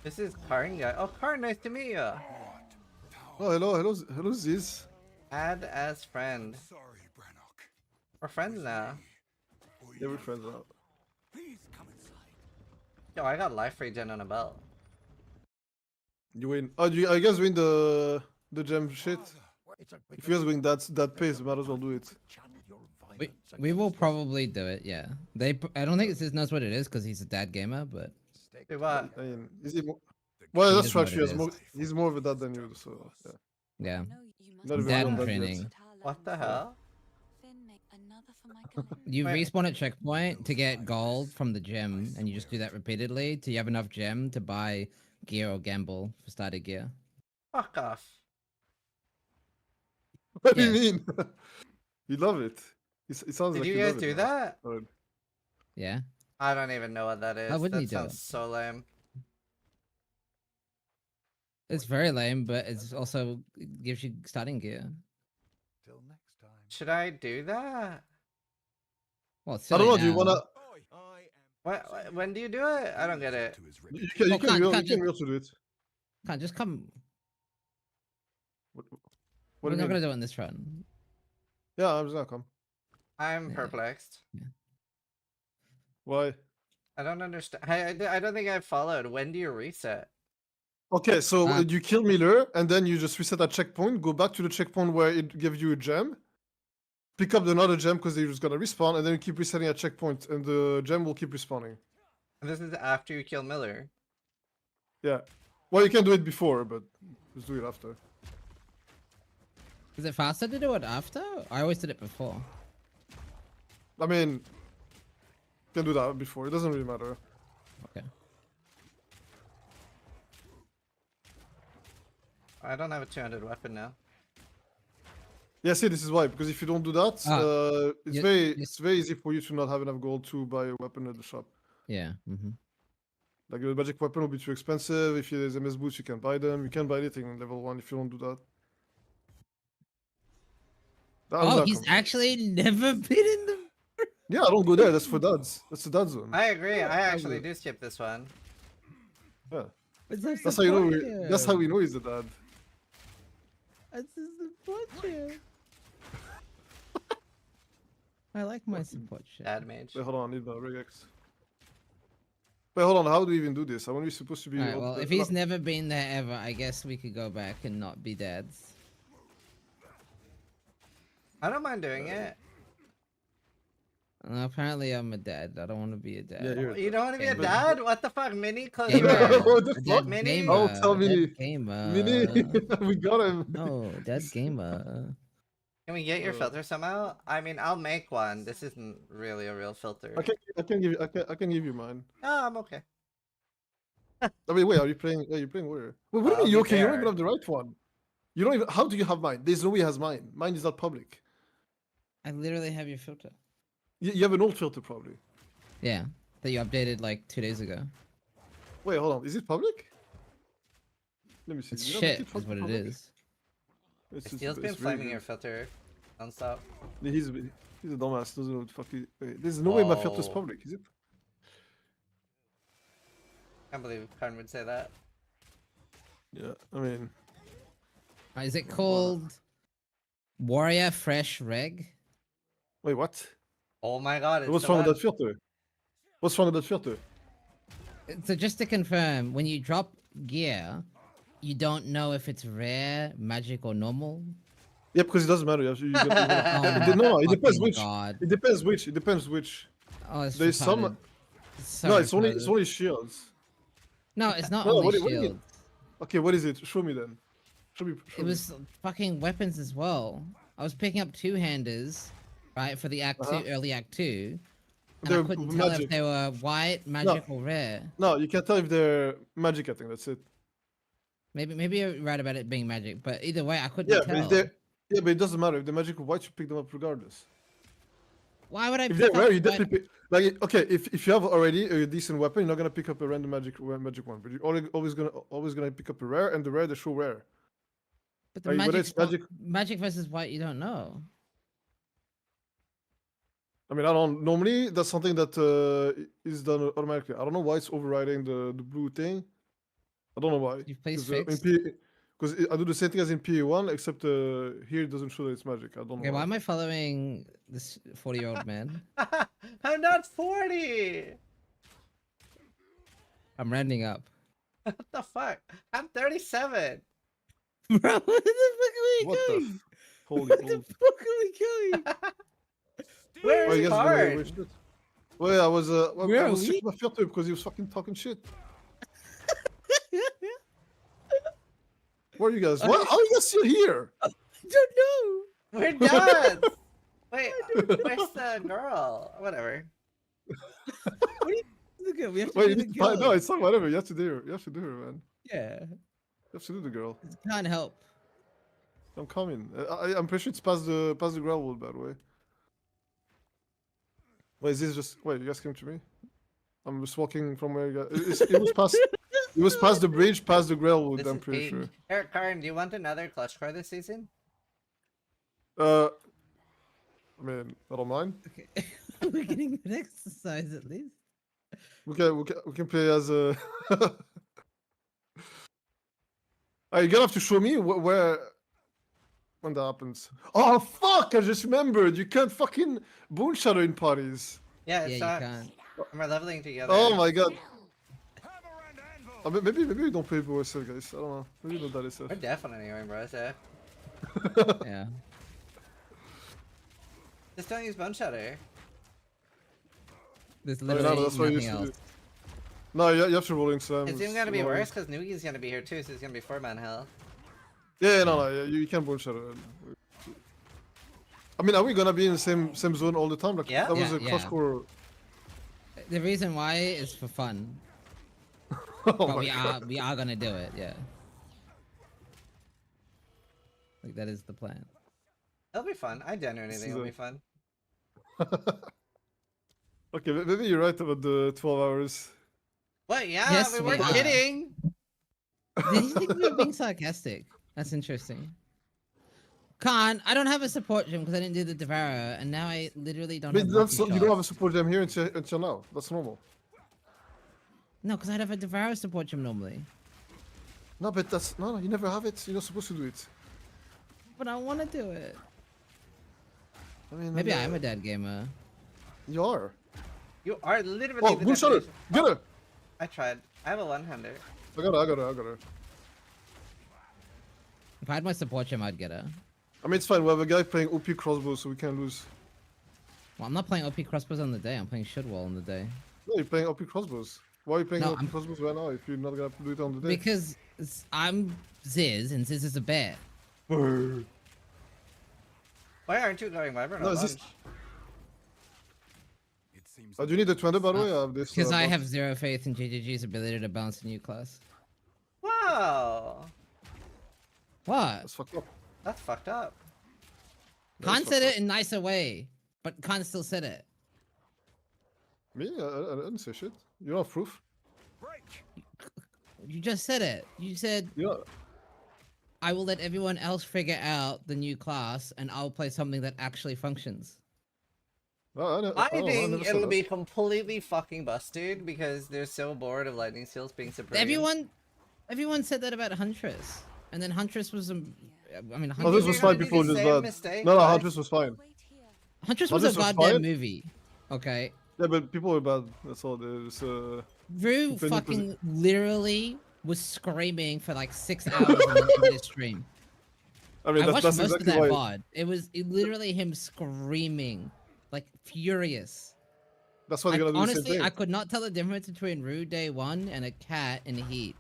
This is Karn guy. Oh, Karn, nice to meet you. Oh, hello, Ziz. Add as friend. Sorry, Brannock. We're friends now. Yeah, we're friends now. Please come inside. Yo, I got life regen on a belt. You win. Oh, you guys win the gem shit? If you guys win that pace, might as well do it. We will probably do it. Yeah. I don't think Sis knows what it is because he's a dad gamer, but Do what? I mean, is he more... Well, He that's doesn't know true. what it is. He's more of a dad than you, so yeah. yeah. No, you must Not even Dad real in dad yet. training. What the hell? Finn, make another for my collection. You Wait. respawn at checkpoint to get gold from the gem, and you just do that repeatedly till you have enough gem to buy gear or gamble for starter gear. Fuck off. What do you Yeah. mean? You love it. It sounds Did like you you guys love do it now. that? Alright. Yeah. I don't even know what that is. How wouldn't That you do sounds it? so lame. It's very lame, but it's also it gives you starting gear. Till next time. Should I do that? Well, it's I don't silly know. Do you wanna? now. When do you do it? I don't get it. You can. You Well, can. can't- You can't can just- also do it. Can't just come. What We're do you not mean? gonna do it in this run. Yeah, I'm just gonna come. I'm Yeah. perplexed. Why? I don't understand. I don't think I followed. When do you reset? Okay, so Uh, you kill Miller, and then you just reset at checkpoint. Go back to the checkpoint where it gives you a gem. Pick up another gem because they're just gonna respawn, and then you keep resetting at checkpoint, and the gem will keep respawning. And this is after you kill Miller. Yeah. Well, you can do it before, but just do it after. Is it faster to do it after? I always did it before. I mean, you can do that before. It doesn't really matter. Okay. I don't have a 200 weapon now. Yeah, see, this is why. Because if you don't do that, it's you- very you- it's very easy for you to not have enough gold to buy a weapon at the shop. Yeah. Like the magic weapon will be too expensive. If there's MS boots, you can buy them. You can buy anything in level 1 if you don't do that. How does Oh, that he's come? actually never been in the. Yeah, I don't go there. That's for dads. That's the dad zone. I agree. I actually do skip this one. Yeah. That's That's how you know. That's how we know he's the dad. That's a support ship. I like my support ship. Dad mage. Wait, hold on. I need my regex. Wait, hold on. How do we even do this? Are we supposed to be? Alright, well, if he's never been there ever, I guess we could go back and not be dads. I don't mind doing it. Apparently, I'm a dad. I don't want to be a dad. Yeah, you're. You don't want to be a Gamer. dad? What the fuck? Mini? Close Gamer. your eyes. What the A fuck? dead Mini? gamer. Oh, tell a Mini. dead gamer. Mini, we got him. No, dead gamer. Can we get your filter somehow? I mean, I'll make one. This isn't really a real filter. I can give you mine. Oh, I'm okay. I mean, wait, are you playing? Yeah, you're playing warrior. Wait, what do I'll you mean? be Okay, you don't there. even have the right one. You don't even. How do you have mine? There's no way he has mine. Mine is not public. I literally have your filter. You have an old filter probably. Yeah, that you updated like 2 days ago. Wait, hold on. Is it public? Let me see. It's You don't make shit, is fucking what it public? is. Steel's been it's really flaming your good. filter nonstop. He's a dumbass. Doesn't know what the fuck. Wait, there's no way my filter's Oh. public, is it? Can't believe Karn would say that. Yeah, I mean, Is it called Warrior Fresh Reg? wait, what? Oh my god, it's What's the wrong with one. that filter? What's wrong with that filter? So just to confirm, when you drop gear, you don't know if it's rare, magic, or normal. Yeah, because it doesn't matter. You get, Oh no, my it depends fucking which. God. It depends which. It depends which. Oh, it's There's some. retarded. So No, it's retarded. only shields. No, it's not No, only what do you mean? shields. Okay, what is it? Show me then. Show me. It was fucking weapons as well. I was picking up two-handers, right, for the Act 2, early Act 2. And They're I couldn't tell magic. if they were white, magic, or rare. No, you can't tell if they're magic. I think that's it. Maybe you're right about it being magic, but either way, I couldn't Yeah, but tell. if they're but it doesn't matter. If they're magic or white, you pick them up regardless. Why would I If pick they're up rare, you white- definitely pick. Like, okay, if you have already a decent weapon, you're not gonna pick up a random magic one, but you're always gonna pick up a rare, and the rare they show rare. But the Like, whether magic's it's not- magic- magic versus white, you don't know. I mean, I don't. Normally, that's something that is done automatically. I don't know why it's overriding the blue thing. I don't know why. You place Because fixed? I do the same thing as in PA1, except here it doesn't show that it's magic. I don't know. Okay, why why. am I following this 40-year-old man? I'm not 40! I'm rounding up. What the fuck? I'm 37! Bro, what the fuck are we What the? going? Holy. What the holy. fuck are we going? Oh, Where's you guys are gonna Karn? waste shit. Well, yeah, I was Where I are was we? checking my filter because he was fucking talking shit. Where are you guys? What? How are you guys still here? I don't know. We're done! Wait, where's the girl? Whatever. Look at, we have to Wait, do you the need to find, no, girl. it's not whatever. You have to do her. You have to do her, man. Yeah, You have to do the girl. can't help. I'm coming. I'm pretty sure it's past the gravel, by the way. Wait, is this just? Wait, you guys came to me? I'm just walking from where you got. It was past. It was past the bridge, past the Grailwood. This I'm is pretty peak. sure. Eric Karn, do you want another clutch card this season? I mean, I don't mind. Okay. We're getting good exercise at least. We can play as a. You're gonna have to show me where when that happens. Oh fuck! I just remembered. You can't fucking Boon Shadow in parties. Yeah, Yeah, it's you not. can't. We're leveling together. Oh my god. Maybe we don't play OSL, guys. I don't know. Maybe not that We're SF. definitely going bro, so. Yeah. Just don't use Bone Shatter. There's I mean, literally that's what you nothing used to else. do. No, you have to rolling slam. It's even gonna be worse because Nugi's gonna be here too, so it's gonna be 4-man hell. Yeah, no, you can't Boon Shadow. I mean, are we gonna be in the same zone all the time? Like, Yeah. that was Yeah, a cross yeah. core. The reason why is for fun. Oh But my we are gonna do it, yeah. Like that is the plan. It'll be fun. I genuinely think it'll be fun. Okay, maybe you're right about the 12 hours. What? Yeah, Yes, we we weren't are. kidding. Did you think we were being sarcastic? That's interesting. Khan, I don't have a support gym because I didn't do the Devour, and now I literally don't But have that's lucky you don't have a shots. support gem here until now. That's normal. No, because I'd have a Devour support gym normally. No, but that's no, you never have it. You're not supposed to do it. But I want to do it. I mean, Maybe I am a dead gamer. You are. You are literally Oh, the Boon Shadow! definition. Get her! I tried. I have a one-hander. I got her. If I had my support gym, I'd get her. I mean, it's fine. We have a guy playing OP crossbow, so we can't lose. Well, I'm not playing OP crossbows on the day. I'm playing Shudwall on the day. No, you're playing OP crossbows. Why are you playing No, OP I'm- crossbows right now if you're not gonna do it on the day? Because I'm Ziz, and Ziz is a bear. Why aren't you going Wyvern No, on it's lunch? just- It seems Do you need the Twender, by the way? I have this. Because I box. have zero faith in GGG's ability to bounce a new class. Wow. What? That's fucked up. That's fucked up. Khan fucked said up. it in nicer way, but Khan still said it. Me? I didn't say shit. You don't have proof. You just said it. You said, Yeah. I will let everyone else figure out the new class, and I'll play something that actually functions. I never think said it'll that. be completely fucking busted because they're so bored of lightning seals being supreme. Everyone said that about Huntress, and then Huntress was I mean, Oh, this Huntress, was You're fine gonna do before the just same bad. mistake No, twice? Huntress was fine. Huntress was a Huntress was goddamn fine? movie. Okay, Yeah, but people were bad. That's all. There's Rue Depending fucking literally was screaming for like 6 hours on the end of this stream. I mean, I that's, watched that's most exactly of that why. VOD. It was literally him screaming, like furious. That's why they're gonna do the Honestly, same thing. I could not tell the difference between Rue Day 1 and a cat in heat.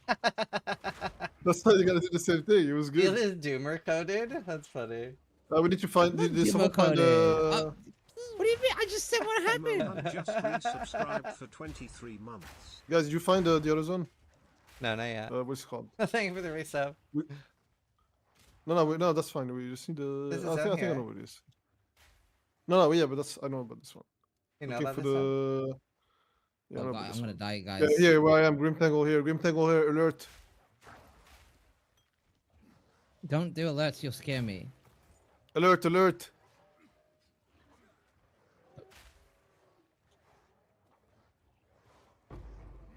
That's why they're gonna do the same thing. It was Feel good. is doomer coded? That's funny. We need to find. Did Not someone find demo-coded. What do you mean? I just said what happened. Mohan just resubscribed for 23 months. Guys, did you find the other zone? No, not yet. What's it called? Thank you for the resub. No, that's fine. We just need the. This is I think I here. know what it is. No, yeah, but I know about this one. You know Looking about for this one? the. Yeah, I Oh know god, about this I'm gonna one. die, guys. Yeah, here where I am. Grim Tangle here. Grim Tangle here. Alert. Don't do alerts, you'll scare me. Alert. Alert.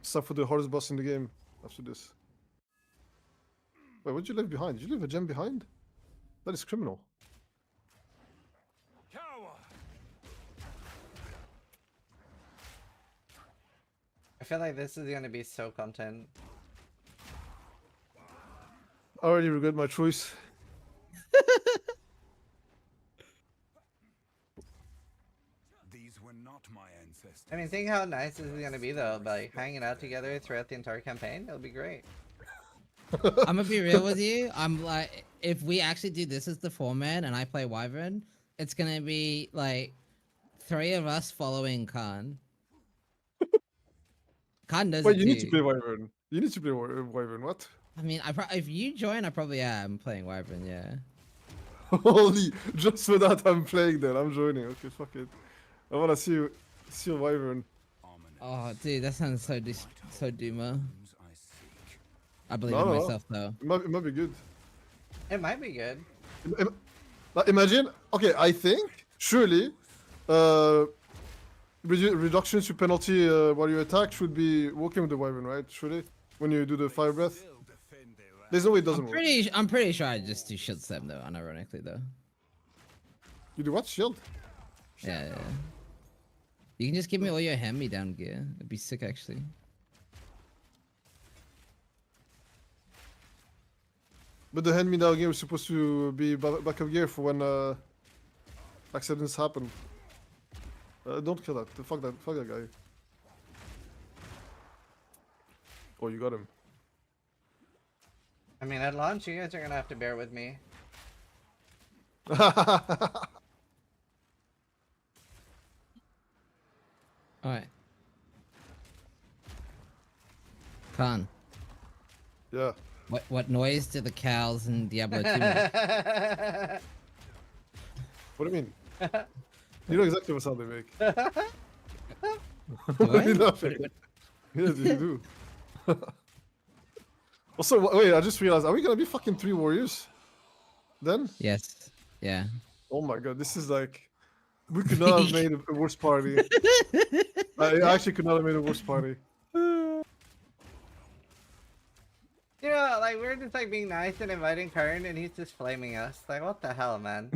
Stop for the hardest boss in the game after this. Wait, what did you leave behind? Did you leave a gem behind? That is criminal. I feel like this is gonna be so content. I already regret my choice. These were not my ancestors. I mean, think how nice this is gonna be though, like hanging out together throughout the entire campaign. It'll be great. I'm gonna be real with you. I'm like, if we actually do this as the 4-man and I play Wyvern, it's gonna be like 3 of us following Khan. Khan does Wait, it you need too. to play Wyvern. You need to play Wyvern. What? I mean, if you join, I probably am playing Wyvern. Yeah. Holy! Just for that, I'm playing. Then I'm joining. Okay, fuck it. I wanna see you, Wyvern. Ominous. Oh, dude, that sounds so so doomer. I seek. I believe No, in no, no. myself though. It might be good. It might be good. Like, imagine, okay, I think, surely, reduction to penalty while you attack should be working with the wyvern, right? Surely? When you do the fire breath? Will defend their land. There's no way it doesn't work. I'm pretty sure I just do shield slam though, unironically though. You do what? Shield? Yeah. You can just give me all your hand-me-down gear. It'd be sick actually. But the hand-me-down gear was supposed to be backup gear for when accidents happen. Don't kill that. Fuck that guy. Oh, you got him. I mean, at launch, you guys are gonna have to bear with me. Alright. Khan, Yeah. what noise do the cows in Diablo 2 make? What do you mean? You know exactly what sound they make. Do What are you I? laughing? Yes, you do. Also, wait, I just realized, are we gonna be fucking 3 warriors? Then? Yes. Yeah. Oh my god, this is like... We could not have made a worse party. I actually could not have made a worse party. You know, like, we're just, like, being nice and inviting Karn, and he's just flaming us. Like, what the hell, man?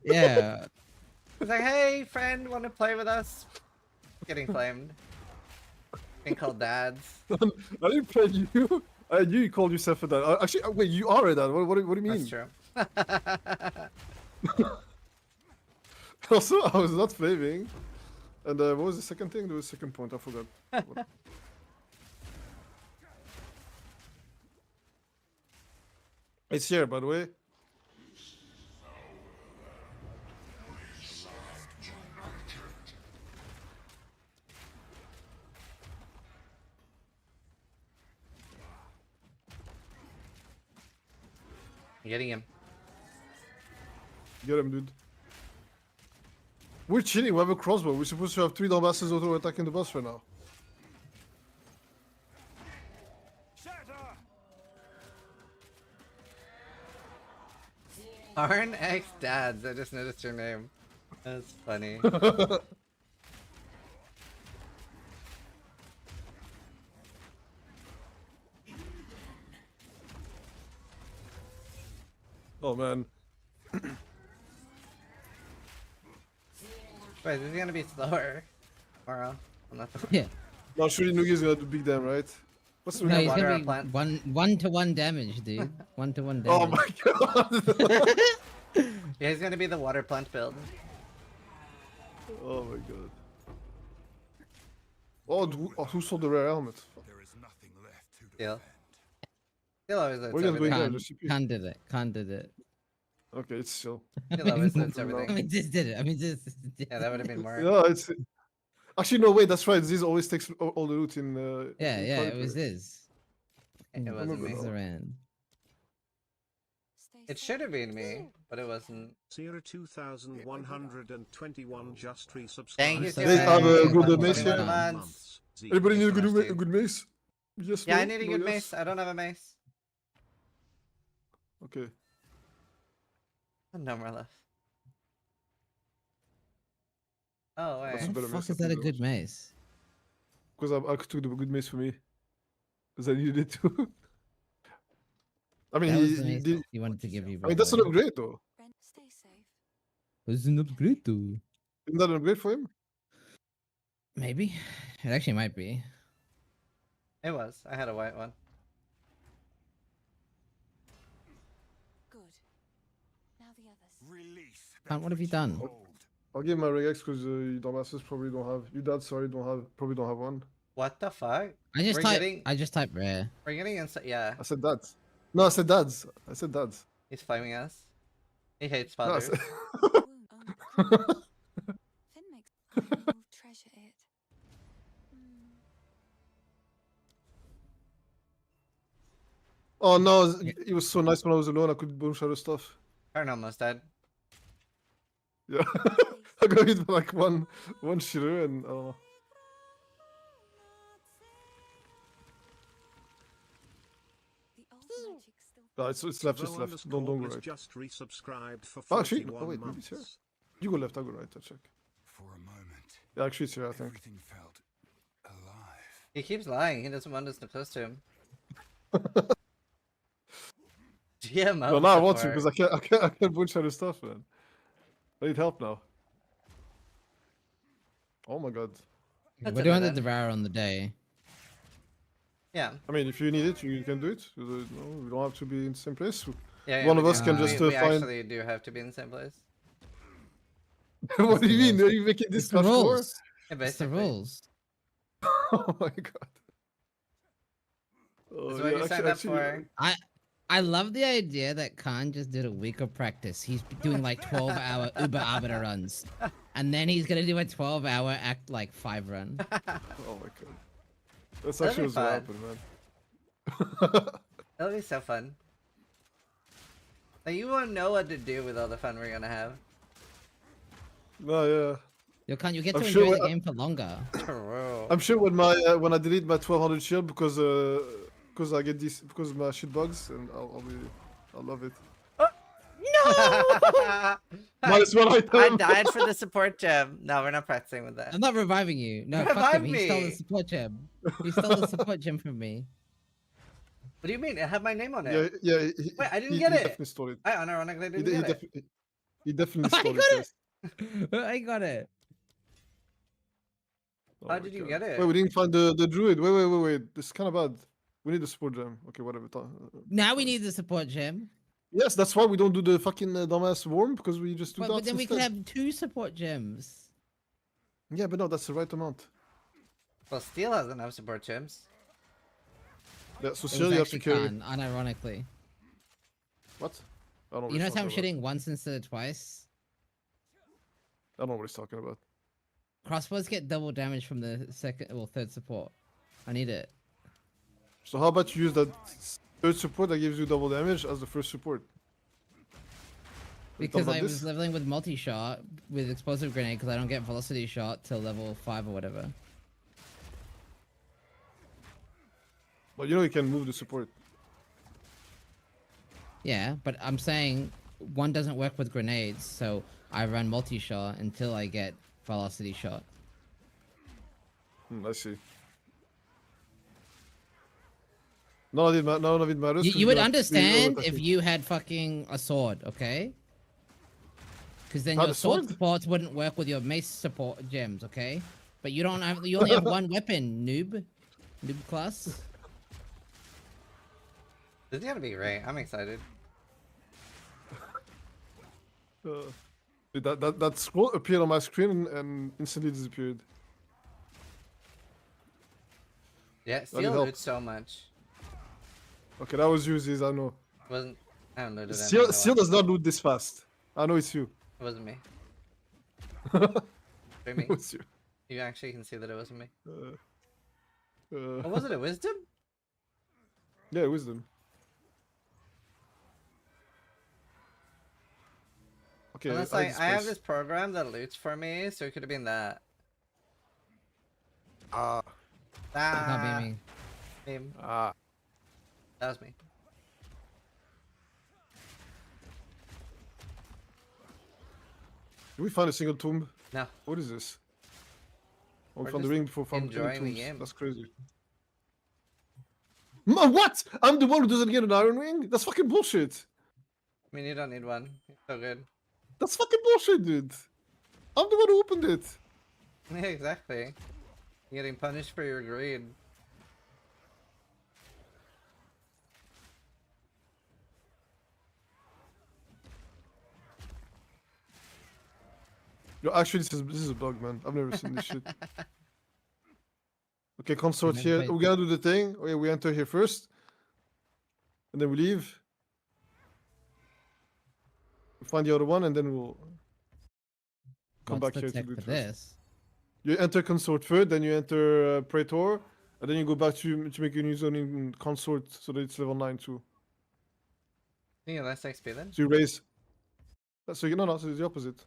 Yeah. He's like, hey, friend, want to play with us? Getting flamed. Being called dads. I didn't play you. I knew you called yourself a dad. Actually, wait, you are a dad. What do you mean? That's true. Also, I was not flaming. And what was the second thing? There was a second point. I forgot. What? It's here, by the way. Getting him. Get him, dude. We're cheating. We have a crossbow. We're supposed to have 3 Donbasses auto attacking the boss right now. Karn X Dads. I just noticed your name. That's funny. Oh man. Wait, this is gonna be slower. Or I'm not the Yeah. Now, surely Nugi's gonna do big damn, right? What's the No, No, he's water gonna our be plant. one-to-one damage, dude. 1-to-1 damage. Oh my god! Yeah, he's gonna be the water plant build. Oh my god. Oh, who sold the rare helmet? Fuck. There is nothing left to Deal. defend. He'll always loots We're gonna go in everything. there, Khan, just CP. Khan did it. Khan did it. Okay, it's still. He'll always loots I everything. mean, just did it. I mean, just. Yeah, that would have been more. Yeah, it's. Actually, no, wait, that's right. This always takes all the loot in. Yeah, in yeah, it Private was Player. his. It wasn't me. Zoran. Stay It safe. should have been me, but it wasn't. Sierra 2121 just resubscribed. Thank you, so They have a Hey, good one mace more here. time. Anybody need a Thanks so good, much, a dude. good mace? Yes. Yeah, no? I need a No, good yes? mace. I don't have a mace. Okay. No more left. Oh, That's wait. a How better the mace, fuck is I that a think, good mace? Because I took the good mace for me. Because I needed it too. I mean, That was he the mace did. he wanted to give you. I mean, that's an upgrade though. Friend, stay safe. It's an upgrade though. Isn't that an upgrade for him? Maybe. It actually might be. It was. I had a white one. Good. Now the others. Release. Khan, what have you which done? hold. I'll give him my regex because you dumbasses probably don't have. You dad, sorry, probably don't have one. What the fuck? I just We're type. getting- I just type rare. We're getting inside. Yeah, I said dads. No, I said dads. I said dads. he's flaming us. He hates No, I fathers. said... Wound only crumbs. Finn makes I will treasure it. Hmm. Oh no, it was so nice when I was alone. I could boom shadow stuff. Karn almost dead. Yeah, I got hit by like one shiru and No, it's left, just Bro left. Don't go underscore has right. just resubscribed for Oh, actually, 41 oh wait, maybe it's here. months. You go left, I'll go right. I'll check. For a moment, Yeah, actually, it's here. I think. everything felt alive. He keeps lying. He doesn't want us to close to him. GMO. No, now I want to support. because I can't bunch other stuff, man. I need help now. Oh my god. We're That's doing the it then. devour on the day. Yeah. I mean, if you need it, you can do it. No, we don't have to be in the same place. Yeah, One we of us do. can Uh, just we find. actually do have to be in the same place. What do you mean? rules. Are you making this It's the much more? rules. Yeah, It's the basically. rules. Oh my god. Oh, That's what you signed up for. I love the idea that Khan just did a week of practice. He's doing like 12-hour Uber Arbiter runs. And then he's gonna do a 12-hour Act like 5 run. Oh my god. That's That'd actually be what's gonna happen, man. That'll be so fun. Like, you won't know what to do with all the fun we're gonna have. No, yeah. You can't. You get I'm to sure enjoy the I- game for longer. True. I'm sure when when I delete my 1200 shield because I get this because my shit bugs and I'll love it. -1 I item. died for the support gem. No, we're not practicing with that. I'm not reviving you. No, fuck Revive him. He stole the me. support gem. He stole the support gem from me. What do you mean? It had my name on it. Yeah, yeah. Wait, I didn't get he it. Definitely stole it. I unironically He, didn't get it. he definitely I stole got it. it. Yes. I got it. Oh How my did you God. get it? Wait, we didn't find the druid. Wait. This is kind of bad. We need the support gem. Okay, whatever. Now we need the support gem. Yes, that's why we don't do the fucking dumbass worm because we just do that But then we instead. could have 2 support gems. Yeah, but no, that's the right amount. Well, Steel has enough support gems. Yeah, so It still was you have to actually carry. Khan, unironically. What? I don't know what You he's notice how I'm talking about. shooting once instead of twice? I don't know what he's talking about. Crossbows get double damage from the second or third support. I need it. So how about you use that third support that gives you double damage as the first support? We talked Because about I was this? leveling with multi-shot with explosive grenade because I don't get velocity shot till level 5 or whatever. But you know you can move the support. Yeah, but I'm saying one doesn't work with grenades, so I run multi-shot until I get velocity shot. I see. None of it matters. You, 'cause you would have to be understand if overtacking. you had fucking a sword, okay? Because then Had your a sword sword? supports wouldn't work with your mace support gems, okay? But you don't have. You only have one weapon, noob class. This is gonna be great. I'm excited. Dude, that scroll appeared on my screen and instantly disappeared. Yeah, That'd Steel help. loots so much. Okay, that was you, Ziz, I know. Wasn't I don't know. Seal does not loot this fast. I know it's you. It wasn't me. I Me. know it's you. You actually can see that it wasn't me. Uh, Oh, was it a wisdom? yeah, wisdom. Okay, Unless I like I have this program that loots for me, so it could have been that. Ah, Not be me. Name. ah. That was me. Did we find a single tomb? No. What is this? Oh, we We're found the just ring before finding enjoying the tombs. game. That's crazy. What? I'm the one who doesn't get an iron ring? That's fucking bullshit. I mean, you don't need one. It's so good. That's fucking bullshit, dude. I'm the one who opened it. Yeah, exactly. You're getting punished for your greed. Yo, actually, this is a bug, man. I've never seen this shit. Okay, consort here. We gotta do the thing. Okay, we enter here first. And then we leave. We find the other one, and then we'll come What's back the here to tech do for it first. this? You enter consort first, then you enter praetor, and then you go back to make a new zone in consort so that it's level 9 too. You get less XP then? So you raise. So you no, so it's the opposite.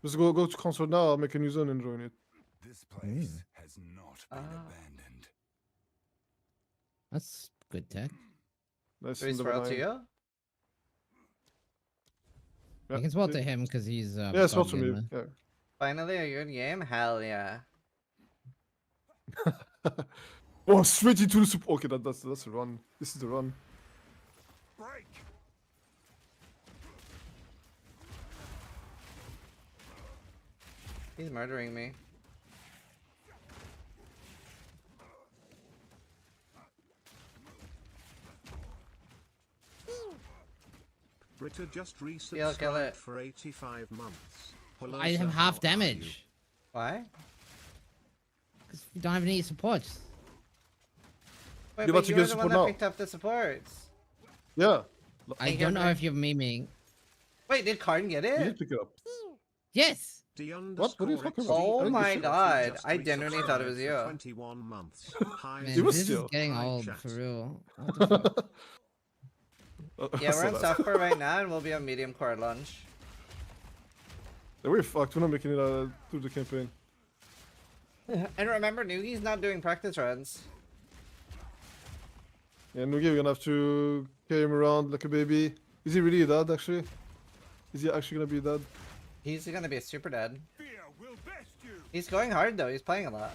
Just go to consort now. I'll make a new zone and join it. This place has not been abandoned. That's good tech. Nice. Do we and throw level to 9. you? You can swap to him because he's Yeah, swap to me. gamer. Yeah. Finally a good game? Hell yeah. Oh, straight into the support. Okay, that's a run. This is the run. Break! He's murdering me. Britta just kill it. resubscribed for 85 months. Hello, I have sir, half how are you? damage. Why? Because you don't have any supports. Wait, You're but about to you get were the one support that now. picked up the supports. Yeah. I Hey, don't know Henry. if you're memeing. Wait, did Karn get You it? did pick it up. Yes. What are you talking about? Oh I didn't my get it. god, Just I genuinely thought it was resubscribed you. for 21 months. Hi, Man, It was this still- is getting Hi, old chat. for real. What the fuck? Yeah, we're I on saw that. softcore right now and we'll be on medium core at lunch. Yeah, we're fucked. We're not making it through the campaign. And remember, Nugi's not doing practice runs. Yeah, Nugi, we're gonna have to carry him around like a baby. Is he really a dad, actually? Is he actually gonna be a dad? He's gonna be a super dad. Fear will best you! He's going hard though, he's playing a lot.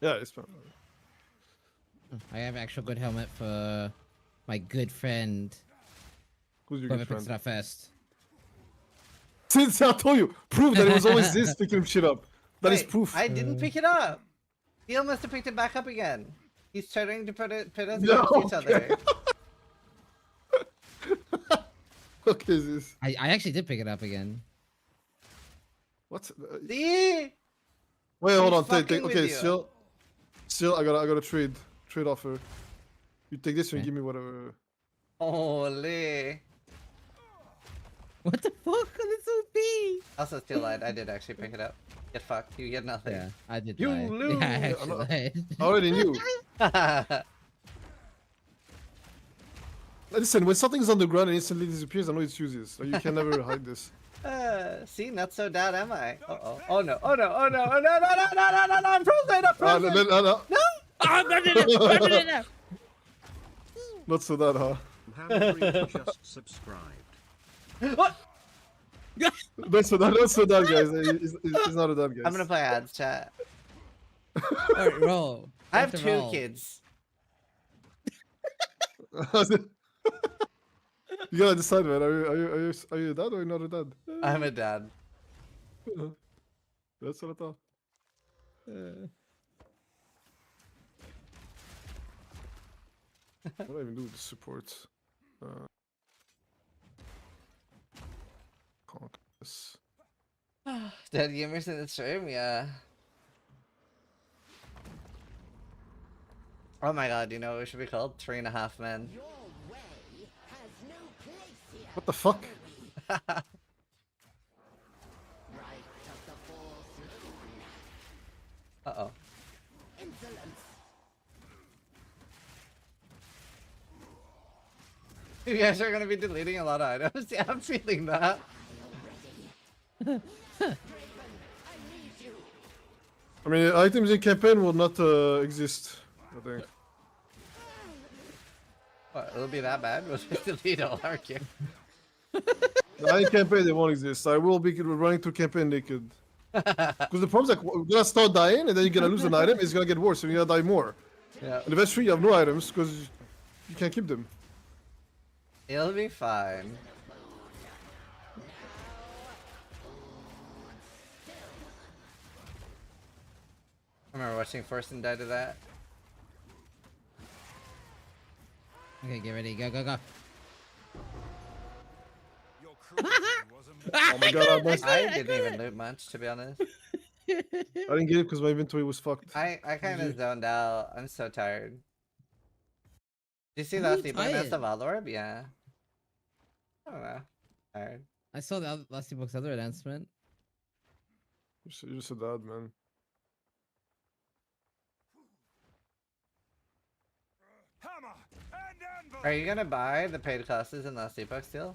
Yeah, it's fine. I have actual good helmet for my good friend. Who's your Whoever good picks friend? it up first. Since I told you, prove that it was always this picking shit up. That is Wait, proof. I didn't pick it up. He must have picked it back up again. He's trying to pit us No, against each other. What is this? I actually did pick it up again. What? See? Wait, hold He's on. fucking with Okay, you. still, I gotta trade offer. You take this and Okay. give me whatever. Holy. What the fuck? That's OP. Also, still lied. I did actually pick it up. Get fucked. You get nothing. Yeah, I did. You lie. lose. Yeah, I I'm actually not- lied. I already knew. Listen, when something's on the ground and instantly disappears, I know it's uses. Like, you can never hide this. See, not so bad am I? Uh-oh. Oh no, oh no, oh no, oh no, no, no, no, no, no, no, I'm frozen, I'm frozen! No. No! Oh, no. Not so that, huh? Harry just subscribed. What? Not so that, guys. He's not a dad, guys. I'm gonna play ads, chat. Alright, roll. I have to 2 roll. kids. You gotta decide, man. Are you a dad or not a dad? I'm a dad. That's what I thought. What do I even do with the supports? Conquest. Dead gamers in the stream, yeah. Oh my god, you know what it should be called? 3.5 Men. What the fuck? Uh-oh. You guys are gonna be deleting a lot of items. Yeah, I'm feeling that. I mean, items in campaign will not exist, I think. What, it'll be that bad? We'll just delete all our gear. In campaign, they won't exist. I will be running through campaign naked. Because the problem's like, you're gonna start dying, and then you're gonna lose an item, it's gonna get worse, and you're gonna die more. Yeah. And eventually, you have no items, because you can't keep them. It'll be fine. I remember watching Forsen die to that. Okay, get ready. Go, go, go. Your cruelty was a Oh my god, I didn't even loot much, to be honest. I didn't get it because my inventory was fucked. I kind of zoned out. I'm so tired. Did you see Why that are you Sleep Master tired? Valorb? Yeah. I don't know. Tired. I saw the last book's other announcement. You're just a dad, man. hammer and anvil! Are you gonna buy the paid classes in Last Epoch still?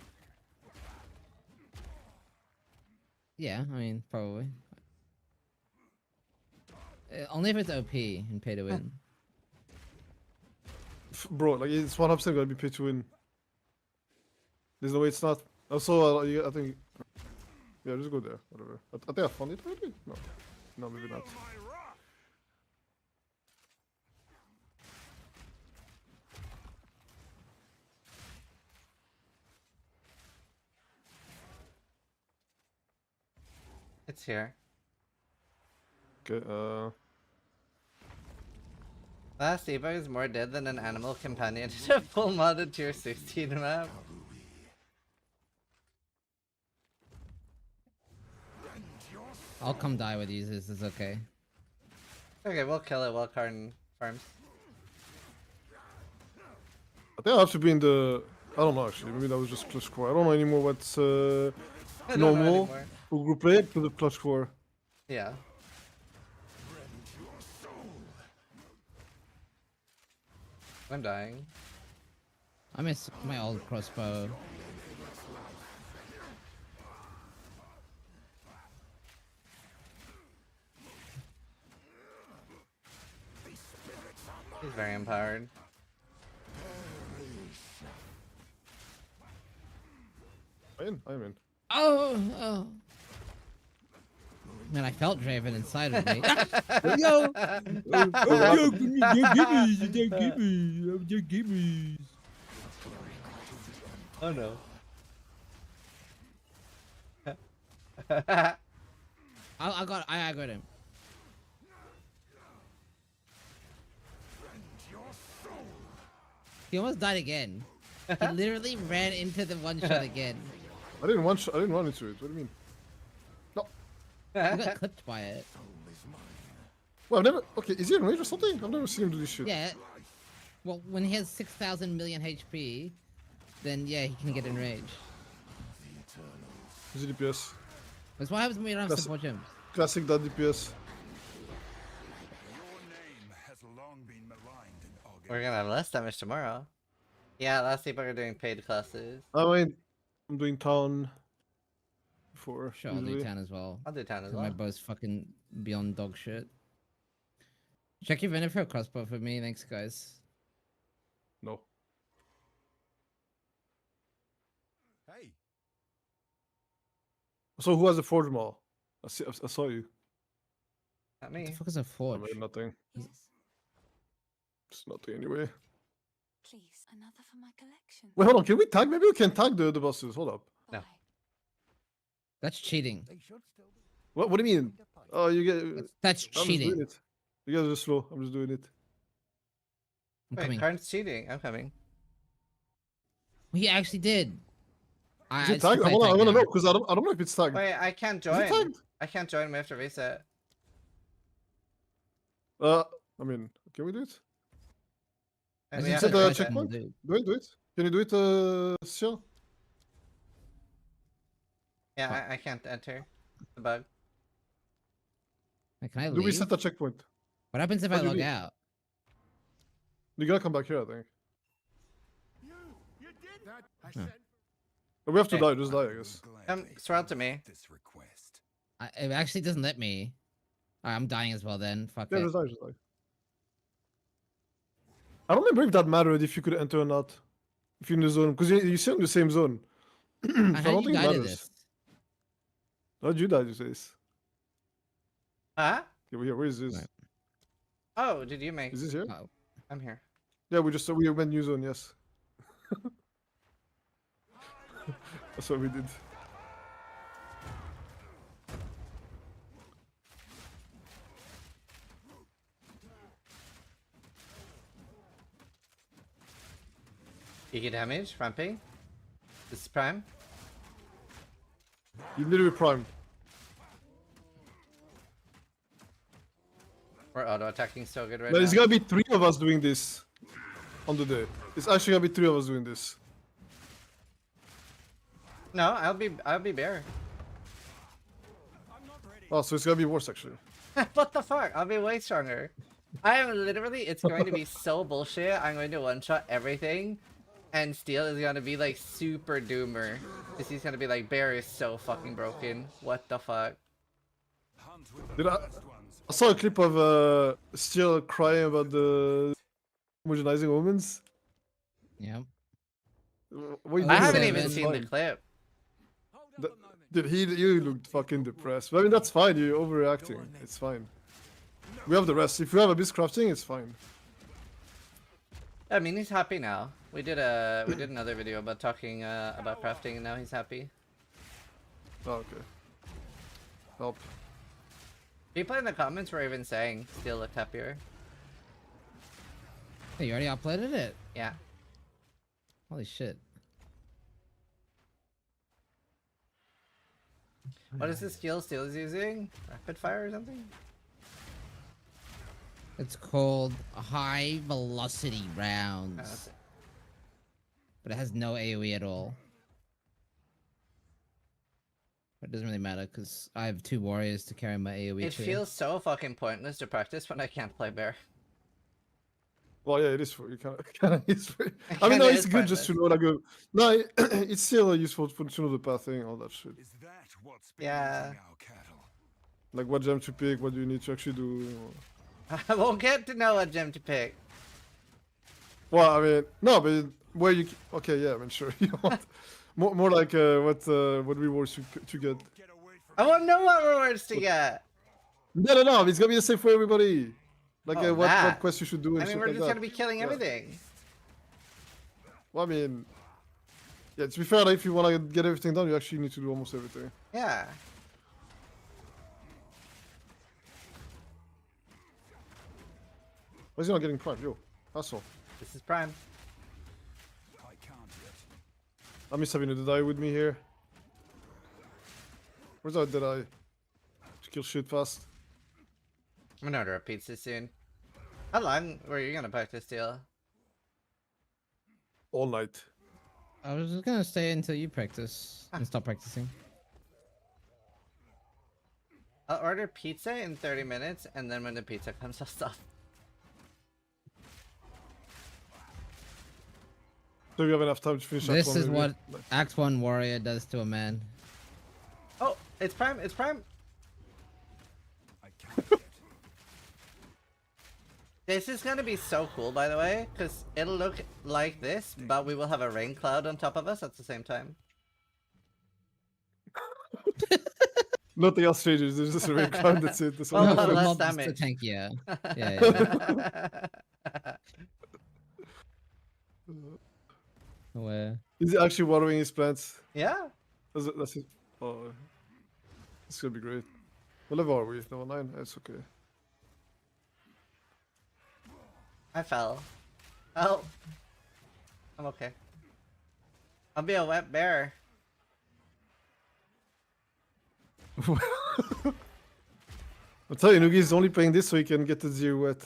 Yeah, I mean, probably. Only if it's OP and pay to win. Bro, like, it's 100% gonna be pay to win. There's no way it's not. Also, I think. Yeah, just go there. Whatever. I think I found it already. No, no, maybe not. It's here. Okay. Last debug is more dead than an animal companion in a full modded tier 16 map. I'll come die with you. This is okay. Okay, we'll kill it while Karn farms. I think I have to be in the. I don't know actually. Maybe that was just clutch core. I don't know anymore what's I don't know normal anymore. for group play to the clutch core. Yeah. I'm dying. I miss my old crossbow. He's very empowered. I'm in. Oh. Man, I felt Draven inside of me. Yo! Gibbies. Oh no. I got him. He almost died again. He literally ran into the one shot again. I didn't run into it. What do you mean? No. I got clipped by it. Well, I've never. Okay, is he in range or something? I've never seen him do this shit. Yeah. Well, when he has 6,000 million HP, then yeah, he can get in range. Is it DPS? That's what happens when we don't have support gems. Classic that DPS. Your name has long been maligned in August. We're gonna have less damage tomorrow. Yeah, last debug are doing paid classes. I mean, I'm doing town. For Sure, I'll do 10 as well. I'll do 10 as 'Cause well. my bow's fucking beyond dog shit. Check your vendor for a crossbow for me, thanks guys. No. Hey, So who has the forge maul? I saw you. Not What the me. fuck is a I forge? made nothing. Yes. It's nothing anyway. Please, another for my collection. Wait, hold on. Can we tag? Maybe we can tag the bosses. Hold up. No. Bye. That's cheating. What do you mean? Oh, you get. That's I'm just cheating. doing it. You guys are slow. I'm just doing it. I'm Wait, coming. Karn's cheating. I'm coming. He actually did. Is it tagged? I wanna know because I don't know if it's tagged. Wait, I can't Is it join. tagged? I can't join. We have to reset. I mean, can we do it? And As we you have said, to the reset. checkpoint? Dude. Do it. Can you do it, Sil? Yeah, I can't enter. The bug. Like, can I Do we leave? set the checkpoint? What happens if How I do you log leave? out? You gotta come back here, I think. That I No. sent But we have to Okay. die. Just die, I guess. Swirl to me. This request. It actually doesn't let me. Alright, I'm dying as well then. Fuck Yeah, it. just die. Just die. I don't remember if that mattered if you could enter or not. If you're in the zone, because you're still in the same zone. So I How don't did you think it die to matters. this? How did you die, you say? Huh? Yeah, where is this? Right. Oh, did you make? Is this here? Oh. I'm here. Yeah, we went new zone, yes. That's what we did. You get damage, ramping. This is prime. You literally primed. We're auto attacking so good right But now. it's gonna be 3 of us doing this on the day. It's actually gonna be 3 of us doing this. No, I'll be bear. Oh, so it's gonna be worse actually. What the fuck? I'll be way stronger. I am literally. It's going to be so bullshit. I'm going to one shot everything, and Steel is gonna be like super doomer. Cause he's gonna be like, bear is so fucking broken. What the fuck? Hunt with the Did I? best ones. I saw a clip of Steel crying about the homogenizing omens. Yeah. What you I doing haven't about even that? seen the clip. Dude, you looked fucking depressed. But I mean, that's fine. You're overreacting. It's fine. We have the rest. If you have Abyss crafting, it's fine. I mean, he's happy now. We did another video about talking about crafting, and now he's happy. Oh, okay. Help. People in the comments were even saying Steel looked happier. Hey, you already uploaded it? Yeah. Holy shit. What is the skill Steel is using? Rapid fire or something? It's called high velocity rounds. Oh, that's it. But it has no AoE at all. It doesn't really matter because I have 2 warriors to carry my AoE. It feels so fucking pointless to practice when I can't play bear. Well, yeah, it is for you. Kind of is for. I mean, no, it's good just to know. Like, no, it's still useful to know the pathing, all that shit. Is that what's been Yeah. eating our cattle? Like, what gem to pick, what do you need to actually do. You know. I won't get to know what gem to pick. Well, I mean, no, but where you? Okay, yeah, I mean, sure. You want more like what rewards to get. Get away from I won't know what rewards to get. No, it's gonna be the same for everybody. Like Oh, what that. quest you should do and I mean, shit we're like just that. gonna be killing Yeah. everything. Well, I mean, yeah. To be fair, like, if you want to get everything done, you actually need to do almost everything. Yeah. Why is he not getting prime? Yo, asshole. This is prime. I can't yet. I miss having a Deadeye with me here. Where's that Deadeye? To kill shit fast. I'm gonna order a pizza soon. How long were you gonna practice, Steel? All night. I was just gonna stay until you practice and stop practicing. I'll order pizza in 30 minutes, and then when the pizza comes, I'll stop. So we have enough time to finish This Act 1 is maybe? what Act 1 warrior does to a man. Oh, it's prime, it's prime. I can't yet. This is gonna be so cool, by the way, because it'll look like this, but we will have a rain cloud on top of us at the same time. Nothing else changes. There's just a red cloud. That's it. That's Well, all. no, the less mobs are damage. tankier. Yeah. Where? Is he actually watering his plants? Yeah. That's it. Oh, it's gonna be great. What level are we? Level 9? It's okay. I fell. Help. I'm okay. I'll be a wet bear. I'll tell you, Nugi's only playing this so he can get the 0 wet.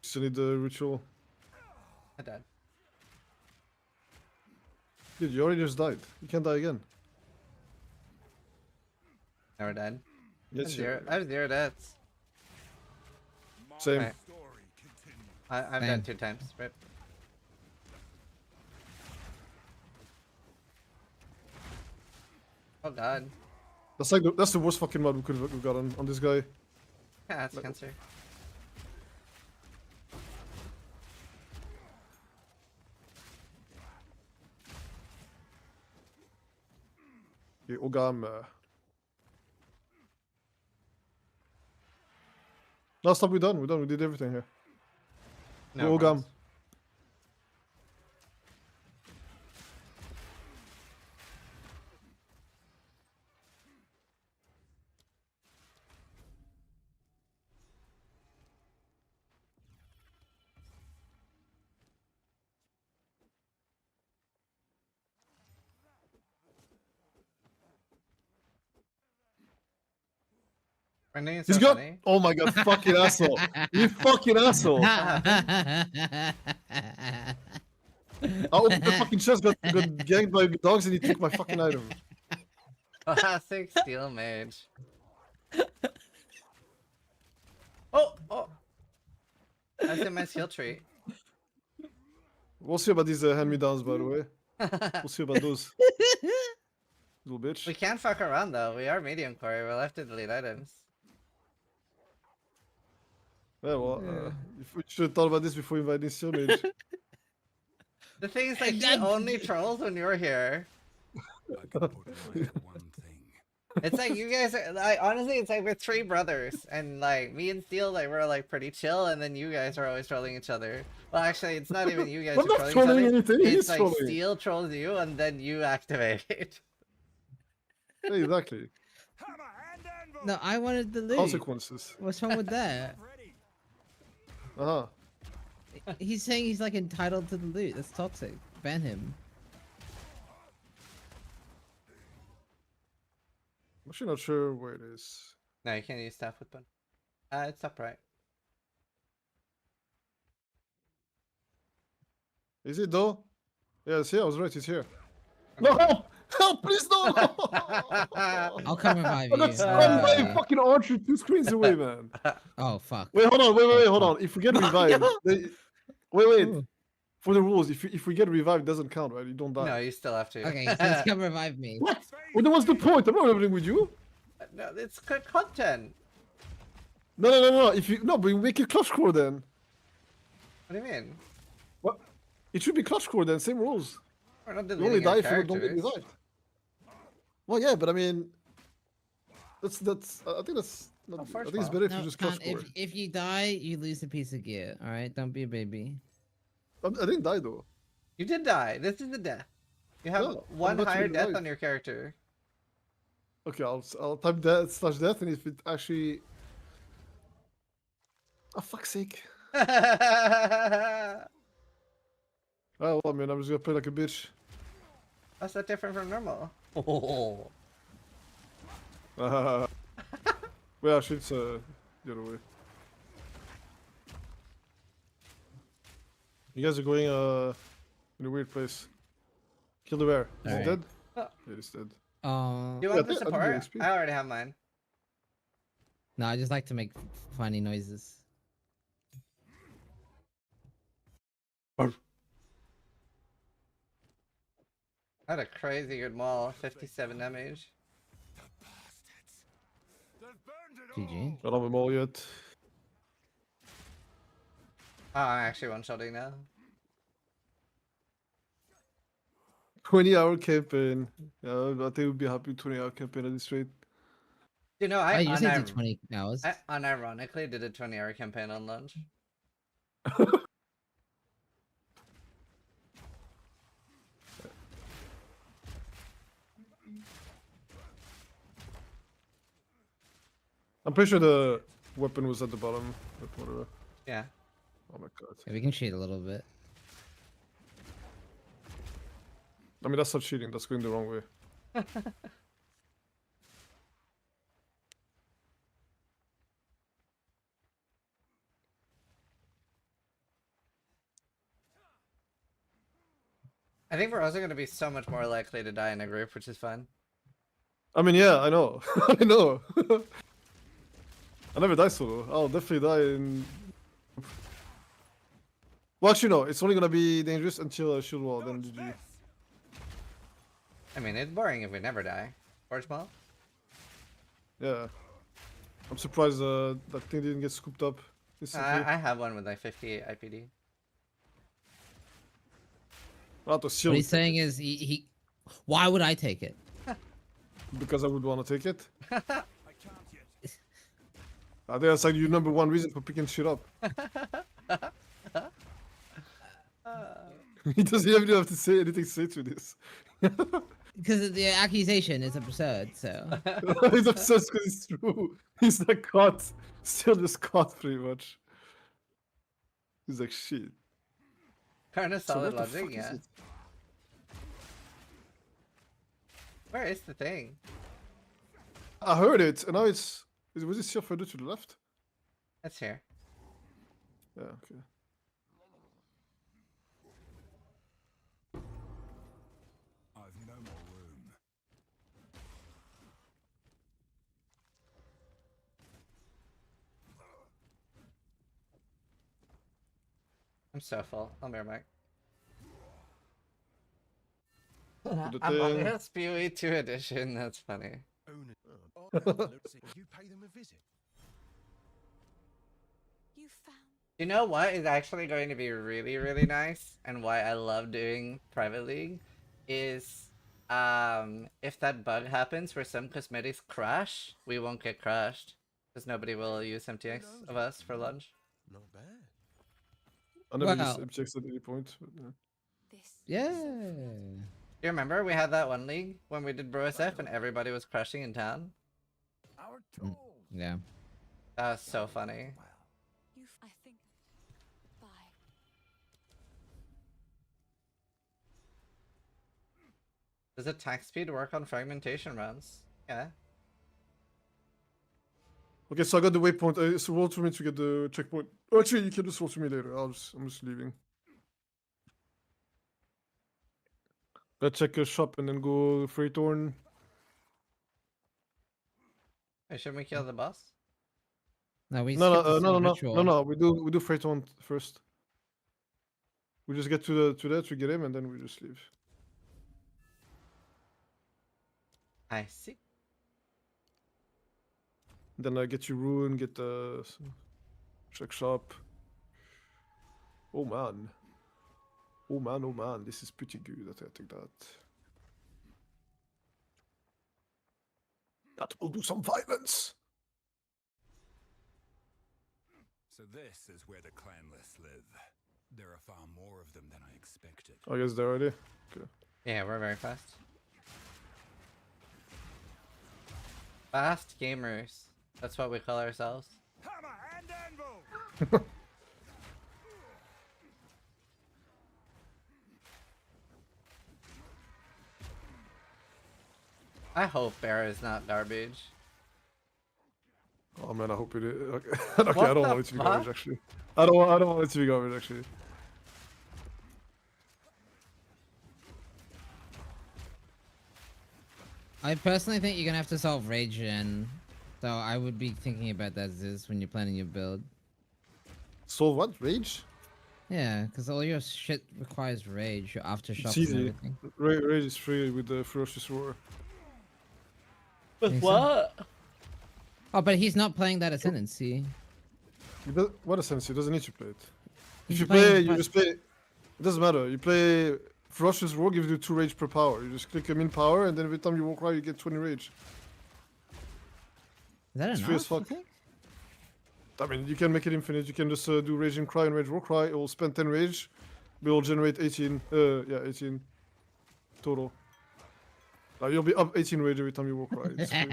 Still need the ritual. I died. Dude, you already just died. You can't die again. Never died. Yes, you. I have 0 deaths. Same. Right. Story continues. I've Same. died 2 times. Rip. Oh god. That's like that's the worst fucking mod we could have gotten on this guy. Yeah, that's cancer. Okay, Ogam. Last time we're done. We're done. We did everything here. No Go Ogam. problems. Brendan is He's so got. funny. Oh my god, fucking asshole! You fucking asshole! I opened the fucking chest, got ganked by dogs, and he took my fucking item. Classic steel mage. Oh! That's in my skill tree. We'll see about these hand-me-downs, by the way. We'll see about those. Little bitch. We can't fuck around though. We are medium core. We'll have to delete items. Yeah, well, if we should have thought about this before inviting Steel Mage. The thing is, like, he That- only trolls when you're here. I could put mine at one thing. It's like you guys are like, honestly, it's like we're three brothers, and like me and Steel, like we're like pretty chill, and then you guys are always trolling each other. Well, actually, it's not even you guys I'm who not trolling each trolling other. anything, It's he's like trolling. Steel trolls you, and then you activate. Yeah, exactly. Hammer and anvil. No, I wanted the loot. Consequences. What's wrong with that? Ready. Uh-huh. He's saying he's like entitled to the loot. That's toxic. Ban him. I'm actually not sure where it is. No, you can't use staff weapon. It's upright. Is it though? Yeah, see, I was right, it's here. No! Help! Please no! I'll come revive I you. got stunned by a fucking archer 2 screens away, man. Oh fuck. Wait, hold on, wait, hold on. If we get revived, wait. Ooh. For the rules, if we get revived, it doesn't count, right? You don't die. No, you still have to. Okay, so let's come revive me. What? Well, then what's the point? I'm not reviving with you. No, it's good content. No. If you but we make it clutch core then. What do you mean? What? It should be clutch core then. Same rules. We're not You deleting only die our if you don't get characters. revived. Well, yeah, but I mean, that's. I think that's. Not, Oh, I first think it's ball. better if No, you just Khan, clutch core. if you die, you lose a piece of gear. All right, don't be a baby. I didn't die though. You did die. This is the death. You have No, I'm one about to higher be death revived. on your character. Okay, I'll type death, and if it actually. Oh fuck's sake! How's Oh, well, I mean, I'm just gonna play like a bitch. that different from normal? Oh. Well, actually, it's the other way. You guys are going in a weird place. Kill the bear. Is it Alright. dead? Oh. Yeah, it's dead. Oh You Yeah, want the I did support? XP. I already have mine. no, I just like to make funny noises. I had a crazy good maul, 57 damage. GG. I don't have them all yet. Oh, I'm actually one-shotting now. 20-hour campaign. Yeah, I think we'd be happy with 20-hour campaign at this rate. You know, I I, usually do unir- 20 hours. I unironically did a 20-hour campaign on launch. I'm pretty sure the weapon was at the bottom. But whatever. Yeah. Oh my god. Yeah, we can cheat a little bit. I mean, that's not cheating. That's going the wrong way. I think we're also going to be so much more likely to die in a group, which is fun. I mean, yeah, I know. I know. I never die solo. I'll definitely die in. Well, actually, no. It's only gonna be dangerous until shield wall. Then GG. I mean, it's boring if we never die. Forge maul? Yeah. I'm surprised that thing didn't get scooped up instantly. I have one with like 58 IPD. Not to What shield he's saying is he why would I take it? because I would want to take it. I can't yet. I think that's like your number one reason for picking shit up. He doesn't even have to say anything to say to this. Because the accusation is absurd, so He's obsessed because it's true. He's like caught, still just caught pretty much. He's like shit. Kind of So solid what the logic, fuck is yeah. it? Where is the thing? I heard it, and now was it still further to the left? It's here. Yeah, okay. I've no more room. I'm so full. I'll be right back. the Among thing. Us PoE 2 edition. That's funny. You pay them a visit. You You know what is actually going to be really, really nice, and why I love doing private league, is if that bug happens where some cosmetics crash, we won't get crashed because nobody will use MTX of us for lunch. Not bad. I never Well- use MTX at any point. But, yeah. This Yeah. You remember we had that one league when we did Bro SF and everybody was crushing in town? Our Mm. Yeah. That was so funny. I think. Bye. Does attack speed work on fragmentation runs? Yeah. Okay, so I got the waypoint. It's a roll to me to get the checkpoint. Oh, actually, you can just roll to me later. I'm just leaving. Let's check a shop and then go Freightorn. Hey, shouldn't we kill the boss? No, we No, skipped the no. ritual. We do Freightorn first. We just get to that, we get him, and then we just leave. I see. Then I get you Ruin, get the check shop. Oh man. Oh man, this is pretty good. I take that. That will do some violence. So this is where the clanless live. There are far more of them than I expected. I guess they're ready. Okay. Yeah, we're very fast. Fast gamers. That's what we call ourselves. Hammer and anvil! I hope Bear is not garbage. Oh man, I hope it is. Okay, okay What I don't the want it to be fuck? garbage actually. I don't want it to be garbage actually. I personally think you're gonna have to solve rage gen. So I would be thinking about that Ziz when you're planning your build. Solve what? Rage? Yeah, because all your shit requires rage, your aftershock It's and easy. everything. Rage is free with the ferocious roar. With Think so? what? Oh, but he's not playing that ascendancy. What ascendancy? He doesn't need to play it. If He's you playing play, you what- just play. It doesn't matter. You play ferocious roar gives you 2 rage per power. You just click him in power, and then every time you walk right, you get 20 rage. Is that It's enough? free as you fuck. think? I mean, you can make it infinite. You can just do rage and cry and rage war cry. It will spend 10 rage. But it'll generate 18. 18 total. Like, you'll be up 18 rage every time you walk cry. It's free.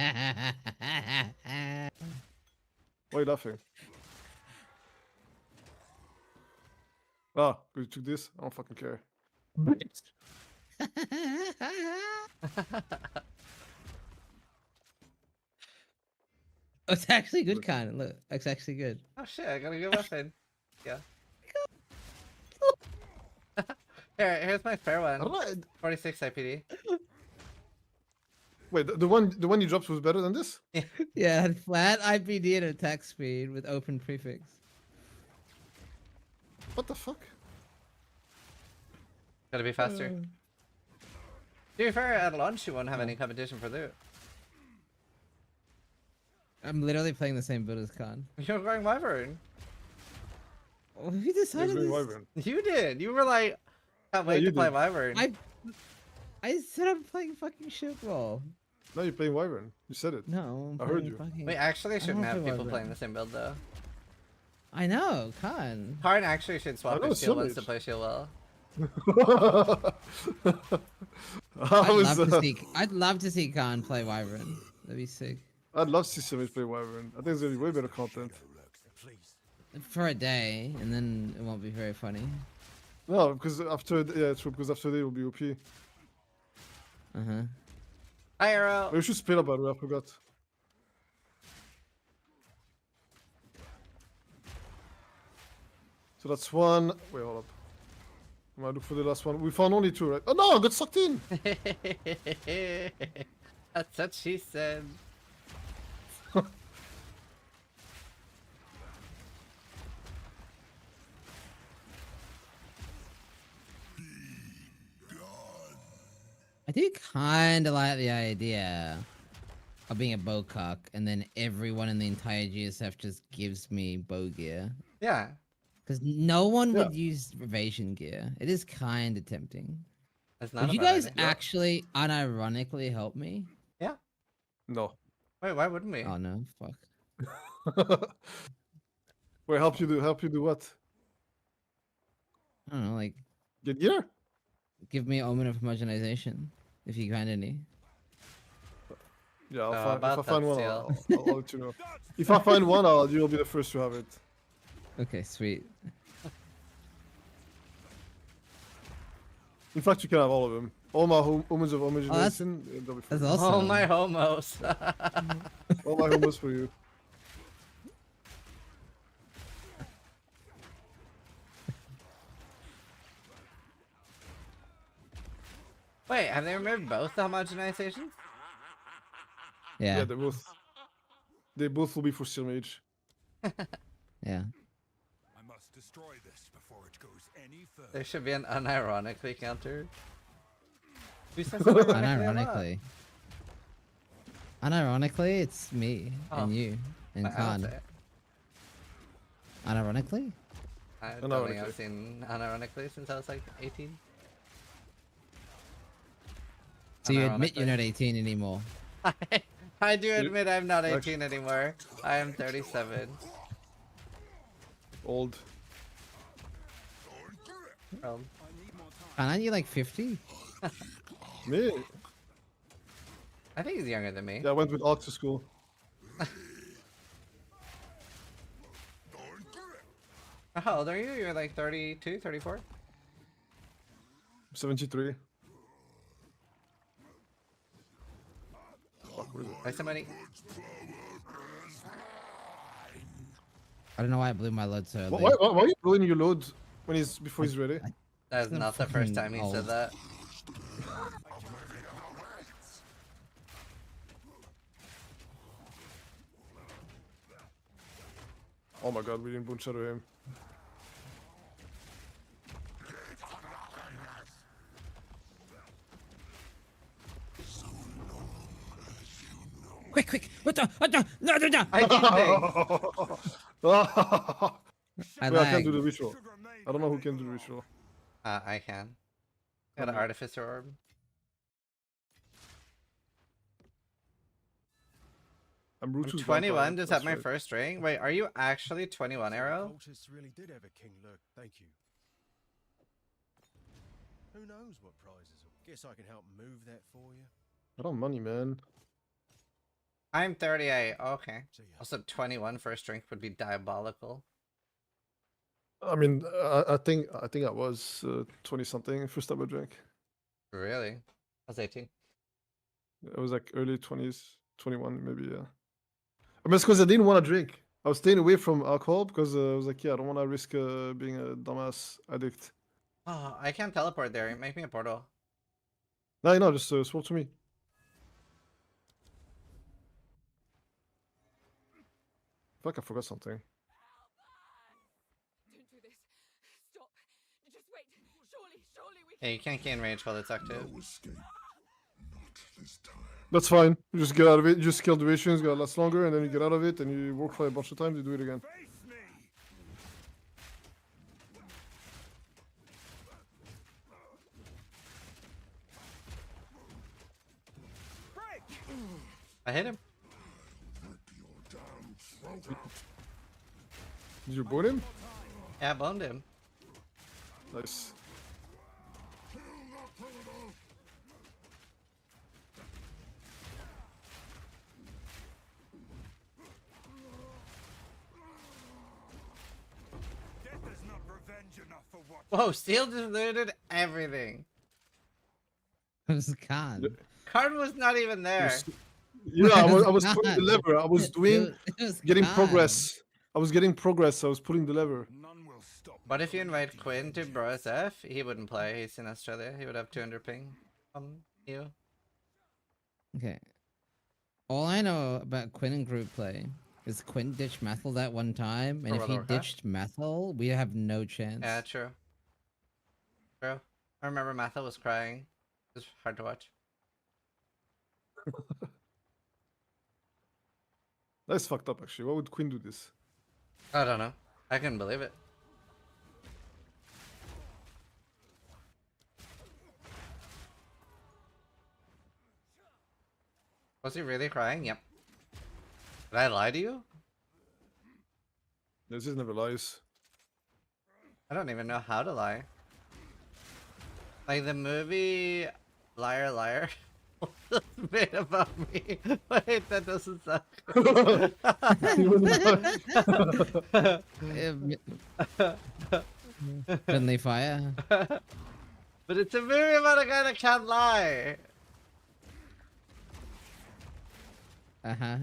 Why are you laughing? Ah, you took this? I don't fucking care. It's actually good, kind. Look, it's actually good. Oh shit, I got a good weapon. Yeah. Here's my fair I one. don't know. 46 IPD. Wait, the one you dropped was better than this? Yeah, flat IPD and attack speed with open prefix. What the fuck? Gotta be faster. To be fair, at launch you won't have any competition for loot. I'm literally playing the same build as Khan. You're going Wyvern. Oh, who decided Really this? Wyvern. You did. You were like, can't wait you to play did. Wyvern. I said I'm playing fucking Shapeshifting. Now you're playing Wyvern. You said it. No, I'm I heard playing you. Fucking... We actually shouldn't don't have play people Wyvern. playing the same build though. I know, Khan. Karn actually should swap know, his shield so once to much. play shield well. I'd love to see Khan play Wyvern. That'd be sick. I'd love to see somebody play Wyvern. I think it's gonna be way better content. For a day, and then it won't be very funny. No, because after true. Because after they will be OP. Uh-huh. Hi Arrow. We should split up, by the way. I forgot. So that's one. Wait, hold up. I'm gonna look for the last one. We found only 2, right? Oh no, I got sucked in. That's what she said. I do kind of like the idea of being a bowcock, and then everyone in the entire GSF just gives me bow gear. Yeah. Because no one Yeah. would use evasion gear. It is kind of tempting. It's not Would a you bad guys idea. actually unironically help me? Yeah. No. Wait, why wouldn't we? Oh no, fuck. Wait, help you do what? I don't know, like Get gear? give me Omen of Homogenization if you grind any. Yeah, if about I find that one, seal. I'll let you know. If I find one, you'll be the first to have it. Okay, sweet. In fact, you can have all of them. All my Omens of Homogenization, they'll be for That's you. awesome. Oh my homos. All my homos for you. Wait, have they removed both the homogenizations? Yeah, Yeah, they both will be for Steel Mage. yeah. I must destroy this before it goes any further. There should be an unironically counter. Who says unironically? Unironically. Unironically, it's me Oh. and you and I don't Khan. say it. Unironically? I don't think Unironically. I've seen unironically since I was like 18. So you admit you're Unironically. not 18 anymore. I do admit I'm not Like- 18 anymore. I am 37. Old. Um, Aren't you like 50? Me? I think he's younger than me. Yeah, I went with Ox to school. How old are you? You're like 32, 34? 73. Fuck, where is it? Why somebody? I don't know why I blew my load so early. Why are you blowing your load before he's ready? That's I'm not the first fucking time he old. said that. Oh my god, we didn't boon shadow him. Quick! What the? No! I keep saying. Wait, I can't do the ritual. I don't know who can do the ritual. I can. Got an artificer orb. I'm I'm root to 21. Just had that's my right. first ring. Wait, are you actually 21, Arrow? Cultists really did have a king look, thank you. Who knows what prizes? Guess I can help move that for you. I don't have money, man. I'm 38. Okay. See ya. Also, 21 first drink would be diabolical. I mean, I think I was 20 something first time I drank. Really? I was 18. It was like early 20s, 21 maybe. Yeah. I mean, it's because I didn't want to drink. I was staying away from alcohol because I was like, yeah, I don't want to risk being a dumbass addict. Oh, I can't teleport there. Make me a portal. No, just swap to me. Fuck, I forgot something. Don't do this. Stop. Just wait. Surely we Yeah, you can't gain rage while it's active. That's fine. You just get out of it. You just kill durations, gonna last longer, and then you get out of it, and you work for a bunch of times. You do it again. Face me! I hit him. Did you boot him? Yeah, I boned him. Nice. Death is not revenge enough for what? Whoa, Steel just looted everything. It was Khan. Card was not even there. Yeah, I was It pulling the was lever. I was doing It was getting Khan. progress. I was getting progress. I was pulling the lever. None will stop. What if you invite Quinn to Bro SF? He wouldn't play. He's in Australia. He would have 200 ping. You. Okay. All I know about Quinn and group play is Quinn ditched Mathel that one time, and For if World he of Warcraft? ditched Mathel, we have no chance. Yeah, true. True. I remember Matha was crying. It was hard to watch. That's fucked up, actually. Why would Queen do this? I don't know. I couldn't believe it. Was he really crying? Yep. Did I lie to you? This is never lies. I don't even know how to lie. Like the movie Liar Liar was made about me. Wait, that doesn't suck. Friendly fire. But it's a movie about a guy that can't lie. Uh-huh.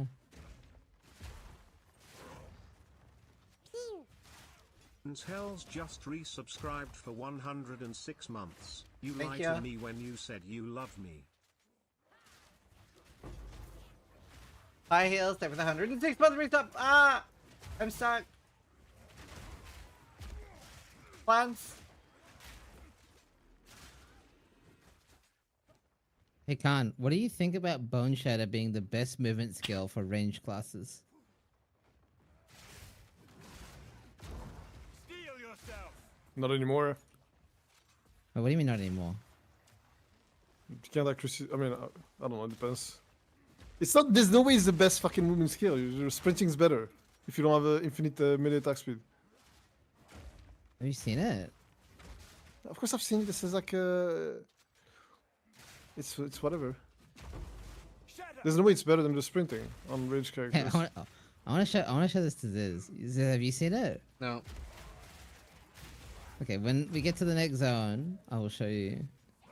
Hell's just resubscribed for 106 months. You Thank lied ya. to me when you said you love me. High heels, stay for the 106 month resub. Ah! I'm stuck. Plants. Hey Khan, what do you think about Bone Shatter being the best movement skill for range classes? Steel yourself. Not anymore. Oh, what do you mean not anymore? You can't actually. I mean, I don't know. It depends. It's not. There's no way it's the best fucking movement skill. Your sprinting's better if you don't have infinite melee attack speed. Have you seen it? Of course, I've seen it. This is like it's whatever. There's no way it's better than the sprinting on range Hey, characters. I want to show this to Ziz. Ziz, have you seen it? No. Okay, when we get to the next zone, I will show you.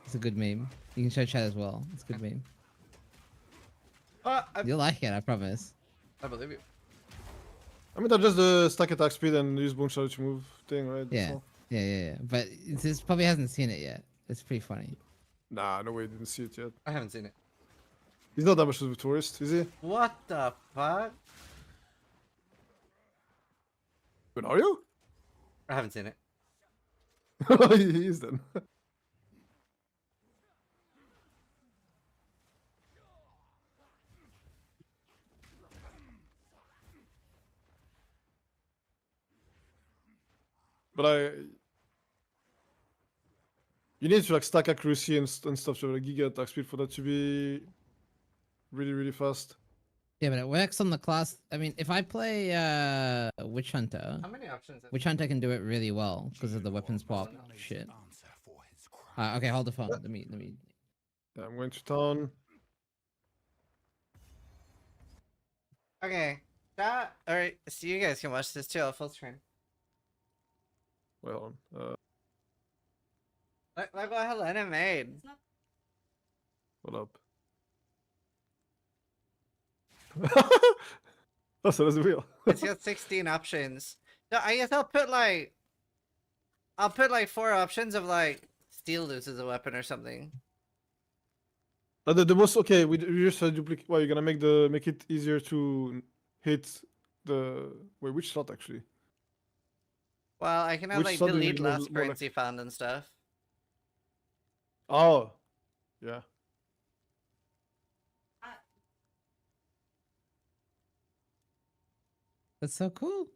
It's a good meme. You can show chat as well. It's a good meme. You'll like it, I promise. I believe you. I mean, that's just the stack attack speed and use bone shadow to move thing, right? That's Yeah. all. Yeah. But Ziz probably hasn't seen it yet. It's pretty funny. Nah, no way. I didn't see it yet. I haven't seen it. He's not that much of a tourist, is he? What the fuck? But are you? I haven't seen it. He is then. But you need to like stack accuracy and stuff to like giga attack speed for that to be really fast. Yeah, but it works on the class. I mean, if I play Witch Hunter, How many options? Witch Hunter can do it really well because of the weapons pop shit. Okay, hold the phone. Let me. Yeah, I'm going to town. Okay. That. Alright, so you guys can watch this too. I'll full screen. Well, Look what Helena made. what up? Oh, so that's the wheel. It's got 16 options. So I guess I'll put like 4 options of like steel loose as a weapon or something. The most okay. We just duplicate. Well, you're gonna make it easier to hit the which slot actually? Well, I can have Which like slot do you delete need more- last more like- currency found and stuff. Oh, yeah. That's so cool.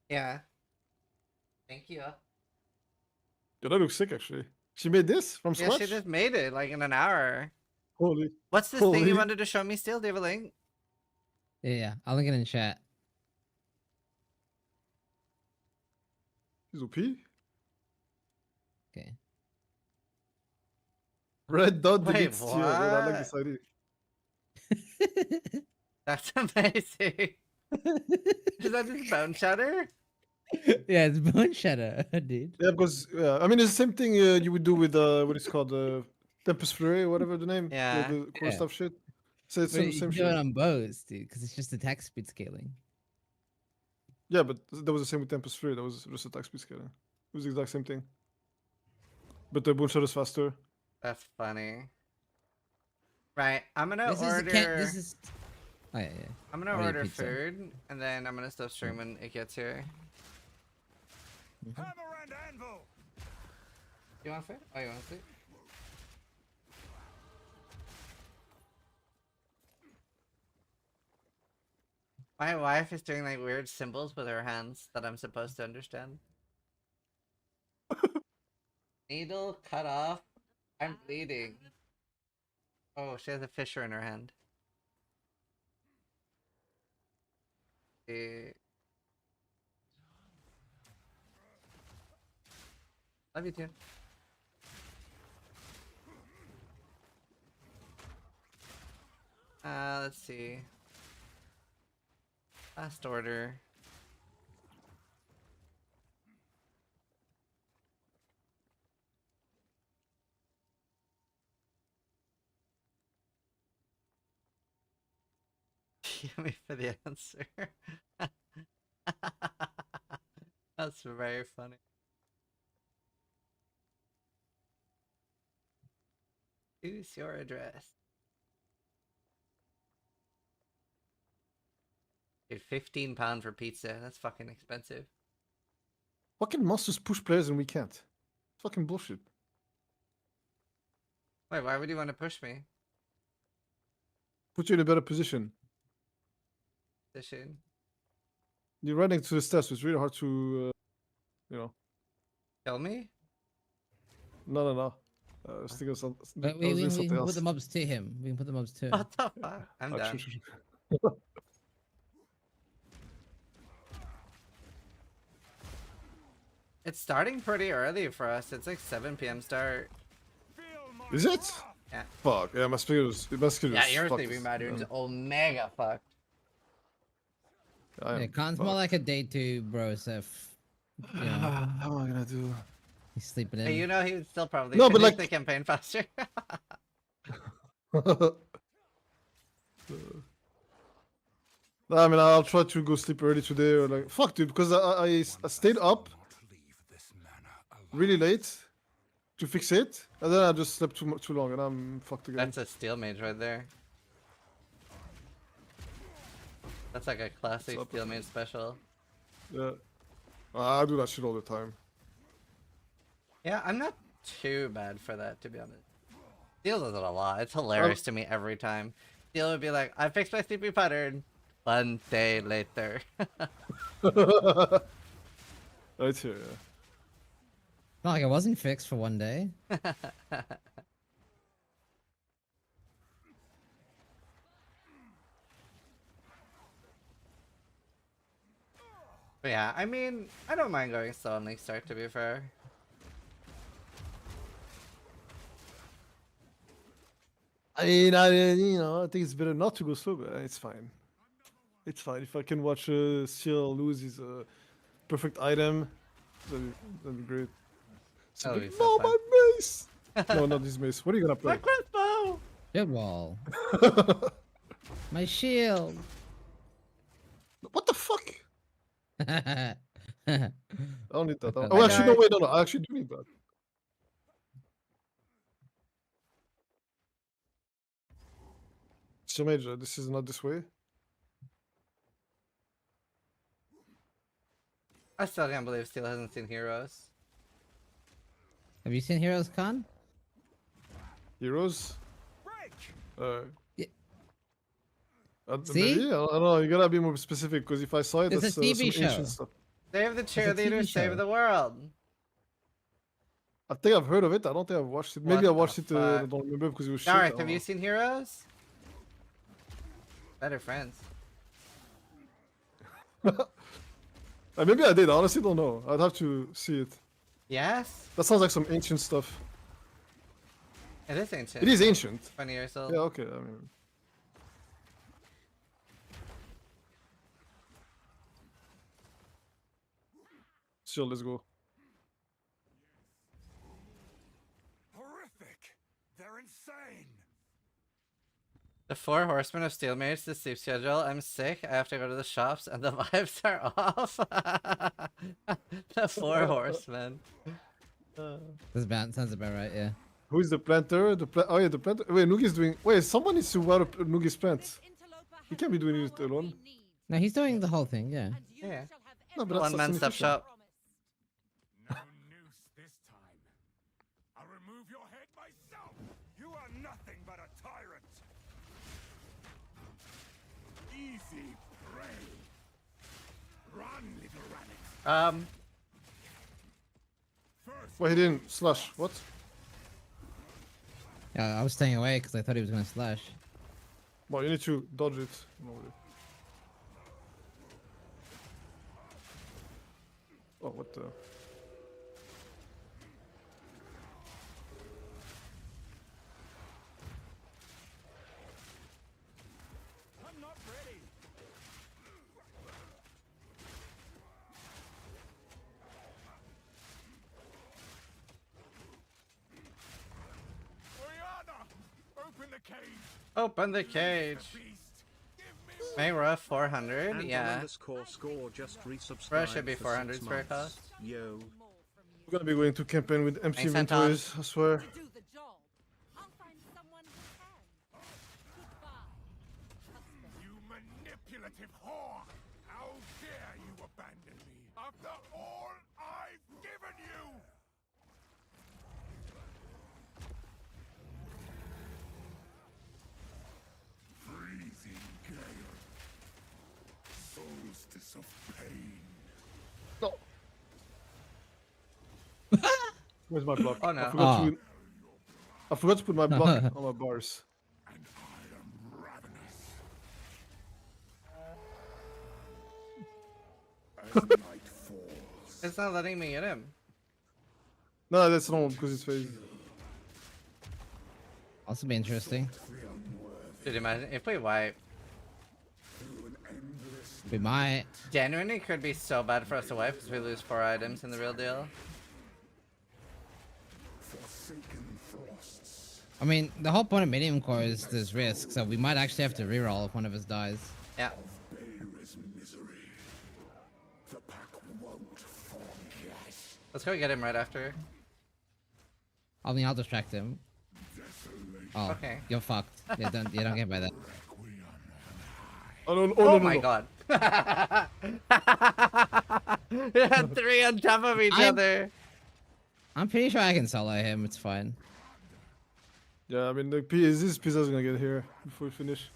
Yeah. Thank you. Yeah, that looks sick actually. She made this from Yeah, scratch. she just made it like in an hour. Holy, What's this thing you Holy- wanted to show me still? Do you have a link? Yeah. I'll link it in chat. she's OP. Okay. Red dot Wait, deletes tier. I like what? this idea. That's amazing. Is that just bone shatter? Yeah, it's Bone Shatter, dude. Yeah, because I mean it's the same thing you would do with what is called Tempest Flurry, whatever the name. Yeah. The core Yeah. stuff shit. So it's But same you same can do it shit. on bows, dude, because it's just attack speed scaling. Yeah, but that was the same with Tempest Flurry. That was just attack speed scaling. It was the exact same thing. But the Bullshot is faster. That's funny. Right, I'm gonna This order. is this is. Oh yeah. I'm gonna order order pizza. food, and then I'm gonna stop stream when it gets here. Hammer and anvil. You want food? Oh, you want food? My wife is doing like weird symbols with her hands that I'm supposed to understand. Needle cut off. I'm bleeding. Oh, she has a fisher in her hand. Love you too. Let's see. Last order. Give me for the answer. That's very funny. Use your address. Dude, £15 for pizza. That's fucking expensive. Fucking monsters push players and we can't. Fucking bullshit. Wait, why would you want to push me? Put you in a better position. Position. You're right next to the steps, so it's really hard to, you know. Kill me? No. I was thinking of something. But we can put the mobs to him. We can put the mobs to him. What the fuck? I'm done. It's starting pretty early for us. It's like 7 p.m. start. Is it? Yeah. Fuck. Yeah, my schedule's Yeah, your sleeping pattern's omega fucked. Yeah, It can't more like a day 2, bro, Seth. You know, how am I gonna do? he's sleeping in. Hey, you know he would still probably No, but finish like- the campaign faster. I mean, I'll try to go sleep early today, or like, fuck, dude, because I stayed up really late to fix it, and then I just slept too long, and I'm fucked again. That's a steel mage right there. That's like a classic What's up? steel mage special. Yeah, I do that shit all the time. Yeah, I'm not too bad for that, to be honest. Steel does it a lot. It's hilarious to me every time. Steel would be like, I fixed my sleeping pattern. 1 day later. Right here, yeah. Not like it wasn't fixed for 1 day. But yeah, I mean, I don't mind going slow on League Start, to be fair. I mean, you know, I think it's better not to go slow, but it's fine. It's fine. If I can watch Seal lose his perfect item, that'd be great. So That'll like, be so no, fun. my mace! No, not this mace. What are you gonna play? My crossbow! Good wall. My shield. What the fuck? I I don't need that. My Oh, actually, no, guy. wait, no, I actually do need that. So major, this is not this way. I still can't believe Steel hasn't seen Heroes. Have you seen Heroes Con? Heroes. Yeah. Maybe? See? I don't know. You gotta be more specific because if I saw it, It's a that's TV some show. ancient stuff. Save the a TV cheerleaders, show. save the world. I think I've heard of it. I don't think I've watched it. Maybe What I watched the it. I fuck? don't remember because it was shit. I Gareth, don't have you know. seen Heroes? Better friends. Maybe I did. I honestly don't know. I'd have to see it. Yes? That sounds like some ancient stuff. It is ancient. It is ancient. 20 years old. Yeah. Okay. I mean. Sure. Let's go. Horrific! They're insane! The 4 horsemen of Steel Mage, the sleep schedule. I'm sick. I have to go to the shops and the vibes are off. The 4 horsemen. Sounds about right, yeah. Who is the planter? Oh yeah, the planter. Wait, Nugi's doing. Wait, someone needs to water Nugi's plants. He can't be doing it alone. No, he's doing the whole thing, yeah. Yeah. No, but that's One-man stuff inefficient. shop. No noose this time. I'll remove your head myself. You are nothing but a tyrant! Easy prey. Run, little rabbit. First, Wait, he didn't slash. What? Yeah, I was staying away because I thought he was gonna slash. Well, you need to dodge it. Normally. Oh, what the? I'm not ready. Oriana, open the cage. Open the cage. Beast, give me Mayra 400. Anton Yeah. underscore score just resubscribed. Bruh should be for 400 6 spare months. cost. Yo. We're gonna be going to campaign with empty Thanks, Anton. inventories, I swear. Do the job. I'll find someone who can. Goodbye, husband. you manipulative whore. How dare you abandon me after all I've given you? Freezing gale. Solstice of pain. No. Where's my block? Oh, no. I forgot to put my block on my bars. And I am ravenous. As night falls. It's not letting me get him. No, that's normal because it's phased. Also be interesting. Dude, imagine if we wipe. We might. Genuinely could be so bad for us to wipe because we lose 4 items in the real deal. Forsaken frosts. I mean, the whole point of medium core is there's risk, so we might actually have to reroll if one of us dies. Yeah. Bear's misery. The pack won't forget. Let's go get him right after. I mean, I'll distract him. Oh, Okay. you're fucked. You don't get hit by that. Oh, no, Oh, no, my no. god. We had 3 on top of each other. I'm pretty sure I can solo him. It's fine. Yeah, I mean, this pizza's gonna get here before we finish.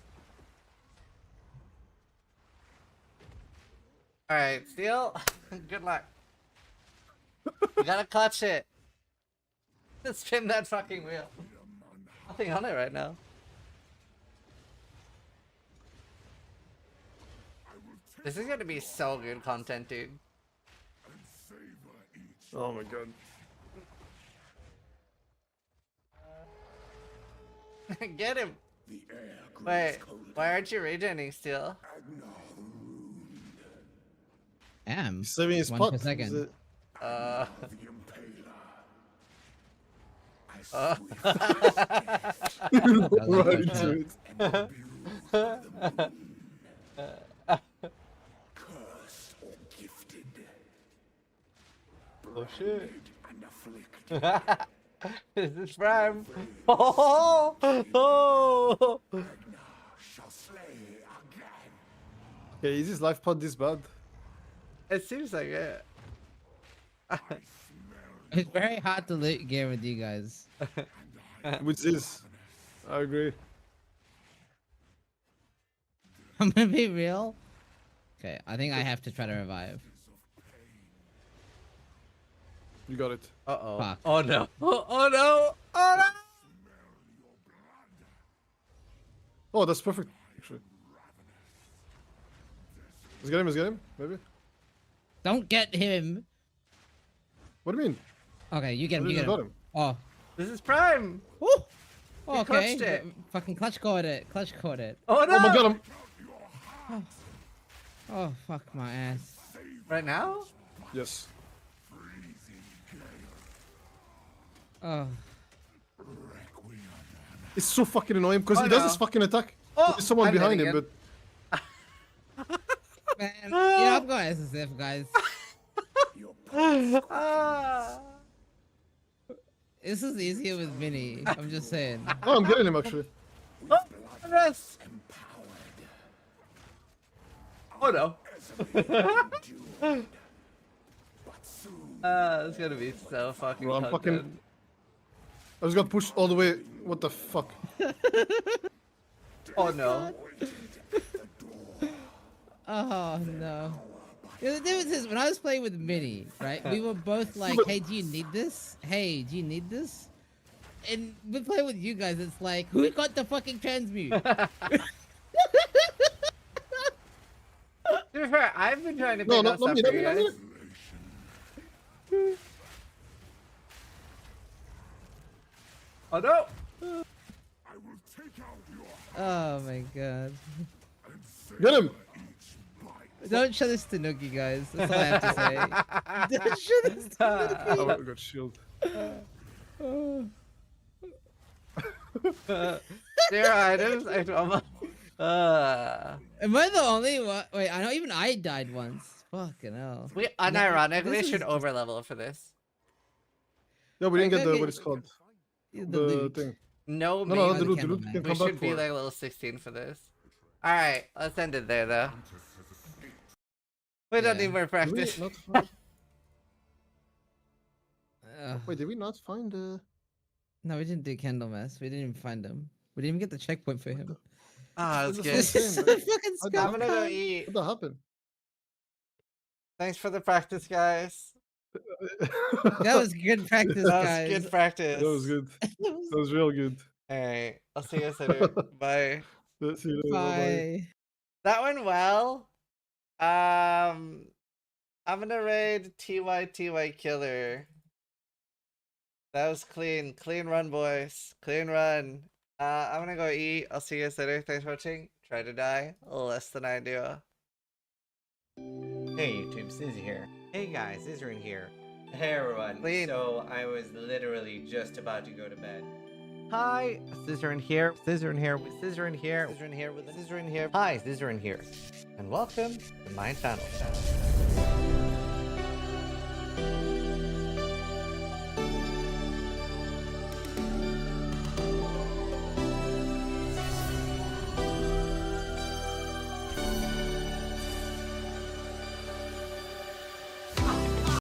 Alright, Steel. Good luck. You gotta clutch it. Let's spin that fucking wheel. Nothing on it right now. This is gonna be so good content, dude. Oh my god. Get him. The air grows Wait, cold. why aren't you regening still? Am. He's saving his One pot. per second. Is it- Uh. The impaler. I Uh. right into it. Cursed or gifted. Oh shit. And afflicted. This is prime. Oh, oh. Shall slay again. Okay, is his life pod this bad? It seems like it. It's very hard to loot gear with you guys. Which is, I agree. I'm gonna be real. Okay, I think I have to try to revive. You got it. Uh oh. Fuck. Oh no. Oh no. Oh no. Oh, that's perfect. Actually. Let's get him. Let's get him. Maybe. Don't get him. What do you mean? Okay, you get him. I You just get got him. him. Oh. This is prime. Woo! He Okay. clutched it. Fucking clutch caught it. Clutch caught it. Oh no. Oh my god, I'm... Oh fuck my ass. Right now? Yes. Oh. It's so fucking annoying because Oh, he does no. this fucking attack. Oh, There's someone I'm behind hitting him, it. but Man, yeah, I'm going SSF, guys. Ah. This is easier with Mini. I'm just saying. oh, I'm getting him actually. Oh, yes. Oh no. It's gonna be so fucking Bro, I'm content. fucking... I just got pushed all the way. What the fuck? Oh no. Oh no. Yeah, the difference is when I was playing with Mini, right? We were both like, "Hey, do you need this? Hey, do you need this?" and we play with you guys, it's like, who got the fucking transmute? To be fair, I've been trying to pick No, up not stuff me, for not you me, not guys. me. Oh no! I will take out your Oh my god. Get him! Don't show this to Nookie, guys. That's all I have to say. Don't show this to Nookie. Oh, I got shield. Zero items. I almost. Am I the only one? Wait, I know even I died once. Fucking hell. We This unironically is- should overlevel for this. Yeah, we didn't I get gotta the get- what it's called. The The loot. thing. No, No, no, maybe. the loot. The Candle loot Man. can We come back should be for. like level 16 for this. Alright, let's end it there though. We don't Yeah. need more Did we practice. not find... Ugh. Wait, did we not find the? No, we didn't do Candlemas. We didn't even find him. We didn't even get the checkpoint for him. Ah, that's That's good. what This is saying, a right? fucking What scum I'm gonna go cunt. eat. What the happened? Thanks for the practice, guys. That was good practice, That was guys. good practice. That was good. That was real good. Alright, I'll see you guys later. Bye. See you later, bye-bye. Bye. That went well. I'm gonna raid TY Killer. That was clean. Clean run, boys. Clean run. I'm gonna go eat. I'll see you guys later. Thanks for watching. Try to die less than I do. Hey YouTube, Sizzy here. Hey guys, Isrin here. Hey everyone. Clean. So I was literally just about to go to bed. Hi, Scissorin here. Scissorin here with Scissorin here. Scissorin here with Scissorin here. Hi, Scissorin here. And welcome to my channel.